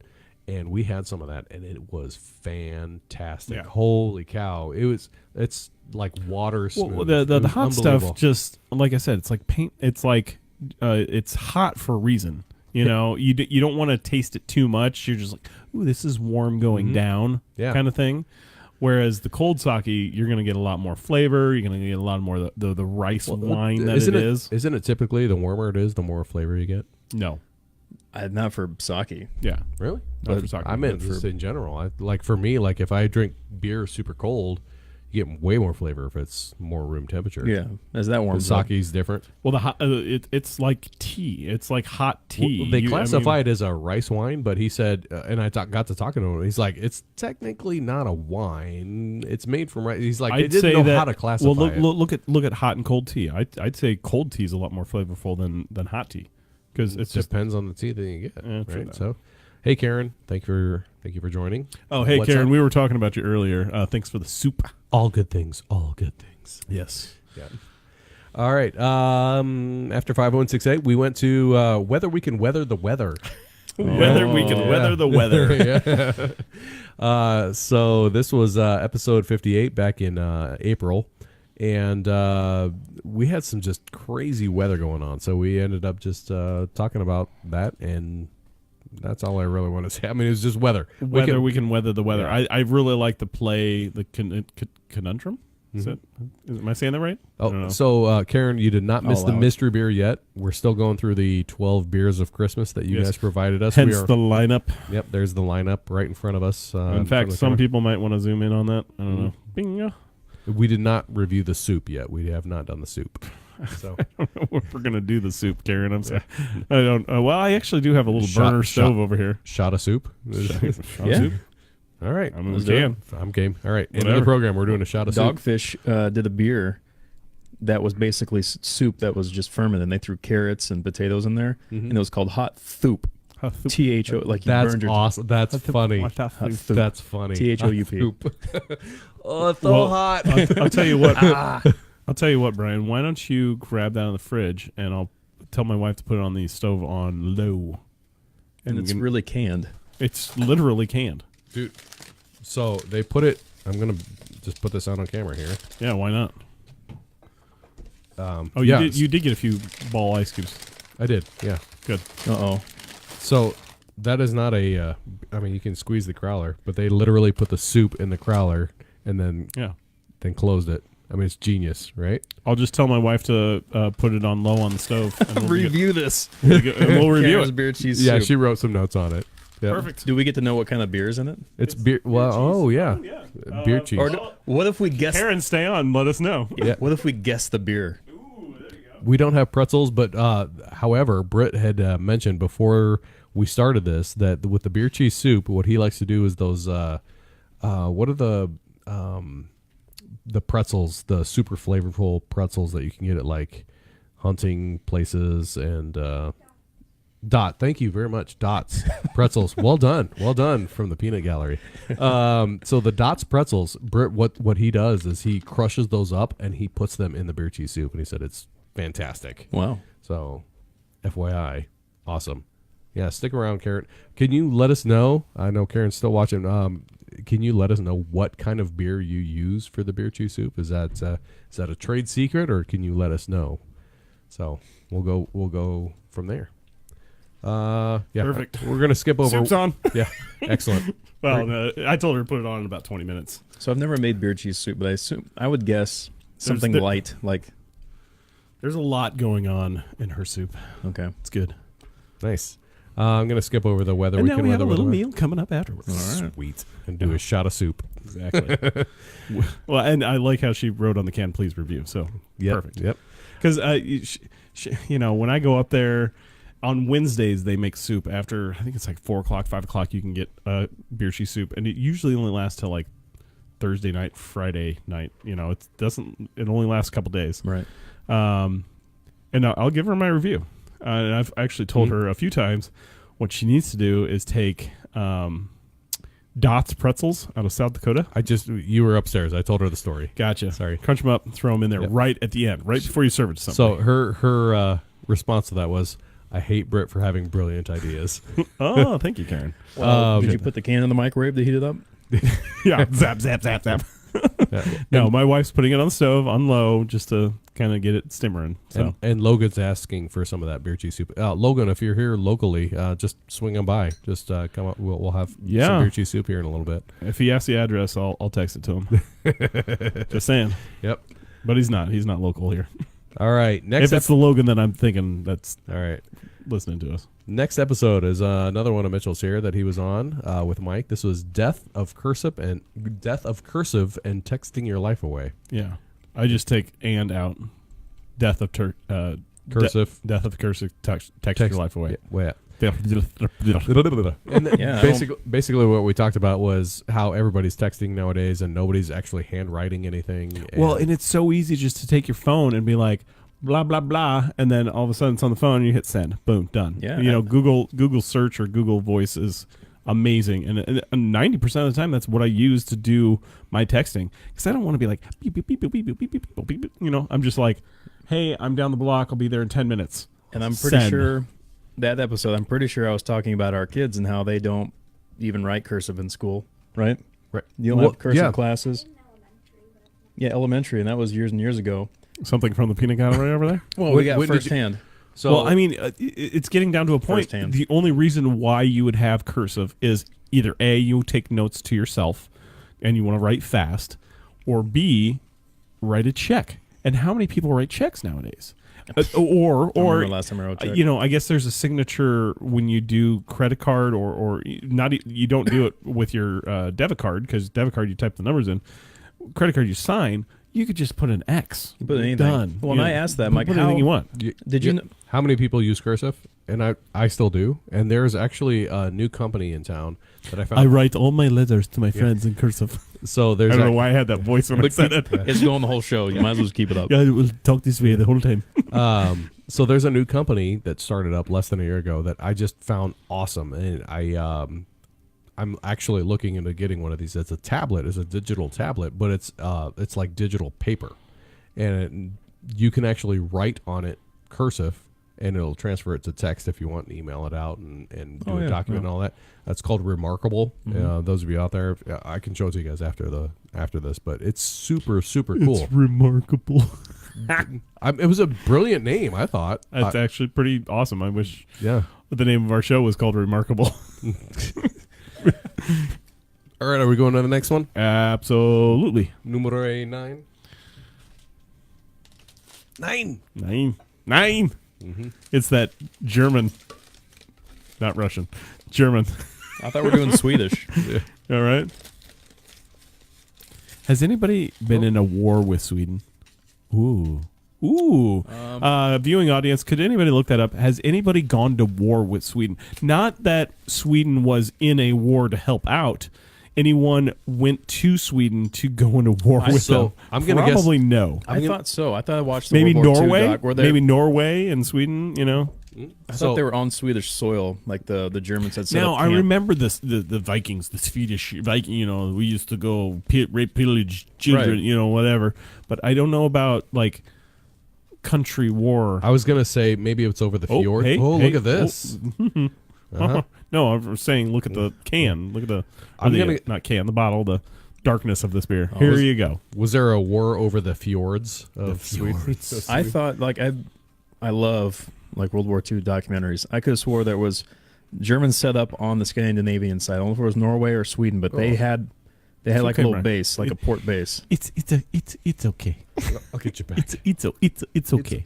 [SPEAKER 3] And we had some of that, and it was fantastic.
[SPEAKER 2] Yeah.
[SPEAKER 3] Holy cow! It's like water smooth.
[SPEAKER 2] Well, the
[SPEAKER 3] It was
[SPEAKER 2] hot stuff,
[SPEAKER 3] unbelievable.
[SPEAKER 2] just like I said, it's like paint. It's like it's hot for a reason. You don't want to taste it too much. You're just like, ooh, this is warm going down, kind of thing. Whereas the cold sake, you're going to get a lot more flavor. You're going to get a lot more of the rice wine that it is.
[SPEAKER 3] Isn't it typically the warmer it is, the more flavor you get?
[SPEAKER 2] No,
[SPEAKER 4] Not for sake.
[SPEAKER 2] yeah,
[SPEAKER 3] Really?
[SPEAKER 2] not for sake.
[SPEAKER 3] I meant just in general. For me, like if I drink beer super cold, you get way more flavor if it's more room temperature.
[SPEAKER 4] Yeah, as that
[SPEAKER 3] The
[SPEAKER 4] warms up.
[SPEAKER 3] sake's different.
[SPEAKER 2] Well, the hot, it's like tea. It's like hot tea.
[SPEAKER 3] Well, they classify it as a rice wine, but he said, and I got to talking to him. He's like, it's technically not a wine. It's made from rice. He's like, they didn't know how to classify
[SPEAKER 2] well,
[SPEAKER 3] it.
[SPEAKER 2] look at hot and cold tea. I'd say cold tea is a lot more flavorful than hot tea because
[SPEAKER 3] It
[SPEAKER 2] it's just.
[SPEAKER 3] depends on the tea that you get.
[SPEAKER 2] Yeah, true
[SPEAKER 3] Right?
[SPEAKER 2] that.
[SPEAKER 3] So, hey Karen, thank you for joining.
[SPEAKER 2] Oh, hey
[SPEAKER 3] What's
[SPEAKER 2] Karen,
[SPEAKER 3] up?
[SPEAKER 2] we were talking about you earlier. Thanks for the soup.
[SPEAKER 3] All good things. All good things.
[SPEAKER 2] Yes.
[SPEAKER 3] Yeah. All right. After 5168, we went to whether we can weather the weather.
[SPEAKER 2] Whether we can weather the weather.
[SPEAKER 3] So this was episode 58 back in April, And we had some just crazy weather going on, so we ended up just talking about that, and that's all I really want to say. I mean, it was just weather.
[SPEAKER 2] We can weather the weather.
[SPEAKER 3] Yeah.
[SPEAKER 2] I really like to play the conundrum. Am I saying that right?
[SPEAKER 3] Oh, so Karen, you did not miss the mystery beer yet. We're still going through the 12 beers of Christmas that you guys provided us.
[SPEAKER 2] Hence the lineup.
[SPEAKER 3] Yep, there's the lineup right in front of us.
[SPEAKER 2] In fact, some people might want to zoom in on that. I don't know. Bing.
[SPEAKER 3] We did not review the soup yet. We have not done the soup. So
[SPEAKER 2] I don't know if we're gonna do the soup, Karen. I'm sorry. I don't. Well, I actually do have a little burner stove over here.
[SPEAKER 3] Shot of soup.
[SPEAKER 2] Shot soup.
[SPEAKER 3] All right.
[SPEAKER 2] I mean, we can.
[SPEAKER 3] I'm game. All right. End of the program. We're doing a shot of soup.
[SPEAKER 4] Dogfish did a beer that was basically soup that was just fermented. And they threw carrots and potatoes in there, and it was called hot thoop. THO, like you
[SPEAKER 3] That's
[SPEAKER 4] burned your
[SPEAKER 3] awesome. That's funny.
[SPEAKER 4] Hot thoop.
[SPEAKER 3] That's funny.
[SPEAKER 4] THOUP.
[SPEAKER 3] Oh, it's so hot.
[SPEAKER 2] I'll tell you what. I'll tell you what, Brian. Why don't you grab that in the fridge, and I'll tell my wife to put it on the stove on low.
[SPEAKER 4] And it's really canned.
[SPEAKER 2] It's literally canned.
[SPEAKER 3] Dude, so they put it, I'm going to just put this out on camera here.
[SPEAKER 2] Yeah, why not? You did get a few ball ice cubes.
[SPEAKER 3] I did, yeah.
[SPEAKER 2] Good.
[SPEAKER 4] Uh-oh.
[SPEAKER 3] So that is not a, I mean, you can squeeze the crowler, but they literally put the soup in the crowler and then closed it. I mean, it's genius, right?
[SPEAKER 2] I'll just tell my wife to put it on low on the stove. And we'll
[SPEAKER 4] review this.
[SPEAKER 2] We'll review
[SPEAKER 4] Karen's
[SPEAKER 2] it.
[SPEAKER 4] beer cheese
[SPEAKER 3] Yeah,
[SPEAKER 4] soup.
[SPEAKER 3] she wrote some notes on it. Yep.
[SPEAKER 2] Perfect.
[SPEAKER 4] Do we get to know what kind of beer is in it?
[SPEAKER 3] It's beer. Well, oh yeah, beer cheese.
[SPEAKER 4] Or what if we guess?
[SPEAKER 2] Karen, stay on. Let us know.
[SPEAKER 3] Yeah.
[SPEAKER 4] What if we guess the beer?
[SPEAKER 3] We don't have pretzels, but however, Britt had mentioned before we started this that with the beer cheese soup, what he likes to do is those. What are the pretzels? The super flavorful pretzels that you can get at like hunting places and. Dot, thank you very much. Dots pretzels, well done from the peanut gallery. So the Dots pretzels, Britt, what he does is he crushes those up and he puts them in the beer cheese soup, and he said it's fantastic.
[SPEAKER 4] Wow.
[SPEAKER 3] So, FYI, awesome. Yeah, stick around, Karen. Can you let us know? I know Karen's still watching. Can you let us know what kind of beer you use for the beer cheese soup? Is that a trade secret, or can you let us know? So we'll go from there. Yeah,
[SPEAKER 2] Perfect.
[SPEAKER 3] We're gonna skip over.
[SPEAKER 2] Soup's on.
[SPEAKER 3] Yeah, excellent.
[SPEAKER 2] Well, I told her to put it on in about 20 minutes.
[SPEAKER 4] So I've never made beer cheese soup, but I would guess something light, like.
[SPEAKER 2] There's a lot going on in her soup.
[SPEAKER 4] Okay,
[SPEAKER 2] it's good.
[SPEAKER 3] Nice. I'm gonna skip over the weather.
[SPEAKER 2] And now we have a little
[SPEAKER 3] weather.
[SPEAKER 2] meal coming up afterwards.
[SPEAKER 3] All right. Sweet. And do a shot of soup.
[SPEAKER 2] Exactly. Well, and I like how she wrote on the can, please review. So perfect.
[SPEAKER 3] Yep.
[SPEAKER 2] Because when I go up there. On Wednesdays, they make soup after, I think it's like 4 o'clock, 5 o'clock, you can get beer cheese soup. And it usually only lasts till like Thursday night, Friday night. It only lasts a couple days.
[SPEAKER 4] Right.
[SPEAKER 2] And I'll give her my review. And I've actually told her a few times what she needs to do is take Dots pretzels out of South Dakota.
[SPEAKER 3] You were upstairs. I told her the story.
[SPEAKER 2] Gotcha.
[SPEAKER 3] Sorry.
[SPEAKER 2] Crunch them up, throw them in there right at the end, right before you serve it to somebody.
[SPEAKER 3] So her response to that was, I hate Britt for having brilliant ideas.
[SPEAKER 2] Oh, thank you, Karen.
[SPEAKER 4] Did you put the can in the microwave to heat it up?
[SPEAKER 2] Yeah, zap, zap, zap, zap. No, my wife's putting it on the stove on low just to kind of get it simmering. So.
[SPEAKER 3] And Logan's asking for some of that beer cheese soup. Logan, if you're here locally, just swing on by. Just come up. We'll have some beer cheese soup here in a little bit.
[SPEAKER 2] If he asks the address, I'll text it to him. Just saying.
[SPEAKER 3] Yep.
[SPEAKER 2] But he's not. He's not local here.
[SPEAKER 3] All right.
[SPEAKER 2] If it's the Logan that I'm thinking, that's
[SPEAKER 3] all right.
[SPEAKER 2] Listening to us.
[SPEAKER 3] Next episode is another one of Mitchell's here that he was on with Mike. This was Death of Cursive and Texting Your Life Away.
[SPEAKER 2] Yeah. I just take and out. Death of
[SPEAKER 3] cursive.
[SPEAKER 2] Death of cursive. Text your life away.
[SPEAKER 3] Yeah.
[SPEAKER 2] And
[SPEAKER 3] basically what we talked about was how everybody's texting nowadays and nobody's actually handwriting anything.
[SPEAKER 2] And it's so easy just to take your phone and be like, blah, blah, blah, and then all of a sudden it's on the phone and you hit send. Boom, done.
[SPEAKER 4] Yeah.
[SPEAKER 2] Google search or Google Voice is amazing. And 90% of the time that's what I use to do my texting. Because I don't want to be like, beep, beep, beep, beep, beep, beep, beep, beep, beep, beep. I'm just like, hey, I'm down the block. I'll be there in 10 minutes.
[SPEAKER 4] And I'm pretty sure that episode, I was talking about our kids and how they don't even write cursive in school, right?
[SPEAKER 3] Right.
[SPEAKER 4] You don't have cursive classes? Yeah, elementary, and that was years and years ago.
[SPEAKER 2] Something from the peanut gallery over there?
[SPEAKER 4] Well, we got firsthand.
[SPEAKER 3] So
[SPEAKER 2] Well, I mean, it's getting down to a point.
[SPEAKER 4] Firsthand.
[SPEAKER 2] The only reason why you would have cursive is either A, you take notes to yourself and you want to write fast, or B, write a check. And how many people write checks nowadays? Or
[SPEAKER 4] remember last time I wrote a check.
[SPEAKER 2] you know, I guess there's a signature when you do credit card, or not. You don't do it with your debit card, because debit card you type the numbers in. Credit card you sign. You could just put an X.
[SPEAKER 4] You put anything.
[SPEAKER 2] Done.
[SPEAKER 4] Well, and I asked that, Mike,
[SPEAKER 2] put
[SPEAKER 4] how
[SPEAKER 2] anything you want.
[SPEAKER 4] did you?
[SPEAKER 3] how many people use cursive? And I still do. And there's actually a new company in town that I found.
[SPEAKER 2] I write all my letters to my friends in cursive.
[SPEAKER 3] So
[SPEAKER 2] I
[SPEAKER 3] there's
[SPEAKER 2] don't know why I had that voice when I said it.
[SPEAKER 4] It's going the whole show. You might as well just keep it up.
[SPEAKER 2] Yeah, we'll talk this way the whole time.
[SPEAKER 3] So there's a new company that started up less than a year ago that I just found awesome, and I'm actually looking into getting one of these. It's a tablet, it's a digital tablet, but it's like digital paper, and you can actually write on it cursive, and it'll transfer it to text if you want and email it out and do a document and all that. That's called Remarkable. Those of you out there, I can show it to you guys after this, but it's super cool.
[SPEAKER 2] It's remarkable.
[SPEAKER 3] It was a brilliant name, I thought.
[SPEAKER 2] That's actually pretty awesome. I wish
[SPEAKER 3] Yeah.
[SPEAKER 2] the name of our show was called Remarkable.
[SPEAKER 3] All right, are we going to the next one?
[SPEAKER 2] Absolutely.
[SPEAKER 3] Numero 9. 9.
[SPEAKER 2] 9. It's that German, not Russian, German.
[SPEAKER 4] I thought we were doing Swedish.
[SPEAKER 2] All right. Has anybody been in a war with Sweden? Ooh. Viewing audience, could anybody look that up? Has anybody gone to war with Sweden? Not that Sweden was in a war to help out. Anyone went to Sweden to go into war with them?
[SPEAKER 3] I'm gonna guess-
[SPEAKER 2] Probably no.
[SPEAKER 4] I thought so. I thought I watched the
[SPEAKER 2] Maybe
[SPEAKER 4] World War II
[SPEAKER 2] Norway.
[SPEAKER 4] doc where they-
[SPEAKER 2] Maybe Norway and Sweden. You know.
[SPEAKER 4] I thought they were on Swedish soil, like the Germans had set
[SPEAKER 2] Now
[SPEAKER 4] up
[SPEAKER 2] I
[SPEAKER 4] camp.
[SPEAKER 2] remember the Vikings, the Swedish Viking. You know, we used to go rape, pillage children.
[SPEAKER 4] Right.
[SPEAKER 2] You know, whatever. But I don't know about like country war.
[SPEAKER 3] I was gonna say maybe it's over the fjord. Look at this.
[SPEAKER 2] No, I'm saying look at the can. Look at the not can, the bottle, the darkness of this beer. Here you go.
[SPEAKER 3] Was there a war over the fjords of Sweden?
[SPEAKER 4] I thought like I love like World War II documentaries. I could have swore there was Germans set up on the Scandinavian side. I don't know if it was Norway or Sweden, but they had like
[SPEAKER 2] okay,
[SPEAKER 4] a little
[SPEAKER 2] Brian.
[SPEAKER 4] base, like a port base.
[SPEAKER 2] It's okay.
[SPEAKER 3] I'll get you back.
[SPEAKER 2] It's okay.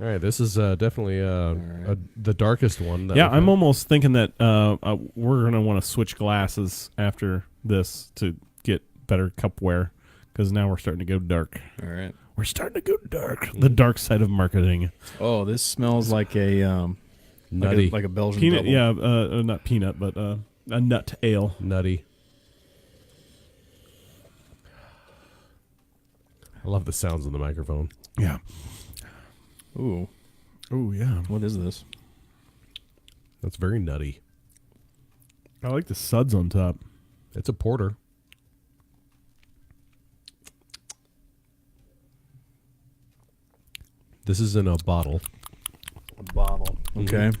[SPEAKER 3] All right, this is definitely the darkest one. That
[SPEAKER 2] Yeah,
[SPEAKER 3] we've
[SPEAKER 2] I'm
[SPEAKER 3] had.
[SPEAKER 2] almost thinking that we're gonna want to switch glasses after this to get better cupware, because now we're starting to go dark.
[SPEAKER 4] All right.
[SPEAKER 2] We're starting to go dark. The dark side of marketing.
[SPEAKER 4] Oh, this smells like a
[SPEAKER 3] Nutty.
[SPEAKER 4] like a Belgian
[SPEAKER 2] Peanut,
[SPEAKER 4] double.
[SPEAKER 2] yeah, not peanut, but a nut ale.
[SPEAKER 3] Nutty. I love the sounds of the microphone.
[SPEAKER 2] Yeah.
[SPEAKER 4] Ooh,
[SPEAKER 2] Oh yeah.
[SPEAKER 4] what is this?
[SPEAKER 3] That's very nutty.
[SPEAKER 2] I like the suds on top.
[SPEAKER 3] It's a porter. This is in a bottle.
[SPEAKER 4] A bottle. Okay.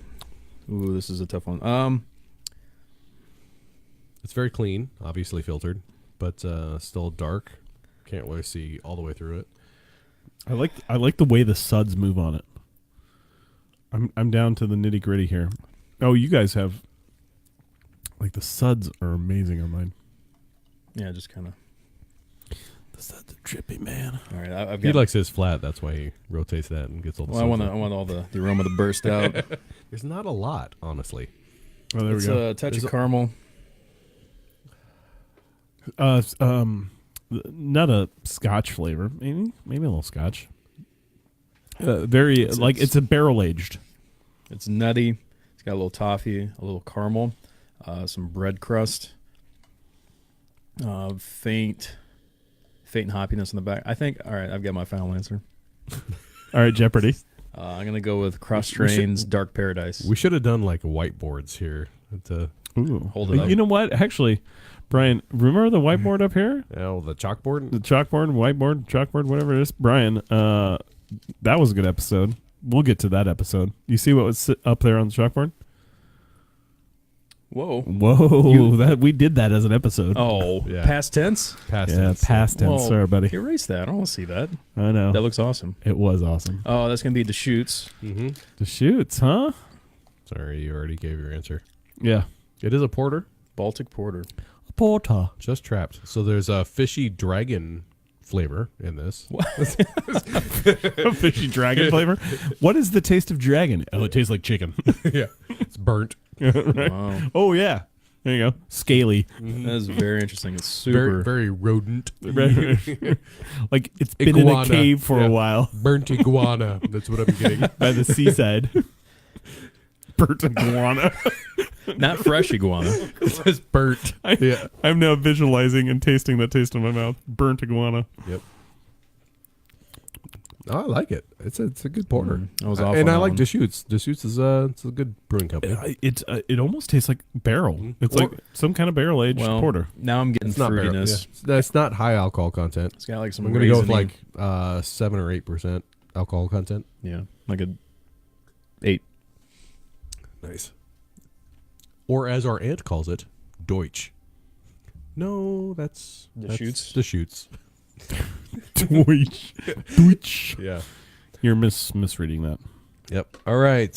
[SPEAKER 4] Ooh, this is a tough one.
[SPEAKER 3] It's very clean, obviously filtered, but still dark. Can't really see all the way through it.
[SPEAKER 2] I like the way the suds move on it. I'm down to the nitty gritty here. Oh, you guys have like the suds are amazing on mine.
[SPEAKER 4] Yeah, just kind of.
[SPEAKER 2] The suds are trippy, man.
[SPEAKER 4] All right, I've
[SPEAKER 3] He
[SPEAKER 4] got.
[SPEAKER 3] likes his flat. That's why he rotates that and gets all the.
[SPEAKER 4] Well, I want all the aroma to burst out.
[SPEAKER 3] There's not a lot, honestly.
[SPEAKER 2] Oh, there
[SPEAKER 4] It's
[SPEAKER 2] we go.
[SPEAKER 4] a touch of caramel.
[SPEAKER 2] Not a Scotch flavor. Maybe a little Scotch. Very it's a barrel aged.
[SPEAKER 4] It's nutty. It's got a little toffee, a little caramel, some bread crust, faint hoppiness in the back. I think. All right, I've got my final answer.
[SPEAKER 2] All right, Jeopardy.
[SPEAKER 4] I'm gonna go with Cross Strains Dark Paradise.
[SPEAKER 3] We should have done like whiteboards here.
[SPEAKER 2] Ooh.
[SPEAKER 4] Hold it up.
[SPEAKER 2] You know what? Actually, Brian, remember the whiteboard up here?
[SPEAKER 3] The chalkboard.
[SPEAKER 2] The chalkboard, whiteboard, chalkboard, whatever it is. Brian, that was a good episode. We'll get to that episode. You see what was up there on the chalkboard? Whoa, that we did that as an episode.
[SPEAKER 4] Oh,
[SPEAKER 3] Yeah.
[SPEAKER 4] past tense?
[SPEAKER 3] Past
[SPEAKER 2] yeah,
[SPEAKER 3] tense.
[SPEAKER 2] past tense.
[SPEAKER 4] Well,
[SPEAKER 2] Sorry, buddy.
[SPEAKER 4] Erase that. I don't want to see that.
[SPEAKER 2] I know.
[SPEAKER 4] That looks awesome.
[SPEAKER 2] It was awesome.
[SPEAKER 4] Oh, that's going to be Deschutes.
[SPEAKER 3] Mm-hmm.
[SPEAKER 2] Deschutes, huh?
[SPEAKER 3] Sorry, you already gave your answer.
[SPEAKER 2] Yeah.
[SPEAKER 3] It is a porter.
[SPEAKER 4] Baltic Porter.
[SPEAKER 2] Porter.
[SPEAKER 3] Just trapped. So there's a fishy dragon flavor in this.
[SPEAKER 2] A fishy dragon flavor. What is the taste of dragon? Oh, it tastes like chicken.
[SPEAKER 3] Yeah. It's burnt.
[SPEAKER 2] Right?
[SPEAKER 4] Wow.
[SPEAKER 2] Oh yeah. There you go. Scaly.
[SPEAKER 4] That is very interesting. It's
[SPEAKER 3] Very,
[SPEAKER 4] super.
[SPEAKER 3] very rodent.
[SPEAKER 2] Like it's been in a
[SPEAKER 3] Iguana.
[SPEAKER 2] cave for
[SPEAKER 3] Yeah.
[SPEAKER 2] a while
[SPEAKER 3] Burnt iguana. That's what I'm getting.
[SPEAKER 2] by the seaside. Burnt iguana.
[SPEAKER 4] Not fresh iguana.
[SPEAKER 3] It says burnt. Yeah.
[SPEAKER 2] I'm now visualizing and tasting that taste in my mouth. Burnt iguana.
[SPEAKER 3] Yep. Oh, I like it. It's a good porter.
[SPEAKER 4] I was off
[SPEAKER 3] and
[SPEAKER 4] on
[SPEAKER 3] I
[SPEAKER 4] that
[SPEAKER 3] like
[SPEAKER 4] one.
[SPEAKER 3] Deschutes. Deschutes is it's a good brewing company.
[SPEAKER 2] It almost tastes like barrel. It's
[SPEAKER 3] Or-
[SPEAKER 2] like some kind of barrel aged
[SPEAKER 4] Well,
[SPEAKER 2] porter.
[SPEAKER 4] now I'm getting
[SPEAKER 3] It's not barrel,
[SPEAKER 4] fruitiness.
[SPEAKER 3] yeah. That's not high alcohol content.
[SPEAKER 4] It's got like some
[SPEAKER 3] I'm gonna go with
[SPEAKER 4] raisiny-
[SPEAKER 3] like 7 or 8% alcohol content.
[SPEAKER 4] yeah, like a 8.
[SPEAKER 3] Nice. Or as our aunt calls it, Deutsch. No, that's
[SPEAKER 4] Deschutes?
[SPEAKER 3] Deschutes.
[SPEAKER 2] Deutsch. Deutsch.
[SPEAKER 3] Yeah.
[SPEAKER 2] You're misreading that.
[SPEAKER 3] Yep. All right.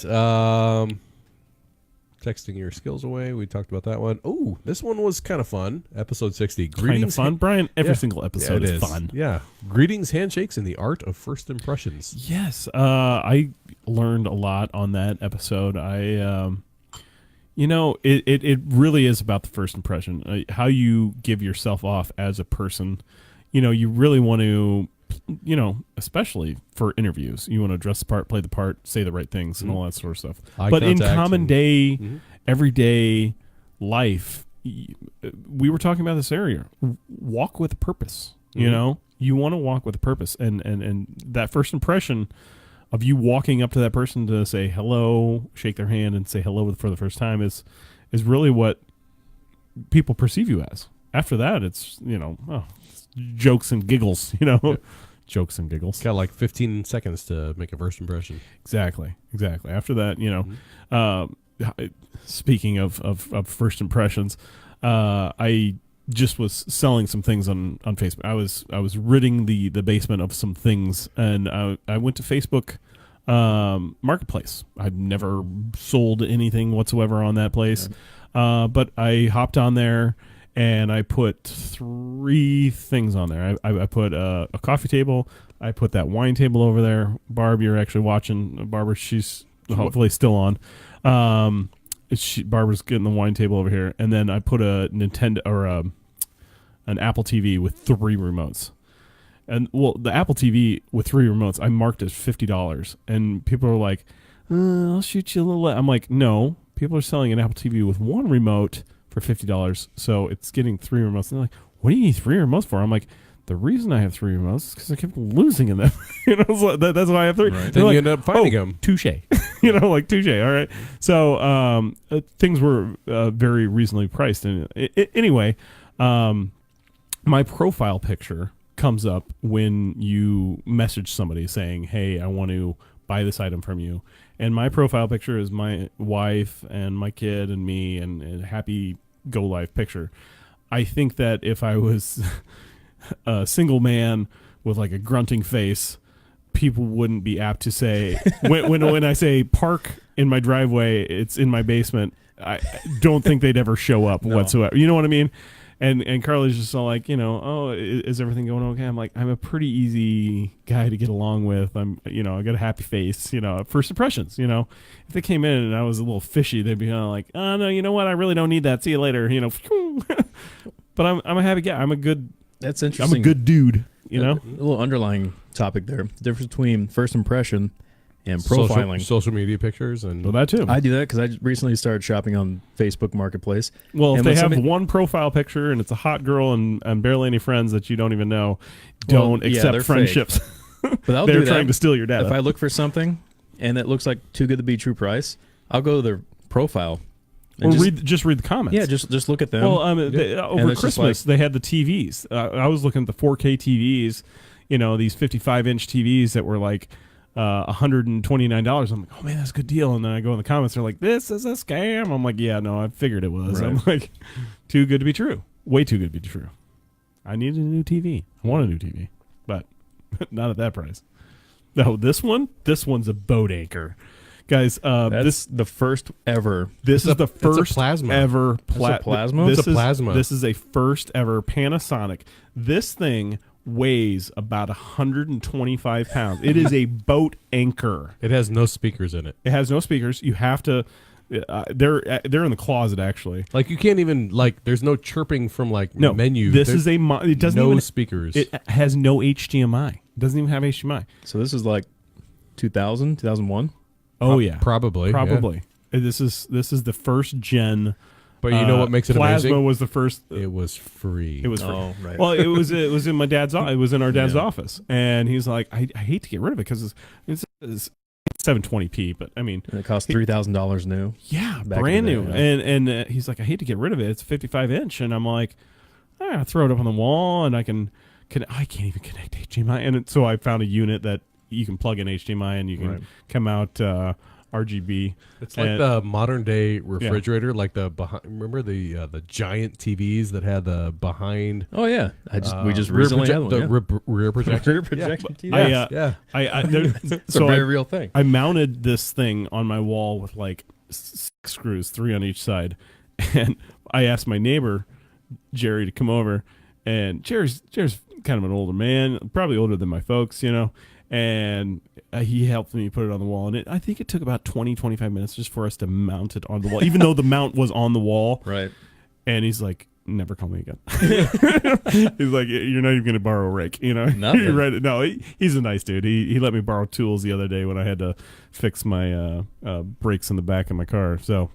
[SPEAKER 3] Texting your skills away. We talked about that one. Oh, this one was kind of fun. Episode 60.
[SPEAKER 2] Kind of fun, Brian. Every
[SPEAKER 3] Yeah.
[SPEAKER 2] single episode
[SPEAKER 3] it
[SPEAKER 2] is fun.
[SPEAKER 3] Yeah. Greetings, handshakes, and the art of first impressions.
[SPEAKER 2] Yes, I learned a lot on that episode. It really is about the first impression, how you give yourself off as a person. You really want to, especially for interviews, you want to dress the part, play the part, say the right things, and all that sort of stuff.
[SPEAKER 3] Eye
[SPEAKER 2] But in
[SPEAKER 3] contact
[SPEAKER 2] common
[SPEAKER 3] and-
[SPEAKER 2] day,
[SPEAKER 3] Mhm.
[SPEAKER 2] everyday life, we were talking about this earlier. Walk with a purpose. You know, you want to walk with a purpose, and that first impression of you walking up to that person to say hello, shake their hand, and say hello for the first time is really what people perceive you as. After that, it's it's jokes and giggles. Jokes and giggles.
[SPEAKER 3] Got like 15 seconds to make a first impression.
[SPEAKER 2] Exactly. After that, speaking of first impressions, I just was selling some things on Facebook. I was ridding the basement of some things, and I went to Facebook Marketplace. I've never sold anything whatsoever on that place, but I hopped on there and I put 3 things on there. I put a coffee table. I put that wine table over there. Barb, you're actually watching. Barbara, she's hopefully still on. Barbara's getting the wine table over here, and then I put a Nintendo or an Apple TV with 3 remotes. And the Apple TV with 3 remotes, I marked as $50, and people are like, "I'll shoot you a little." I'm like, no, people are selling an Apple TV with 1 remote for $50, so it's getting 3 remotes. And they're like, "What do you need 3 remotes for?" I'm like, the reason I have 3 remotes is because I kept losing in them. So that's why I have 3.
[SPEAKER 4] Right.
[SPEAKER 3] Then you end up finding them.
[SPEAKER 2] Touche. Touche. All right. So things were very reasonably priced. And anyway, my profile picture comes up when you message somebody saying, "Hey, I want to buy this item from you." And my profile picture is my wife and my kid and me, and a happy go life picture. I think that if I was a single man with like a grunting face, people wouldn't be apt to say when I say park in my driveway, it's in my basement. I don't think they'd ever show up whatsoever. You know what I mean? And Carly's just all like, oh, is everything going okay? I'm like, I'm a pretty easy guy to get along with. I got a happy face. First impressions. If they came in and I was a little fishy, they'd be kind of like, oh no, you know what? I really don't need that. See you later. But I'm a happy guy. I'm a good dude. A
[SPEAKER 4] little underlying topic there. The difference between first impression and profiling.
[SPEAKER 3] Social media pictures. And
[SPEAKER 2] Well, that too.
[SPEAKER 4] I do that because I recently started shopping on Facebook Marketplace.
[SPEAKER 2] Well, if
[SPEAKER 4] And
[SPEAKER 2] they
[SPEAKER 4] when
[SPEAKER 2] have
[SPEAKER 4] somebody-
[SPEAKER 2] one profile picture and it's a hot girl and barely any friends that you don't even know, don't
[SPEAKER 4] Well, yeah,
[SPEAKER 2] accept
[SPEAKER 4] they're
[SPEAKER 2] friendships.
[SPEAKER 4] But I'll
[SPEAKER 2] They're
[SPEAKER 4] do that.
[SPEAKER 2] trying to steal your data.
[SPEAKER 4] If I look for something and it looks like too good to be true price, I'll go to their profile. And
[SPEAKER 2] or just read the comments.
[SPEAKER 4] Yeah, just look at them.
[SPEAKER 2] Well, over
[SPEAKER 4] it's just
[SPEAKER 2] Christmas, they had the TVs. I was looking at the 4K TVs, these 55-inch TVs that were like $129. I'm like, oh man, that's a good deal. And then I go in the comments, they're like, this is a scam. I'm like, yeah, no, I figured it was.
[SPEAKER 4] Right.
[SPEAKER 2] I'm like, too good to be true. Way too good to be true. I needed a new TV. I want a new TV, but not at that price. No, this one's a boat anchor. Guys,
[SPEAKER 4] That's the first ever.
[SPEAKER 2] this is the first
[SPEAKER 3] plasma.
[SPEAKER 2] ever
[SPEAKER 4] That's a plasma?
[SPEAKER 2] This
[SPEAKER 3] It's a
[SPEAKER 2] is,
[SPEAKER 3] plasma.
[SPEAKER 2] This is a first ever Panasonic. This thing weighs about 125 pounds. It is a boat anchor.
[SPEAKER 3] It has no speakers in it.
[SPEAKER 2] It has no speakers. You have to. They're in the closet actually.
[SPEAKER 3] Like you can't even like. There's no chirping from like
[SPEAKER 2] No
[SPEAKER 3] menu.
[SPEAKER 2] This
[SPEAKER 3] There's
[SPEAKER 2] is a. It doesn't
[SPEAKER 3] no
[SPEAKER 2] even.
[SPEAKER 3] speakers.
[SPEAKER 2] It has no HDMI. It doesn't even have HDMI.
[SPEAKER 4] So this is like 2000, 2001.
[SPEAKER 2] Oh yeah,
[SPEAKER 3] probably. yeah.
[SPEAKER 2] probably. This is the first gen.
[SPEAKER 3] But you know what makes it
[SPEAKER 2] Plasma
[SPEAKER 3] amazing?
[SPEAKER 2] was the first.
[SPEAKER 3] It was free.
[SPEAKER 2] It was free.
[SPEAKER 4] Oh, right.
[SPEAKER 2] Well, it was in my dad's. It was in our dad's
[SPEAKER 4] Yeah.
[SPEAKER 2] office, and he's like, I hate to get rid of it because it's 720p, but I mean,
[SPEAKER 4] And it cost $3,000 new.
[SPEAKER 2] yeah,
[SPEAKER 4] Back
[SPEAKER 2] brand
[SPEAKER 4] in the
[SPEAKER 2] new.
[SPEAKER 4] day,
[SPEAKER 2] And he's like, I hate to get rid of it. It's a 55-inch, and I'm like, throw it up on the wall, and I can't even connect HDMI, and so I found a unit that you can plug in HDMI, and you can
[SPEAKER 4] Right.
[SPEAKER 2] come out RGB.
[SPEAKER 3] It's like
[SPEAKER 2] And-
[SPEAKER 3] the modern day refrigerator, like the behind. Remember the giant TVs that had the behind.
[SPEAKER 4] Oh yeah, we just
[SPEAKER 3] rear
[SPEAKER 4] recently
[SPEAKER 3] proje-
[SPEAKER 4] had one.
[SPEAKER 3] the
[SPEAKER 4] yeah.
[SPEAKER 3] rear projection.
[SPEAKER 4] Rear projection TV.
[SPEAKER 3] Yeah.
[SPEAKER 4] It's
[SPEAKER 2] so
[SPEAKER 4] a very real thing.
[SPEAKER 2] I mounted this thing on my wall with like 6 screws, 3 on each side, and I asked my neighbor Jerry to come over, and Jerry's kind of an older man, probably older than my folks, and he helped me put it on the wall, and I think it took about 20-25 minutes just for us to mount it on the wall, even though the mount was on the wall.
[SPEAKER 4] Right.
[SPEAKER 2] And he's like, never call me again. He's like, you're not even going to borrow a rake,
[SPEAKER 4] Nothing.
[SPEAKER 2] Right? No, he's a nice dude. He let me borrow tools the other day when I had to fix my brakes in the back of my car. So,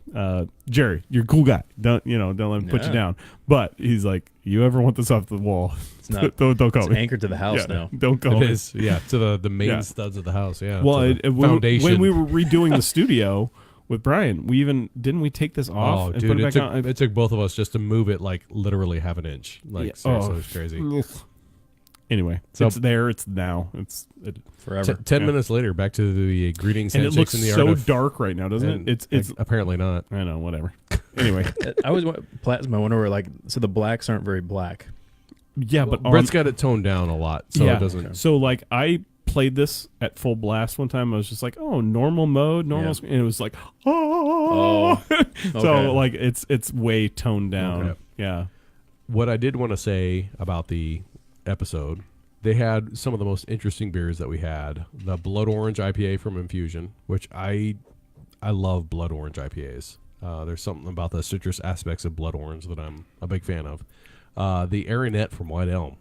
[SPEAKER 2] Jerry, you're a cool guy. Don't let him put you
[SPEAKER 4] Yeah.
[SPEAKER 2] down. But he's like, you ever want this off the wall?
[SPEAKER 4] It's not.
[SPEAKER 2] don't call
[SPEAKER 4] It's
[SPEAKER 2] me.
[SPEAKER 4] anchored to the house now.
[SPEAKER 2] Don't call
[SPEAKER 3] It
[SPEAKER 2] me.
[SPEAKER 3] is, yeah, to the main
[SPEAKER 2] Yeah.
[SPEAKER 3] studs of the house, yeah.
[SPEAKER 2] Well,
[SPEAKER 3] to the foundation.
[SPEAKER 2] when we were redoing the studio with Brian, didn't we take this off
[SPEAKER 3] oh,
[SPEAKER 2] and
[SPEAKER 3] dude,
[SPEAKER 2] put it
[SPEAKER 3] it
[SPEAKER 2] back
[SPEAKER 3] took,
[SPEAKER 2] on?
[SPEAKER 3] it took both of us just to move it like literally half an inch. Like
[SPEAKER 2] Yeah.
[SPEAKER 3] seriously,
[SPEAKER 2] Oh.
[SPEAKER 3] it's crazy.
[SPEAKER 2] Anyway,
[SPEAKER 3] So-
[SPEAKER 2] it's there. It's now.
[SPEAKER 4] Forever.
[SPEAKER 3] 10
[SPEAKER 2] Yeah.
[SPEAKER 3] minutes later, back to the greetings,
[SPEAKER 2] And it
[SPEAKER 3] handshakes,
[SPEAKER 2] looks
[SPEAKER 3] and the
[SPEAKER 2] so
[SPEAKER 3] art of,
[SPEAKER 2] dark right now, doesn't
[SPEAKER 3] and
[SPEAKER 2] it? It's
[SPEAKER 3] apparently not.
[SPEAKER 2] I know, whatever. Anyway,
[SPEAKER 4] I always want plasma. I wonder where so the blacks aren't very black.
[SPEAKER 2] yeah, but
[SPEAKER 3] Brett's got it toned down a lot, so
[SPEAKER 2] yeah.
[SPEAKER 3] it doesn't.
[SPEAKER 2] So like I played this at full blast one time. I was just like, oh, normal mode, normal,
[SPEAKER 4] Yeah.
[SPEAKER 2] screen, and it was like, oh. So
[SPEAKER 4] okay.
[SPEAKER 2] like it's way toned down.
[SPEAKER 3] Okay.
[SPEAKER 2] Yeah.
[SPEAKER 3] What I did want to say about the episode, they had some of the most interesting beers that we had. The Blood Orange IPA from Infusion, which I love Blood Orange IPAs. There's something about the citrus aspects of Blood Orange that I'm a big fan of. The Aeronet from White Elm,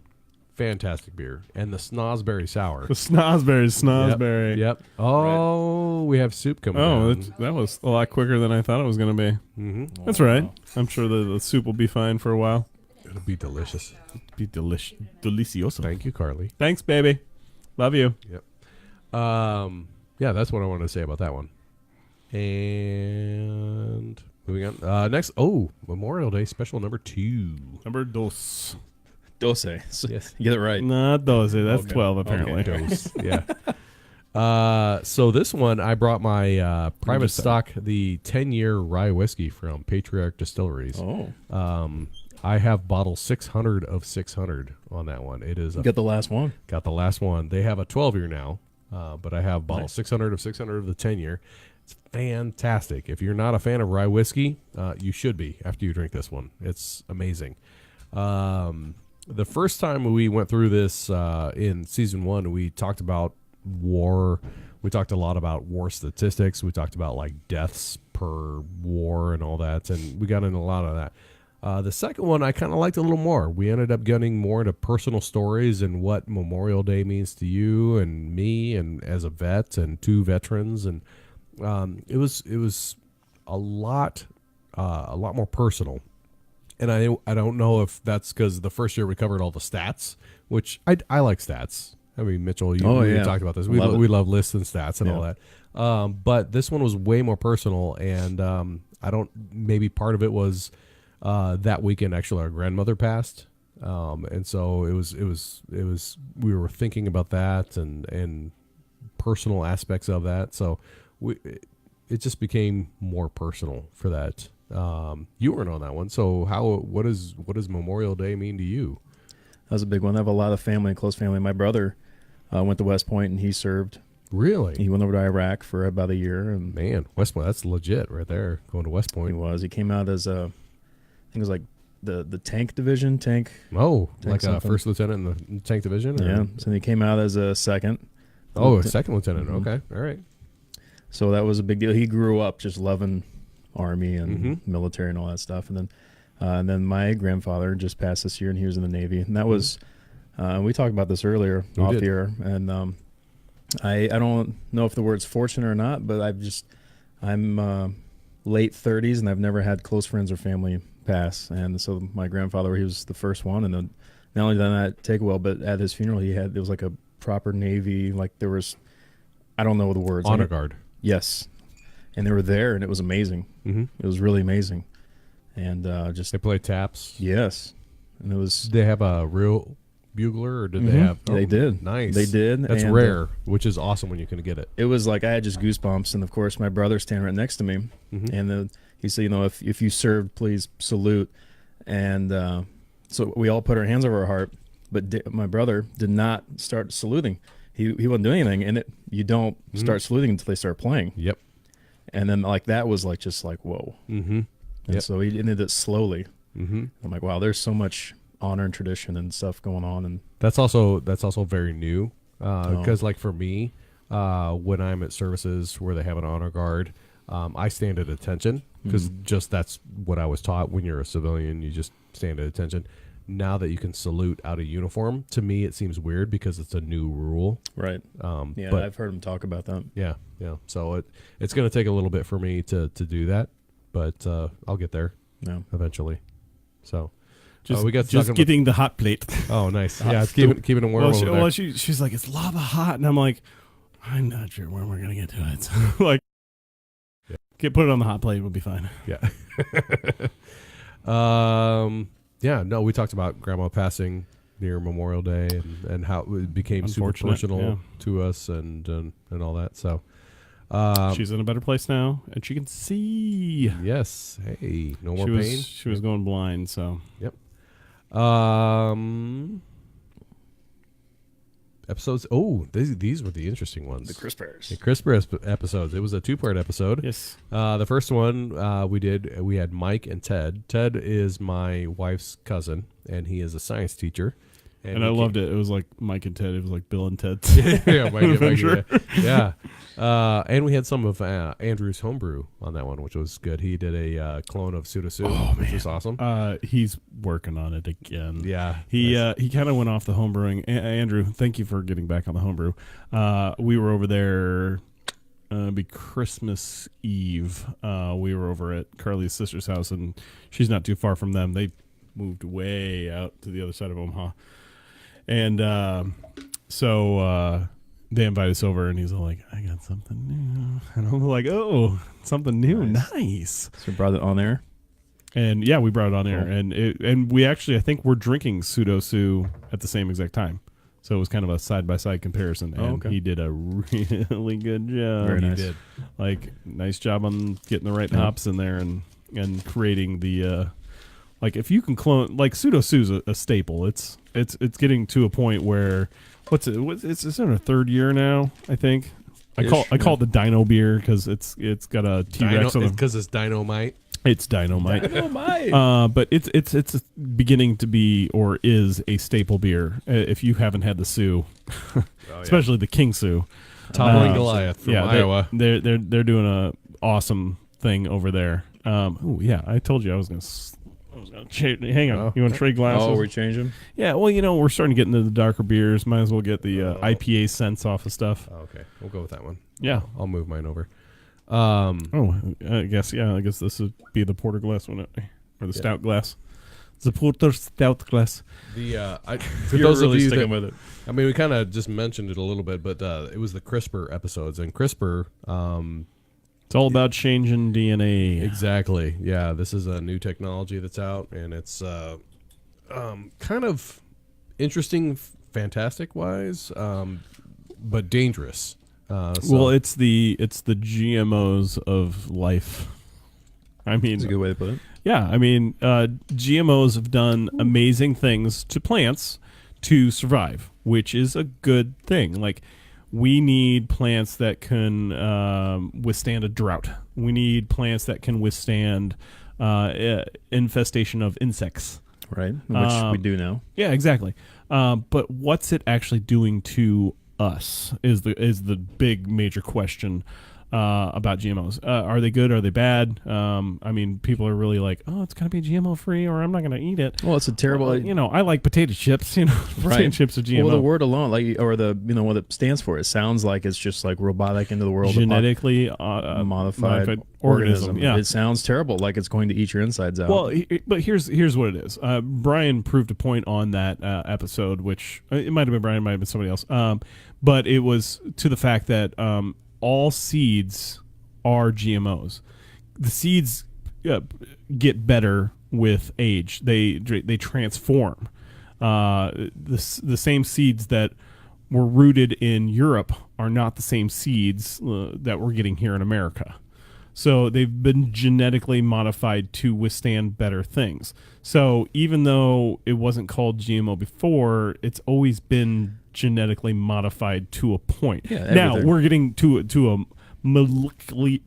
[SPEAKER 3] fantastic beer. And the Snosberry Sour.
[SPEAKER 2] The Snosberry.
[SPEAKER 3] Yep. Oh, we have soup coming
[SPEAKER 2] Oh,
[SPEAKER 3] down.
[SPEAKER 2] that was a lot quicker than I thought it was going to be.
[SPEAKER 3] Mm-hmm.
[SPEAKER 2] That's right. I'm sure the soup will be fine for a while.
[SPEAKER 3] It'll be delicious.
[SPEAKER 2] Be delicioso.
[SPEAKER 3] Thank you, Carly.
[SPEAKER 2] Thanks, baby. Love you.
[SPEAKER 3] Yeah, that's what I wanted to say about that one. And moving on. Next, Memorial Day special number 2.
[SPEAKER 2] Number dos.
[SPEAKER 4] Dose. So
[SPEAKER 3] Yes.
[SPEAKER 4] You get it right.
[SPEAKER 2] Not those. That's
[SPEAKER 4] Okay.
[SPEAKER 2] 12 apparently.
[SPEAKER 3] Dose. Yeah. So this one, I brought my private
[SPEAKER 2] Just-
[SPEAKER 3] stock, the 10-year rye whiskey from Patriarch Distilleries.
[SPEAKER 4] Oh,
[SPEAKER 3] I have bottle 600 of 600 on that one. It is
[SPEAKER 4] you got the last one.
[SPEAKER 3] got the last one. They have a 12-year now, but I have bottle
[SPEAKER 4] Nice.
[SPEAKER 3] 600 of 600 of the 10-year. It's fantastic. If you're not a fan of rye whiskey, you should be after you drink this one. It's amazing. The first time we went through this in season 1, we talked about war. We talked a lot about war statistics. We talked about like deaths per war and all that, and we got into a lot of that. The second one I kind of liked a little more. We ended up getting more into personal stories and what Memorial Day means to you and me, and as a vet and 2 veterans, and it was a lot more personal. And I don't know if that's because the first year we covered all the stats, which I like stats. I mean, Mitchell, you talked about this. We love lists and stats and all that. But this one was way more personal, and maybe part of it was that weekend actually our grandmother passed, and so it was we were thinking about that and personal aspects of that. So it just became more personal for that. You weren't on that one, so what does Memorial Day mean to you?
[SPEAKER 4] That was a big one. I have a lot of family, close family. My brother went to West Point, and he served.
[SPEAKER 3] Really?
[SPEAKER 4] He went over to Iraq for about a year. And
[SPEAKER 3] man, West Point, that's legit right there, going to West Point.
[SPEAKER 4] He was. He came out as I think it was like the tank division,
[SPEAKER 3] Oh,
[SPEAKER 4] tank
[SPEAKER 3] like
[SPEAKER 4] something.
[SPEAKER 3] a first lieutenant in the tank division? Or?
[SPEAKER 4] Yeah. So he came out as a second.
[SPEAKER 3] Oh, a second lieutenant.
[SPEAKER 4] Mhm.
[SPEAKER 3] Okay. All right.
[SPEAKER 4] So that was a big deal. He grew up just loving Army and military and all that stuff. And then my grandfather just passed this year, and he was in the Navy. And that was, we talked about this earlier off the air. And I don't know if the word's fortunate or not, but I'm late 30s, and I've never had close friends or family pass. And so my grandfather, he was the first one. And then not only did that take a while, but at his funeral, it was like a proper Navy, like there was, I don't know the words.
[SPEAKER 3] Honor guard.
[SPEAKER 4] Yes. And they were there, and it was amazing.
[SPEAKER 3] Mm-hmm.
[SPEAKER 4] It was really amazing. And
[SPEAKER 3] they play taps.
[SPEAKER 4] Yes. And it was.
[SPEAKER 3] Did they have a real bugler, or did they have?
[SPEAKER 4] They did.
[SPEAKER 3] Nice.
[SPEAKER 4] They did.
[SPEAKER 3] That's
[SPEAKER 4] and,
[SPEAKER 3] rare, which is awesome when you can get it.
[SPEAKER 4] It was like I had just goosebumps, and of course my brother standing right next to me, and he said, if you served, please salute. And so we all put our hands over our heart, but my brother did not start saluting. He wasn't doing anything, and you don't start saluting until they start playing.
[SPEAKER 3] Yep.
[SPEAKER 4] And then that was just like whoa.
[SPEAKER 3] Mm-hmm.
[SPEAKER 4] And so he ended it slowly.
[SPEAKER 3] Mm-hmm.
[SPEAKER 4] I'm like, wow, there's so much honor and tradition and stuff going on, and
[SPEAKER 3] that's also very new. Because like for me, when I'm at services where they have an honor guard, I stand at attention because just that's what I was taught. When you're a civilian, you just stand at attention. Now that you can salute out of uniform, to me it seems weird because it's a new rule.
[SPEAKER 4] Right.
[SPEAKER 3] But
[SPEAKER 4] I've heard him talk about that.
[SPEAKER 3] Yeah. So it's going to take a little bit for me to do that, but I'll get there eventually. So we got
[SPEAKER 2] just getting the hot plate.
[SPEAKER 3] Oh, nice. Yeah, it's keeping it warm over there.
[SPEAKER 2] She's like, it's lava hot, and I'm like, I'm not sure when we're gonna get to it. So, like, put it on the hot plate. We'll be fine.
[SPEAKER 3] Yeah. Yeah. No, we talked about Grandma passing near Memorial Day and how it became super personal to us and all that. So
[SPEAKER 2] she's in a better place now, and she can see.
[SPEAKER 3] Yes. Hey, no more pain.
[SPEAKER 2] She was going blind. So.
[SPEAKER 3] Yep. Episodes. Oh, these were the interesting ones.
[SPEAKER 4] The Crispers.
[SPEAKER 3] The Crisper episodes. It was a 2-part episode.
[SPEAKER 2] Yes.
[SPEAKER 3] The first one we had Mike and Ted. Ted is my wife's cousin, and he is a science teacher.
[SPEAKER 2] And I loved it. It was like Mike and Ted. It was like Bill and Ted.
[SPEAKER 3] Yeah, Mike, yeah. And we had some of Andrew's homebrew on that one, which was good. He did a clone of Sudasu, which was awesome.
[SPEAKER 2] He's working on it again.
[SPEAKER 3] Yeah.
[SPEAKER 2] He kind of went off the homebrewing. Andrew, thank you for getting back on the homebrew. We were over there be Christmas Eve. We were over at Carly's sister's house, and she's not too far from them. They moved way out to the other side of Omaha. And so they invited us over, and he's all like, I got something new. And I'm like, oh, something new. Nice.
[SPEAKER 4] So we brought it on air?
[SPEAKER 2] And, yeah, we brought it on air.
[SPEAKER 4] Cool.
[SPEAKER 2] And we actually, I think we're drinking Pseudo-Sue at the same exact time. So it was kind of a side-by-side comparison. And he did a really good job.
[SPEAKER 4] Very nice.
[SPEAKER 3] He did.
[SPEAKER 2] Like, nice job on getting the right hops in there and creating the... like if you can clone, like Pseudo-Sue's a staple. It's getting to a point where it's in our third year now. I think I call it the Dino beer because it's got a T-Rex on it
[SPEAKER 3] because it's dynamite.
[SPEAKER 2] It's dynamite. But it's beginning to be or is a staple beer if you haven't had the Sioux, especially the King Sioux.
[SPEAKER 3] Toppling Goliath from Iowa.
[SPEAKER 2] They're doing a awesome thing over there. I told you I was gonna. Hang on. You want to trade glasses?
[SPEAKER 4] Oh, we change them?
[SPEAKER 2] Yeah, well, we're starting to get into the darker beers. Might as well get the IPA scents off of stuff.
[SPEAKER 3] Oh, okay. We'll go with that one.
[SPEAKER 2] Yeah.
[SPEAKER 3] I'll move mine over.
[SPEAKER 2] I guess this would be the porter glass, wouldn't it? Or the stout glass. The porter stout glass.
[SPEAKER 3] For those of you
[SPEAKER 4] sticking with it.
[SPEAKER 3] I mean, we kind of just mentioned it a little bit, but it was the CRISPR episodes. And CRISPR...
[SPEAKER 2] it's all about changing DNA.
[SPEAKER 3] Exactly. Yeah, this is a new technology that's out, and it's kind of interesting, fantastic-wise, but dangerous.
[SPEAKER 2] Well, it's the GMOs of life. I mean,
[SPEAKER 4] That's a good way to put it.
[SPEAKER 2] yeah, I mean, GMOs have done amazing things to plants to survive, which is a good thing. Like, we need plants that can withstand a drought. We need plants that can withstand infestation of insects.
[SPEAKER 4] Right, which we do now.
[SPEAKER 2] Yeah, exactly. But what's it actually doing to us is the big major question about GMOs. Are they good? Are they bad? I mean, people are really like, oh, it's got to be GMO free, or I'm not going to eat it.
[SPEAKER 4] Well, it's a terrible.
[SPEAKER 2] I like potato chips. Potato chips are GMO.
[SPEAKER 4] Well, the word alone, or the what it stands for, it sounds like it's just like robotic into the world.
[SPEAKER 2] Genetically
[SPEAKER 4] modified
[SPEAKER 2] organism. Yeah,
[SPEAKER 4] it sounds terrible, like it's going to eat your insides out.
[SPEAKER 2] Well, but here's what it is. Brian proved a point on that episode, which it might have been Brian, it might have been somebody else. But it was to the fact that all seeds are GMOs. The seeds get better with age. They transform. The same seeds that were rooted in Europe are not the same seeds that we're getting here in America. So they've been genetically modified to withstand better things. So even though it wasn't called GMO before, it's always been genetically modified to a point.
[SPEAKER 4] Yeah,
[SPEAKER 2] now
[SPEAKER 4] everything.
[SPEAKER 2] we're getting to a molecular.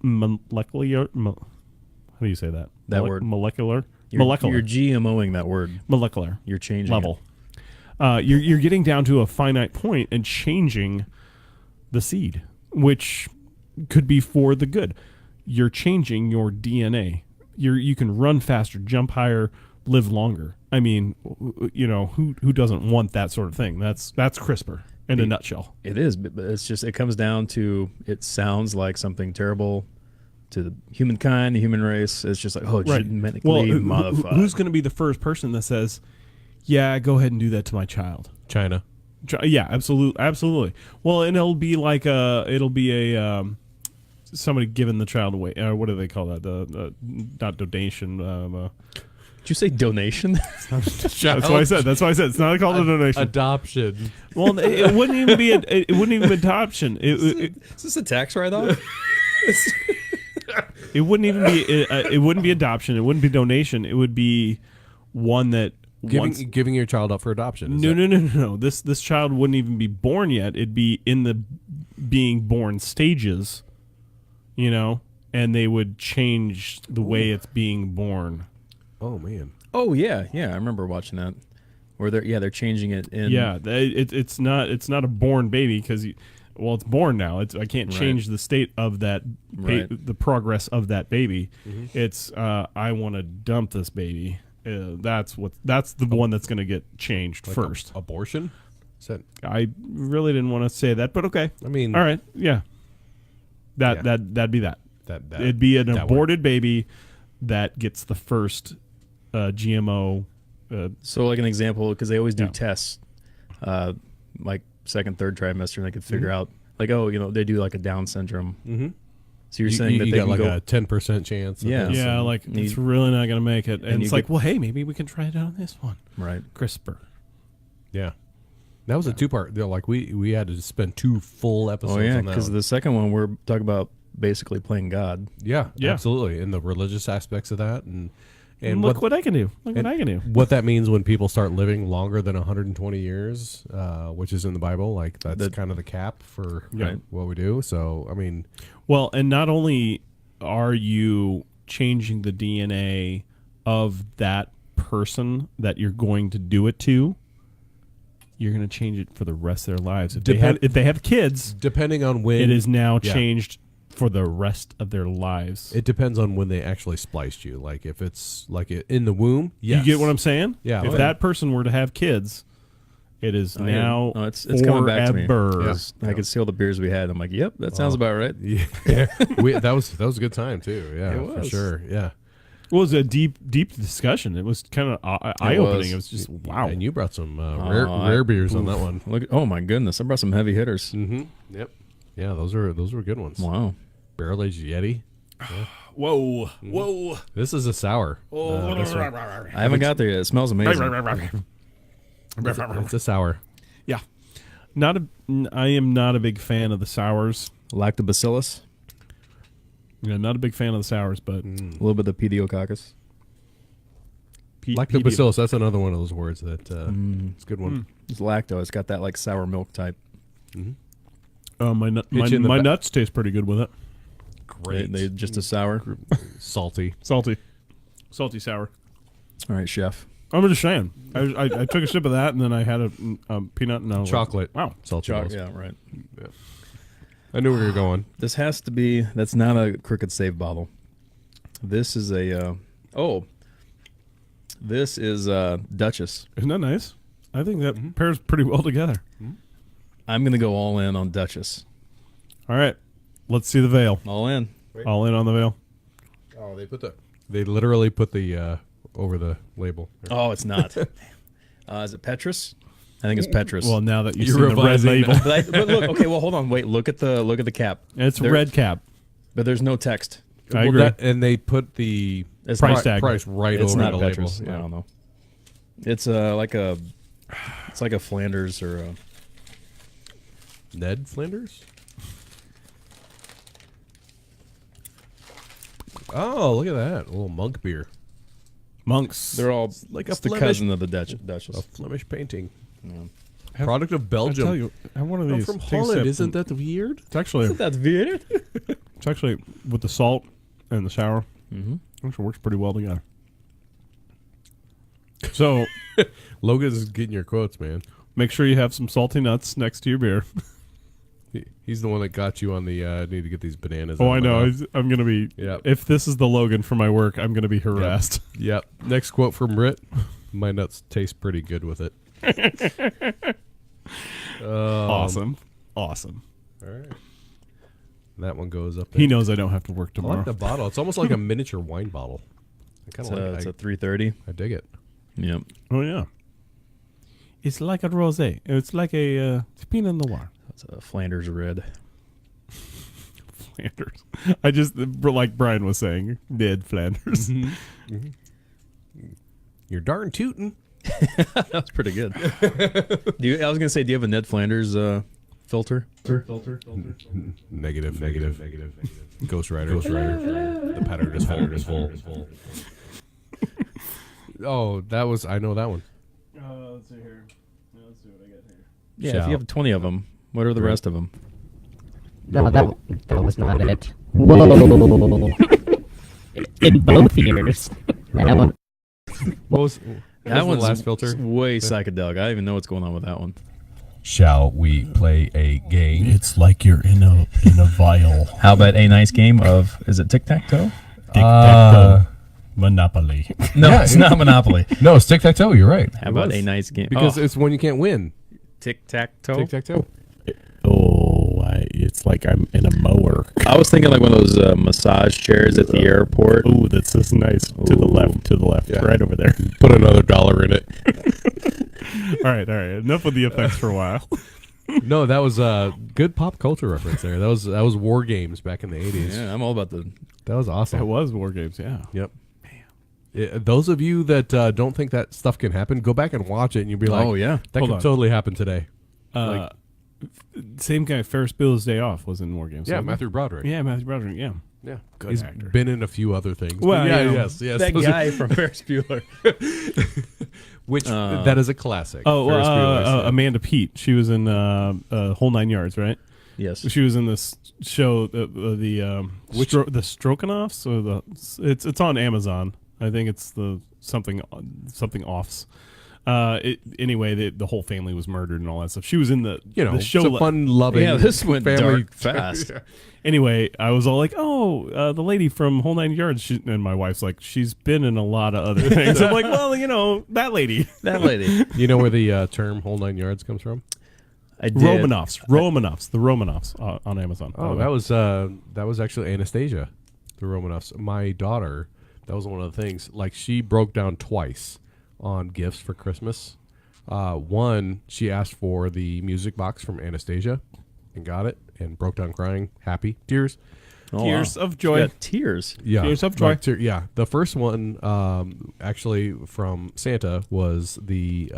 [SPEAKER 2] How do you say that?
[SPEAKER 4] That word.
[SPEAKER 2] Molecular.
[SPEAKER 4] You're
[SPEAKER 2] Molecular.
[SPEAKER 4] GMOing that word.
[SPEAKER 2] Molecular.
[SPEAKER 4] You're changing
[SPEAKER 2] Level. You're getting down to a finite point and changing the seed, which could be for the good. You're changing your DNA. You can run faster, jump higher, live longer. I mean, who doesn't want that sort of thing? That's CRISPR in a nutshell.
[SPEAKER 4] It is, but it's just, it comes down to, it sounds like something terrible to the humankind, the human race. It's just like, genetically modified.
[SPEAKER 2] Who's going to be the first person that says, yeah, go ahead and do that to my child?
[SPEAKER 3] China.
[SPEAKER 2] Yeah, absolutely. Well, and it'll be somebody giving the child away. What do they call that? The not donation.
[SPEAKER 4] Did you say donation?
[SPEAKER 2] That's why I said. It's not called a donation.
[SPEAKER 3] Adoption.
[SPEAKER 2] Well, it wouldn't even be. It wouldn't even be adoption.
[SPEAKER 4] Is this a tax write-off?
[SPEAKER 2] It wouldn't even be. It wouldn't be adoption. It wouldn't be donation. It would be one that
[SPEAKER 3] Giving your child up for adoption.
[SPEAKER 2] No. This child wouldn't even be born yet. It'd be in the being born stages, and they would change the way it's being born.
[SPEAKER 3] Oh man.
[SPEAKER 4] Oh yeah. I remember watching that. Where they're changing it in.
[SPEAKER 2] Yeah, it's not a born baby because it's born now. I can't change the state of that, the progress of that baby. Mm-hmm. It's I want to dump this baby. That's the one that's going to get changed like first.
[SPEAKER 3] Abortion?
[SPEAKER 2] I really didn't want to say that, but okay.
[SPEAKER 3] I mean,
[SPEAKER 2] all right, yeah. That'd be that. It'd be an aborted baby that gets the first GMO.
[SPEAKER 4] So, like an example, because they always do tests, like second, third trimester, and they could figure out, like, they do like a Down syndrome. Mm-hmm. So you're saying that
[SPEAKER 3] you
[SPEAKER 4] they
[SPEAKER 3] got
[SPEAKER 4] can
[SPEAKER 3] like a 10% chance.
[SPEAKER 2] Yeah, like it's really not going to make it, and it's like, well, hey, maybe we can try it out on this one,
[SPEAKER 4] right?
[SPEAKER 2] CRISPR.
[SPEAKER 3] Yeah, that was a 2-part. Like we had to spend 2 full episodes.
[SPEAKER 4] Oh yeah,
[SPEAKER 3] on that
[SPEAKER 4] because the second one we're talking about basically playing God.
[SPEAKER 3] Yeah, absolutely, and the religious aspects of that, and
[SPEAKER 2] look what I can do. What I can do.
[SPEAKER 3] What that means when people start living longer than 120 years, which is in the Bible, like that's kind of the cap for what we do. So, I mean,
[SPEAKER 2] well, and not only are you changing the DNA of that person that you're going to do it to, you're going to change it for the rest of their lives. If they have kids,
[SPEAKER 3] depending on when
[SPEAKER 2] it is now changed for the rest of their lives.
[SPEAKER 3] It depends on when they actually spliced you. Like if it's like in the womb, yes.
[SPEAKER 2] You get what I'm saying?
[SPEAKER 3] Yeah.
[SPEAKER 2] If that person were to have kids, it is now
[SPEAKER 4] it's coming back to me.
[SPEAKER 2] Yeah.
[SPEAKER 4] I could see all the beers we had. I'm like, yep, that sounds about right.
[SPEAKER 3] Yeah. That was a good time too. Yeah, for sure. Yeah.
[SPEAKER 2] It was a deep discussion. It was kind of eye-opening. It was just, wow.
[SPEAKER 3] And you brought some rare beers on that one.
[SPEAKER 4] Oh, my goodness. I brought some heavy hitters.
[SPEAKER 3] Mm-hmm. Yep. Yeah, those were good ones.
[SPEAKER 4] Wow.
[SPEAKER 3] Barrel-aged Yeti.
[SPEAKER 2] Yeah. Whoa.
[SPEAKER 3] This is a sour.
[SPEAKER 4] I haven't got there yet. It smells amazing.
[SPEAKER 3] It's a sour.
[SPEAKER 2] Yeah. I am not a big fan of the sours.
[SPEAKER 4] Lactobacillus,
[SPEAKER 2] Yeah, not a big fan of the sours, but
[SPEAKER 4] a little bit of pediococcus.
[SPEAKER 3] Lactobacillus, that's another one of those words that it's a good one.
[SPEAKER 4] It's lacto. It's got that like sour milk type.
[SPEAKER 2] My
[SPEAKER 3] Hit you in the
[SPEAKER 2] nuts taste pretty good with it.
[SPEAKER 3] Great.
[SPEAKER 4] They just a sour.
[SPEAKER 3] Salty.
[SPEAKER 2] Salty sour.
[SPEAKER 4] All right, chef.
[SPEAKER 2] I'm just saying. I took a sip of that and then I had a peanut and I was
[SPEAKER 3] Chocolate.
[SPEAKER 2] Like, wow.
[SPEAKER 3] Salty balls.
[SPEAKER 4] Yeah, right.
[SPEAKER 3] I knew where you were going.
[SPEAKER 4] This has to be. That's not a Crooked Save bottle. This is a. This is Duchess.
[SPEAKER 2] Isn't that nice? I think that pairs pretty well together.
[SPEAKER 4] I'm gonna go all in on Duchess.
[SPEAKER 2] All right. Let's see the veil.
[SPEAKER 4] All in.
[SPEAKER 2] All in on the veil.
[SPEAKER 3] Oh, they literally put the over the label.
[SPEAKER 4] Oh, it's not. Is it Petrus? I think it's Petrus.
[SPEAKER 2] Well, now that you see
[SPEAKER 3] You're
[SPEAKER 2] the red
[SPEAKER 3] revising
[SPEAKER 2] label,
[SPEAKER 4] but look. Okay. Well, hold on. Wait. Look at the cap.
[SPEAKER 2] it's
[SPEAKER 4] There-
[SPEAKER 2] red cap.
[SPEAKER 4] But there's no text.
[SPEAKER 2] I agree.
[SPEAKER 3] And they put the
[SPEAKER 4] It's
[SPEAKER 2] Price
[SPEAKER 4] not,
[SPEAKER 2] tag.
[SPEAKER 3] price right
[SPEAKER 4] It's
[SPEAKER 3] over
[SPEAKER 4] not
[SPEAKER 3] the
[SPEAKER 4] Petrus.
[SPEAKER 3] label.
[SPEAKER 4] I don't know. It's like a. It's like a Flanders or a.
[SPEAKER 3] Ned Flanders? Oh, look at that. A little monk beer.
[SPEAKER 2] Monks.
[SPEAKER 4] They're all
[SPEAKER 3] like
[SPEAKER 4] it's
[SPEAKER 3] a
[SPEAKER 4] the
[SPEAKER 3] Flemish-
[SPEAKER 4] cousin of the Duchess.
[SPEAKER 3] A Flemish painting.
[SPEAKER 2] Have-
[SPEAKER 3] Product of
[SPEAKER 2] I
[SPEAKER 3] Belgium.
[SPEAKER 2] tell you, have one of
[SPEAKER 3] Oh,
[SPEAKER 2] these.
[SPEAKER 3] from
[SPEAKER 2] Take a
[SPEAKER 3] Holland.
[SPEAKER 2] sip.
[SPEAKER 3] Isn't that weird?
[SPEAKER 2] It's actually
[SPEAKER 4] That's weird.
[SPEAKER 2] it's actually with the salt and the sour.
[SPEAKER 4] Mm-hmm.
[SPEAKER 2] Actually works pretty well together. So
[SPEAKER 3] Logan's getting your quotes, man.
[SPEAKER 2] make sure you have some salty nuts next to your beer.
[SPEAKER 3] He's the one that got you on the need to get these bananas.
[SPEAKER 2] Oh,
[SPEAKER 3] out
[SPEAKER 2] I
[SPEAKER 3] of my
[SPEAKER 2] know.
[SPEAKER 3] mouth.
[SPEAKER 2] I'm gonna be.
[SPEAKER 3] Yep.
[SPEAKER 2] If this is the Logan for my work, I'm gonna be harassed.
[SPEAKER 3] Yep. Next quote from Britt. My nuts taste pretty good with it.
[SPEAKER 2] Awesome.
[SPEAKER 3] All right. That one goes up there.
[SPEAKER 2] He knows I don't have to work
[SPEAKER 3] I
[SPEAKER 2] tomorrow.
[SPEAKER 3] like the bottle. It's almost like a miniature wine bottle. I kind
[SPEAKER 4] It's
[SPEAKER 3] of
[SPEAKER 4] a,
[SPEAKER 3] like
[SPEAKER 4] it's
[SPEAKER 3] it.
[SPEAKER 4] a 330.
[SPEAKER 3] I dig it.
[SPEAKER 4] Yep.
[SPEAKER 2] Oh yeah. It's like a rosé. It's like a Pinot Noir.
[SPEAKER 4] It's a Flanders red.
[SPEAKER 2] Flanders. I just like Brian was saying, Ned Flanders.
[SPEAKER 3] You're darn tootin'.
[SPEAKER 4] That was pretty good. I was gonna say, do you have a Ned Flanders filter?
[SPEAKER 3] Negative. Ghost Rider. The pattern is full. Oh, that was. I know that one.
[SPEAKER 2] Let's see here. Let's see what I got here.
[SPEAKER 4] Yeah.
[SPEAKER 3] Shout.
[SPEAKER 4] If you have 20 of them, what are the rest of them?
[SPEAKER 6] No, that was not it. Whoa! In both ears. That one.
[SPEAKER 3] What was
[SPEAKER 4] That
[SPEAKER 3] the
[SPEAKER 4] one's
[SPEAKER 3] last filter?
[SPEAKER 4] way psychedelic. I don't even know what's going on with that one.
[SPEAKER 7] Shall we play a game?
[SPEAKER 5] It's like you're in a vial.
[SPEAKER 7] How about a nice game of, is it tic-tac-toe?
[SPEAKER 5] Tic-tac-toe. Monopoly.
[SPEAKER 7] No,
[SPEAKER 3] Yeah,
[SPEAKER 7] it's not Monopoly.
[SPEAKER 3] No, it's tic-tac-toe. You're right.
[SPEAKER 4] How about a nice game?
[SPEAKER 3] Because it's when you can't win.
[SPEAKER 4] tic-tac-toe.
[SPEAKER 3] Tic-tac-toe.
[SPEAKER 2] It's like I'm in a mower.
[SPEAKER 4] I was thinking like one of those massage chairs at the airport.
[SPEAKER 2] Ooh, that's just nice. To the left,
[SPEAKER 3] Yeah.
[SPEAKER 2] right over there.
[SPEAKER 3] Put another $1 in it.
[SPEAKER 2] all right. Enough of the effects for a while.
[SPEAKER 3] No, that was a good pop culture reference there. That was War Games back in the 80s.
[SPEAKER 4] Yeah, I'm all about the.
[SPEAKER 3] That was awesome.
[SPEAKER 2] That was War Games, yeah.
[SPEAKER 3] Yep. Those of you that don't think that stuff can happen, go back and watch it, and you'll be like,
[SPEAKER 4] Oh yeah.
[SPEAKER 3] that
[SPEAKER 2] Hold
[SPEAKER 3] could
[SPEAKER 2] on.
[SPEAKER 3] totally happen today." Like-
[SPEAKER 2] Same guy, Ferris Bueller's Day Off was in War Games.
[SPEAKER 3] Yeah,
[SPEAKER 2] wasn't he?
[SPEAKER 3] Matthew Broderick.
[SPEAKER 2] Yeah, Matthew Broderick, yeah.
[SPEAKER 3] Yeah,
[SPEAKER 2] Good
[SPEAKER 3] he's
[SPEAKER 2] actor.
[SPEAKER 3] been in a few other things. but
[SPEAKER 2] Well,
[SPEAKER 3] yeah,
[SPEAKER 2] yeah.
[SPEAKER 3] yes.
[SPEAKER 4] That
[SPEAKER 3] those are-
[SPEAKER 4] guy from Ferris Bueller.
[SPEAKER 3] which that is a classic.
[SPEAKER 2] Oh,
[SPEAKER 3] Ferris Bueller's, yeah.
[SPEAKER 2] Amanda Peet. She was in Whole Nine Yards, right?
[SPEAKER 4] Yes.
[SPEAKER 2] She was in this show, the Stroganoffs, or it's on Amazon. I think it's the something offs. Anyway, the whole family was murdered and all that stuff. She was in the the show.
[SPEAKER 3] it's a fun-loving
[SPEAKER 4] Yeah, this went
[SPEAKER 3] family
[SPEAKER 4] dark fast.
[SPEAKER 2] Anyway, I was all like, "Oh, the lady from Whole Nine Yards," and my wife's like, "She's been in a lot of other things." I'm like, "Well, that lady,
[SPEAKER 4] That lady.
[SPEAKER 3] You know where the term "whole 9 yards" comes from?
[SPEAKER 4] I did.
[SPEAKER 2] Romanoffs, the Romanoffs on Amazon."
[SPEAKER 3] Oh, that was actually Anastasia, the Romanoffs. My daughter, that was one of the things. Like, she broke down twice on gifts for Christmas. One, she asked for the music box from Anastasia and got it and broke down crying, happy, tears.
[SPEAKER 4] Oh,
[SPEAKER 2] Tears
[SPEAKER 4] wow.
[SPEAKER 2] of joy.
[SPEAKER 4] Got tears.
[SPEAKER 3] Yeah,
[SPEAKER 2] Tears of joy.
[SPEAKER 3] Yeah, the first one, actually from Santa, was the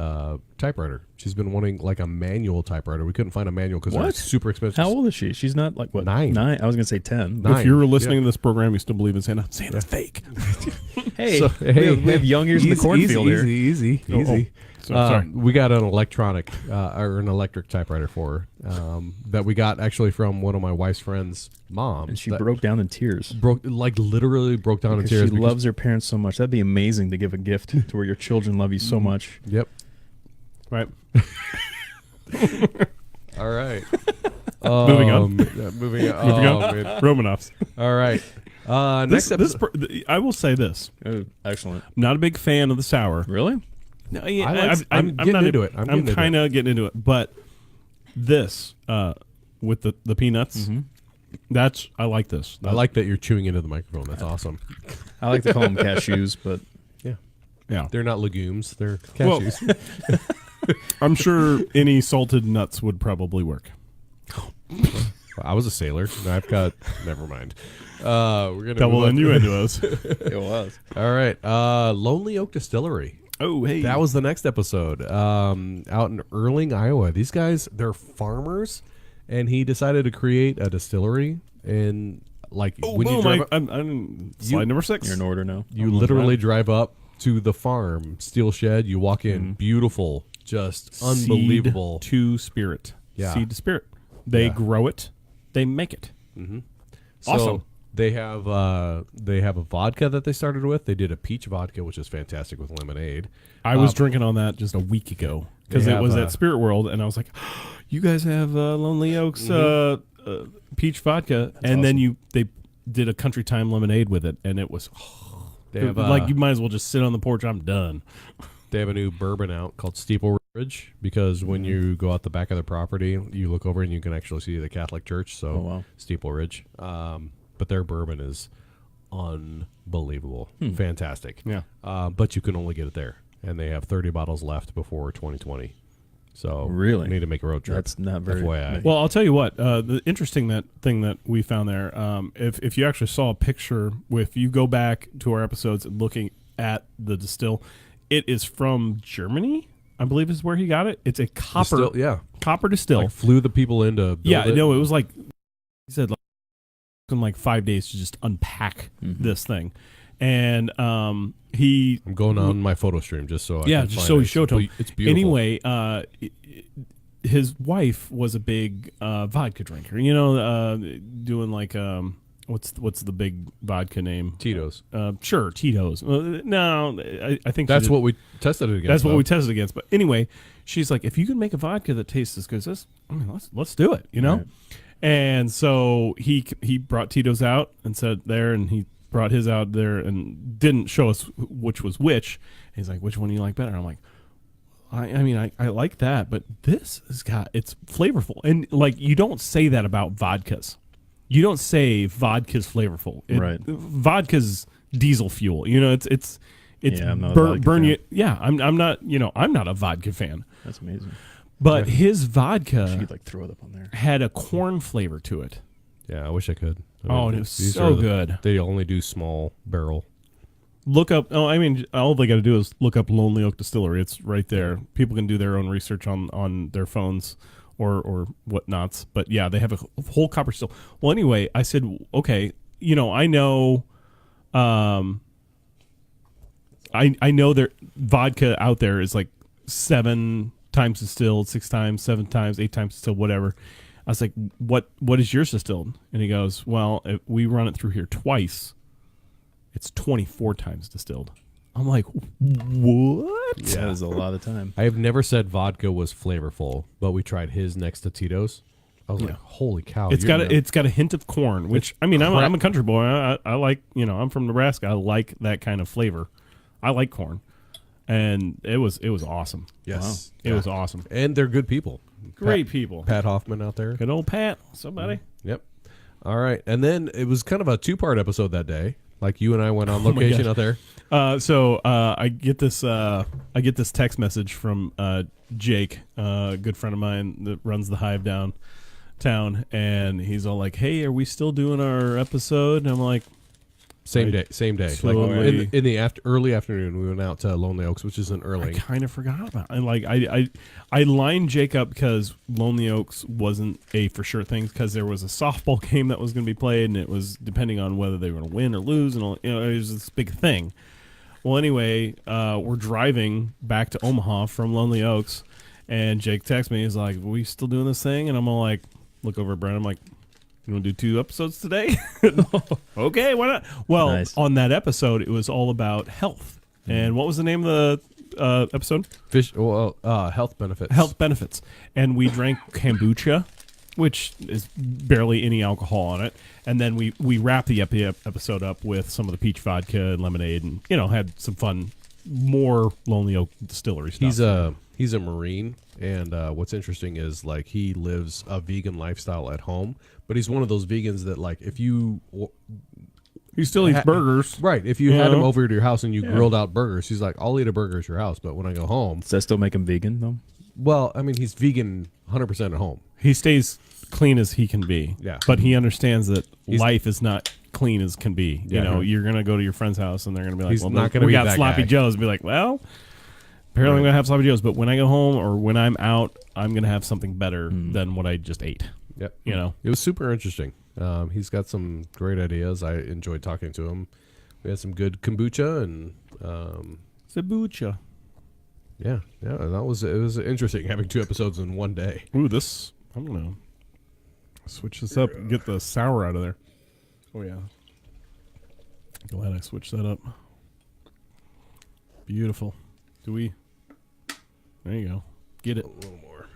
[SPEAKER 3] typewriter. She's been wanting like a manual typewriter. We couldn't find a manual because they're
[SPEAKER 4] What?
[SPEAKER 3] super expensive.
[SPEAKER 4] How old is she? She's not like what?
[SPEAKER 3] 9.
[SPEAKER 4] 9. I was gonna say 10.
[SPEAKER 3] Nine.
[SPEAKER 2] If you're listening to this program, you still believe in Santa. Santa's fake.
[SPEAKER 4] Hey,
[SPEAKER 3] So,
[SPEAKER 4] we have young ears in the cornfield here.
[SPEAKER 3] Easy.
[SPEAKER 2] Sorry.
[SPEAKER 3] We got an electronic or an electric typewriter for her that we got actually from one of my wife's friends' moms.
[SPEAKER 4] And she
[SPEAKER 3] that
[SPEAKER 4] broke down in tears.
[SPEAKER 3] literally broke down in
[SPEAKER 4] Because
[SPEAKER 3] tears.
[SPEAKER 4] she loves her parents so much. That'd be amazing to give a gift to where your children love you so much.
[SPEAKER 3] Yep.
[SPEAKER 2] Right.
[SPEAKER 3] All right.
[SPEAKER 2] Moving on.
[SPEAKER 3] Moving on.
[SPEAKER 2] Moving
[SPEAKER 3] Oh,
[SPEAKER 2] on.
[SPEAKER 3] man.
[SPEAKER 2] Romanovs.
[SPEAKER 3] All right. Next episode.
[SPEAKER 2] I will say this.
[SPEAKER 4] Oh, excellent.
[SPEAKER 2] Not a big fan of the sour.
[SPEAKER 4] Really?
[SPEAKER 2] No, yeah,
[SPEAKER 3] I'm getting
[SPEAKER 2] not
[SPEAKER 3] into it. I'm getting into
[SPEAKER 2] kind of getting into it. But this, with the peanuts, that's I like this.
[SPEAKER 3] I like that you're chewing into the microphone. That's awesome.
[SPEAKER 4] I like to call them cashews, but
[SPEAKER 2] Yeah.
[SPEAKER 3] They're not legumes. They're
[SPEAKER 2] Well-
[SPEAKER 3] cashews.
[SPEAKER 2] I'm sure any salted nuts would probably work.
[SPEAKER 3] I was a sailor. And I've got. Never mind. We're gonna
[SPEAKER 2] Double
[SPEAKER 3] move on.
[SPEAKER 2] innuendos.
[SPEAKER 4] it was.
[SPEAKER 3] All right. Lonely Oak Distillery.
[SPEAKER 2] Oh, hey.
[SPEAKER 3] That was the next episode. Out in Erling, Iowa. These guys, they're farmers, and he decided to create a distillery. And like when you drive up,
[SPEAKER 2] I'm slide number 6.
[SPEAKER 4] You're in order now.
[SPEAKER 3] you
[SPEAKER 2] almost
[SPEAKER 3] literally
[SPEAKER 2] right.
[SPEAKER 3] drive up to the farm, steel shed. You walk in, beautiful, just unbelievable.
[SPEAKER 2] Seed to spirit.
[SPEAKER 3] Yeah.
[SPEAKER 2] Seed to spirit. They
[SPEAKER 3] Yeah.
[SPEAKER 2] grow it. They make it.
[SPEAKER 3] So
[SPEAKER 2] Awesome.
[SPEAKER 3] They have a vodka that they started with. They did a peach vodka, which is fantastic with lemonade.
[SPEAKER 2] I was drinking on that just a week ago because
[SPEAKER 3] They
[SPEAKER 2] it was
[SPEAKER 3] have,
[SPEAKER 2] at Spirit World, and I was like, "You guys have Lonely Oaks peach vodka," and then they did a Country Time lemonade with it, and it was
[SPEAKER 3] They have
[SPEAKER 2] like you might as well just sit on the porch. I'm done.
[SPEAKER 3] They have a new bourbon out called Steeple Ridge because when you go out the back of the property, you look over and you can actually see the Catholic Church. So
[SPEAKER 4] wow.
[SPEAKER 3] Steeple Ridge. But their bourbon is unbelievable, fantastic.
[SPEAKER 2] Yeah.
[SPEAKER 3] But you can only get it there, and they have 30 bottles left before 2020. So
[SPEAKER 4] Really?
[SPEAKER 3] need to make a road trip.
[SPEAKER 4] That's not very.
[SPEAKER 3] FYI.
[SPEAKER 2] Well, I'll tell you what. The interesting thing that we found there, if you actually saw a picture, if you go back to our episodes and looking at the distill, it is from Germany. I believe is where he got it. It's a copper copper distill.
[SPEAKER 3] Like flew the people in to build it.
[SPEAKER 2] No, it was like he said, in like 5 days to just unpack this thing, and
[SPEAKER 3] I'm going on my photo stream just so I can
[SPEAKER 2] just
[SPEAKER 3] find
[SPEAKER 2] so
[SPEAKER 3] it.
[SPEAKER 2] he showed to him.
[SPEAKER 3] It's beautiful.
[SPEAKER 2] Anyway, his wife was a big vodka drinker. Doing like what's the big vodka name?
[SPEAKER 3] Tito's.
[SPEAKER 2] Sure, Tito's. No, I think
[SPEAKER 3] That's what we tested it against.
[SPEAKER 2] that's what
[SPEAKER 3] though.
[SPEAKER 2] we tested against. But anyway, she's like, if you can make a vodka that tastes as good as this, let's do it.
[SPEAKER 4] Right.
[SPEAKER 2] And so he brought Tito's out and said there, and he brought his out there and didn't show us which was which. And he's like, which one do you like better? I'm like, I like that, but this it's flavorful. And like, you don't say that about vodkas. You don't say vodka's flavorful.
[SPEAKER 4] Right.
[SPEAKER 2] Vodka's diesel fuel. It's
[SPEAKER 4] Yeah, I'm not a vodka
[SPEAKER 2] burn
[SPEAKER 4] fan.
[SPEAKER 2] you. Yeah, I'm not. I'm not a vodka fan.
[SPEAKER 4] That's amazing.
[SPEAKER 2] But his vodka
[SPEAKER 4] She'd like throw it up on there.
[SPEAKER 2] had a corn flavor to it.
[SPEAKER 3] Yeah, I wish I could.
[SPEAKER 2] And it was
[SPEAKER 3] these
[SPEAKER 2] so
[SPEAKER 3] are
[SPEAKER 2] good.
[SPEAKER 3] They only do small barrel.
[SPEAKER 2] Look up. All they got to do is look up Lonely Oak Distillery. It's right there. People can do their own research on their phones or whatnots. But yeah, they have a whole copper still. Well, anyway, I said, okay, I know, I know their vodka out there is like 7 times distilled, 6 times, 7 times, 8 times distilled, whatever. I was like, what is yours distilled? And he goes, well, if we run it through here twice, it's 24 times distilled. I'm like, what?
[SPEAKER 4] Yeah, that was a lot of time.
[SPEAKER 3] I have never said vodka was flavorful, but we tried his next to Tito's. I was
[SPEAKER 2] Yeah.
[SPEAKER 3] like, holy cow.
[SPEAKER 2] It's got a hint of corn, which I'm a country boy. I like, I'm from Nebraska. I like that kind of flavor. I like corn, and it was awesome.
[SPEAKER 3] Yes.
[SPEAKER 2] It was awesome.
[SPEAKER 3] And they're good people.
[SPEAKER 2] Great people.
[SPEAKER 3] Pat Hoffman out there.
[SPEAKER 2] Good old Pat. Somebody.
[SPEAKER 3] Yep. All right. And then it was kind of a 2-part episode that day. Like you and I went on location out there.
[SPEAKER 2] So I get this text message from Jake, a good friend of mine that runs the Hive down town, and he's all like, "Hey, are we still doing our episode?" And I'm like,
[SPEAKER 3] Same day.
[SPEAKER 2] So
[SPEAKER 3] Like in the early afternoon, we went out to Lonely Oaks, which isn't
[SPEAKER 2] I
[SPEAKER 3] early.
[SPEAKER 2] kind of forgot about it. And like I lined Jake up because Lonely Oaks wasn't a for sure thing, because there was a softball game that was going to be played, and it was depending on whether they were going to win or lose, and all, it was this big thing. Well, anyway, we're driving back to Omaha from Lonely Oaks, and Jake texts me. He's like, "Are we still doing this thing?" And I'm all like, look over at Brent. I'm like, "You want to do 2 episodes today?" Okay, why not? Well,
[SPEAKER 4] Nice.
[SPEAKER 2] on that episode, it was all about health. And what was the name of the episode?
[SPEAKER 3] Health benefits.
[SPEAKER 2] Health benefits. And we drank kombucha, which is barely any alcohol on it. And then we wrapped the episode up with some of the peach vodka and lemonade, and had some fun, more Lonely Oak Distillery stuff.
[SPEAKER 3] He's a Marine, and what's interesting is like he lives a vegan lifestyle at home, but he's one of those vegans that like if you
[SPEAKER 2] He still eats burgers.
[SPEAKER 3] right, if you had him over to your house and you grilled out burgers, he's like, I'll eat a burger at your house, but when I go home,
[SPEAKER 4] Does that still make him vegan though?
[SPEAKER 3] well, I mean, he's vegan 100% at home.
[SPEAKER 2] He stays clean as he can be.
[SPEAKER 3] Yeah.
[SPEAKER 2] But he understands that life is not clean as can be.
[SPEAKER 3] Yeah.
[SPEAKER 2] You're going to go to your friend's house and they're going to be like,
[SPEAKER 3] He's
[SPEAKER 2] well,
[SPEAKER 3] not gonna
[SPEAKER 2] we
[SPEAKER 3] be
[SPEAKER 2] got
[SPEAKER 3] that
[SPEAKER 2] sloppy
[SPEAKER 3] guy.
[SPEAKER 2] joes. Be like, well, apparently I'm going to have sloppy joes. But when I go home or when I'm out, I'm going to have something better than what I just ate.
[SPEAKER 3] Yep.
[SPEAKER 2] It
[SPEAKER 3] was super interesting. He's got some great ideas. I enjoyed talking to him. We had some good kombucha and
[SPEAKER 2] Cebucha.
[SPEAKER 3] yeah, it was interesting having 2 episodes in one day.
[SPEAKER 2] Ooh, I'm going to switch this up and get the sour out of there. Oh, yeah. Glad I switched that up. Beautiful. There you go. Get it.
[SPEAKER 3] A little more.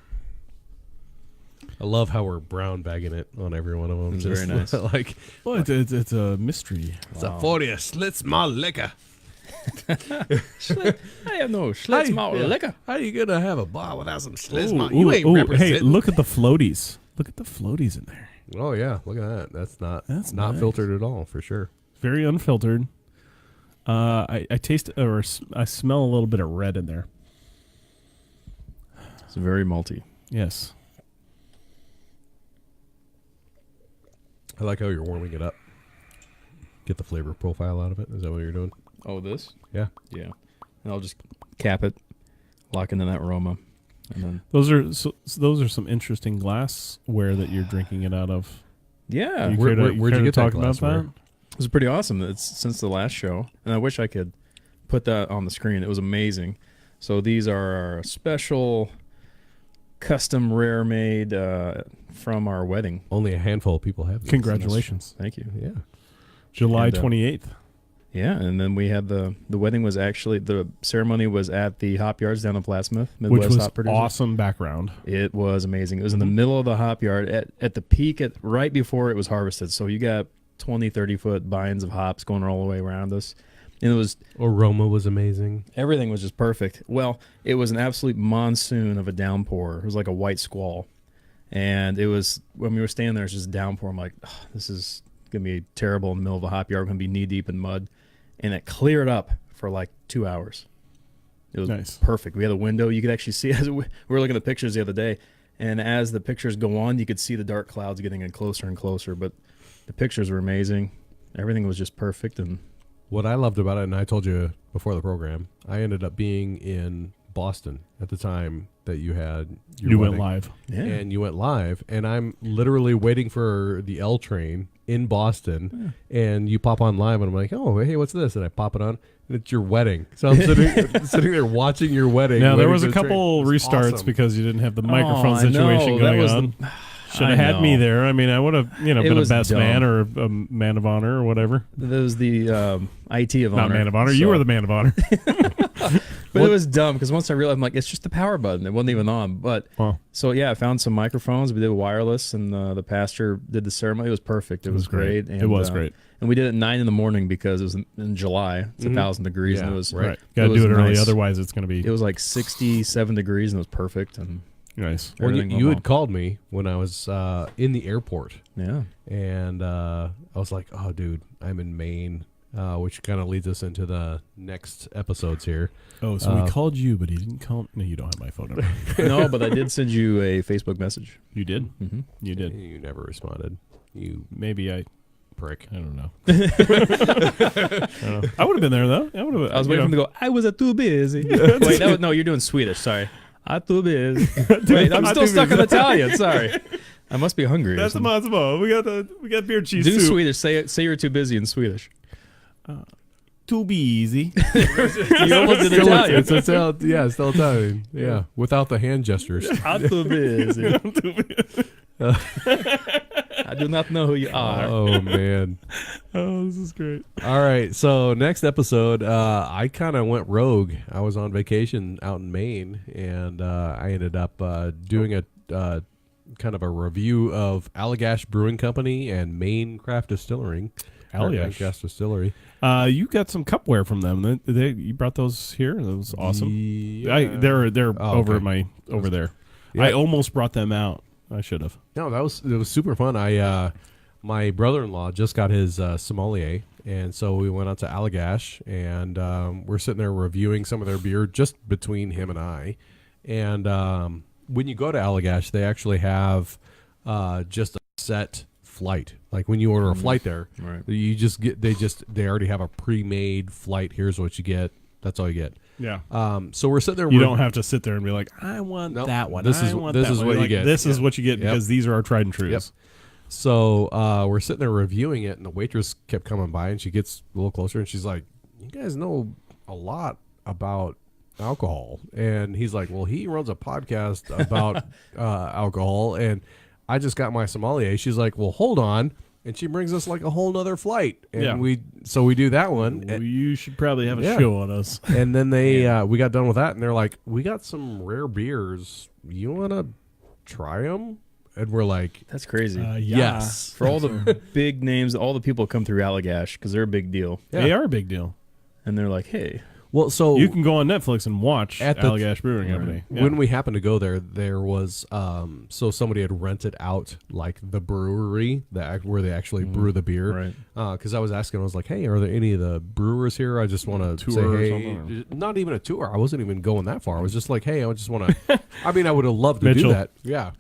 [SPEAKER 3] I love how we're brown bagging it on every one of them.
[SPEAKER 4] It's very nice.
[SPEAKER 3] Like,
[SPEAKER 2] Well, it's a mystery.
[SPEAKER 3] it's a 40 slits my liquor.
[SPEAKER 4] I have no Schlitz malt liquor.
[SPEAKER 3] How are you gonna have a bar without some slits?
[SPEAKER 2] Ooh,
[SPEAKER 3] You ain't
[SPEAKER 2] ooh,
[SPEAKER 3] representing.
[SPEAKER 2] hey, look at the floaties. Look at the floaties in there.
[SPEAKER 3] Oh yeah, look at that. That's not
[SPEAKER 2] nice.
[SPEAKER 3] filtered at all for sure.
[SPEAKER 2] Very unfiltered. I taste or I smell a little bit of red in there.
[SPEAKER 4] It's very malty.
[SPEAKER 2] Yes.
[SPEAKER 3] I like how you're warming it up. Get the flavor profile out of it. Is that what you're doing?
[SPEAKER 4] Oh, this?
[SPEAKER 3] Yeah.
[SPEAKER 4] Yeah. And I'll just cap it, lock into that aroma, and then
[SPEAKER 2] Those are some interesting glassware that you're drinking it out of.
[SPEAKER 4] yeah,
[SPEAKER 2] You
[SPEAKER 3] Where'd you
[SPEAKER 2] care to
[SPEAKER 3] get that
[SPEAKER 2] talk about
[SPEAKER 3] glassware?
[SPEAKER 2] that?
[SPEAKER 4] it was pretty awesome. It's since the last show, and I wish I could put that on the screen. It was amazing. So these are our special, custom, rare made from our wedding.
[SPEAKER 3] Only a handful of people have these.
[SPEAKER 2] Congratulations.
[SPEAKER 4] Thank you.
[SPEAKER 3] Yeah.
[SPEAKER 2] July
[SPEAKER 4] And,
[SPEAKER 2] 28th.
[SPEAKER 4] Yeah, and then we had the wedding was actually the ceremony was at the hop yards down in Plattsmouth,
[SPEAKER 2] Which
[SPEAKER 4] Midwest
[SPEAKER 2] was
[SPEAKER 4] hop producer.
[SPEAKER 2] awesome background.
[SPEAKER 4] It was amazing. It was in the middle of the hop yard at the peak right before it was harvested. So you got 20, 30-foot binds of hops going all the way around us. And it was
[SPEAKER 3] Aroma was amazing.
[SPEAKER 4] everything was just perfect. Well, it was an absolute monsoon of a downpour. It was like a white squall. And it was when we were standing there, it was just downpour. I'm like, oh, this is gonna be terrible in the middle of a hop yard. We're gonna be knee deep in mud. And it cleared up for like 2 hours. It was
[SPEAKER 2] Nice.
[SPEAKER 4] perfect. We had a window. You could actually see as we were looking at the pictures the other day. And as the pictures go on, you could see the dark clouds getting in closer and closer. But the pictures were amazing. Everything was just perfect. And
[SPEAKER 3] What I loved about it, and I told you before the program, I ended up being in Boston at the time that you had your
[SPEAKER 2] You went
[SPEAKER 3] wedding.
[SPEAKER 2] live.
[SPEAKER 4] yeah,
[SPEAKER 3] And you went live, and I'm literally waiting for the L train in Boston, and you pop on live, and I'm like, oh, hey, what's this? And I pop it on, and it's your wedding. So I'm sitting there watching your wedding.
[SPEAKER 2] Now, there
[SPEAKER 3] waiting
[SPEAKER 2] was
[SPEAKER 3] for
[SPEAKER 2] a
[SPEAKER 3] the train.
[SPEAKER 2] couple
[SPEAKER 3] It was
[SPEAKER 2] restarts
[SPEAKER 3] awesome.
[SPEAKER 2] because you didn't have the microphone
[SPEAKER 4] I know.
[SPEAKER 2] situation
[SPEAKER 4] That
[SPEAKER 2] going
[SPEAKER 4] was
[SPEAKER 2] on. Should
[SPEAKER 4] I
[SPEAKER 2] have had me
[SPEAKER 4] know.
[SPEAKER 2] there. I mean, I would have,
[SPEAKER 4] It
[SPEAKER 2] been a
[SPEAKER 4] was
[SPEAKER 2] best
[SPEAKER 4] dumb.
[SPEAKER 2] man or a man of honor or whatever.
[SPEAKER 4] that was the IT of honor.
[SPEAKER 2] Not man of honor. You
[SPEAKER 4] So-
[SPEAKER 2] were the man of honor.
[SPEAKER 4] But it was dumb because once I realized, I'm like, it's just the power button. It wasn't even on. But
[SPEAKER 2] Well,
[SPEAKER 4] so yeah, I found some microphones. We did wireless, and the pastor did the ceremony. It was perfect. It was great. And,
[SPEAKER 2] it was great.
[SPEAKER 4] And we did it at 9 a.m. because it was in July. It's 1,000 degrees, and
[SPEAKER 3] Yeah,
[SPEAKER 4] it was
[SPEAKER 3] right.
[SPEAKER 2] Got to
[SPEAKER 4] was
[SPEAKER 2] do it early,
[SPEAKER 4] nice.
[SPEAKER 2] otherwise it's going to be
[SPEAKER 4] It was like 67 degrees, and it was perfect. And
[SPEAKER 2] nice.
[SPEAKER 3] Well,
[SPEAKER 4] everything
[SPEAKER 3] you
[SPEAKER 4] went
[SPEAKER 3] had called me when I was in the airport,
[SPEAKER 4] well. Yeah.
[SPEAKER 3] and I was like, oh, dude, I'm in Maine, which kind of leads us into the next episodes here.
[SPEAKER 2] Oh, so we called you, but he didn't call. No, you don't have my phone number.
[SPEAKER 4] No, but I did send you a Facebook message.
[SPEAKER 2] You did.
[SPEAKER 4] Mm-hmm.
[SPEAKER 2] You did.
[SPEAKER 3] You never responded. You
[SPEAKER 2] Maybe I.
[SPEAKER 3] prick.
[SPEAKER 2] I don't know. I would have been there though.
[SPEAKER 4] I was waiting for him to go, I was too busy. Wait, no, you're doing Swedish. Sorry. I'm too busy. Wait, I'm still stuck in Italian. Sorry. I must be hungry.
[SPEAKER 2] That's the Mazzamo. We got beer cheese.
[SPEAKER 4] Do
[SPEAKER 2] soup.
[SPEAKER 4] Swedish. Say you're too busy in Swedish.
[SPEAKER 2] Too be easy.
[SPEAKER 4] You almost did Italian.
[SPEAKER 3] It's still Italian. Yeah, without the hand gestures.
[SPEAKER 4] I'm too busy. I do not know who you are.
[SPEAKER 3] Oh man.
[SPEAKER 2] Oh, this is great.
[SPEAKER 3] All right, so next episode, I kind of went rogue. I was on vacation out in Maine, and I ended up doing a kind of a review of Allagash Brewing Company and Maine Craft Distilling.
[SPEAKER 2] Allagash
[SPEAKER 3] Distillery.
[SPEAKER 2] You got some cupware from them. You brought those here. That was awesome.
[SPEAKER 3] Yeah.
[SPEAKER 2] They're over
[SPEAKER 3] okay.
[SPEAKER 2] over there.
[SPEAKER 3] Yeah.
[SPEAKER 2] I almost brought them out. I should have.
[SPEAKER 3] No, it was super fun. My brother-in-law just got his sommelier, and so we went out to Allagash, and we're sitting there reviewing some of their beer just between him and I. And when you go to Allagash, they actually have just a set flight. Like when you order a flight there,
[SPEAKER 4] Right.
[SPEAKER 3] you just get they already have a pre-made flight. Here's what you get. That's all you get.
[SPEAKER 2] Yeah.
[SPEAKER 3] So we're sitting there.
[SPEAKER 2] You don't have to sit there and be like, I want
[SPEAKER 3] Nope.
[SPEAKER 2] that one.
[SPEAKER 3] This
[SPEAKER 2] I
[SPEAKER 3] is-
[SPEAKER 2] want
[SPEAKER 3] this
[SPEAKER 2] that
[SPEAKER 3] is
[SPEAKER 2] one.
[SPEAKER 3] what
[SPEAKER 2] You're
[SPEAKER 3] you
[SPEAKER 2] like,
[SPEAKER 3] get.
[SPEAKER 2] This is
[SPEAKER 3] Yeah.
[SPEAKER 2] what you get
[SPEAKER 3] Yep.
[SPEAKER 2] because these are our tried and trues.
[SPEAKER 3] Yep. So we're sitting there reviewing it, and the waitress kept coming by, and she gets a little closer, and she's like, "You guys know a lot about alcohol." And he's like, "Well, he runs a podcast about alcohol, and I just got my sommelier." She's like, "Well, hold on." And she brings us like a whole nother flight. And
[SPEAKER 2] Yeah.
[SPEAKER 3] we do that one.
[SPEAKER 2] Well, you should probably have a
[SPEAKER 3] Yeah.
[SPEAKER 2] show on us.
[SPEAKER 3] And then we got done with that, and they're like, "We got some rare beers. You want to try them?" And we're like,
[SPEAKER 4] That's crazy.
[SPEAKER 3] "Yes."
[SPEAKER 4] For all the big names, all the people come through Allagash because they're a big deal.
[SPEAKER 3] Yeah.
[SPEAKER 2] They are a big deal.
[SPEAKER 4] And they're like, hey.
[SPEAKER 3] Well, so
[SPEAKER 2] You can go on Netflix and watch
[SPEAKER 3] At the-
[SPEAKER 2] Allagash Brewing Company. Yeah.
[SPEAKER 3] when we happened to go there was so somebody had rented out like the brewery where they actually brew the beer.
[SPEAKER 4] Right.
[SPEAKER 3] Because I was asking, I was like, "Hey, are there any of the brewers here? I just want to say,
[SPEAKER 2] Tour or
[SPEAKER 3] hey,
[SPEAKER 2] something,
[SPEAKER 3] not even a tour. I wasn't even going that far. I was just like, hey, I just want to. I mean, I would have loved to
[SPEAKER 2] Mitchell.
[SPEAKER 3] do that. Yeah.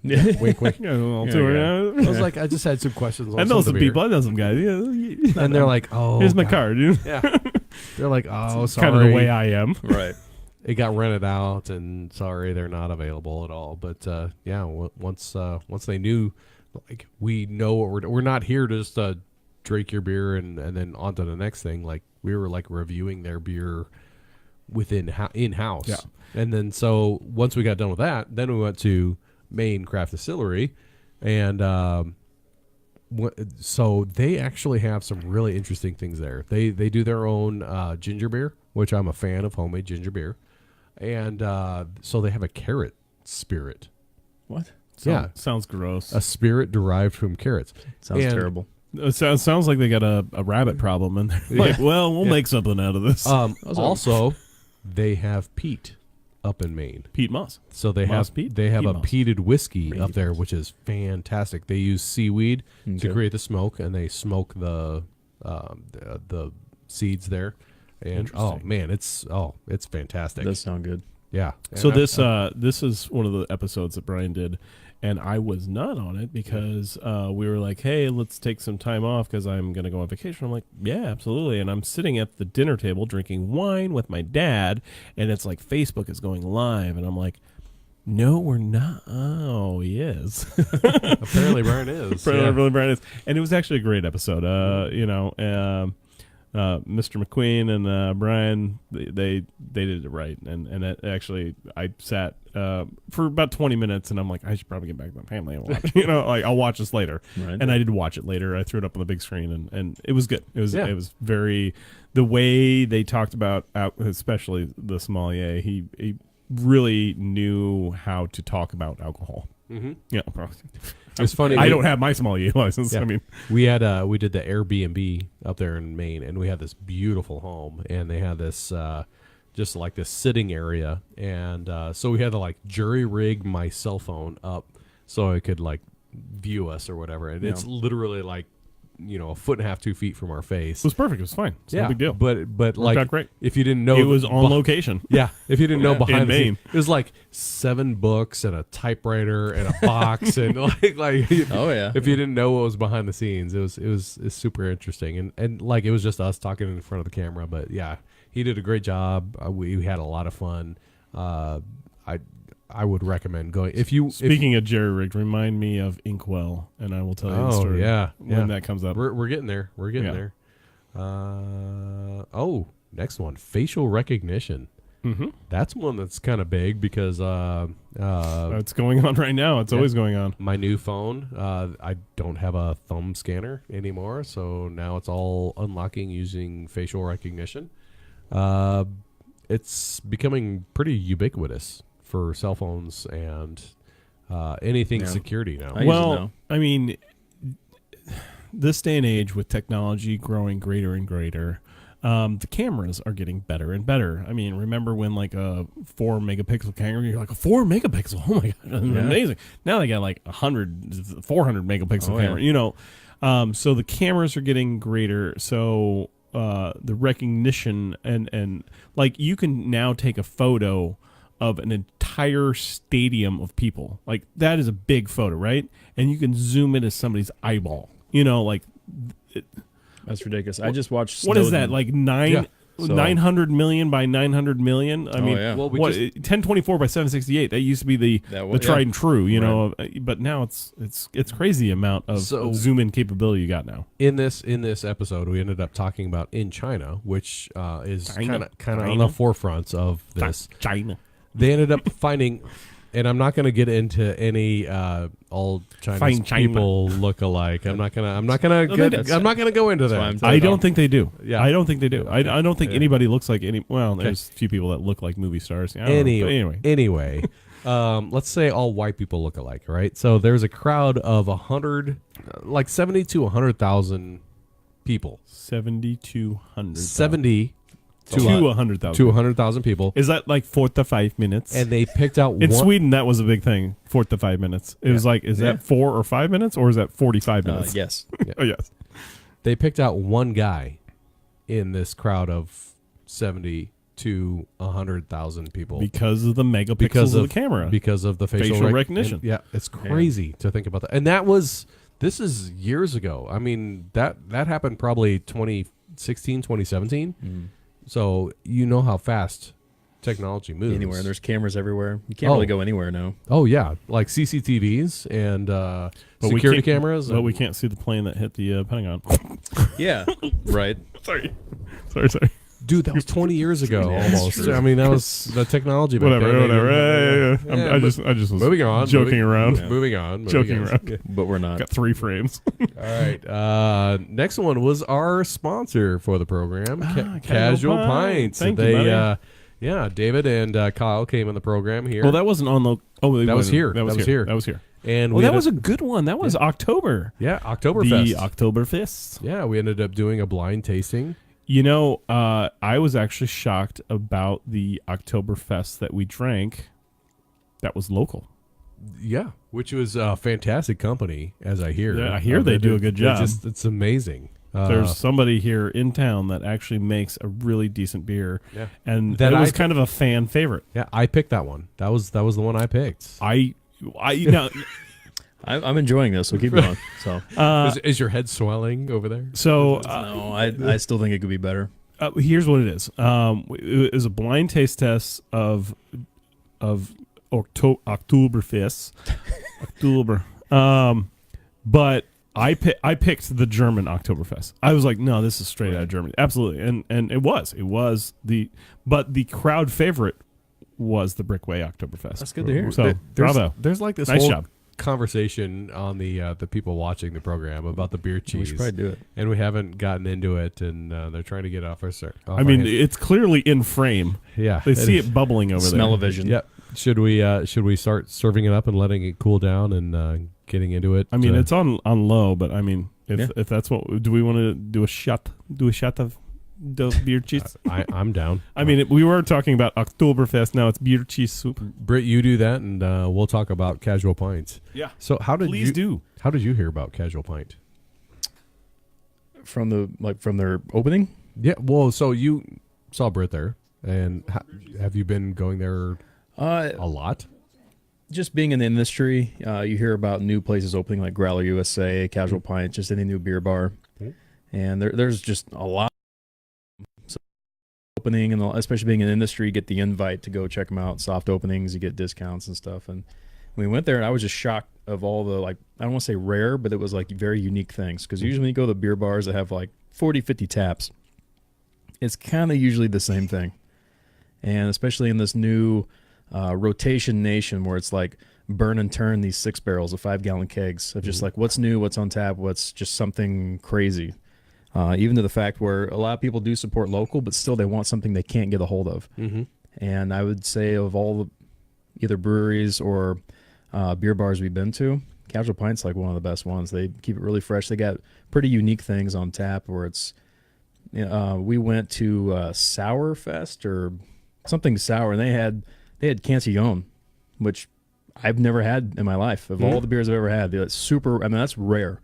[SPEAKER 3] Wink, wink.
[SPEAKER 2] Yeah, a little
[SPEAKER 4] Yeah,
[SPEAKER 2] tour,
[SPEAKER 4] yeah.
[SPEAKER 2] yeah.
[SPEAKER 3] I was like, I just had some questions. On
[SPEAKER 2] I know
[SPEAKER 3] of
[SPEAKER 2] some
[SPEAKER 3] the beer.
[SPEAKER 2] people. I know some guys. Yeah.
[SPEAKER 3] and they're like, "Oh,
[SPEAKER 2] Here's my
[SPEAKER 3] God."
[SPEAKER 2] card, dude.
[SPEAKER 3] Yeah. They're like, "Oh,
[SPEAKER 2] It's
[SPEAKER 3] sorry."
[SPEAKER 2] kind of the way I am.
[SPEAKER 4] Right.
[SPEAKER 3] It got rented out, and sorry, they're not available at all. But yeah, once they knew, like, we know what we're not here to just drink your beer and then on to the next thing. Like, we were like reviewing their beer in house.
[SPEAKER 2] Yeah.
[SPEAKER 3] And then so once we got done with that, then we went to Maine Craft Distillery, and so they actually have some really interesting things there. They do their own ginger beer, which I'm a fan of, homemade ginger beer. And so they have a carrot spirit.
[SPEAKER 4] What?
[SPEAKER 3] Yeah.
[SPEAKER 2] Sounds gross.
[SPEAKER 3] A spirit derived from carrots.
[SPEAKER 4] Sounds
[SPEAKER 3] And,
[SPEAKER 4] terrible.
[SPEAKER 2] It sounds like they got a rabbit problem, and they're like, well, we'll make something out of this.
[SPEAKER 3] Also, they have peat up in Maine.
[SPEAKER 2] Peat moss.
[SPEAKER 3] So they
[SPEAKER 2] Moss
[SPEAKER 3] have
[SPEAKER 2] peat?
[SPEAKER 3] they have
[SPEAKER 2] Peat
[SPEAKER 3] a
[SPEAKER 2] moss.
[SPEAKER 3] peated whiskey up there, which is fantastic. They use seaweed to
[SPEAKER 4] Okay.
[SPEAKER 3] create the smoke, and they smoke the seeds there. And oh
[SPEAKER 2] Interesting.
[SPEAKER 3] man, it's fantastic.
[SPEAKER 4] Does sound good.
[SPEAKER 3] Yeah.
[SPEAKER 2] So
[SPEAKER 3] And
[SPEAKER 2] this is one of the episodes that Brian did, and I was not on it because we were like, hey, let's take some time off because I'm going to go on vacation. I'm like, yeah, absolutely. And I'm sitting at the dinner table drinking wine with my dad, and it's like Facebook is going live, and I'm like, no, we're not. Oh, he is.
[SPEAKER 3] apparently Brian is.
[SPEAKER 2] Really, Brian is. And it was actually a great episode. Mr. McQueen and Brian, they did it right, and it actually, I sat for about 20 minutes, and I'm like, I should probably get back to my family and watch. I'll watch this later,
[SPEAKER 4] Right.
[SPEAKER 2] and I did watch it later. I threw it up on the big screen, and it was good. It was
[SPEAKER 3] Yeah.
[SPEAKER 2] it was very the way they talked about, especially the sommelier. He really knew how to talk about alcohol.
[SPEAKER 3] Mm-hmm.
[SPEAKER 2] Yeah,
[SPEAKER 3] It's funny.
[SPEAKER 2] I don't have my sommelier license.
[SPEAKER 3] Yeah.
[SPEAKER 2] I mean,
[SPEAKER 3] we did the Airbnb up there in Maine, and we had this beautiful home, and they had this just like this sitting area, and so we had to like jury rig my cell phone up so I could like view us or whatever, and it's literally like a foot and a half, 2 feet from our face.
[SPEAKER 2] It was perfect. It was fine. It's no big deal.
[SPEAKER 3] But like,
[SPEAKER 2] out great.
[SPEAKER 3] if you didn't know,
[SPEAKER 2] It was on location.
[SPEAKER 3] Yeah, if you didn't know behind
[SPEAKER 2] In
[SPEAKER 3] the
[SPEAKER 2] Maine.
[SPEAKER 3] scenes, it was like 7 books and a typewriter and a box and like
[SPEAKER 4] Oh, yeah.
[SPEAKER 3] if you didn't know what was behind the scenes, it's super interesting and like it was just us talking in front of the camera. But yeah, he did a great job. We had a lot of fun. I would recommend going if you.
[SPEAKER 2] Speaking of jerry rigged, remind me of Inkwell, and I will tell you the story. When that comes up.
[SPEAKER 3] We're getting there. We're getting there. Next one, facial recognition.
[SPEAKER 2] Mm-hmm.
[SPEAKER 3] That's one that's kind of big because
[SPEAKER 2] It's going on right now. It's always going on.
[SPEAKER 3] my new phone, I don't have a thumb scanner anymore, so now it's all unlocking using facial recognition. It's becoming pretty ubiquitous for cell phones and anything security now.
[SPEAKER 4] I use it now.
[SPEAKER 2] I mean, this day and age with technology growing greater and greater, the cameras are getting better and better. I mean, remember when like a 4 megapixel camera, you're like, a 4 megapixel? Oh my God, that's amazing. Now they got like 400 megapixel camera, you know. So the cameras are getting greater. So the recognition and like you can now take a photo of an entire stadium of people. Like that is a big photo, right? And you can zoom into somebody's eyeball. You know, like
[SPEAKER 4] That's ridiculous. I just watched.
[SPEAKER 2] what is that?
[SPEAKER 4] Snowden.
[SPEAKER 2] Like
[SPEAKER 4] So-
[SPEAKER 2] 900 million by 900 million. I mean,
[SPEAKER 4] yeah.
[SPEAKER 3] Well, we
[SPEAKER 2] what
[SPEAKER 3] just-
[SPEAKER 2] 1024 by 768. That used to be the
[SPEAKER 4] That
[SPEAKER 2] tried
[SPEAKER 4] yeah.
[SPEAKER 2] and true, you know. But now it's crazy the amount of zoom in capability you got now.
[SPEAKER 3] In this episode, we ended up talking about in China, which is
[SPEAKER 2] China.
[SPEAKER 3] kind of on the forefront of this.
[SPEAKER 2] China.
[SPEAKER 3] They ended up finding, and I'm not going to get into any all Chinese
[SPEAKER 2] Find China.
[SPEAKER 3] people look alike. I'm not gonna
[SPEAKER 4] that's-
[SPEAKER 3] I'm not gonna go into
[SPEAKER 4] why
[SPEAKER 3] that.
[SPEAKER 4] I'm
[SPEAKER 2] I don't think they do.
[SPEAKER 3] Yeah.
[SPEAKER 2] I don't think they do. I don't think anybody looks like any. Well, there's a few people that look like movie stars. I don't know, but
[SPEAKER 3] Anyway, let's say all white people look alike, right? So there's a crowd of 100, like 70 to 100,000 people.
[SPEAKER 2] 7,200.
[SPEAKER 3] 70
[SPEAKER 2] to 100,000.
[SPEAKER 3] to 100,000 people,
[SPEAKER 2] Is that like 4 to 5 minutes?
[SPEAKER 3] and they picked out
[SPEAKER 2] in
[SPEAKER 3] one.
[SPEAKER 2] Sweden, that was a big thing. 4 to 5 minutes. It was like, is that 4 or 5 minutes, or is that 45 minutes?
[SPEAKER 4] Yes.
[SPEAKER 2] Oh yes.
[SPEAKER 3] They picked out one guy in this crowd of 70 to 100,000 people
[SPEAKER 2] Because of the megapixels of the camera.
[SPEAKER 3] because of the facial
[SPEAKER 2] recognition.
[SPEAKER 3] and, yeah, it's crazy to think about that. And this is years ago. I mean, that happened probably 2016, 2017. So you know how fast technology moves.
[SPEAKER 4] Anywhere. There's cameras everywhere. You can't really go anywhere now.
[SPEAKER 3] Oh yeah, like CCTVs and
[SPEAKER 2] But we
[SPEAKER 3] security
[SPEAKER 2] can't-
[SPEAKER 3] cameras.
[SPEAKER 2] But
[SPEAKER 3] and-
[SPEAKER 2] we can't see the plane that hit the Pentagon.
[SPEAKER 4] Yeah. Right.
[SPEAKER 2] Sorry.
[SPEAKER 3] Dude, that was 20 years ago
[SPEAKER 4] Yeah, that's
[SPEAKER 3] almost.
[SPEAKER 4] true.
[SPEAKER 3] I mean, that was the technology. Back
[SPEAKER 2] Whatever.
[SPEAKER 3] then.
[SPEAKER 2] Whatever.
[SPEAKER 3] Yeah,
[SPEAKER 2] I just was
[SPEAKER 3] moving on.
[SPEAKER 2] joking around.
[SPEAKER 3] Moving on.
[SPEAKER 2] Joking
[SPEAKER 3] on.
[SPEAKER 2] around.
[SPEAKER 4] But we're not.
[SPEAKER 2] Got 3 frames.
[SPEAKER 3] All right. Next one was our sponsor for the program,
[SPEAKER 2] Casual
[SPEAKER 3] Casual
[SPEAKER 2] Pint.
[SPEAKER 3] Pint.
[SPEAKER 2] Thank you, buddy.
[SPEAKER 3] Yeah, David and Kyle came in the program here.
[SPEAKER 2] Well, that wasn't on the. Oh,
[SPEAKER 3] That was here.
[SPEAKER 2] That was here. That was here.
[SPEAKER 3] and
[SPEAKER 2] Well,
[SPEAKER 3] we
[SPEAKER 2] that
[SPEAKER 3] ended-
[SPEAKER 2] was a good one. That was October.
[SPEAKER 3] yeah, Oktoberfest.
[SPEAKER 2] The Oktoberfest.
[SPEAKER 3] Yeah, we ended up doing a blind tasting.
[SPEAKER 2] You know, I was actually shocked about the Oktoberfest that we drank. That was local.
[SPEAKER 3] Yeah, which was a fantastic company, as I hear.
[SPEAKER 2] Yeah, I hear they do a good job.
[SPEAKER 3] It's amazing.
[SPEAKER 2] There's somebody here in town that actually makes a really decent beer,
[SPEAKER 3] Yeah.
[SPEAKER 2] and
[SPEAKER 3] That
[SPEAKER 2] it was
[SPEAKER 3] I-
[SPEAKER 2] kind of a fan favorite.
[SPEAKER 3] Yeah, I picked that one. That was the one I picked.
[SPEAKER 2] I you know,
[SPEAKER 4] I'm enjoying this, so keep going. So,
[SPEAKER 3] Is your head swelling over there?
[SPEAKER 2] so
[SPEAKER 4] no, I still think it could be better.
[SPEAKER 2] here's what it is. It was a blind taste test of Oktoberfest, October. But I picked the German Oktoberfest. I was like, no, this is straight out of Germany, absolutely, and it was the crowd favorite was the Brickway Oktoberfest.
[SPEAKER 4] That's good to hear.
[SPEAKER 2] So bravo,
[SPEAKER 3] There's like this
[SPEAKER 2] nice
[SPEAKER 3] whole
[SPEAKER 2] job.
[SPEAKER 3] conversation on the people watching the program about the beer
[SPEAKER 4] We
[SPEAKER 3] cheese.
[SPEAKER 4] should probably do it.
[SPEAKER 3] And we haven't gotten into it, and they're trying to get off our.
[SPEAKER 2] I mean, it's clearly in frame.
[SPEAKER 3] yeah,
[SPEAKER 2] They see it bubbling over there.
[SPEAKER 4] Smell-o-vision.
[SPEAKER 3] Yep. Should we start serving it up and letting it cool down and getting into it?
[SPEAKER 2] I mean, it's on low, but I mean,
[SPEAKER 4] Yeah.
[SPEAKER 2] if that's what, do we want to do a shot of the beer cheese?
[SPEAKER 3] I'm down.
[SPEAKER 2] I mean, we were talking about Oktoberfest. Now it's beer cheese soup.
[SPEAKER 3] Britt, you do that, and we'll talk about Casual Pints.
[SPEAKER 2] Yeah.
[SPEAKER 3] So how did
[SPEAKER 2] Please
[SPEAKER 3] you
[SPEAKER 2] do.
[SPEAKER 3] How did you hear about Casual Pint?
[SPEAKER 4] from their opening.
[SPEAKER 3] Yeah. Well, so you saw Britt there, and have you been going there a lot?
[SPEAKER 4] Just being in the industry, you hear about new places opening like Growler USA, Casual Pint, just any new beer bar, and there's just a lot so opening, and especially being in the industry, you get the invite to go check them out. Soft openings, you get discounts and stuff. And we went there, and I was just shocked of all the, like, I don't want to say rare, but it was like very unique things. Because usually when you go to the beer bars that have like 40, 50 taps, it's kind of usually the same thing. And especially in this new rotation nation where it's like burn and turn these 6 barrels of 5-gallon kegs of just like what's new, what's on tap, what's just something crazy. Even to the fact where a lot of people do support local, but still they want something they can't get a hold of. And I would say of all the either breweries or beer bars we've been to, Casual Pint's like one of the best ones. They keep it really fresh. They got pretty unique things on tap where it's, we went to Sour Fest or something sour, and they had Cantillon, which I've never had in my life. Of all the beers I've ever had, it's super, I mean, that's rare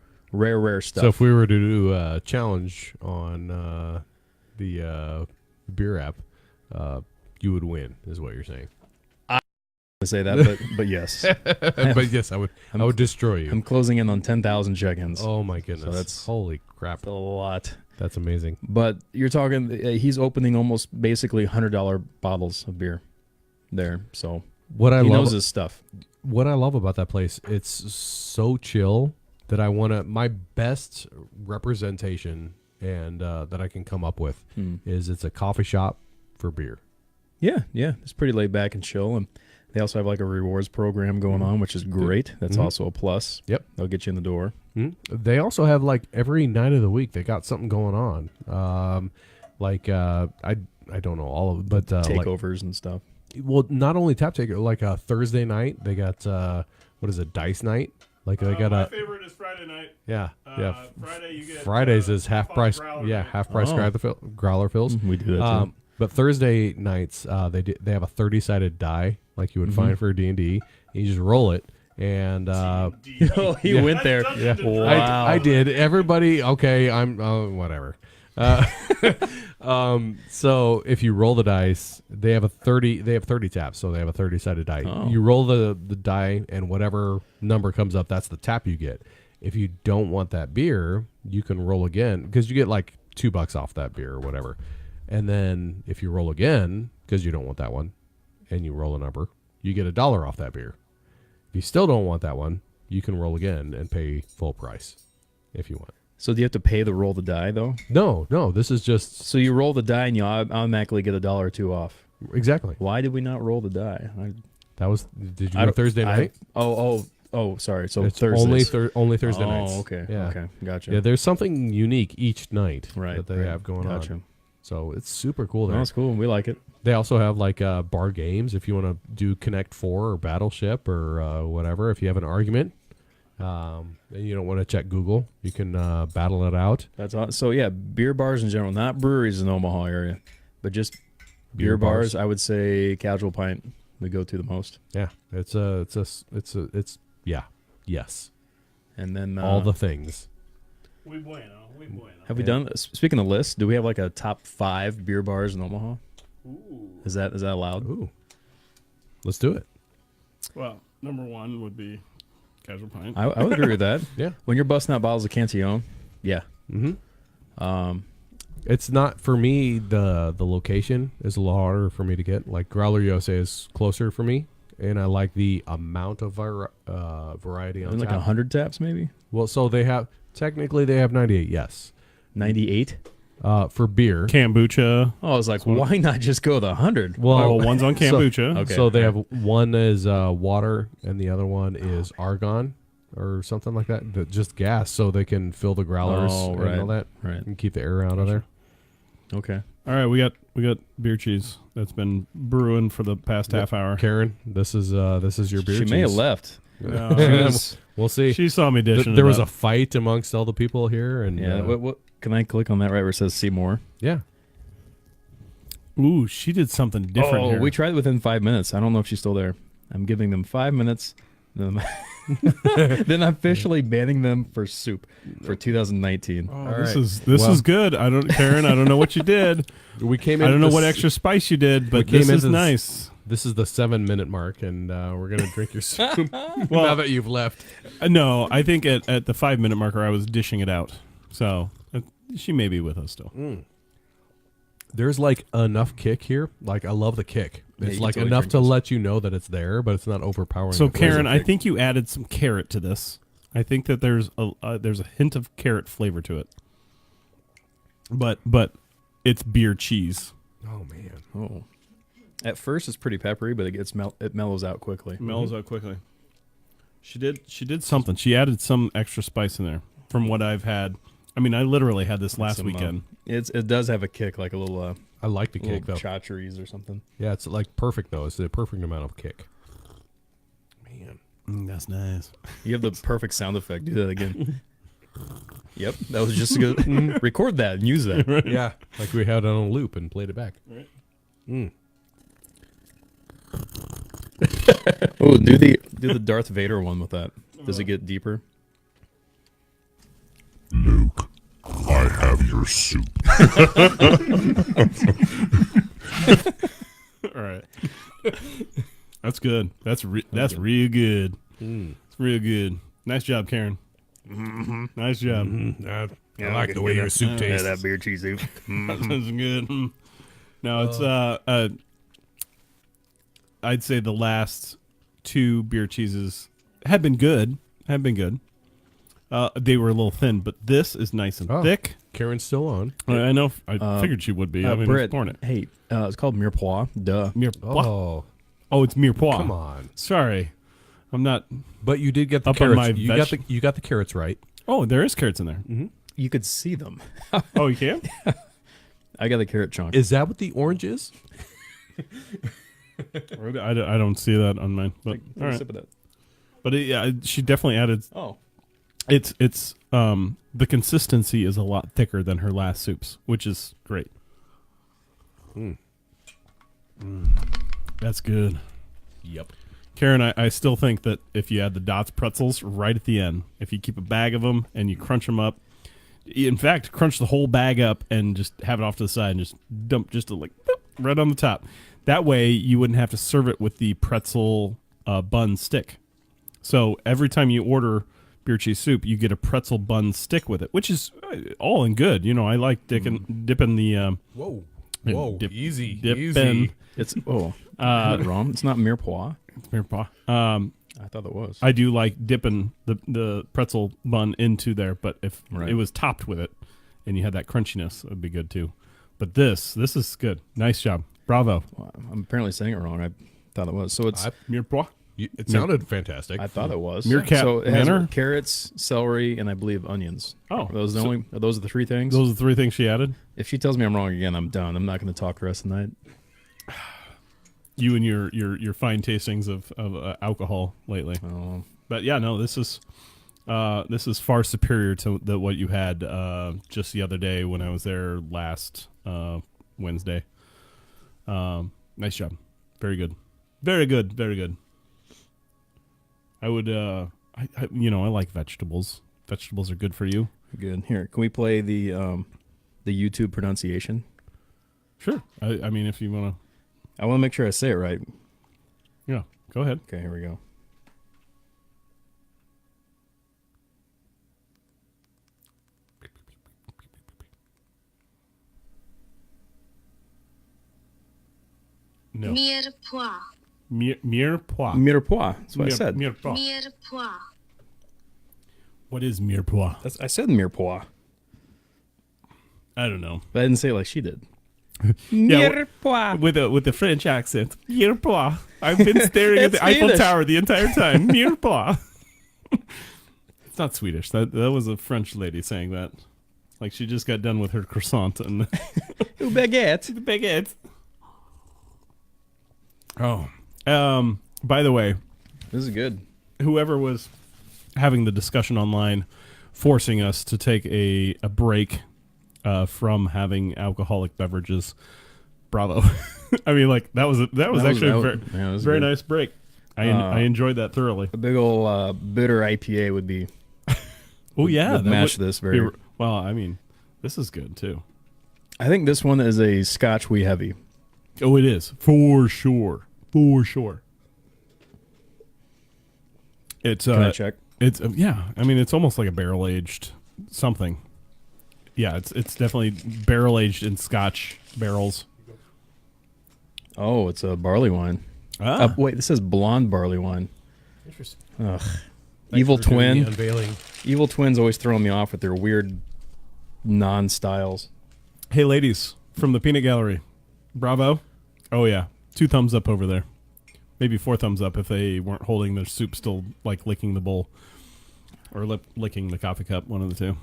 [SPEAKER 4] stuff.
[SPEAKER 3] So if we were to do a challenge on the beer app, you would win, is what you're saying.
[SPEAKER 4] I say that, but yes.
[SPEAKER 3] But yes, I would destroy you.
[SPEAKER 4] I'm closing in on 10,000 check-ins.
[SPEAKER 3] Oh my goodness.
[SPEAKER 4] So that's
[SPEAKER 3] holy crap.
[SPEAKER 4] a lot.
[SPEAKER 3] That's amazing.
[SPEAKER 4] But you're talking, he's opening almost basically $100 bottles of beer there. So he knows his stuff.
[SPEAKER 3] What I love about that place, it's so chill that I want to, my best representation and that I can come up with is it's a coffee shop for beer. Yeah.
[SPEAKER 4] It's pretty laid back and chill. And they also have like a rewards program going on, which is great. That's also a plus.
[SPEAKER 3] Yep.
[SPEAKER 4] They'll get you in the door.
[SPEAKER 3] They also have like every night of the week, they got something going on. I don't know all of it, but
[SPEAKER 4] takeovers and stuff.
[SPEAKER 3] Well, not only tap taker, like a Thursday night, they got what is it, dice night? Like they got
[SPEAKER 2] my favorite is Friday night.
[SPEAKER 3] Yeah.
[SPEAKER 2] Friday you get
[SPEAKER 3] Fridays is half price.
[SPEAKER 2] growler
[SPEAKER 3] Half price growler fills.
[SPEAKER 4] We do that too.
[SPEAKER 3] But Thursday nights, they have a 30-sided die like you would find for a D&D. You just roll it, and
[SPEAKER 4] he went there.
[SPEAKER 3] Yeah,
[SPEAKER 4] wow.
[SPEAKER 3] I did. Everybody, okay, I'm whatever. So if you roll the dice, they have 30 taps, so they have a 30-sided die.
[SPEAKER 4] Oh.
[SPEAKER 3] You roll the die, and whatever number comes up, that's the tap you get. If you don't want that beer, you can roll again because you get like $2 off that beer or whatever. And then if you roll again because you don't want that one, and you roll a number, you get $1 off that beer. If you still don't want that one, you can roll again and pay full price if you want.
[SPEAKER 4] So do you have to pay to roll the die though?
[SPEAKER 3] No. This is just
[SPEAKER 4] So you roll the die and you automatically get $1 or $2 off.
[SPEAKER 3] exactly.
[SPEAKER 4] Why did we not roll the die?
[SPEAKER 3] That was. Did you go Thursday night?
[SPEAKER 4] Oh, sorry. So
[SPEAKER 3] It's
[SPEAKER 4] Thursdays.
[SPEAKER 3] only Thursday nights.
[SPEAKER 4] Oh, okay.
[SPEAKER 3] Yeah.
[SPEAKER 4] Okay. Gotcha.
[SPEAKER 3] Yeah, there's something unique each night that they
[SPEAKER 4] right.
[SPEAKER 3] have going
[SPEAKER 4] Gotcha.
[SPEAKER 3] on. So it's super cool there.
[SPEAKER 4] That's cool. We like it.
[SPEAKER 3] They also have like bar games if you want to do Connect 4 or Battleship or whatever. If you have an argument and you don't want to check Google, you can battle it out.
[SPEAKER 4] That's all. So yeah, beer bars in general, not breweries in the Omaha area, but just beer bars. I would say Casual Pint we go to the most.
[SPEAKER 3] Yeah, it's yes.
[SPEAKER 4] And then
[SPEAKER 3] all the things.
[SPEAKER 2] We bueno.
[SPEAKER 4] Have we done? Speaking of lists, do we have like a top 5 beer bars in Omaha?
[SPEAKER 2] Ooh.
[SPEAKER 4] Is that allowed?
[SPEAKER 3] Ooh, let's do it.
[SPEAKER 2] Well, number 1 would be Casual Pint.
[SPEAKER 4] I would agree with that.
[SPEAKER 3] Yeah.
[SPEAKER 4] When you're busting out bottles of Cantillon, yeah.
[SPEAKER 3] It's not for me. The location is a little harder for me to get. Like Growler USA is closer for me, and I like the amount of variety on
[SPEAKER 4] Like
[SPEAKER 3] tap.
[SPEAKER 4] 100 taps, maybe.
[SPEAKER 3] Well, so they have 98. Yes,
[SPEAKER 4] 98
[SPEAKER 3] for beer.
[SPEAKER 2] Kombucha.
[SPEAKER 4] Oh, I was like, why not just go the 100?
[SPEAKER 3] Well,
[SPEAKER 2] One's on kombucha.
[SPEAKER 4] Okay.
[SPEAKER 3] So they have one is water, and the other one is argon or something like that. Just gas, so they can fill the growlers and all that,
[SPEAKER 4] right,
[SPEAKER 3] and keep the air out of there.
[SPEAKER 4] Okay.
[SPEAKER 2] All right, we got beer cheese that's been brewing for the past half hour.
[SPEAKER 3] Karen, this is your beer.
[SPEAKER 4] She may have left.
[SPEAKER 2] No,
[SPEAKER 3] We'll see.
[SPEAKER 2] she saw me dishing.
[SPEAKER 3] There was a fight amongst all the people here, and
[SPEAKER 4] Yeah. What? Can I click on that right where it says see more?
[SPEAKER 3] yeah.
[SPEAKER 2] Ooh, she did something different here.
[SPEAKER 4] We tried it within 5 minutes. I don't know if she's still there. I'm giving them 5 minutes Then then I'm officially banning them for soup for 2019.
[SPEAKER 2] Oh,
[SPEAKER 3] All
[SPEAKER 2] this
[SPEAKER 3] right.
[SPEAKER 2] is good. Karen, I don't know what you did.
[SPEAKER 3] We came in.
[SPEAKER 2] I don't know what extra spice you did, but
[SPEAKER 3] came
[SPEAKER 2] this is
[SPEAKER 3] into this-
[SPEAKER 2] nice.
[SPEAKER 3] This is the 7-minute mark, and we're gonna drink your soup now
[SPEAKER 2] Well,
[SPEAKER 3] that you've left.
[SPEAKER 2] no, I think at the 5-minute marker I was dishing it out. So she may be with us still.
[SPEAKER 3] There's like enough kick here. Like I love the kick.
[SPEAKER 4] Yeah,
[SPEAKER 3] It's
[SPEAKER 4] you can
[SPEAKER 3] like
[SPEAKER 4] totally
[SPEAKER 3] enough
[SPEAKER 4] drink
[SPEAKER 3] to
[SPEAKER 4] this.
[SPEAKER 3] let you know that it's there, but it's not overpowering.
[SPEAKER 2] So
[SPEAKER 3] the flavor
[SPEAKER 2] Karen, I
[SPEAKER 3] kick.
[SPEAKER 2] think you added some carrot to this. I think that there's a hint of carrot flavor to it. But it's beer cheese.
[SPEAKER 3] Oh man.
[SPEAKER 4] Oh. At first, it's pretty peppery, but it mellows out quickly.
[SPEAKER 2] It mellows out quickly. She did something. She added some extra spice in there from what I've had. I mean, I literally had this last
[SPEAKER 4] Some,
[SPEAKER 2] weekend.
[SPEAKER 4] It does have a kick, like a little
[SPEAKER 3] I like the kick though.
[SPEAKER 4] chacheries or something.
[SPEAKER 3] Yeah, it's like perfect though. It's the perfect amount of kick. Man.
[SPEAKER 2] That's nice.
[SPEAKER 4] You have the perfect sound effect. Do that again. Yep, that was just a good. Record that and use that.
[SPEAKER 3] Yeah, like we had it on a loop and played it back.
[SPEAKER 2] Right.
[SPEAKER 4] Oh, do the Darth Vader one with that. Does it get deeper?
[SPEAKER 5] Luke, I have your soup.
[SPEAKER 2] All right. That's good. That's real good. It's real good. Nice job, Karen. Nice job.
[SPEAKER 3] I like the way your soup tastes.
[SPEAKER 4] that beer cheese soup.
[SPEAKER 2] That's good. No, it's I'd say the last two beer cheeses had been good. They were a little thin, but this is nice and
[SPEAKER 3] Oh.
[SPEAKER 2] thick.
[SPEAKER 3] Karen's still on.
[SPEAKER 2] I know. I figured she would be. I mean,
[SPEAKER 4] Brett,
[SPEAKER 2] pouring it.
[SPEAKER 4] hey, it's called Mirepoix. Duh.
[SPEAKER 2] Mirepoix.
[SPEAKER 3] Oh,
[SPEAKER 2] It's mirepoix.
[SPEAKER 3] come on!
[SPEAKER 2] Sorry, I'm not.
[SPEAKER 3] But you did get the
[SPEAKER 2] Up on
[SPEAKER 3] carrots.
[SPEAKER 2] my
[SPEAKER 3] You got the carrots right.
[SPEAKER 2] Oh, there is carrots in there.
[SPEAKER 4] You could see them.
[SPEAKER 2] Oh, you can.
[SPEAKER 4] I got the carrot chunk.
[SPEAKER 3] Is that what the orange is?
[SPEAKER 2] I don't see that on mine. But all right.
[SPEAKER 4] Sip of that.
[SPEAKER 2] But yeah, she definitely added.
[SPEAKER 4] Oh,
[SPEAKER 2] It's the consistency is a lot thicker than her last soups, which is great. That's good.
[SPEAKER 3] Yep.
[SPEAKER 2] Karen, I still think that if you add the Dots pretzels right at the end, if you keep a bag of them and you crunch them up, in fact, crunch the whole bag up and just have it off to the side and just dump just boop, right on the top. That way you wouldn't have to serve it with the pretzel bun stick. So every time you order beer cheese soup, you get a pretzel bun stick with it, which is all in good. You know, I like dipping the
[SPEAKER 3] Whoa.
[SPEAKER 2] Yeah,
[SPEAKER 3] Whoa.
[SPEAKER 2] dip-
[SPEAKER 3] easy.
[SPEAKER 2] dip
[SPEAKER 3] easy.
[SPEAKER 2] in.
[SPEAKER 4] it's I had it wrong. It's not Mirepoix.
[SPEAKER 2] mirepoix.
[SPEAKER 4] I thought it was.
[SPEAKER 2] I do like dipping the pretzel bun into there, but if
[SPEAKER 4] Right.
[SPEAKER 2] it was topped with it and you had that crunchiness, it would be good too. But this is good. Nice job. Bravo.
[SPEAKER 4] I'm apparently saying it wrong. I thought it was. So it's.
[SPEAKER 2] Mirepoix.
[SPEAKER 3] It sounded fantastic.
[SPEAKER 4] I thought it was.
[SPEAKER 2] Meerkat
[SPEAKER 4] So it has
[SPEAKER 2] Manor?
[SPEAKER 4] carrots, celery, and I believe onions.
[SPEAKER 2] Oh,
[SPEAKER 4] Are those
[SPEAKER 2] so-
[SPEAKER 4] are those the three things?
[SPEAKER 2] Those are the three things she added.
[SPEAKER 4] If she tells me I'm wrong again, I'm done. I'm not going to talk the rest of the night.
[SPEAKER 2] You and your fine tastings of alcohol lately.
[SPEAKER 4] Oh,
[SPEAKER 2] But yeah, no, this is far superior to what you had just the other day when I was there last Wednesday. Nice job. Very good. Very good. Very good. I would I like vegetables. Vegetables are good for you.
[SPEAKER 4] good. Here, can we play the YouTube pronunciation?
[SPEAKER 2] Sure. I mean, if you want
[SPEAKER 4] I want to make sure I say it right.
[SPEAKER 2] to, yeah, go ahead.
[SPEAKER 4] Okay, here we go.
[SPEAKER 2] No.
[SPEAKER 8] Mirepoix.
[SPEAKER 2] Mirepoix.
[SPEAKER 4] Mirepoix. That's what I said.
[SPEAKER 2] Mirepoix.
[SPEAKER 8] Mirepoix.
[SPEAKER 2] What is mirepoix?
[SPEAKER 4] I said Mirepoix,
[SPEAKER 2] I don't know.
[SPEAKER 4] but I didn't say it like she did.
[SPEAKER 2] Yeah,
[SPEAKER 4] Mirepoix.
[SPEAKER 2] with the French accent. Mirepoix. I've been staring at the Eiffel
[SPEAKER 4] Swedish.
[SPEAKER 2] Tower the entire time. Mirepoix. It's not Swedish. That was a French lady saying that. Like she just got done with her croissant and
[SPEAKER 4] Ooh, baguette.
[SPEAKER 2] the baguette. Oh. By the way,
[SPEAKER 4] This is good.
[SPEAKER 2] whoever was having the discussion online forcing us to take a break from having alcoholic beverages, bravo. I mean, like that was actually a very
[SPEAKER 4] yeah, it was
[SPEAKER 2] very
[SPEAKER 4] good.
[SPEAKER 2] nice break. I enjoyed that thoroughly.
[SPEAKER 4] A big old bitter IPA would be.
[SPEAKER 2] Oh yeah,
[SPEAKER 4] would match this very
[SPEAKER 2] well. I mean, this is good too.
[SPEAKER 4] I think this one is a Scotch wee heavy.
[SPEAKER 2] Oh, it is for sure. For sure. It's
[SPEAKER 4] Can I check?
[SPEAKER 2] It's yeah. I mean, it's almost like a barrel aged something. Yeah, it's definitely barrel aged in Scotch barrels.
[SPEAKER 4] Oh, it's a barley wine.
[SPEAKER 2] Ah.
[SPEAKER 4] Wait, this says blonde barley wine.
[SPEAKER 3] Interesting.
[SPEAKER 4] Ugh.
[SPEAKER 3] Thanks
[SPEAKER 4] Evil
[SPEAKER 3] for doing the
[SPEAKER 4] Twin.
[SPEAKER 3] unveiling.
[SPEAKER 4] Evil Twin's always throwing me off with their weird non-styles.
[SPEAKER 2] Hey, ladies from the Peanut Gallery, bravo! Oh yeah, 2 thumbs up over there. Maybe 4 thumbs up if they weren't holding their soup still, like licking the bowl or licking the coffee cup. One of the two.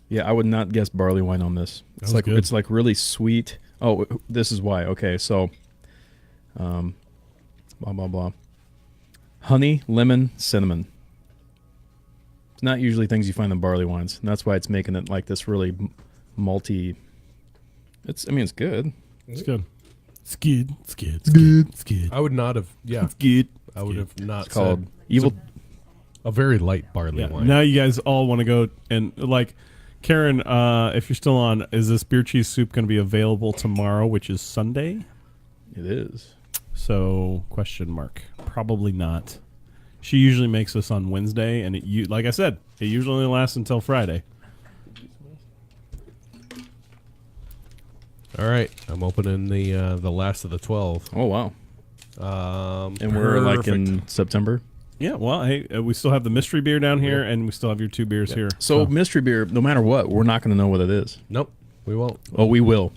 [SPEAKER 4] Yeah, I would not guess barley wine on this.
[SPEAKER 2] was good.
[SPEAKER 4] It's like really sweet. Oh, this is why. Okay, so, blah blah blah. Honey, lemon, cinnamon. It's not usually things you find in barley wines, and that's why it's making it like this really malty. It's good.
[SPEAKER 2] It's good. It's good. It's good. It's good. It's good.
[SPEAKER 3] I would not have. Yeah,
[SPEAKER 2] It's good.
[SPEAKER 3] I would have not
[SPEAKER 4] It's called
[SPEAKER 3] said
[SPEAKER 4] Evil.
[SPEAKER 3] a very light barley
[SPEAKER 2] Yeah.
[SPEAKER 3] wine.
[SPEAKER 2] Now you guys all want to go and like, Karen, if you're still on, is this beer cheese soup going to be available tomorrow, which is Sunday?
[SPEAKER 4] It is.
[SPEAKER 2] So, question mark. Probably not. She usually makes this on Wednesday, and like I said, it usually lasts until Friday.
[SPEAKER 3] All right, I'm opening the last of the 12.
[SPEAKER 4] Oh wow. And we're like in September.
[SPEAKER 2] Yeah, well, hey, we still have the mystery beer down here, and we still have your 2 beers here.
[SPEAKER 4] So mystery beer, no matter what, we're not going to know what it is.
[SPEAKER 3] Nope, we won't.
[SPEAKER 4] Oh, we will.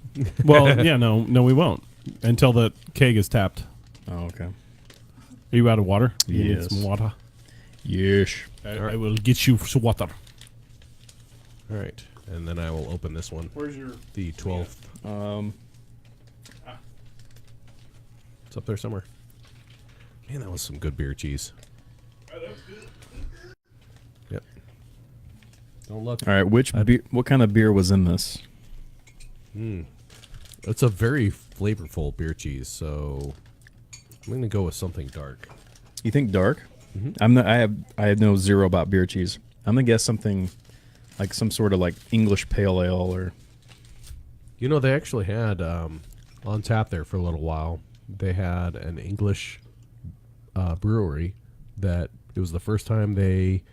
[SPEAKER 2] Well, yeah, no, we won't until the keg is tapped.
[SPEAKER 4] Oh, okay.
[SPEAKER 2] Are you out of water? You need
[SPEAKER 4] Yes.
[SPEAKER 2] some water.
[SPEAKER 4] Yes.
[SPEAKER 2] I will get you some water.
[SPEAKER 3] All right, and then I will open this one.
[SPEAKER 2] Where's your?
[SPEAKER 3] The 12th. It's up there somewhere. Man, that was some good beer cheese. Yep. Don't look.
[SPEAKER 4] All right. What kind of beer was in this?
[SPEAKER 3] It's a very flavorful beer cheese, so I'm going to go with something dark.
[SPEAKER 4] You think dark? Mm-hmm. I have no zero about beer cheese. I'm gonna guess something like some sort of like English pale ale or.
[SPEAKER 3] You know, they actually had on tap there for a little while. They had an English brewery that it was the first time they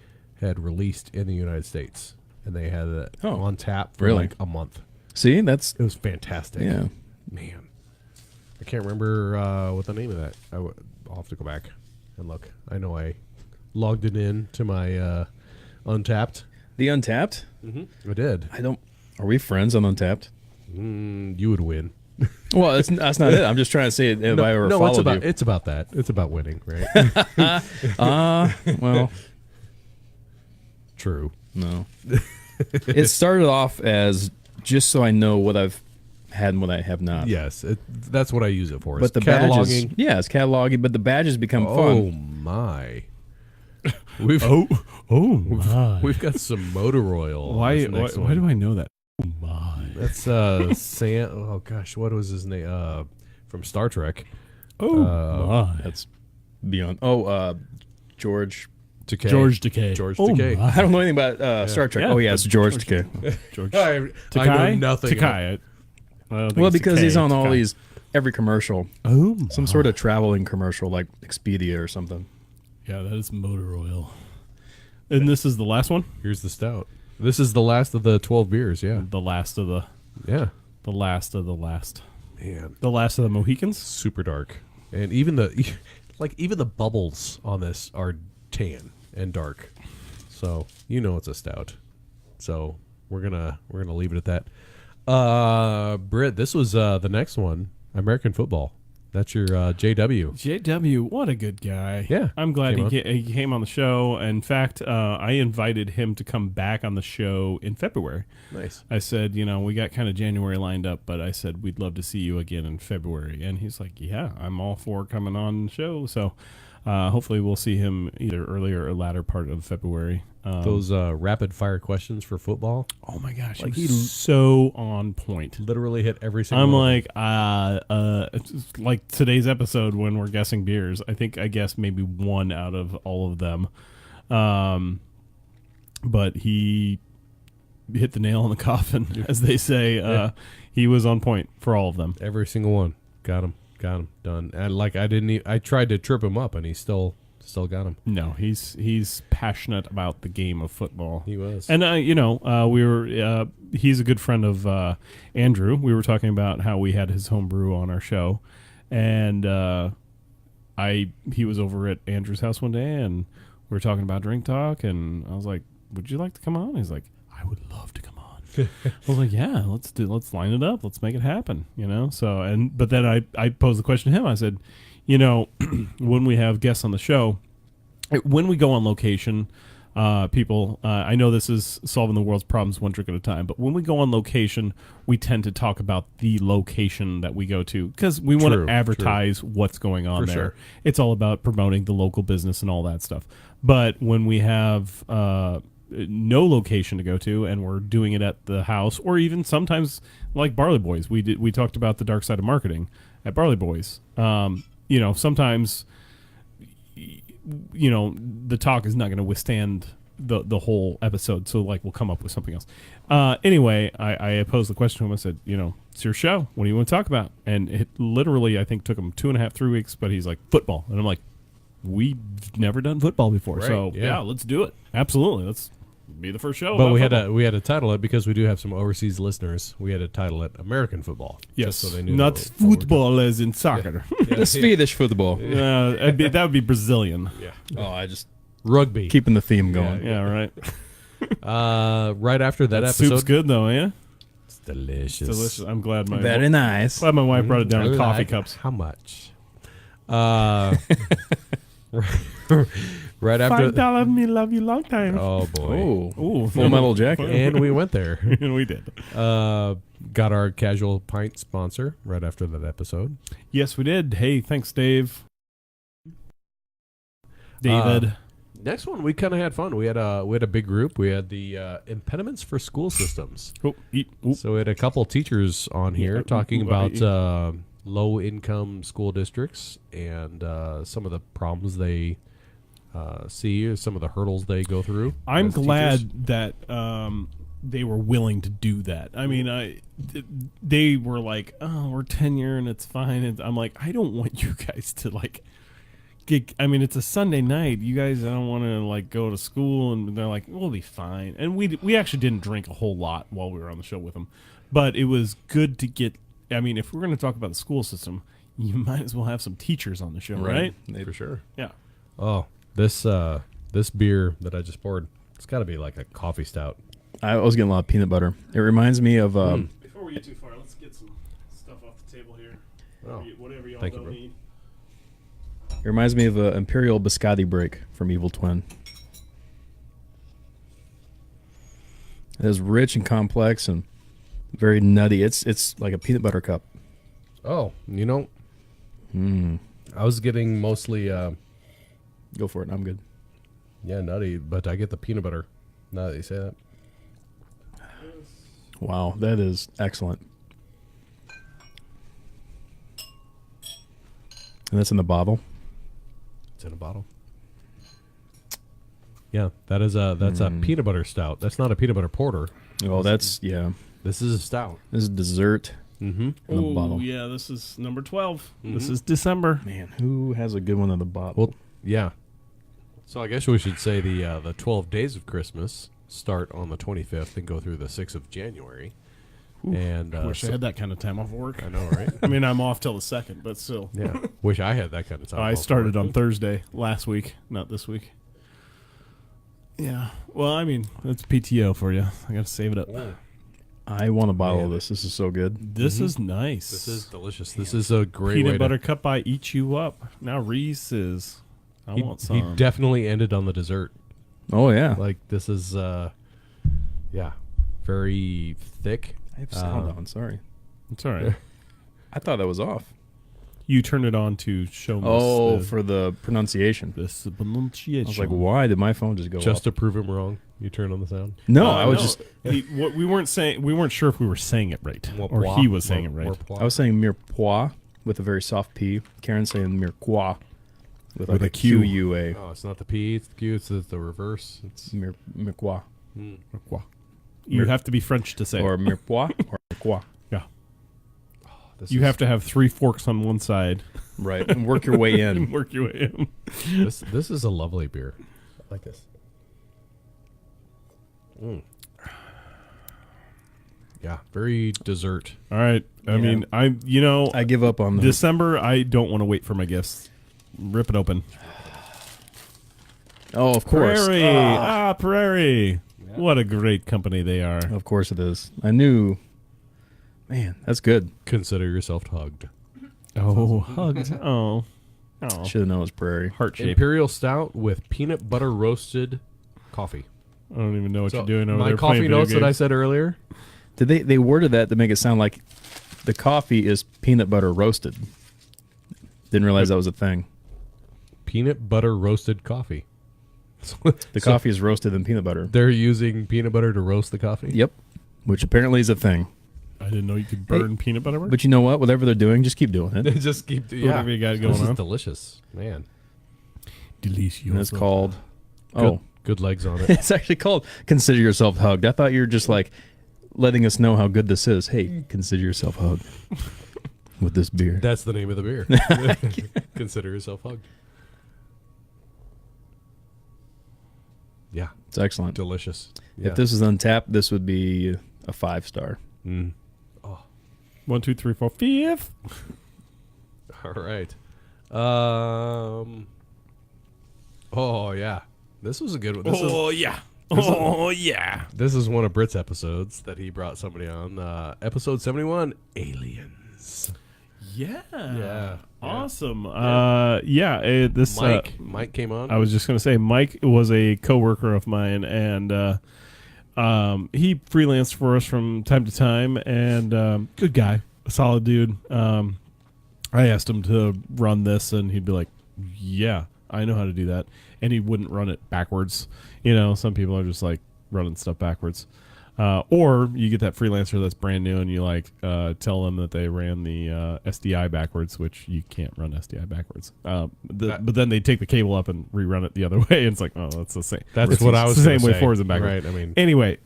[SPEAKER 3] had released in the United States, and they had it on tap for
[SPEAKER 4] really?
[SPEAKER 3] like a month.
[SPEAKER 4] See, that's
[SPEAKER 3] It was fantastic.
[SPEAKER 4] yeah.
[SPEAKER 3] Man, I can't remember what the name of that. I'll have to go back and look. I know I logged it in to my Untapped.
[SPEAKER 4] The Untapped.
[SPEAKER 3] I did.
[SPEAKER 4] I don't. Are we friends on Untapped?
[SPEAKER 3] You would win.
[SPEAKER 4] Well, that's not it. I'm just trying to say it if I ever followed you.
[SPEAKER 3] It's about that. It's about winning, right?
[SPEAKER 4] Well,
[SPEAKER 3] True.
[SPEAKER 4] no. It started off as just so I know what I've had and what I have not.
[SPEAKER 3] Yes, that's what I use it for.
[SPEAKER 4] But the badges, yeah, it's cataloging. But the badges become
[SPEAKER 3] Oh
[SPEAKER 4] fun.
[SPEAKER 3] my! We've
[SPEAKER 2] my.
[SPEAKER 3] we've got some motor oil.
[SPEAKER 2] Why do I know that? Oh my.
[SPEAKER 3] That's Sam. Oh gosh, what was his name? From Star Trek.
[SPEAKER 2] Oh my.
[SPEAKER 4] That's beyond. Oh, George.
[SPEAKER 3] Takei.
[SPEAKER 2] George Takei.
[SPEAKER 3] George
[SPEAKER 2] Oh
[SPEAKER 3] Takei.
[SPEAKER 2] my.
[SPEAKER 4] I don't know anything about Star Trek.
[SPEAKER 2] Yeah.
[SPEAKER 4] Oh yeah, it's George Takei.
[SPEAKER 2] George
[SPEAKER 3] I know nothing.
[SPEAKER 2] Takai. I don't think
[SPEAKER 4] Well,
[SPEAKER 2] it's
[SPEAKER 4] because
[SPEAKER 2] Takei,
[SPEAKER 4] he's on all
[SPEAKER 2] Takai.
[SPEAKER 4] every commercial,
[SPEAKER 2] Oh,
[SPEAKER 4] some sort of traveling commercial like Expedia or something.
[SPEAKER 2] yeah, that is motor oil. And this is the last one.
[SPEAKER 3] Here's the stout. This is the last of the 12 beers. Yeah.
[SPEAKER 2] The last of the last of the last.
[SPEAKER 3] Man,
[SPEAKER 2] The last of the Mohicans.
[SPEAKER 3] super dark, and even the bubbles on this are tan and dark. So it's a stout. So we're gonna leave it at that. Britt, this was the next one. American football. That's your JW.
[SPEAKER 2] JW, what a good guy.
[SPEAKER 3] Yeah,
[SPEAKER 2] I'm glad
[SPEAKER 3] came
[SPEAKER 2] he came on the show. In fact, I invited him to come back on the show in February.
[SPEAKER 3] Nice.
[SPEAKER 2] I said, we got kind of January lined up, but I said, we'd love to see you again in February. And he's like, yeah, I'm all for coming on the show. So Hopefully, we'll see him either earlier or latter part of February.
[SPEAKER 3] Those rapid fire questions for football
[SPEAKER 2] Oh my gosh,
[SPEAKER 4] Like
[SPEAKER 2] he's so on point.
[SPEAKER 3] literally hit every single.
[SPEAKER 2] I'm
[SPEAKER 3] one.
[SPEAKER 2] like, it's like today's episode when we're guessing beers. I think I guessed maybe one out of all of them, but he hit the nail on the coffin, as they say. He was on point for all of them.
[SPEAKER 3] Every single one. Got him done. And like I tried to trip him up, and he still got him.
[SPEAKER 2] No, he's passionate about the game of football.
[SPEAKER 3] He was.
[SPEAKER 2] And we were. He's a good friend of Andrew. We were talking about how we had his home brew on our show, and he was over at Andrew's house one day, and we were talking about drink talk, and I was like, "Would you like to come on?" He's like, "I would love to come on." I was like, "Yeah, let's line it up. Let's make it happen." So but then I posed the question to him. I said, when we have guests on the show, when we go on location, people, I know this is solving the world's problems one drink at a time, but when we go on location, we tend to talk about the location that we go to because we want
[SPEAKER 3] True,
[SPEAKER 2] to advertise what's going on
[SPEAKER 3] For
[SPEAKER 2] there.
[SPEAKER 3] sure.
[SPEAKER 2] It's all about promoting the local business and all that stuff. But when we have no location to go to and we're doing it at the house, or even sometimes like Barley Boys, we talked about the dark side of marketing at Barley Boys. Sometimes the talk is not going to withstand the whole episode, so like we'll come up with something else. Anyway, I posed the question to him. I said, it's your show, what do you want to talk about? And it literally, I think, took him 2.5 3 weeks, but he's like, football. And I'm like, we've never done football before.
[SPEAKER 3] Right,
[SPEAKER 2] So
[SPEAKER 3] yeah.
[SPEAKER 2] let's do it. Absolutely, let's be the first show
[SPEAKER 3] But
[SPEAKER 2] about
[SPEAKER 3] we
[SPEAKER 2] football.
[SPEAKER 3] had to title it because we do have some overseas listeners. We had to title it American football.
[SPEAKER 2] Yes,
[SPEAKER 3] just so they knew
[SPEAKER 2] not
[SPEAKER 3] what we're
[SPEAKER 2] football as in soccer.
[SPEAKER 4] The Swedish football.
[SPEAKER 2] That would be Brazilian.
[SPEAKER 4] Oh, I just
[SPEAKER 3] rugby.
[SPEAKER 4] keeping the theme going.
[SPEAKER 2] Yeah, right.
[SPEAKER 3] Right after that episode,
[SPEAKER 2] Soup's good though, yeah.
[SPEAKER 3] it's delicious.
[SPEAKER 2] Delicious. I'm glad my
[SPEAKER 4] Very nice.
[SPEAKER 2] glad my wife brought it down in
[SPEAKER 3] Really
[SPEAKER 2] coffee
[SPEAKER 3] like
[SPEAKER 2] cups.
[SPEAKER 3] How much? Right after.
[SPEAKER 2] $5 me love you long time.
[SPEAKER 3] Oh boy!
[SPEAKER 4] Oh, Full Metal Jacket.
[SPEAKER 3] And we went there.
[SPEAKER 2] And we did.
[SPEAKER 3] Got our Casual Pint sponsor right after that episode.
[SPEAKER 2] Yes, we did. Hey, thanks, Dave. David.
[SPEAKER 3] Next one, we kind of had fun. We had a big group. We had the impediments for school systems. So we had a couple teachers on here
[SPEAKER 2] Yeah,
[SPEAKER 3] talking about low income school districts and some of the problems they see, some of the hurdles they go through.
[SPEAKER 2] I'm
[SPEAKER 3] as
[SPEAKER 2] glad
[SPEAKER 3] teachers.
[SPEAKER 2] that they were willing to do that. I mean, they were like, "Oh, we're tenure and it's fine." And I'm like, I don't want you guys to like I mean, it's a Sunday night. You guys don't want to like go to school, and they're like, "We'll be fine." And we actually didn't drink a whole lot while we were on the show with them, but it was good to get. I mean, if we're going to talk about the school system, you might as well have some teachers on the show, right?
[SPEAKER 3] For sure.
[SPEAKER 2] Yeah.
[SPEAKER 3] Oh, this beer that I just poured, it's got to be like a coffee stout.
[SPEAKER 4] I was getting a lot of peanut butter. It reminds me of
[SPEAKER 2] Before we get too far, let's get some stuff off the table here.
[SPEAKER 3] Oh,
[SPEAKER 2] Whatever y'all
[SPEAKER 3] thank you,
[SPEAKER 2] don't
[SPEAKER 3] bro.
[SPEAKER 2] need.
[SPEAKER 4] It reminds me of an Imperial Biscotti break from Evil Twin. It is rich and complex and very nutty. It's like a peanut butter cup.
[SPEAKER 3] Oh, I was getting mostly
[SPEAKER 4] Go for it. I'm good.
[SPEAKER 3] nutty, but I get the peanut butter. Now that you say that.
[SPEAKER 4] Wow, that is excellent. And that's in the bottle.
[SPEAKER 3] It's in a bottle. Yeah, that's a peanut butter stout. That's not a peanut butter porter.
[SPEAKER 4] Oh, that's
[SPEAKER 3] This is a stout.
[SPEAKER 4] This is dessert
[SPEAKER 3] Mm-hmm.
[SPEAKER 4] in the bottle.
[SPEAKER 2] Yeah, this is number 12. This is December.
[SPEAKER 4] Man, who has a good one in the bottle?
[SPEAKER 3] Well, yeah. So I guess we should say the 12 days of Christmas start on the 25th and go through the 6th of January. And
[SPEAKER 2] I wish I had that kind of time off work.
[SPEAKER 3] I know, right?
[SPEAKER 2] I mean, I'm off till the 2nd, but still.
[SPEAKER 3] Yeah. Wish I had that kind of time.
[SPEAKER 2] I
[SPEAKER 3] off
[SPEAKER 2] started
[SPEAKER 3] work.
[SPEAKER 2] on Thursday last week, not this week. Yeah. Well, I mean, that's PTO for you. I got to save it up.
[SPEAKER 4] I want a bottle
[SPEAKER 3] Man.
[SPEAKER 4] of this. This is so good.
[SPEAKER 2] This is nice.
[SPEAKER 3] This is delicious. This is a great
[SPEAKER 2] peanut
[SPEAKER 3] way
[SPEAKER 2] butter cup. I eat you up. Now Reese's. I want
[SPEAKER 3] He
[SPEAKER 2] some.
[SPEAKER 3] definitely ended on the dessert.
[SPEAKER 4] Oh yeah.
[SPEAKER 3] Like this is, very thick.
[SPEAKER 4] I have sound on. Sorry.
[SPEAKER 2] It's all right.
[SPEAKER 4] I thought that was off.
[SPEAKER 2] You turn it on to show me.
[SPEAKER 4] Oh, for the pronunciation.
[SPEAKER 2] this pronunciation.
[SPEAKER 4] I was like, why did my phone just go
[SPEAKER 3] Just
[SPEAKER 4] off?
[SPEAKER 3] to prove him wrong, you turn on the sound.
[SPEAKER 4] No, I was just
[SPEAKER 2] we weren't sure if we were saying it right or he was saying it right.
[SPEAKER 4] I was saying mirepoix with a very soft P. Karen's saying mirepoix with like
[SPEAKER 2] a
[SPEAKER 4] a
[SPEAKER 2] Q.
[SPEAKER 4] Q-U-A.
[SPEAKER 3] Oh, it's not the P, it's the Q, it's the reverse. It's
[SPEAKER 4] Mirepoix.
[SPEAKER 2] You have to be French to say
[SPEAKER 4] Or
[SPEAKER 2] it.
[SPEAKER 4] mirepoix or mirepoix.
[SPEAKER 2] Yeah.
[SPEAKER 3] this
[SPEAKER 2] You
[SPEAKER 3] is-
[SPEAKER 2] have to have 3 forks on one side
[SPEAKER 4] Right. And work your way in.
[SPEAKER 2] and work your way in.
[SPEAKER 3] This is a lovely beer. I like this. Yeah, very dessert.
[SPEAKER 2] All right. I mean, I
[SPEAKER 4] give up on the
[SPEAKER 2] December, I don't want to wait for my gifts. Rip it open.
[SPEAKER 4] Oh, of course.
[SPEAKER 2] Prairie. Prairie. What a great company they are.
[SPEAKER 4] Of course it is. I knew. Man, that's good.
[SPEAKER 3] Consider yourself hugged.
[SPEAKER 2] Oh, hugged. Oh.
[SPEAKER 4] Should have known it was Prairie.
[SPEAKER 2] Heart shape.
[SPEAKER 3] Imperial Stout with peanut butter roasted coffee.
[SPEAKER 2] I don't even know what
[SPEAKER 3] So
[SPEAKER 2] you're doing over
[SPEAKER 3] my
[SPEAKER 2] there.
[SPEAKER 3] coffee
[SPEAKER 2] playing
[SPEAKER 3] notes
[SPEAKER 2] video
[SPEAKER 3] that I
[SPEAKER 2] games.
[SPEAKER 3] said earlier.
[SPEAKER 4] Did they worded that to make it sound like the coffee is peanut butter roasted? Didn't realize that was a thing.
[SPEAKER 3] Peanut butter roasted coffee.
[SPEAKER 4] The coffee is roasted in peanut butter.
[SPEAKER 3] They're using peanut butter to roast the coffee?
[SPEAKER 4] Yep. Which apparently is a thing.
[SPEAKER 2] I didn't know you could burn peanut butter.
[SPEAKER 4] But you know what? Whatever they're doing, just keep doing it.
[SPEAKER 3] They just keep
[SPEAKER 2] Whatever you got going
[SPEAKER 3] This is
[SPEAKER 2] on.
[SPEAKER 3] delicious. Man.
[SPEAKER 2] Delicious.
[SPEAKER 4] And it's called.
[SPEAKER 3] Good legs on it.
[SPEAKER 4] It's actually called Consider Yourself Hugged. I thought you were just like letting us know how good this is. Hey, consider yourself hugged with this beer.
[SPEAKER 3] That's the name of the beer. Consider yourself hugged. Yeah,
[SPEAKER 4] It's excellent.
[SPEAKER 3] delicious. Yeah.
[SPEAKER 4] If this is untapped, this would be a 5-star.
[SPEAKER 2] 1, 2, 3, 4, 5.
[SPEAKER 3] All right. Oh yeah, this was a good one.
[SPEAKER 2] Yeah. Oh, yeah.
[SPEAKER 3] This is one of Britt's episodes that he brought somebody on. Episode 71, Aliens.
[SPEAKER 2] Yeah.
[SPEAKER 3] Yeah.
[SPEAKER 2] Awesome. This
[SPEAKER 3] Mike came on.
[SPEAKER 2] I was just going to say, Mike was a coworker of mine, and he freelanced for us from time to time, and good guy, a solid dude. I asked him to run this, and he'd be like, yeah, I know how to do that. And he wouldn't run it backwards. You know, some people are just like running stuff backwards. Or you get that freelancer that's brand new and you like tell them that they ran the SDI backwards, which you can't run SDI backwards. But then they take the cable up and rerun it the other way. And it's like, oh, that's the same.
[SPEAKER 3] That's
[SPEAKER 2] It's
[SPEAKER 3] what I was
[SPEAKER 2] the same
[SPEAKER 3] gonna
[SPEAKER 2] way
[SPEAKER 3] say.
[SPEAKER 2] forwards and backwards.
[SPEAKER 3] Right, I mean.
[SPEAKER 2] Anyway,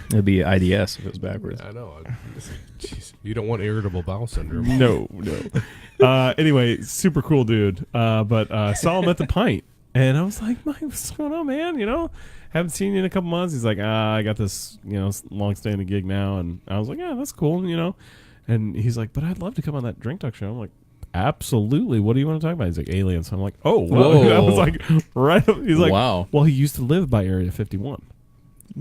[SPEAKER 4] It'd be IDS if it was backwards.
[SPEAKER 3] I know. Jeez, you don't want irritable bowel syndrome.
[SPEAKER 2] no. Anyway, super cool dude. But saw him at the pint. And I was like, Mike, what's going on, man? You know, haven't seen you in a couple months. He's like, I got this, long-standing gig now. And I was like, yeah, that's cool, And he's like, but I'd love to come on that Drink Talk show. I'm like, absolutely. What do you want to talk about? He's like, aliens. I'm like, oh, whoa. I was like, right. He's like,
[SPEAKER 4] Wow.
[SPEAKER 2] Well, he used to live by Area 51.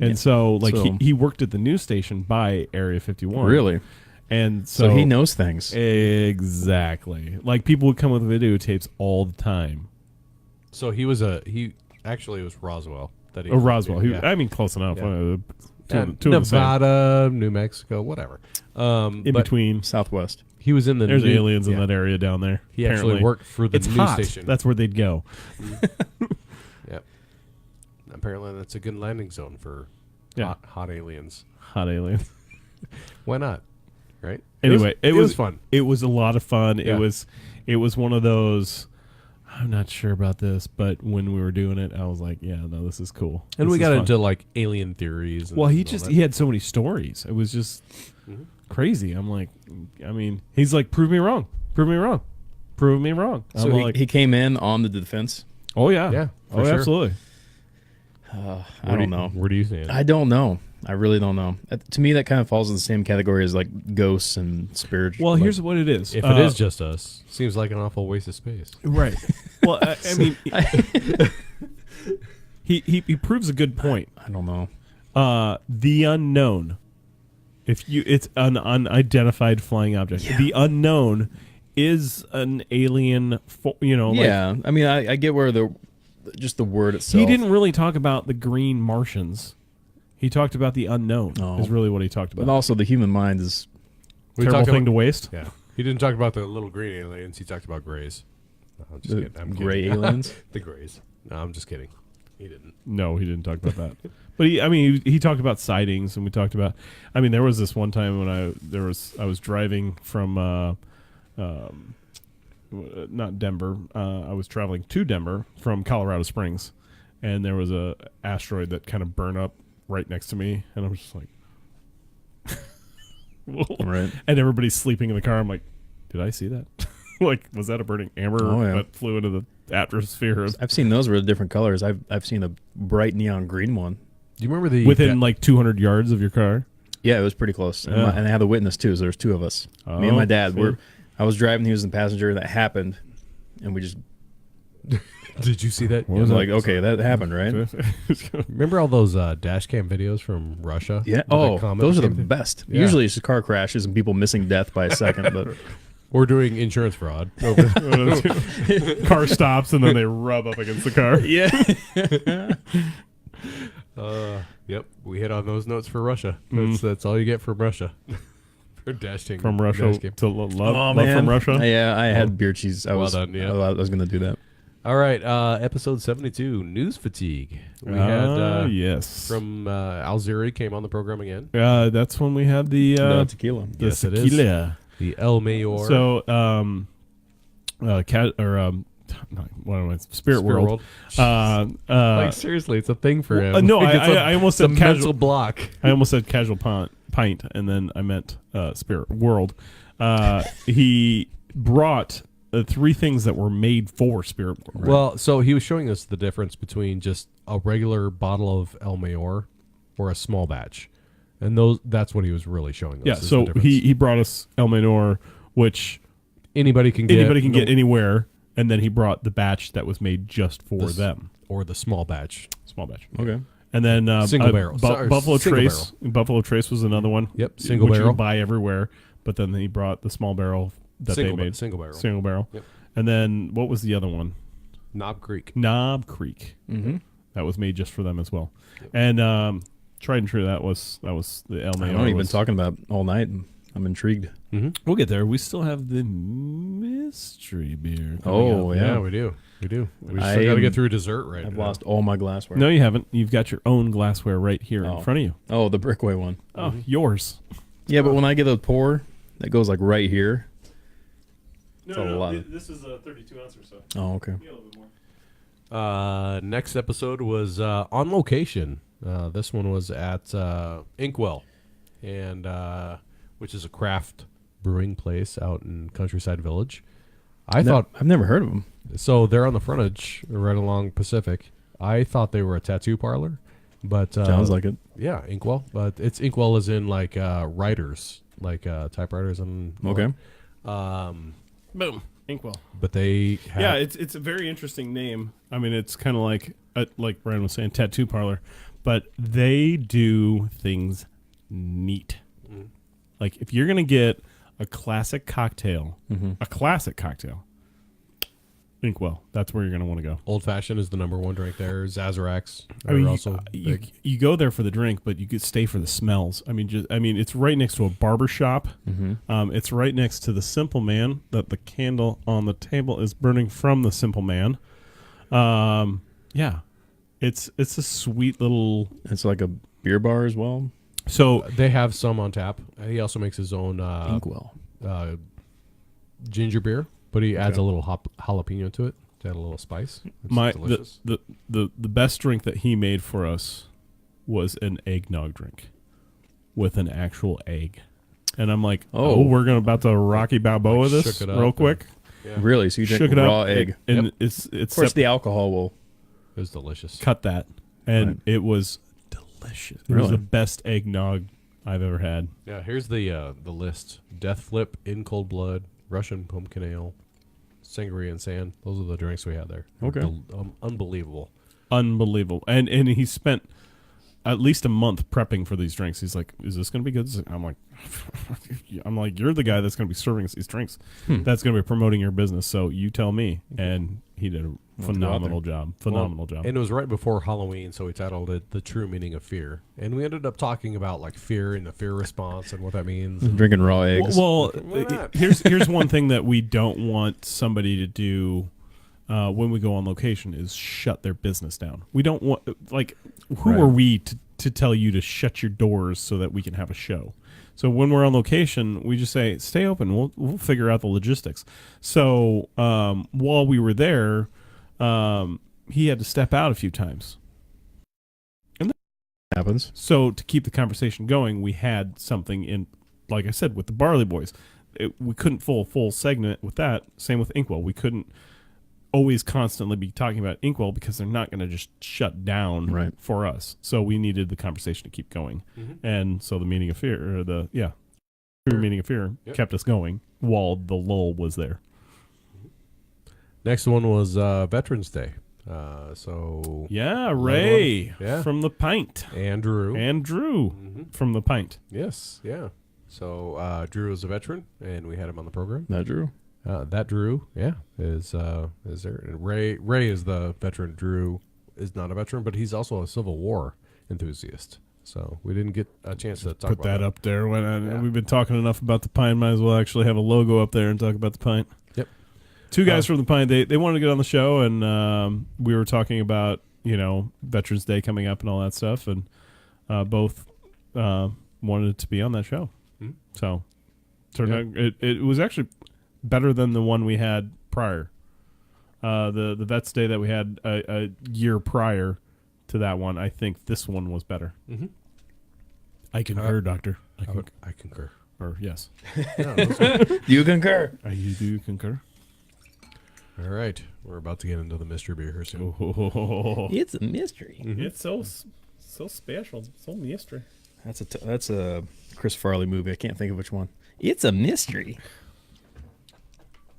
[SPEAKER 2] And so, he worked at the news station by Area 51.
[SPEAKER 4] Really?
[SPEAKER 2] And
[SPEAKER 4] So he knows things.
[SPEAKER 2] Exactly. Like, people would come with videotapes all the time.
[SPEAKER 3] So he actually it was Roswell. That he
[SPEAKER 2] Roswell.
[SPEAKER 3] Yeah.
[SPEAKER 2] I mean, close enough.
[SPEAKER 3] Yeah.
[SPEAKER 2] Two of the same.
[SPEAKER 3] Nevada, New Mexico, whatever.
[SPEAKER 2] In
[SPEAKER 3] But
[SPEAKER 2] between.
[SPEAKER 4] Southwest.
[SPEAKER 3] he was in the
[SPEAKER 2] There's
[SPEAKER 3] new-
[SPEAKER 2] aliens in
[SPEAKER 3] yeah.
[SPEAKER 2] that area down there.
[SPEAKER 3] He
[SPEAKER 2] apparently.
[SPEAKER 3] actually worked for the
[SPEAKER 2] It's
[SPEAKER 3] news
[SPEAKER 2] hot.
[SPEAKER 3] station.
[SPEAKER 2] That's where they'd go.
[SPEAKER 3] Yep. Apparently, that's a good landing zone for
[SPEAKER 2] Yeah.
[SPEAKER 3] hot aliens.
[SPEAKER 2] Hot aliens.
[SPEAKER 3] Why not? Right.
[SPEAKER 2] Anyway,
[SPEAKER 3] it was fun.
[SPEAKER 2] It was a lot of fun.
[SPEAKER 3] Yeah.
[SPEAKER 2] It was one of those. I'm not sure about this, but when we were doing it, I was like, "Yeah, no, this is cool."
[SPEAKER 3] And
[SPEAKER 2] This
[SPEAKER 3] we
[SPEAKER 2] is
[SPEAKER 3] got
[SPEAKER 2] fun.
[SPEAKER 3] into like alien theories. And
[SPEAKER 2] Well, he
[SPEAKER 3] all that.
[SPEAKER 2] had so many stories. It was just crazy. I'm like, he's like, prove me wrong, prove me wrong, prove me wrong. I'm
[SPEAKER 4] So
[SPEAKER 2] like,
[SPEAKER 4] he came in on the defense.
[SPEAKER 2] oh yeah,
[SPEAKER 3] Yeah, for
[SPEAKER 2] oh
[SPEAKER 3] sure.
[SPEAKER 2] absolutely.
[SPEAKER 4] I don't know.
[SPEAKER 3] Where do you stand?
[SPEAKER 4] I don't know. I really don't know. To me, that kind of falls in the same category as like ghosts and spirits.
[SPEAKER 2] Well, here's what it is.
[SPEAKER 3] If it is just us, seems like an awful waste of space.
[SPEAKER 2] right. Well, I mean, he proves a good point.
[SPEAKER 4] I don't know.
[SPEAKER 2] The unknown. It's an unidentified flying object.
[SPEAKER 4] Yeah.
[SPEAKER 2] The unknown is an alien.
[SPEAKER 4] Yeah, I mean, I get where just the word itself.
[SPEAKER 2] He didn't really talk about the green Martians. He talked about the unknown.
[SPEAKER 4] Oh.
[SPEAKER 2] Is really what he talked about.
[SPEAKER 4] But also, the human mind is.
[SPEAKER 3] We
[SPEAKER 2] Terrible
[SPEAKER 3] talked
[SPEAKER 2] thing
[SPEAKER 3] about-
[SPEAKER 2] to waste.
[SPEAKER 3] Yeah. He didn't talk about the little green aliens. He talked about grays. No, I'm just
[SPEAKER 4] The
[SPEAKER 3] kidding. I'm
[SPEAKER 4] gray
[SPEAKER 3] kidding.
[SPEAKER 4] aliens?
[SPEAKER 3] The grays. No, I'm just kidding. He didn't.
[SPEAKER 2] No, he didn't talk about that. But he talked about sightings, and we talked about. I mean, there was this one time when I was driving from, not Denver. I was traveling to Denver from Colorado Springs, and there was a asteroid that kind of burned up right next to me, and I was just like,
[SPEAKER 4] Right.
[SPEAKER 2] And everybody's sleeping in the car. I'm like, did I see that? Like, was that a burning amber
[SPEAKER 4] Oh, yeah.
[SPEAKER 2] that flew into the atmosphere?
[SPEAKER 4] I've seen those with different colors. I've seen a bright neon green one.
[SPEAKER 3] Do you remember the
[SPEAKER 2] Within like 200 yards of your car?
[SPEAKER 4] Yeah, it was pretty close.
[SPEAKER 2] Yeah.
[SPEAKER 4] And I had a witness too, so there's two of us. Me and my dad.
[SPEAKER 2] see.
[SPEAKER 4] I was driving, he was the passenger, that happened, and we just
[SPEAKER 3] Did you see that?
[SPEAKER 2] What
[SPEAKER 4] it
[SPEAKER 2] was
[SPEAKER 4] was
[SPEAKER 2] that?
[SPEAKER 4] like, okay, that happened, right?
[SPEAKER 3] Remember all those dash cam videos from Russia?
[SPEAKER 4] Yeah.
[SPEAKER 3] With the
[SPEAKER 4] Oh,
[SPEAKER 3] comet
[SPEAKER 4] those are the
[SPEAKER 3] that came through?
[SPEAKER 4] best.
[SPEAKER 3] Yeah.
[SPEAKER 4] Usually it's just car crashes and people missing death by a second, but
[SPEAKER 3] Or doing insurance fraud.
[SPEAKER 2] Car stops and then they rub up against the car.
[SPEAKER 4] yeah.
[SPEAKER 3] Yep, we hit on those notes for Russia. That's all you get from Russia. For dash cam.
[SPEAKER 2] From Russia
[SPEAKER 3] dash cam.
[SPEAKER 2] to love
[SPEAKER 4] Oh,
[SPEAKER 2] from
[SPEAKER 4] man.
[SPEAKER 2] Russia.
[SPEAKER 4] Yeah, I had beer cheese. I
[SPEAKER 3] Well
[SPEAKER 4] was
[SPEAKER 3] done, yeah.
[SPEAKER 4] I was going to do that.
[SPEAKER 3] All right, episode 72, News Fatigue. We had
[SPEAKER 2] yes.
[SPEAKER 3] from Alziri came on the program again.
[SPEAKER 2] That's when we had the
[SPEAKER 4] Tequila.
[SPEAKER 2] the
[SPEAKER 3] Yes, it is.
[SPEAKER 2] tequila.
[SPEAKER 3] The El Mayor.
[SPEAKER 2] So what am I? Spirit World.
[SPEAKER 3] Like seriously, it's a thing for him.
[SPEAKER 2] no,
[SPEAKER 3] Like, it's
[SPEAKER 2] I almost
[SPEAKER 3] a
[SPEAKER 2] said casual.
[SPEAKER 3] mental block.
[SPEAKER 2] I almost said Casual Pint, and then I meant Spirit World. He brought three things that were made for Spirit World.
[SPEAKER 3] Well, so he was showing us the difference between just a regular bottle of El Mayor or a small batch, and that's what he was really showing us.
[SPEAKER 2] Yeah,
[SPEAKER 3] is the
[SPEAKER 2] so
[SPEAKER 3] difference.
[SPEAKER 2] he brought us El Menor, which
[SPEAKER 3] anybody can get
[SPEAKER 2] anywhere, and then he brought the batch that was made just for them.
[SPEAKER 3] or the small batch.
[SPEAKER 2] Small batch.
[SPEAKER 4] Okay.
[SPEAKER 2] And then
[SPEAKER 3] Single barrel. Sorry,
[SPEAKER 2] Buffalo
[SPEAKER 3] single
[SPEAKER 2] Trace. Buffalo Trace was another one.
[SPEAKER 3] Yep, single
[SPEAKER 2] which you
[SPEAKER 3] barrel.
[SPEAKER 2] can buy everywhere. But then he brought the small barrel that
[SPEAKER 3] Single
[SPEAKER 2] they made.
[SPEAKER 3] single barrel.
[SPEAKER 2] Single barrel.
[SPEAKER 3] Yep.
[SPEAKER 2] And then what was the other one?
[SPEAKER 3] Knob Creek.
[SPEAKER 2] Knob Creek.
[SPEAKER 4] Mm-hmm.
[SPEAKER 2] That was made just for them as well. And tried and true. That was the El
[SPEAKER 4] I
[SPEAKER 2] Mayor.
[SPEAKER 4] know what you've been talking about all night. And I'm intrigued.
[SPEAKER 2] We'll get there. We still have the mystery beer. coming
[SPEAKER 4] Oh,
[SPEAKER 2] up.
[SPEAKER 4] yeah.
[SPEAKER 3] Yeah, we do. We do. We
[SPEAKER 4] I
[SPEAKER 3] still got to
[SPEAKER 4] am-
[SPEAKER 3] get through dessert right
[SPEAKER 4] I've
[SPEAKER 3] now.
[SPEAKER 4] lost all my glassware.
[SPEAKER 2] No, you haven't. You've got your own glassware right here in
[SPEAKER 4] Oh.
[SPEAKER 2] front of you.
[SPEAKER 4] Oh, the Brickway one.
[SPEAKER 2] Oh, yours.
[SPEAKER 4] Yeah, but when I get a pour, that goes like right here. It's a lot.
[SPEAKER 2] This is a 32 ounce or so.
[SPEAKER 4] Oh, okay.
[SPEAKER 2] A little bit more.
[SPEAKER 3] Next episode was on location. This one was at Inkwell, and which is a craft brewing place out in Countryside Village. I thought
[SPEAKER 4] I've never heard of them.
[SPEAKER 3] so. They're on the frontage right along Pacific. I thought they were a tattoo parlor, but
[SPEAKER 4] Sounds like it.
[SPEAKER 3] yeah, Inkwell. But it's Inkwell as in like writers, like typewriters and
[SPEAKER 4] Okay.
[SPEAKER 2] Boom. Inkwell.
[SPEAKER 3] But they have,
[SPEAKER 2] Yeah, it's a very interesting name. I mean, it's kind of like Brian was saying, tattoo parlor, but they do things neat. Like if you're gonna get a classic cocktail, Inkwell, that's where you're gonna want to go.
[SPEAKER 3] Old Fashioned is the number one drink there. Sazeracs
[SPEAKER 2] I mean,
[SPEAKER 3] are also
[SPEAKER 2] you
[SPEAKER 3] big.
[SPEAKER 2] go there for the drink, but you could stay for the smells. I mean, it's right next to a barber shop. It's right next to the Simple Man. That the candle on the table is burning from the Simple Man. Yeah, it's a sweet little.
[SPEAKER 4] It's like a beer bar as well.
[SPEAKER 2] So
[SPEAKER 3] They have some on tap. He also makes his own
[SPEAKER 4] Inkwell.
[SPEAKER 3] ginger beer, but he adds a little jalapeno to it to add a little spice. It's delicious.
[SPEAKER 2] the best drink that he made for us was an eggnog drink with an actual egg, and I'm like,
[SPEAKER 4] Oh.
[SPEAKER 2] we're about to Rocky Balboa
[SPEAKER 3] Like
[SPEAKER 2] this
[SPEAKER 3] shook it up
[SPEAKER 2] real
[SPEAKER 3] and-
[SPEAKER 2] quick.
[SPEAKER 3] Yeah.
[SPEAKER 4] Really? So you drink
[SPEAKER 2] Shook it
[SPEAKER 4] raw
[SPEAKER 2] up,
[SPEAKER 4] egg?
[SPEAKER 2] and
[SPEAKER 3] Yep.
[SPEAKER 2] it's
[SPEAKER 4] Of course, the alcohol will.
[SPEAKER 3] It was delicious.
[SPEAKER 2] cut that, and
[SPEAKER 4] Right.
[SPEAKER 2] it was delicious. It was
[SPEAKER 4] Really?
[SPEAKER 2] the best eggnog I've ever had.
[SPEAKER 3] Yeah, here's the list: Death Flip, In Cold Blood, Russian Pumpkin Ale, Sangria and Sand. Those are the drinks we had there.
[SPEAKER 4] Okay.
[SPEAKER 3] Unbelievable.
[SPEAKER 2] Unbelievable. And he spent at least a month prepping for these drinks. He's like, "Is this going to be good?" I'm like, "You're the guy that's going to be serving us these drinks. That's going to be promoting your business. So you tell me." And he did a phenomenal job. Phenomenal job.
[SPEAKER 3] And it was right before Halloween, so we titled it "The True Meaning of Fear," and we ended up talking about like fear and the fear response and what that means.
[SPEAKER 4] Drinking raw eggs.
[SPEAKER 2] Well, here's one thing that we don't want somebody to do when we go on location is shut their business down. We don't want, like, who
[SPEAKER 4] Right.
[SPEAKER 2] are we to tell you to shut your doors so that we can have a show? So when we're on location, we just say, stay open. We'll figure out the logistics. So while we were there, he had to step out a few times.
[SPEAKER 4] Happens.
[SPEAKER 2] So to keep the conversation going, we had something in, like I said, with the Barley Boys. We couldn't full segment with that. Same with Inkwell. We couldn't always constantly be talking about Inkwell because they're not going to just shut down
[SPEAKER 4] Right.
[SPEAKER 2] for us. So we needed the conversation to keep going. And so the meaning of fear, or true meaning of fear, kept us going while the lull was there.
[SPEAKER 3] Next one was Veterans Day. So
[SPEAKER 2] Ray
[SPEAKER 3] Yeah.
[SPEAKER 2] from the Pint.
[SPEAKER 3] Andrew.
[SPEAKER 2] From the Pint.
[SPEAKER 3] Yes, yeah. So Drew is a veteran, and we had him on the program.
[SPEAKER 4] That Drew.
[SPEAKER 3] That Drew, is there. And Ray is the veteran. Drew is not a veteran, but he's also a Civil War enthusiast. So we didn't get a chance to talk
[SPEAKER 2] Put
[SPEAKER 3] about
[SPEAKER 2] that up there. We've been talking enough about the Pint. Might as well actually have a logo up there and talk about the Pint.
[SPEAKER 3] Yep.
[SPEAKER 2] Two guys from the Pint. They wanted to get on the show, and we were talking about Veterans Day coming up and all that stuff, and both wanted to be on that show. So turned out it was actually better than the one we had prior. The Vets Day that we had a year prior to that one, I think this one was better. I concur, Doctor.
[SPEAKER 3] I concur.
[SPEAKER 2] Or yes.
[SPEAKER 4] You concur.
[SPEAKER 2] I do concur.
[SPEAKER 3] All right, we're about to get into the mystery beer here soon.
[SPEAKER 4] It's a mystery.
[SPEAKER 2] It's so special, so mystery.
[SPEAKER 4] That's a Chris Farley movie. I can't think of which one. It's a mystery.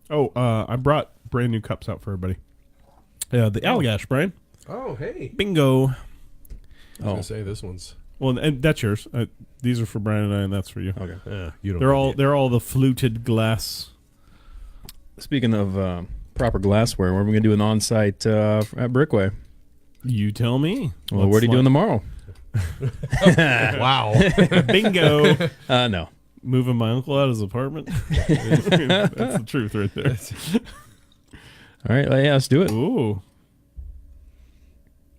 [SPEAKER 2] Oh, I brought brand new cups out for everybody. Yeah, the Allagash, Brian.
[SPEAKER 3] Oh, hey.
[SPEAKER 2] Bingo.
[SPEAKER 3] I was gonna say this one's.
[SPEAKER 2] Well, and that's yours. These are for Brian and I, and that's for you.
[SPEAKER 4] Okay.
[SPEAKER 3] You don't.
[SPEAKER 2] They're all the fluted glass.
[SPEAKER 4] Speaking of proper glassware, what are we going to do an on-site at Brickway?
[SPEAKER 2] You tell me.
[SPEAKER 4] Well, what are you doing tomorrow?
[SPEAKER 3] Wow.
[SPEAKER 2] Bingo.
[SPEAKER 4] No.
[SPEAKER 2] Moving my uncle out of his apartment. That's the truth right there.
[SPEAKER 4] All right. Yeah, let's do it.
[SPEAKER 2] Ooh.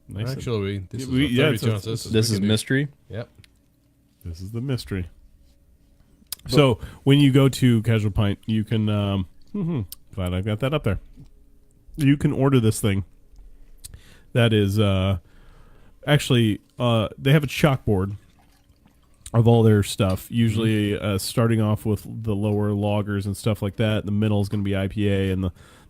[SPEAKER 2] Nice.
[SPEAKER 3] Actually, this is
[SPEAKER 2] We-
[SPEAKER 3] a
[SPEAKER 2] yeah,
[SPEAKER 3] 30
[SPEAKER 2] it's a-
[SPEAKER 3] chances.
[SPEAKER 4] This is mystery.
[SPEAKER 3] Yep.
[SPEAKER 2] This is the mystery. So when you go to Casual Pint, you can. Glad I got that up there. You can order this thing. That is actually they have a chalkboard of all their stuff. Usually, starting off with the lower lagers and stuff like that. The middle is going to be IPA, and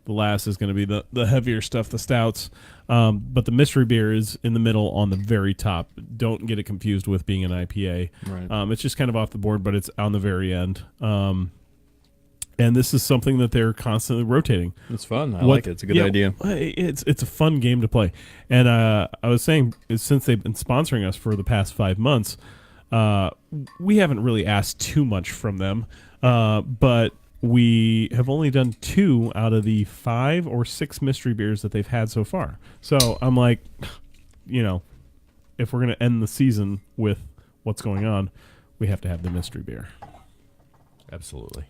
[SPEAKER 2] the last is going to be the heavier stuff, the stouts. But the mystery beer is in the middle on the very top. Don't get it confused with being an IPA.
[SPEAKER 4] Right.
[SPEAKER 2] It's just kind of off the board, but it's on the very end. And this is something that they're constantly rotating.
[SPEAKER 4] It's fun. I like it. It's a good idea.
[SPEAKER 2] It's a fun game to play. And I was saying, since they've been sponsoring us for the past 5 months, we haven't really asked too much from them. But we have only done 2 out of the 5 or 6 mystery beers that they've had so far. So I'm like, if we're going to end the season with what's going on, we have to have the mystery beer.
[SPEAKER 3] Absolutely.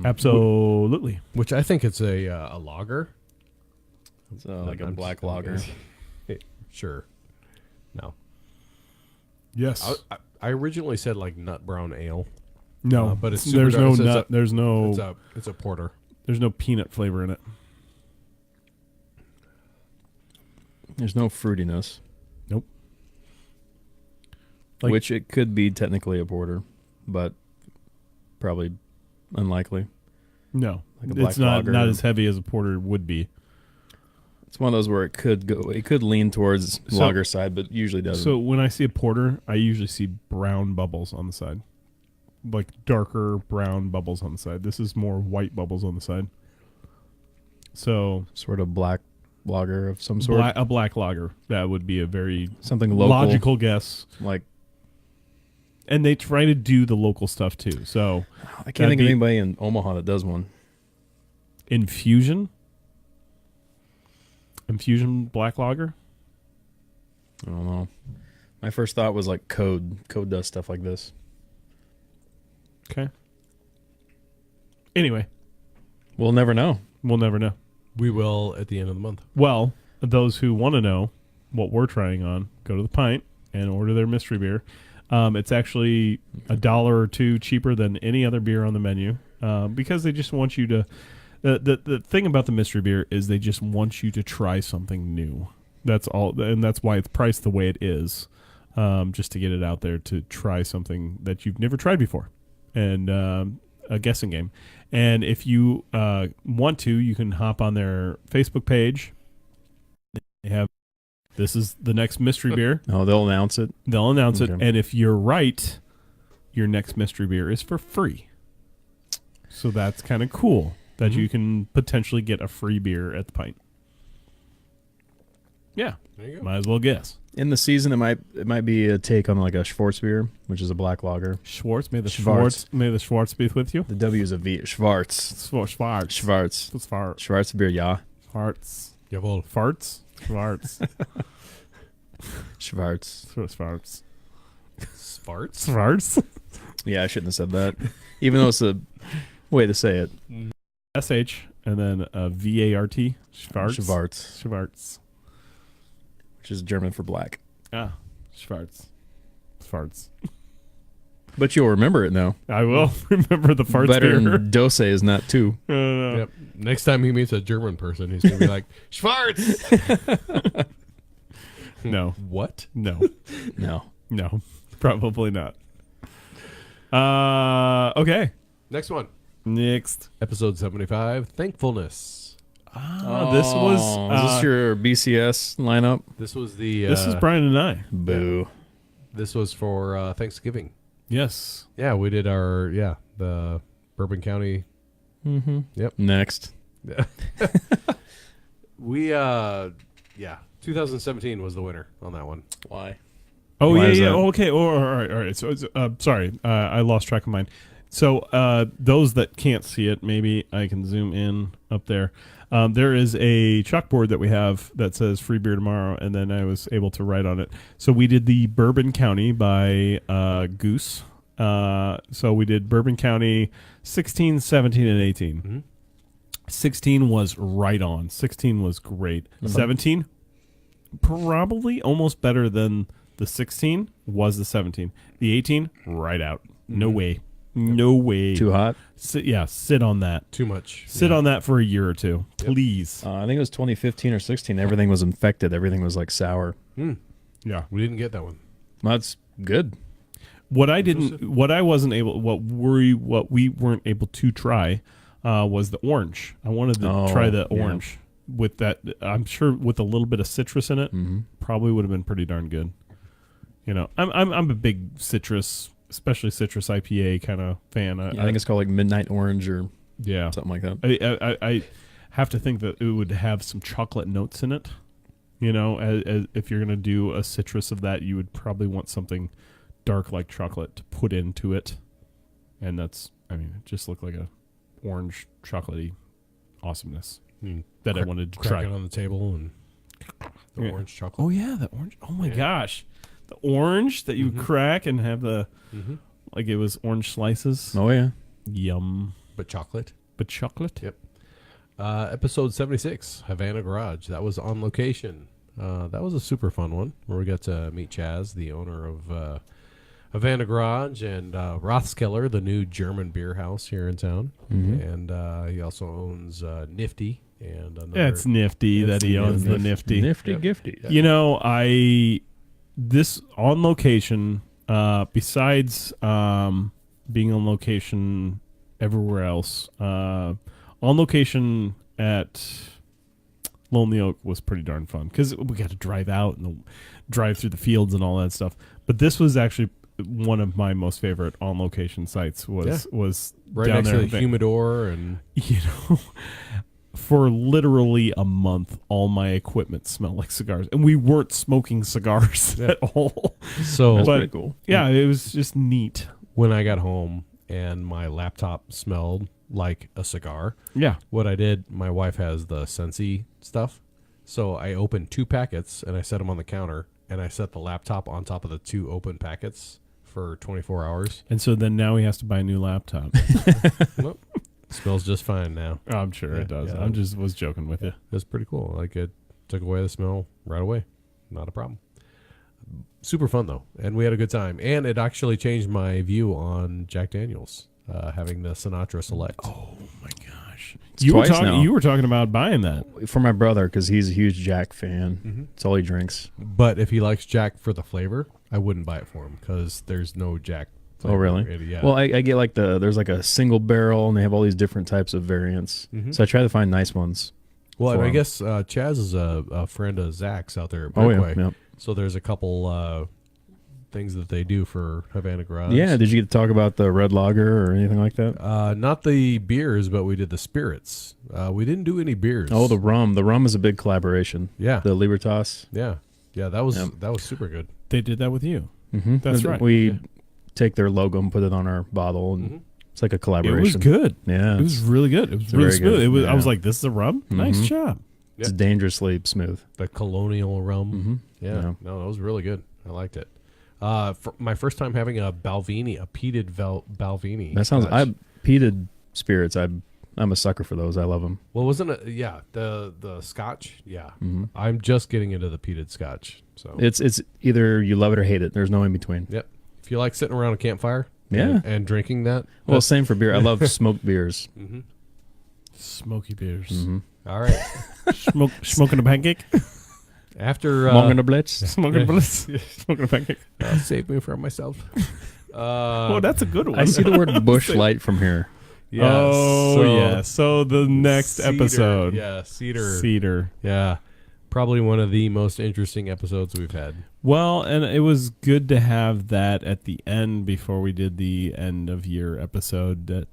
[SPEAKER 2] Absolutely.
[SPEAKER 3] Which I think it's a lager.
[SPEAKER 4] It's like a
[SPEAKER 3] I'm
[SPEAKER 4] black
[SPEAKER 3] just-
[SPEAKER 4] lager.
[SPEAKER 3] Sure. No.
[SPEAKER 2] Yes.
[SPEAKER 3] I originally said like nut brown ale.
[SPEAKER 2] No,
[SPEAKER 3] but it's super
[SPEAKER 2] there's
[SPEAKER 3] dark.
[SPEAKER 2] no
[SPEAKER 3] It's
[SPEAKER 2] nut.
[SPEAKER 3] a-
[SPEAKER 2] There's no.
[SPEAKER 3] It's a porter.
[SPEAKER 2] There's no peanut flavor in it.
[SPEAKER 4] There's no fruitiness.
[SPEAKER 2] Nope. Like-
[SPEAKER 4] Which it could be technically a porter, but probably unlikely.
[SPEAKER 2] No,
[SPEAKER 4] Like a black
[SPEAKER 2] it's not
[SPEAKER 4] lager.
[SPEAKER 2] as heavy as a porter would be.
[SPEAKER 4] It's one of those where it could lean towards
[SPEAKER 2] So-
[SPEAKER 4] lager side, but usually doesn't.
[SPEAKER 2] So when I see a porter, I usually see brown bubbles on the side, like darker brown bubbles on the side. This is more white bubbles on the side. So
[SPEAKER 4] sort of black lager of some sort.
[SPEAKER 2] A black lager. That would be a very
[SPEAKER 4] Something local.
[SPEAKER 2] logical guess.
[SPEAKER 4] Like,
[SPEAKER 2] And they try to do the local stuff too. So
[SPEAKER 4] I can't think of anybody in Omaha that does one.
[SPEAKER 2] Infusion black lager.
[SPEAKER 4] I don't know. My first thought was like Code. Code does stuff like this.
[SPEAKER 2] Okay. Anyway,
[SPEAKER 4] We'll never know.
[SPEAKER 2] we'll never know.
[SPEAKER 3] We will at the end of the month.
[SPEAKER 2] Well, those who want to know what we're trying on, go to the Pint and order their mystery beer. It's actually $1 or $2 cheaper than any other beer on the menu because they just want you to. The thing about the mystery beer is they just want you to try something new. That's all, and that's why it's priced the way it is, just to get it out there to try something that you've never tried before, and a guessing game. And if you want to, you can hop on their Facebook page. They have this is the next mystery beer.
[SPEAKER 4] Oh, they'll announce it.
[SPEAKER 2] They'll announce it,
[SPEAKER 4] Okay.
[SPEAKER 2] and if you're right, your next mystery beer is for free. So that's kind of cool that you can potentially get a free beer at the Pint. Yeah,
[SPEAKER 3] There you go.
[SPEAKER 2] might as well guess.
[SPEAKER 4] In the season, it might be a take on like a Schwartz beer, which is a black lager.
[SPEAKER 2] Schwartz, may the
[SPEAKER 4] Schwartz.
[SPEAKER 2] Schwartz be with you.
[SPEAKER 4] The W is a V. Schwartz.
[SPEAKER 2] Schwartz.
[SPEAKER 4] Schwartz.
[SPEAKER 2] Schwartz.
[SPEAKER 4] Schwartz beer, yeah.
[SPEAKER 2] Schwartz.
[SPEAKER 3] Jawohl.
[SPEAKER 2] Farts. Schwartz.
[SPEAKER 4] Schwartz.
[SPEAKER 2] Schwartz.
[SPEAKER 3] Farts?
[SPEAKER 2] Schwartz.
[SPEAKER 4] Yeah, I shouldn't have said that. Even though it's a way to say it.
[SPEAKER 2] SH and then VART. Schwartz.
[SPEAKER 4] Schwartz,
[SPEAKER 2] Schwartz.
[SPEAKER 4] which is German for black.
[SPEAKER 2] Ah, Schwartz. Farts.
[SPEAKER 4] But you'll remember it now.
[SPEAKER 2] I will remember the farts
[SPEAKER 4] Better
[SPEAKER 2] beer.
[SPEAKER 4] than Dose is not too.
[SPEAKER 3] Yep. Next time he meets a German person, he's going to be like, Schwartz!
[SPEAKER 2] No,
[SPEAKER 3] What?
[SPEAKER 2] no,
[SPEAKER 4] No.
[SPEAKER 2] no, probably not. Okay.
[SPEAKER 3] Next one.
[SPEAKER 2] Next.
[SPEAKER 3] Episode 75, Thankfulness.
[SPEAKER 2] This was.
[SPEAKER 4] Is this your BCS lineup?
[SPEAKER 3] This was the.
[SPEAKER 2] This is Brian and I.
[SPEAKER 4] Boo.
[SPEAKER 3] This was for Thanksgiving.
[SPEAKER 2] Yes.
[SPEAKER 3] Yeah, we did the Bourbon County.
[SPEAKER 4] Mm-hmm.
[SPEAKER 3] Yep.
[SPEAKER 4] Next.
[SPEAKER 3] We 2017 was the winner on that one.
[SPEAKER 4] Why?
[SPEAKER 2] Oh
[SPEAKER 4] Why
[SPEAKER 2] yeah,
[SPEAKER 4] is
[SPEAKER 2] yeah.
[SPEAKER 4] that?
[SPEAKER 2] Oh, okay. Oh, all right. So, sorry, I lost track of mine. So, those that can't see it, maybe I can zoom in up there. There is a chalkboard that we have that says "Free Beer Tomorrow," and then I was able to write on it. So we did the Bourbon County by Goose. So we did Bourbon County 16, 17, and 18.
[SPEAKER 3] Mm-hmm.
[SPEAKER 2] 16 was right on. 16 was great. 17, probably almost better than the 16 was the 17. The 18, right out. No way. No way.
[SPEAKER 4] Too hot?
[SPEAKER 2] Sit on that.
[SPEAKER 3] Too much.
[SPEAKER 2] Sit on that for a year or two, please.
[SPEAKER 4] I think it was 2015 or 16. Everything was infected. Everything was like sour.
[SPEAKER 2] Yeah.
[SPEAKER 3] We didn't get that one.
[SPEAKER 4] Well, that's good.
[SPEAKER 2] What we weren't able to try was the orange. I wanted to try the
[SPEAKER 4] yeah.
[SPEAKER 2] orange with that. I'm sure with a little bit of citrus in it,
[SPEAKER 4] Mm-hmm.
[SPEAKER 2] probably would have been pretty darn good. You know, I'm a big citrus, especially citrus IPA kind of fan.
[SPEAKER 4] I think it's called like Midnight Orange or
[SPEAKER 2] yeah.
[SPEAKER 4] something like that.
[SPEAKER 2] I have to think that it would have some chocolate notes in it. You know, as if you're gonna do a citrus of that, you would probably want something dark like chocolate to put into it, and it just looked like a orange chocolatey awesomeness that I wanted to
[SPEAKER 3] Crack
[SPEAKER 2] try.
[SPEAKER 3] it on the table and the
[SPEAKER 2] Yeah.
[SPEAKER 3] orange chocolate.
[SPEAKER 2] Oh yeah, the orange. Oh my
[SPEAKER 3] Yeah.
[SPEAKER 2] gosh, the orange that you would crack and have the like it was orange slices.
[SPEAKER 4] Oh, yeah.
[SPEAKER 2] Yum,
[SPEAKER 3] But chocolate.
[SPEAKER 2] but chocolate.
[SPEAKER 3] Yep. Episode 76, Havana Garage. That was on location. That was a super fun one where we got to meet Chaz, the owner of Havana Garage, and Rothskeller, the new German beer house here in town. And he also owns Nifty. And another,
[SPEAKER 2] Yeah, it's nifty that he owns the nifty.
[SPEAKER 4] Nifty
[SPEAKER 3] Yep.
[SPEAKER 4] gifty.
[SPEAKER 2] You know, this on location, besides being on location everywhere else, on location at Lonely Oak was pretty darn fun because we got to drive out and drive through the fields and all that stuff. But this was actually one of my most favorite on location sites was
[SPEAKER 3] right
[SPEAKER 2] down
[SPEAKER 3] next
[SPEAKER 2] there
[SPEAKER 3] to
[SPEAKER 2] in
[SPEAKER 3] the humidor and
[SPEAKER 2] you know, for literally a month, all my equipment smelled like cigars, and we weren't smoking cigars at all.
[SPEAKER 3] So
[SPEAKER 4] That's
[SPEAKER 2] But-
[SPEAKER 4] pretty cool.
[SPEAKER 2] Yeah, it was just neat.
[SPEAKER 3] when I got home and my laptop smelled like a cigar,
[SPEAKER 2] Yeah.
[SPEAKER 3] what I did, my wife has the Sensi stuff. So I opened 2 packets and I set them on the counter, and I set the laptop on top of the 2 open packets for 24 hours.
[SPEAKER 2] And so then now he has to buy a new laptop.
[SPEAKER 3] Nope. Smells just fine now.
[SPEAKER 2] I'm sure
[SPEAKER 3] Yeah,
[SPEAKER 2] it does.
[SPEAKER 3] yeah.
[SPEAKER 2] I just was joking with you.
[SPEAKER 3] It's pretty cool. Like, it took away the smell right away. Not a problem. Super fun though, and we had a good time. And it actually changed my view on Jack Daniels, having the Sinatra Select.
[SPEAKER 2] Oh my gosh!
[SPEAKER 4] It's
[SPEAKER 2] You were
[SPEAKER 4] twice
[SPEAKER 2] talking.
[SPEAKER 4] now.
[SPEAKER 2] You were talking about buying that.
[SPEAKER 4] For my brother, because he's a huge Jack fan. It's all he drinks.
[SPEAKER 3] But if he likes Jack for the flavor, I wouldn't buy it for him because there's no Jack.
[SPEAKER 4] Oh,
[SPEAKER 3] flavor
[SPEAKER 4] really?
[SPEAKER 3] in it. Yeah.
[SPEAKER 4] Well, I get like there's like a single barrel, and they have all these different types of variants. So I try to find nice ones.
[SPEAKER 3] Well, and
[SPEAKER 4] for
[SPEAKER 3] I
[SPEAKER 4] him.
[SPEAKER 3] guess Chaz is a friend of Zach's out there at
[SPEAKER 4] Oh,
[SPEAKER 3] Brickway.
[SPEAKER 4] yeah.
[SPEAKER 3] So there's a couple things that they do for Havana Garage.
[SPEAKER 4] Yeah, did you get to talk about the red lager or anything like that?
[SPEAKER 3] Not the beers, but we did the spirits. We didn't do any beers.
[SPEAKER 4] Oh, the rum. The rum is a big collaboration.
[SPEAKER 3] Yeah.
[SPEAKER 4] The Libertas.
[SPEAKER 3] Yeah. That was
[SPEAKER 4] Yep.
[SPEAKER 3] that was super good.
[SPEAKER 2] They did that with you.
[SPEAKER 4] Mm-hmm.
[SPEAKER 2] That's right.
[SPEAKER 4] We take their logo and put it on our bottle, and it's like a
[SPEAKER 2] It
[SPEAKER 4] collaboration.
[SPEAKER 2] was good.
[SPEAKER 4] Yeah.
[SPEAKER 2] It was really good. It was really
[SPEAKER 4] very
[SPEAKER 2] smooth.
[SPEAKER 4] good.
[SPEAKER 2] It was. I
[SPEAKER 4] Yeah.
[SPEAKER 2] was like, "This is a rum. Nice
[SPEAKER 4] Mhm.
[SPEAKER 2] job."
[SPEAKER 4] It's dangerously smooth.
[SPEAKER 3] The colonial rum.
[SPEAKER 4] Mm-hmm.
[SPEAKER 3] Yeah. No, that was really good. I liked it. For my first time having a Balvenie, a peated Balvenie.
[SPEAKER 4] That sounds.
[SPEAKER 3] Scotch.
[SPEAKER 4] Peated spirits. I'm a sucker for those. I love them.
[SPEAKER 3] Well, wasn't it? Yeah, the Scotch. Yeah,
[SPEAKER 4] Mm-hmm.
[SPEAKER 3] I'm just getting into the peated Scotch. So
[SPEAKER 4] It's either you love it or hate it. There's no in between.
[SPEAKER 3] yep. If you like sitting around a campfire,
[SPEAKER 4] Yeah.
[SPEAKER 3] and drinking that,
[SPEAKER 4] Well, same for beer. I love smoked beers.
[SPEAKER 2] Smoky beers.
[SPEAKER 4] Mm-hmm.
[SPEAKER 3] all right.
[SPEAKER 2] Smoking a pancake.
[SPEAKER 3] After
[SPEAKER 4] Morgen the Blitz.
[SPEAKER 2] Smoking a blitz. Smoking a pancake.
[SPEAKER 3] save me from myself.
[SPEAKER 2] Oh, that's a good one.
[SPEAKER 4] I see the word bush light from here.
[SPEAKER 3] Yes.
[SPEAKER 2] Oh
[SPEAKER 3] so
[SPEAKER 2] yeah. So the next
[SPEAKER 3] cedar,
[SPEAKER 2] episode.
[SPEAKER 3] Yeah, cedar.
[SPEAKER 2] Cedar.
[SPEAKER 3] Yeah, probably one of the most interesting episodes we've had.
[SPEAKER 2] Well, and it was good to have that at the end before we did the end of year episode. That,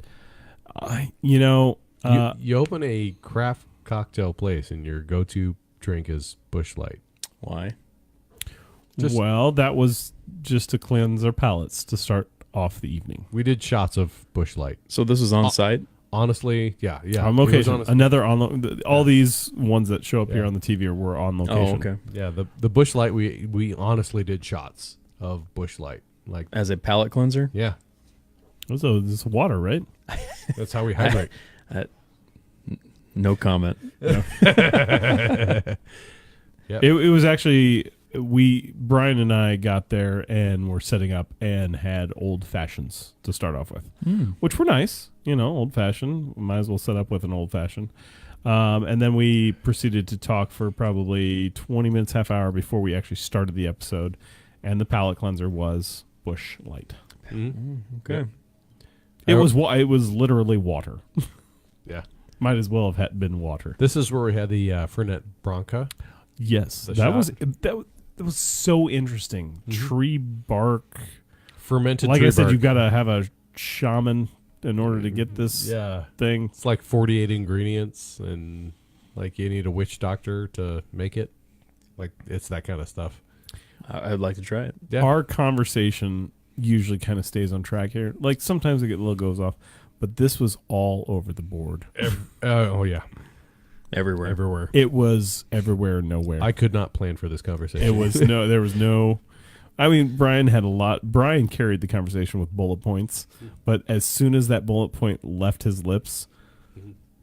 [SPEAKER 3] You open a craft cocktail place and your go-to drink is Busch Light.
[SPEAKER 4] Why?
[SPEAKER 2] well, that was just to cleanse our palates to start off the evening.
[SPEAKER 3] We did shots of Busch Light.
[SPEAKER 4] So this was on site.
[SPEAKER 3] Honestly, yeah.
[SPEAKER 2] On
[SPEAKER 3] It was
[SPEAKER 2] location.
[SPEAKER 3] honest-
[SPEAKER 2] Another all these ones that show up here
[SPEAKER 3] Yeah.
[SPEAKER 2] on the TV were on location.
[SPEAKER 4] Oh, okay.
[SPEAKER 3] Yeah, the Busch Light. We honestly did shots of Busch Light. Like,
[SPEAKER 4] As a palate cleanser.
[SPEAKER 3] yeah,
[SPEAKER 2] So this is water, right?
[SPEAKER 3] that's how we hydrate.
[SPEAKER 4] No comment.
[SPEAKER 2] It was actually Brian and I got there and were setting up and had old fashions to start off with, which were nice. Old fashioned. Might as well set up with an old fashioned. And then we proceeded to talk for probably 20 minutes, half hour before we actually started the episode. And the palate cleanser was Busch Light.
[SPEAKER 4] Okay.
[SPEAKER 2] It was literally water.
[SPEAKER 3] Yeah.
[SPEAKER 2] Might as well have been water.
[SPEAKER 3] This is where we had the Fernet Branca.
[SPEAKER 2] Yes,
[SPEAKER 3] The
[SPEAKER 2] that
[SPEAKER 3] shot.
[SPEAKER 2] was so interesting. Tree bark.
[SPEAKER 3] Fermented
[SPEAKER 2] Like
[SPEAKER 3] tree
[SPEAKER 2] I said,
[SPEAKER 3] bark.
[SPEAKER 2] you've got to have a shaman in order to get this
[SPEAKER 3] Yeah.
[SPEAKER 2] thing.
[SPEAKER 3] It's like 48 ingredients, and like you need a witch doctor to make it. Like, it's that kind of stuff.
[SPEAKER 4] I'd like to try it.
[SPEAKER 3] Yeah.
[SPEAKER 2] Our conversation usually kind of stays on track here. Like sometimes I get little goes off, but this was all over the board.
[SPEAKER 3] Oh yeah,
[SPEAKER 4] Everywhere.
[SPEAKER 3] everywhere.
[SPEAKER 2] It was everywhere, nowhere.
[SPEAKER 3] I could not plan for this conversation.
[SPEAKER 2] It was there was no. I mean, Brian had a lot. Brian carried the conversation with bullet points, but as soon as that bullet point left his lips,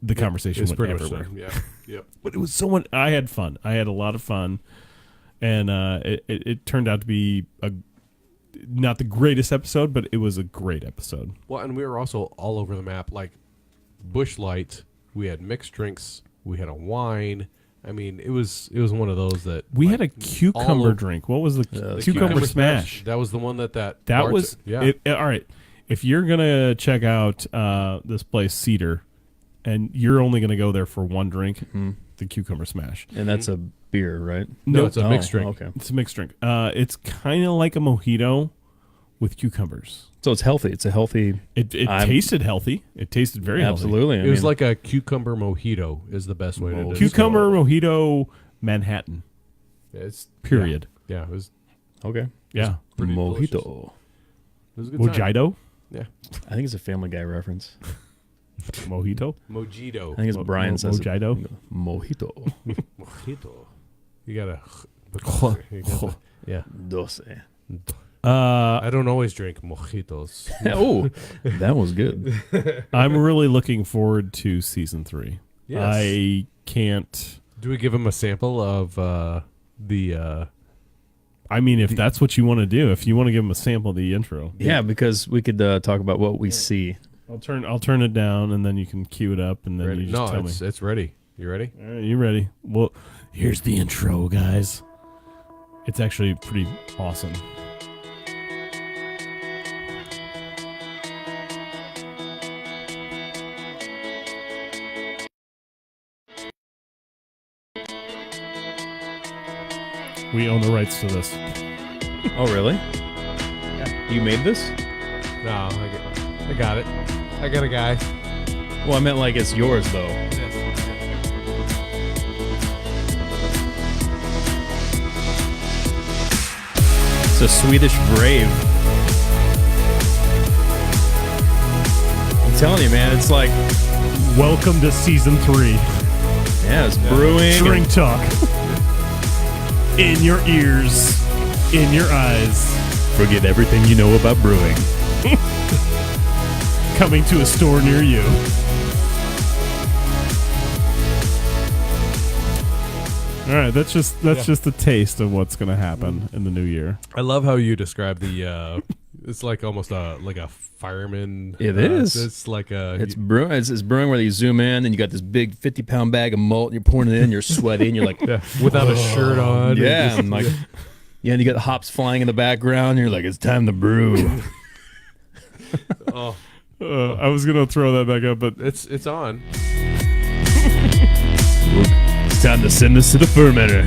[SPEAKER 2] the conversation
[SPEAKER 3] It's
[SPEAKER 2] went
[SPEAKER 3] pretty much
[SPEAKER 2] everywhere.
[SPEAKER 3] done. Yeah. Yep.
[SPEAKER 2] But it was so much. I had fun. I had a lot of fun, and it turned out to be not the greatest episode, but it was a great episode.
[SPEAKER 3] Well, and we were also all over the map. Like Busch Light, we had mixed drinks, we had a wine. I mean, it was one of those that
[SPEAKER 2] We
[SPEAKER 3] like,
[SPEAKER 2] had a cucumber
[SPEAKER 3] all over-
[SPEAKER 2] drink. What was the
[SPEAKER 4] the
[SPEAKER 2] cucumber smash?
[SPEAKER 3] That was the one that
[SPEAKER 2] That was
[SPEAKER 3] yeah.
[SPEAKER 2] all right. If you're gonna check out this place Cedar, and you're only gonna go there for one drink, the cucumber smash.
[SPEAKER 4] And that's a beer, right?
[SPEAKER 3] no,
[SPEAKER 2] No,
[SPEAKER 3] it's a mixed drink.
[SPEAKER 4] Okay.
[SPEAKER 2] It's a mixed drink. It's kind of like a mojito with cucumbers.
[SPEAKER 4] So it's healthy. It's a healthy.
[SPEAKER 2] It tasted healthy. It tasted very
[SPEAKER 4] Absolutely.
[SPEAKER 3] It was like a cucumber mojito is the best way to
[SPEAKER 2] healthy.
[SPEAKER 3] describe
[SPEAKER 2] Cucumber mojito Manhattan.
[SPEAKER 3] It's
[SPEAKER 2] Period.
[SPEAKER 3] Yeah, it was
[SPEAKER 4] okay.
[SPEAKER 2] Yeah.
[SPEAKER 3] pretty delicious.
[SPEAKER 4] Mojito.
[SPEAKER 3] It was a good time.
[SPEAKER 2] Mojito?
[SPEAKER 3] Yeah.
[SPEAKER 4] I think it's a Family Guy reference.
[SPEAKER 2] Mojito?
[SPEAKER 3] Mojito.
[SPEAKER 4] I think it's Brian says it.
[SPEAKER 2] Mojito?
[SPEAKER 4] Mojito.
[SPEAKER 3] Mojito. You gotta. Yeah.
[SPEAKER 4] 12.
[SPEAKER 3] I don't always drink mojitos.
[SPEAKER 4] Oh, that was good.
[SPEAKER 2] I'm really looking forward to season 3.
[SPEAKER 3] Yes.
[SPEAKER 2] I can't.
[SPEAKER 3] Do we give him a sample of the?
[SPEAKER 2] I mean, if that's what you want to do, if you want to give them a sample of the intro,
[SPEAKER 4] Yeah, because we could talk about what we see.
[SPEAKER 2] I'll turn it down, and then you can cue it up, and then
[SPEAKER 3] Ready?
[SPEAKER 2] you just
[SPEAKER 3] No,
[SPEAKER 2] tell me.
[SPEAKER 3] it's ready. You ready?
[SPEAKER 2] All right, you ready? Well, here's the intro, guys. It's actually pretty awesome. We own the rights to this.
[SPEAKER 4] Oh, really? You made this?
[SPEAKER 3] No, I got it. I got a guy.
[SPEAKER 4] Well, I meant like it's yours, though. It's a Swedish Brave. I'm telling you, man, it's like,
[SPEAKER 2] Welcome to season 3.
[SPEAKER 4] yeah, it's brewing.
[SPEAKER 2] Drink talk. In your ears, in your eyes.
[SPEAKER 4] Forget everything you know about brewing.
[SPEAKER 2] Coming to a store near you. All right, that's just a taste of what's going to happen in the new year.
[SPEAKER 3] I love how you describe the. It's like almost like a fireman.
[SPEAKER 4] It is.
[SPEAKER 3] It's like a.
[SPEAKER 4] It's brewing. It's brewing where you zoom in and you got this big 50-pound bag of malt and you're pouring it in. You're sweaty and you're like,
[SPEAKER 3] yeah, without a shirt on.
[SPEAKER 4] yeah, and like, yeah, and you got hops flying in the background. And you're like, it's time to brew.
[SPEAKER 3] Oh,
[SPEAKER 2] I was going to throw that back up, but
[SPEAKER 3] it's on.
[SPEAKER 4] It's time to send this to the fermenter.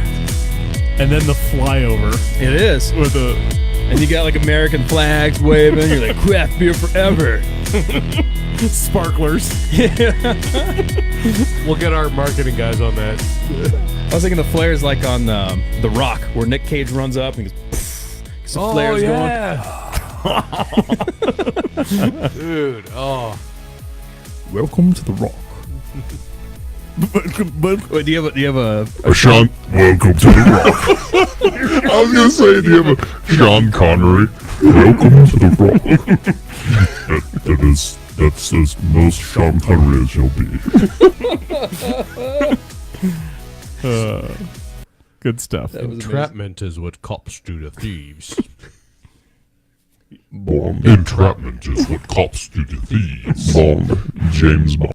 [SPEAKER 2] and then the flyover
[SPEAKER 4] It is.
[SPEAKER 2] with the
[SPEAKER 4] And you got like American flags waving. You're like, craft beer forever.
[SPEAKER 2] sparklers.
[SPEAKER 3] We'll get our marketing guys on that.
[SPEAKER 4] I was thinking the flares like on The Rock, where Nick Cage runs up and goes, pfft, gets the flares going.
[SPEAKER 3] Dude, oh.
[SPEAKER 4] Welcome to The Rock.
[SPEAKER 2] but
[SPEAKER 4] Wait, do you have a
[SPEAKER 5] Sean, welcome to the Rock. I was gonna say, do you have a Sean Connery? Welcome to the Rock. That's as most Sean Connery as you'll be.
[SPEAKER 2] good stuff.
[SPEAKER 3] Entrapment is what cops do to thieves.
[SPEAKER 5] Bond. Entrapment is what cops do to thieves. Bond. James Bond.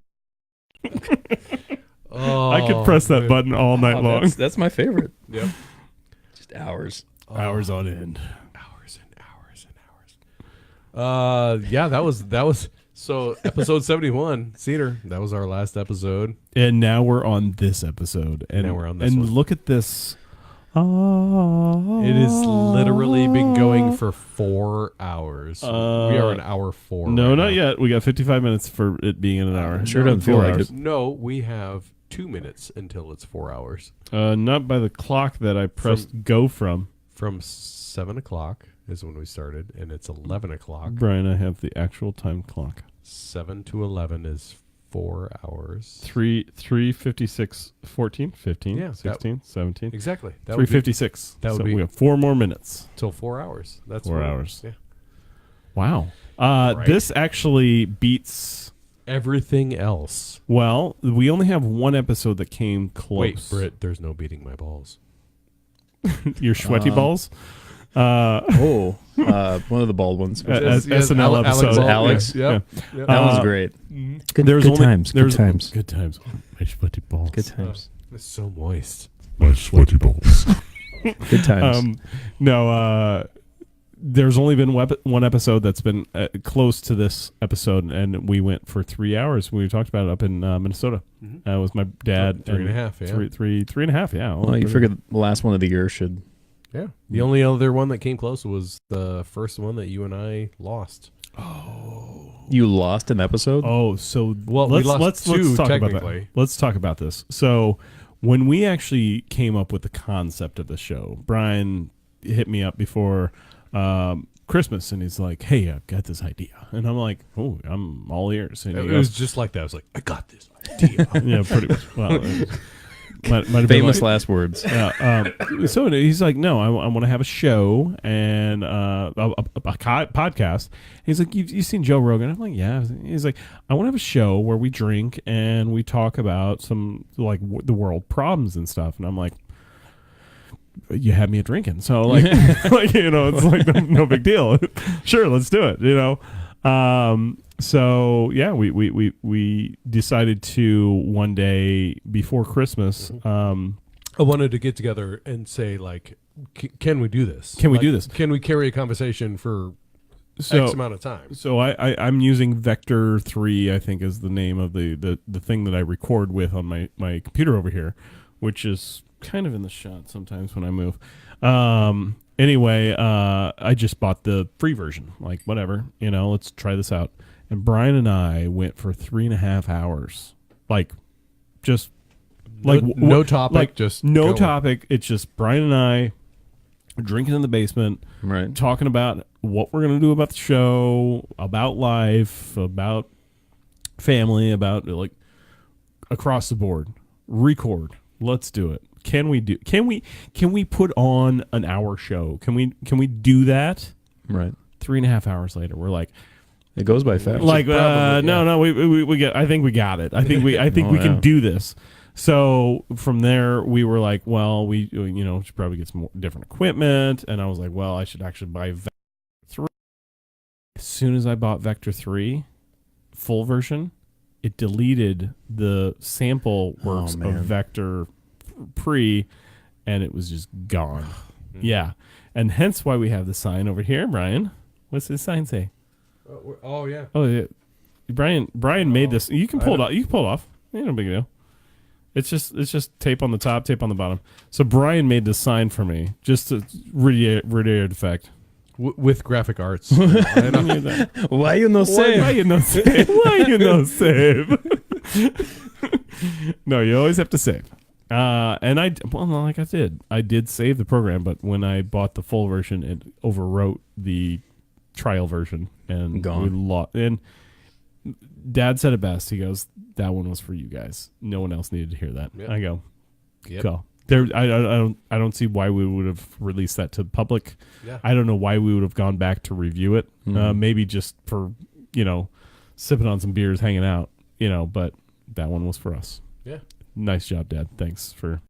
[SPEAKER 3] Oh,
[SPEAKER 2] I could press that button all night long.
[SPEAKER 4] That's my favorite.
[SPEAKER 3] Yep.
[SPEAKER 4] Just hours.
[SPEAKER 2] Hours on end.
[SPEAKER 3] Hours and hours and hours. Yeah, that was so episode 71, Cedar. That was our last episode.
[SPEAKER 2] And now we're on this episode. And
[SPEAKER 3] Now we're on this
[SPEAKER 2] and
[SPEAKER 3] one.
[SPEAKER 2] look at this.
[SPEAKER 3] It has literally been going for 4 hours. We are an hour 4.
[SPEAKER 2] No,
[SPEAKER 3] right
[SPEAKER 2] not
[SPEAKER 3] now.
[SPEAKER 2] yet. We got 55 minutes for it being in an hour.
[SPEAKER 4] Sure doesn't feel
[SPEAKER 2] 4
[SPEAKER 4] like
[SPEAKER 2] hours.
[SPEAKER 4] it.
[SPEAKER 3] No, we have 2 minutes until it's 4 hours.
[SPEAKER 2] Not by the clock that I pressed go from.
[SPEAKER 3] From 7 o'clock is when we started, and it's 11 o'clock.
[SPEAKER 2] Brian, I have the actual time clock.
[SPEAKER 3] 7 to 11 is 4 hours.
[SPEAKER 2] 3:56, 14, 15,
[SPEAKER 3] Yeah,
[SPEAKER 2] 16, 17.
[SPEAKER 3] Exactly. That would be
[SPEAKER 2] 3:56.
[SPEAKER 3] that would
[SPEAKER 2] so
[SPEAKER 3] be-
[SPEAKER 2] we have 4 more minutes.
[SPEAKER 3] till 4 hours. That's
[SPEAKER 2] 4
[SPEAKER 3] what-
[SPEAKER 2] hours.
[SPEAKER 3] Yeah.
[SPEAKER 2] Wow.
[SPEAKER 3] Right.
[SPEAKER 2] This actually beats.
[SPEAKER 3] Everything else.
[SPEAKER 2] Well, we only have one episode that came close.
[SPEAKER 3] Wait, Britt, there's no beating my balls.
[SPEAKER 2] Your sweaty balls.
[SPEAKER 4] Oh, one of the bald ones.
[SPEAKER 2] SNL episode.
[SPEAKER 4] Alex?
[SPEAKER 3] Yeah.
[SPEAKER 2] Yeah.
[SPEAKER 4] That one's great.
[SPEAKER 2] There's
[SPEAKER 4] good
[SPEAKER 2] only
[SPEAKER 4] times.
[SPEAKER 2] There's
[SPEAKER 4] Good times.
[SPEAKER 2] Good times. My sweaty balls.
[SPEAKER 4] Good times.
[SPEAKER 3] It's so moist.
[SPEAKER 5] My sweaty balls.
[SPEAKER 4] Good times.
[SPEAKER 2] There's only been one episode that's been close to this episode, and we went for 3 hours. We talked about it up in Minnesota. With my dad.
[SPEAKER 3] Three and a half, yeah.
[SPEAKER 2] Three and a half, yeah.
[SPEAKER 4] Well, you figured the last one of the year should
[SPEAKER 3] Yeah. The only other one that came close was the first one that you and I lost.
[SPEAKER 4] You lost an episode?
[SPEAKER 2] Oh, so
[SPEAKER 3] Well, we lost two,
[SPEAKER 2] talk about
[SPEAKER 3] technically.
[SPEAKER 2] that. Let's talk about this. So when we actually came up with the concept of the show, Brian hit me up before Christmas, and he's like, "Hey, I've got this idea," and I'm like, "Oh, I'm all ears." And
[SPEAKER 3] It
[SPEAKER 2] he
[SPEAKER 3] was
[SPEAKER 2] goes,
[SPEAKER 3] just like that. I was like, I got this idea.
[SPEAKER 2] yeah, pretty much. Well, might have been
[SPEAKER 4] Famous
[SPEAKER 2] like-
[SPEAKER 4] last words.
[SPEAKER 2] so he's like, no, I want to have a show and a podcast. He's like, you've seen Joe Rogan? I'm like, yeah. He's like, I want to have a show where we drink and we talk about some like the world problems and stuff. And I'm like, you had me at drinking, so like, like it's like no big deal. Sure, let's do it. So yeah, we decided to one day before Christmas.
[SPEAKER 3] I wanted to get together and say, like, can we do this?
[SPEAKER 2] Can we
[SPEAKER 3] Like,
[SPEAKER 2] do this?
[SPEAKER 3] Can we carry a conversation for X amount of time?
[SPEAKER 2] So I'm using Vector 3, I think is the name of the thing that I record with on my computer over here, which is kind of in the shot sometimes when I move. Anyway, I just bought the free version. Like, whatever, let's try this out. And Brian and I went for 3.5 hours. Like, just like
[SPEAKER 3] No topic,
[SPEAKER 2] like,
[SPEAKER 3] just
[SPEAKER 2] no
[SPEAKER 3] going.
[SPEAKER 2] topic. It's just Brian and I drinking in the basement,
[SPEAKER 4] Right.
[SPEAKER 2] talking about what we're going to do about the show, about life, about family, about like across the board. Record. Let's do it. Can we put on an hour show? Can we do that?
[SPEAKER 4] Right.
[SPEAKER 2] 3.5 hours later, we're like,
[SPEAKER 4] It goes by fast.
[SPEAKER 2] like,
[SPEAKER 3] probably,
[SPEAKER 2] no, we get. I think we got it. I think we
[SPEAKER 4] Oh,
[SPEAKER 2] can
[SPEAKER 4] yeah.
[SPEAKER 2] do this. So from there, we were like, well, we should probably get some more different equipment. And I was like, well, I should actually buy Vector 3. As soon as I bought Vector 3, full version, it deleted the sample works
[SPEAKER 4] man.
[SPEAKER 2] of Vector Pre, and it was just gone. Yeah, and hence why we have the sign over here, Brian. What's this sign say?
[SPEAKER 3] Oh yeah.
[SPEAKER 2] Oh, yeah. Brian made this. You can pull it off. You can pull it off. Ain't no big deal. It's just tape on the top, tape on the bottom. So Brian made this sign for me, just to radiate effect.
[SPEAKER 3] With graphic arts.
[SPEAKER 4] Why you no say?
[SPEAKER 2] Why you no save? Why you no save? No, you always have to save. And I did save the program, but when I bought the full version, it overwrote the trial version, and
[SPEAKER 4] Gone.
[SPEAKER 2] we lost. And Dad said it best. He goes, "That one was for you guys. No one else needed to hear that."
[SPEAKER 3] Yep.
[SPEAKER 2] I go,
[SPEAKER 3] Yep.
[SPEAKER 2] "Go." There, I don't see why we would have released that to the public.
[SPEAKER 3] Yeah.
[SPEAKER 2] I don't know why we would have gone back to review it. Maybe just for sipping on some beers, hanging out. But that one was for us.
[SPEAKER 3] Yeah.
[SPEAKER 2] Nice job, Dad. Thanks for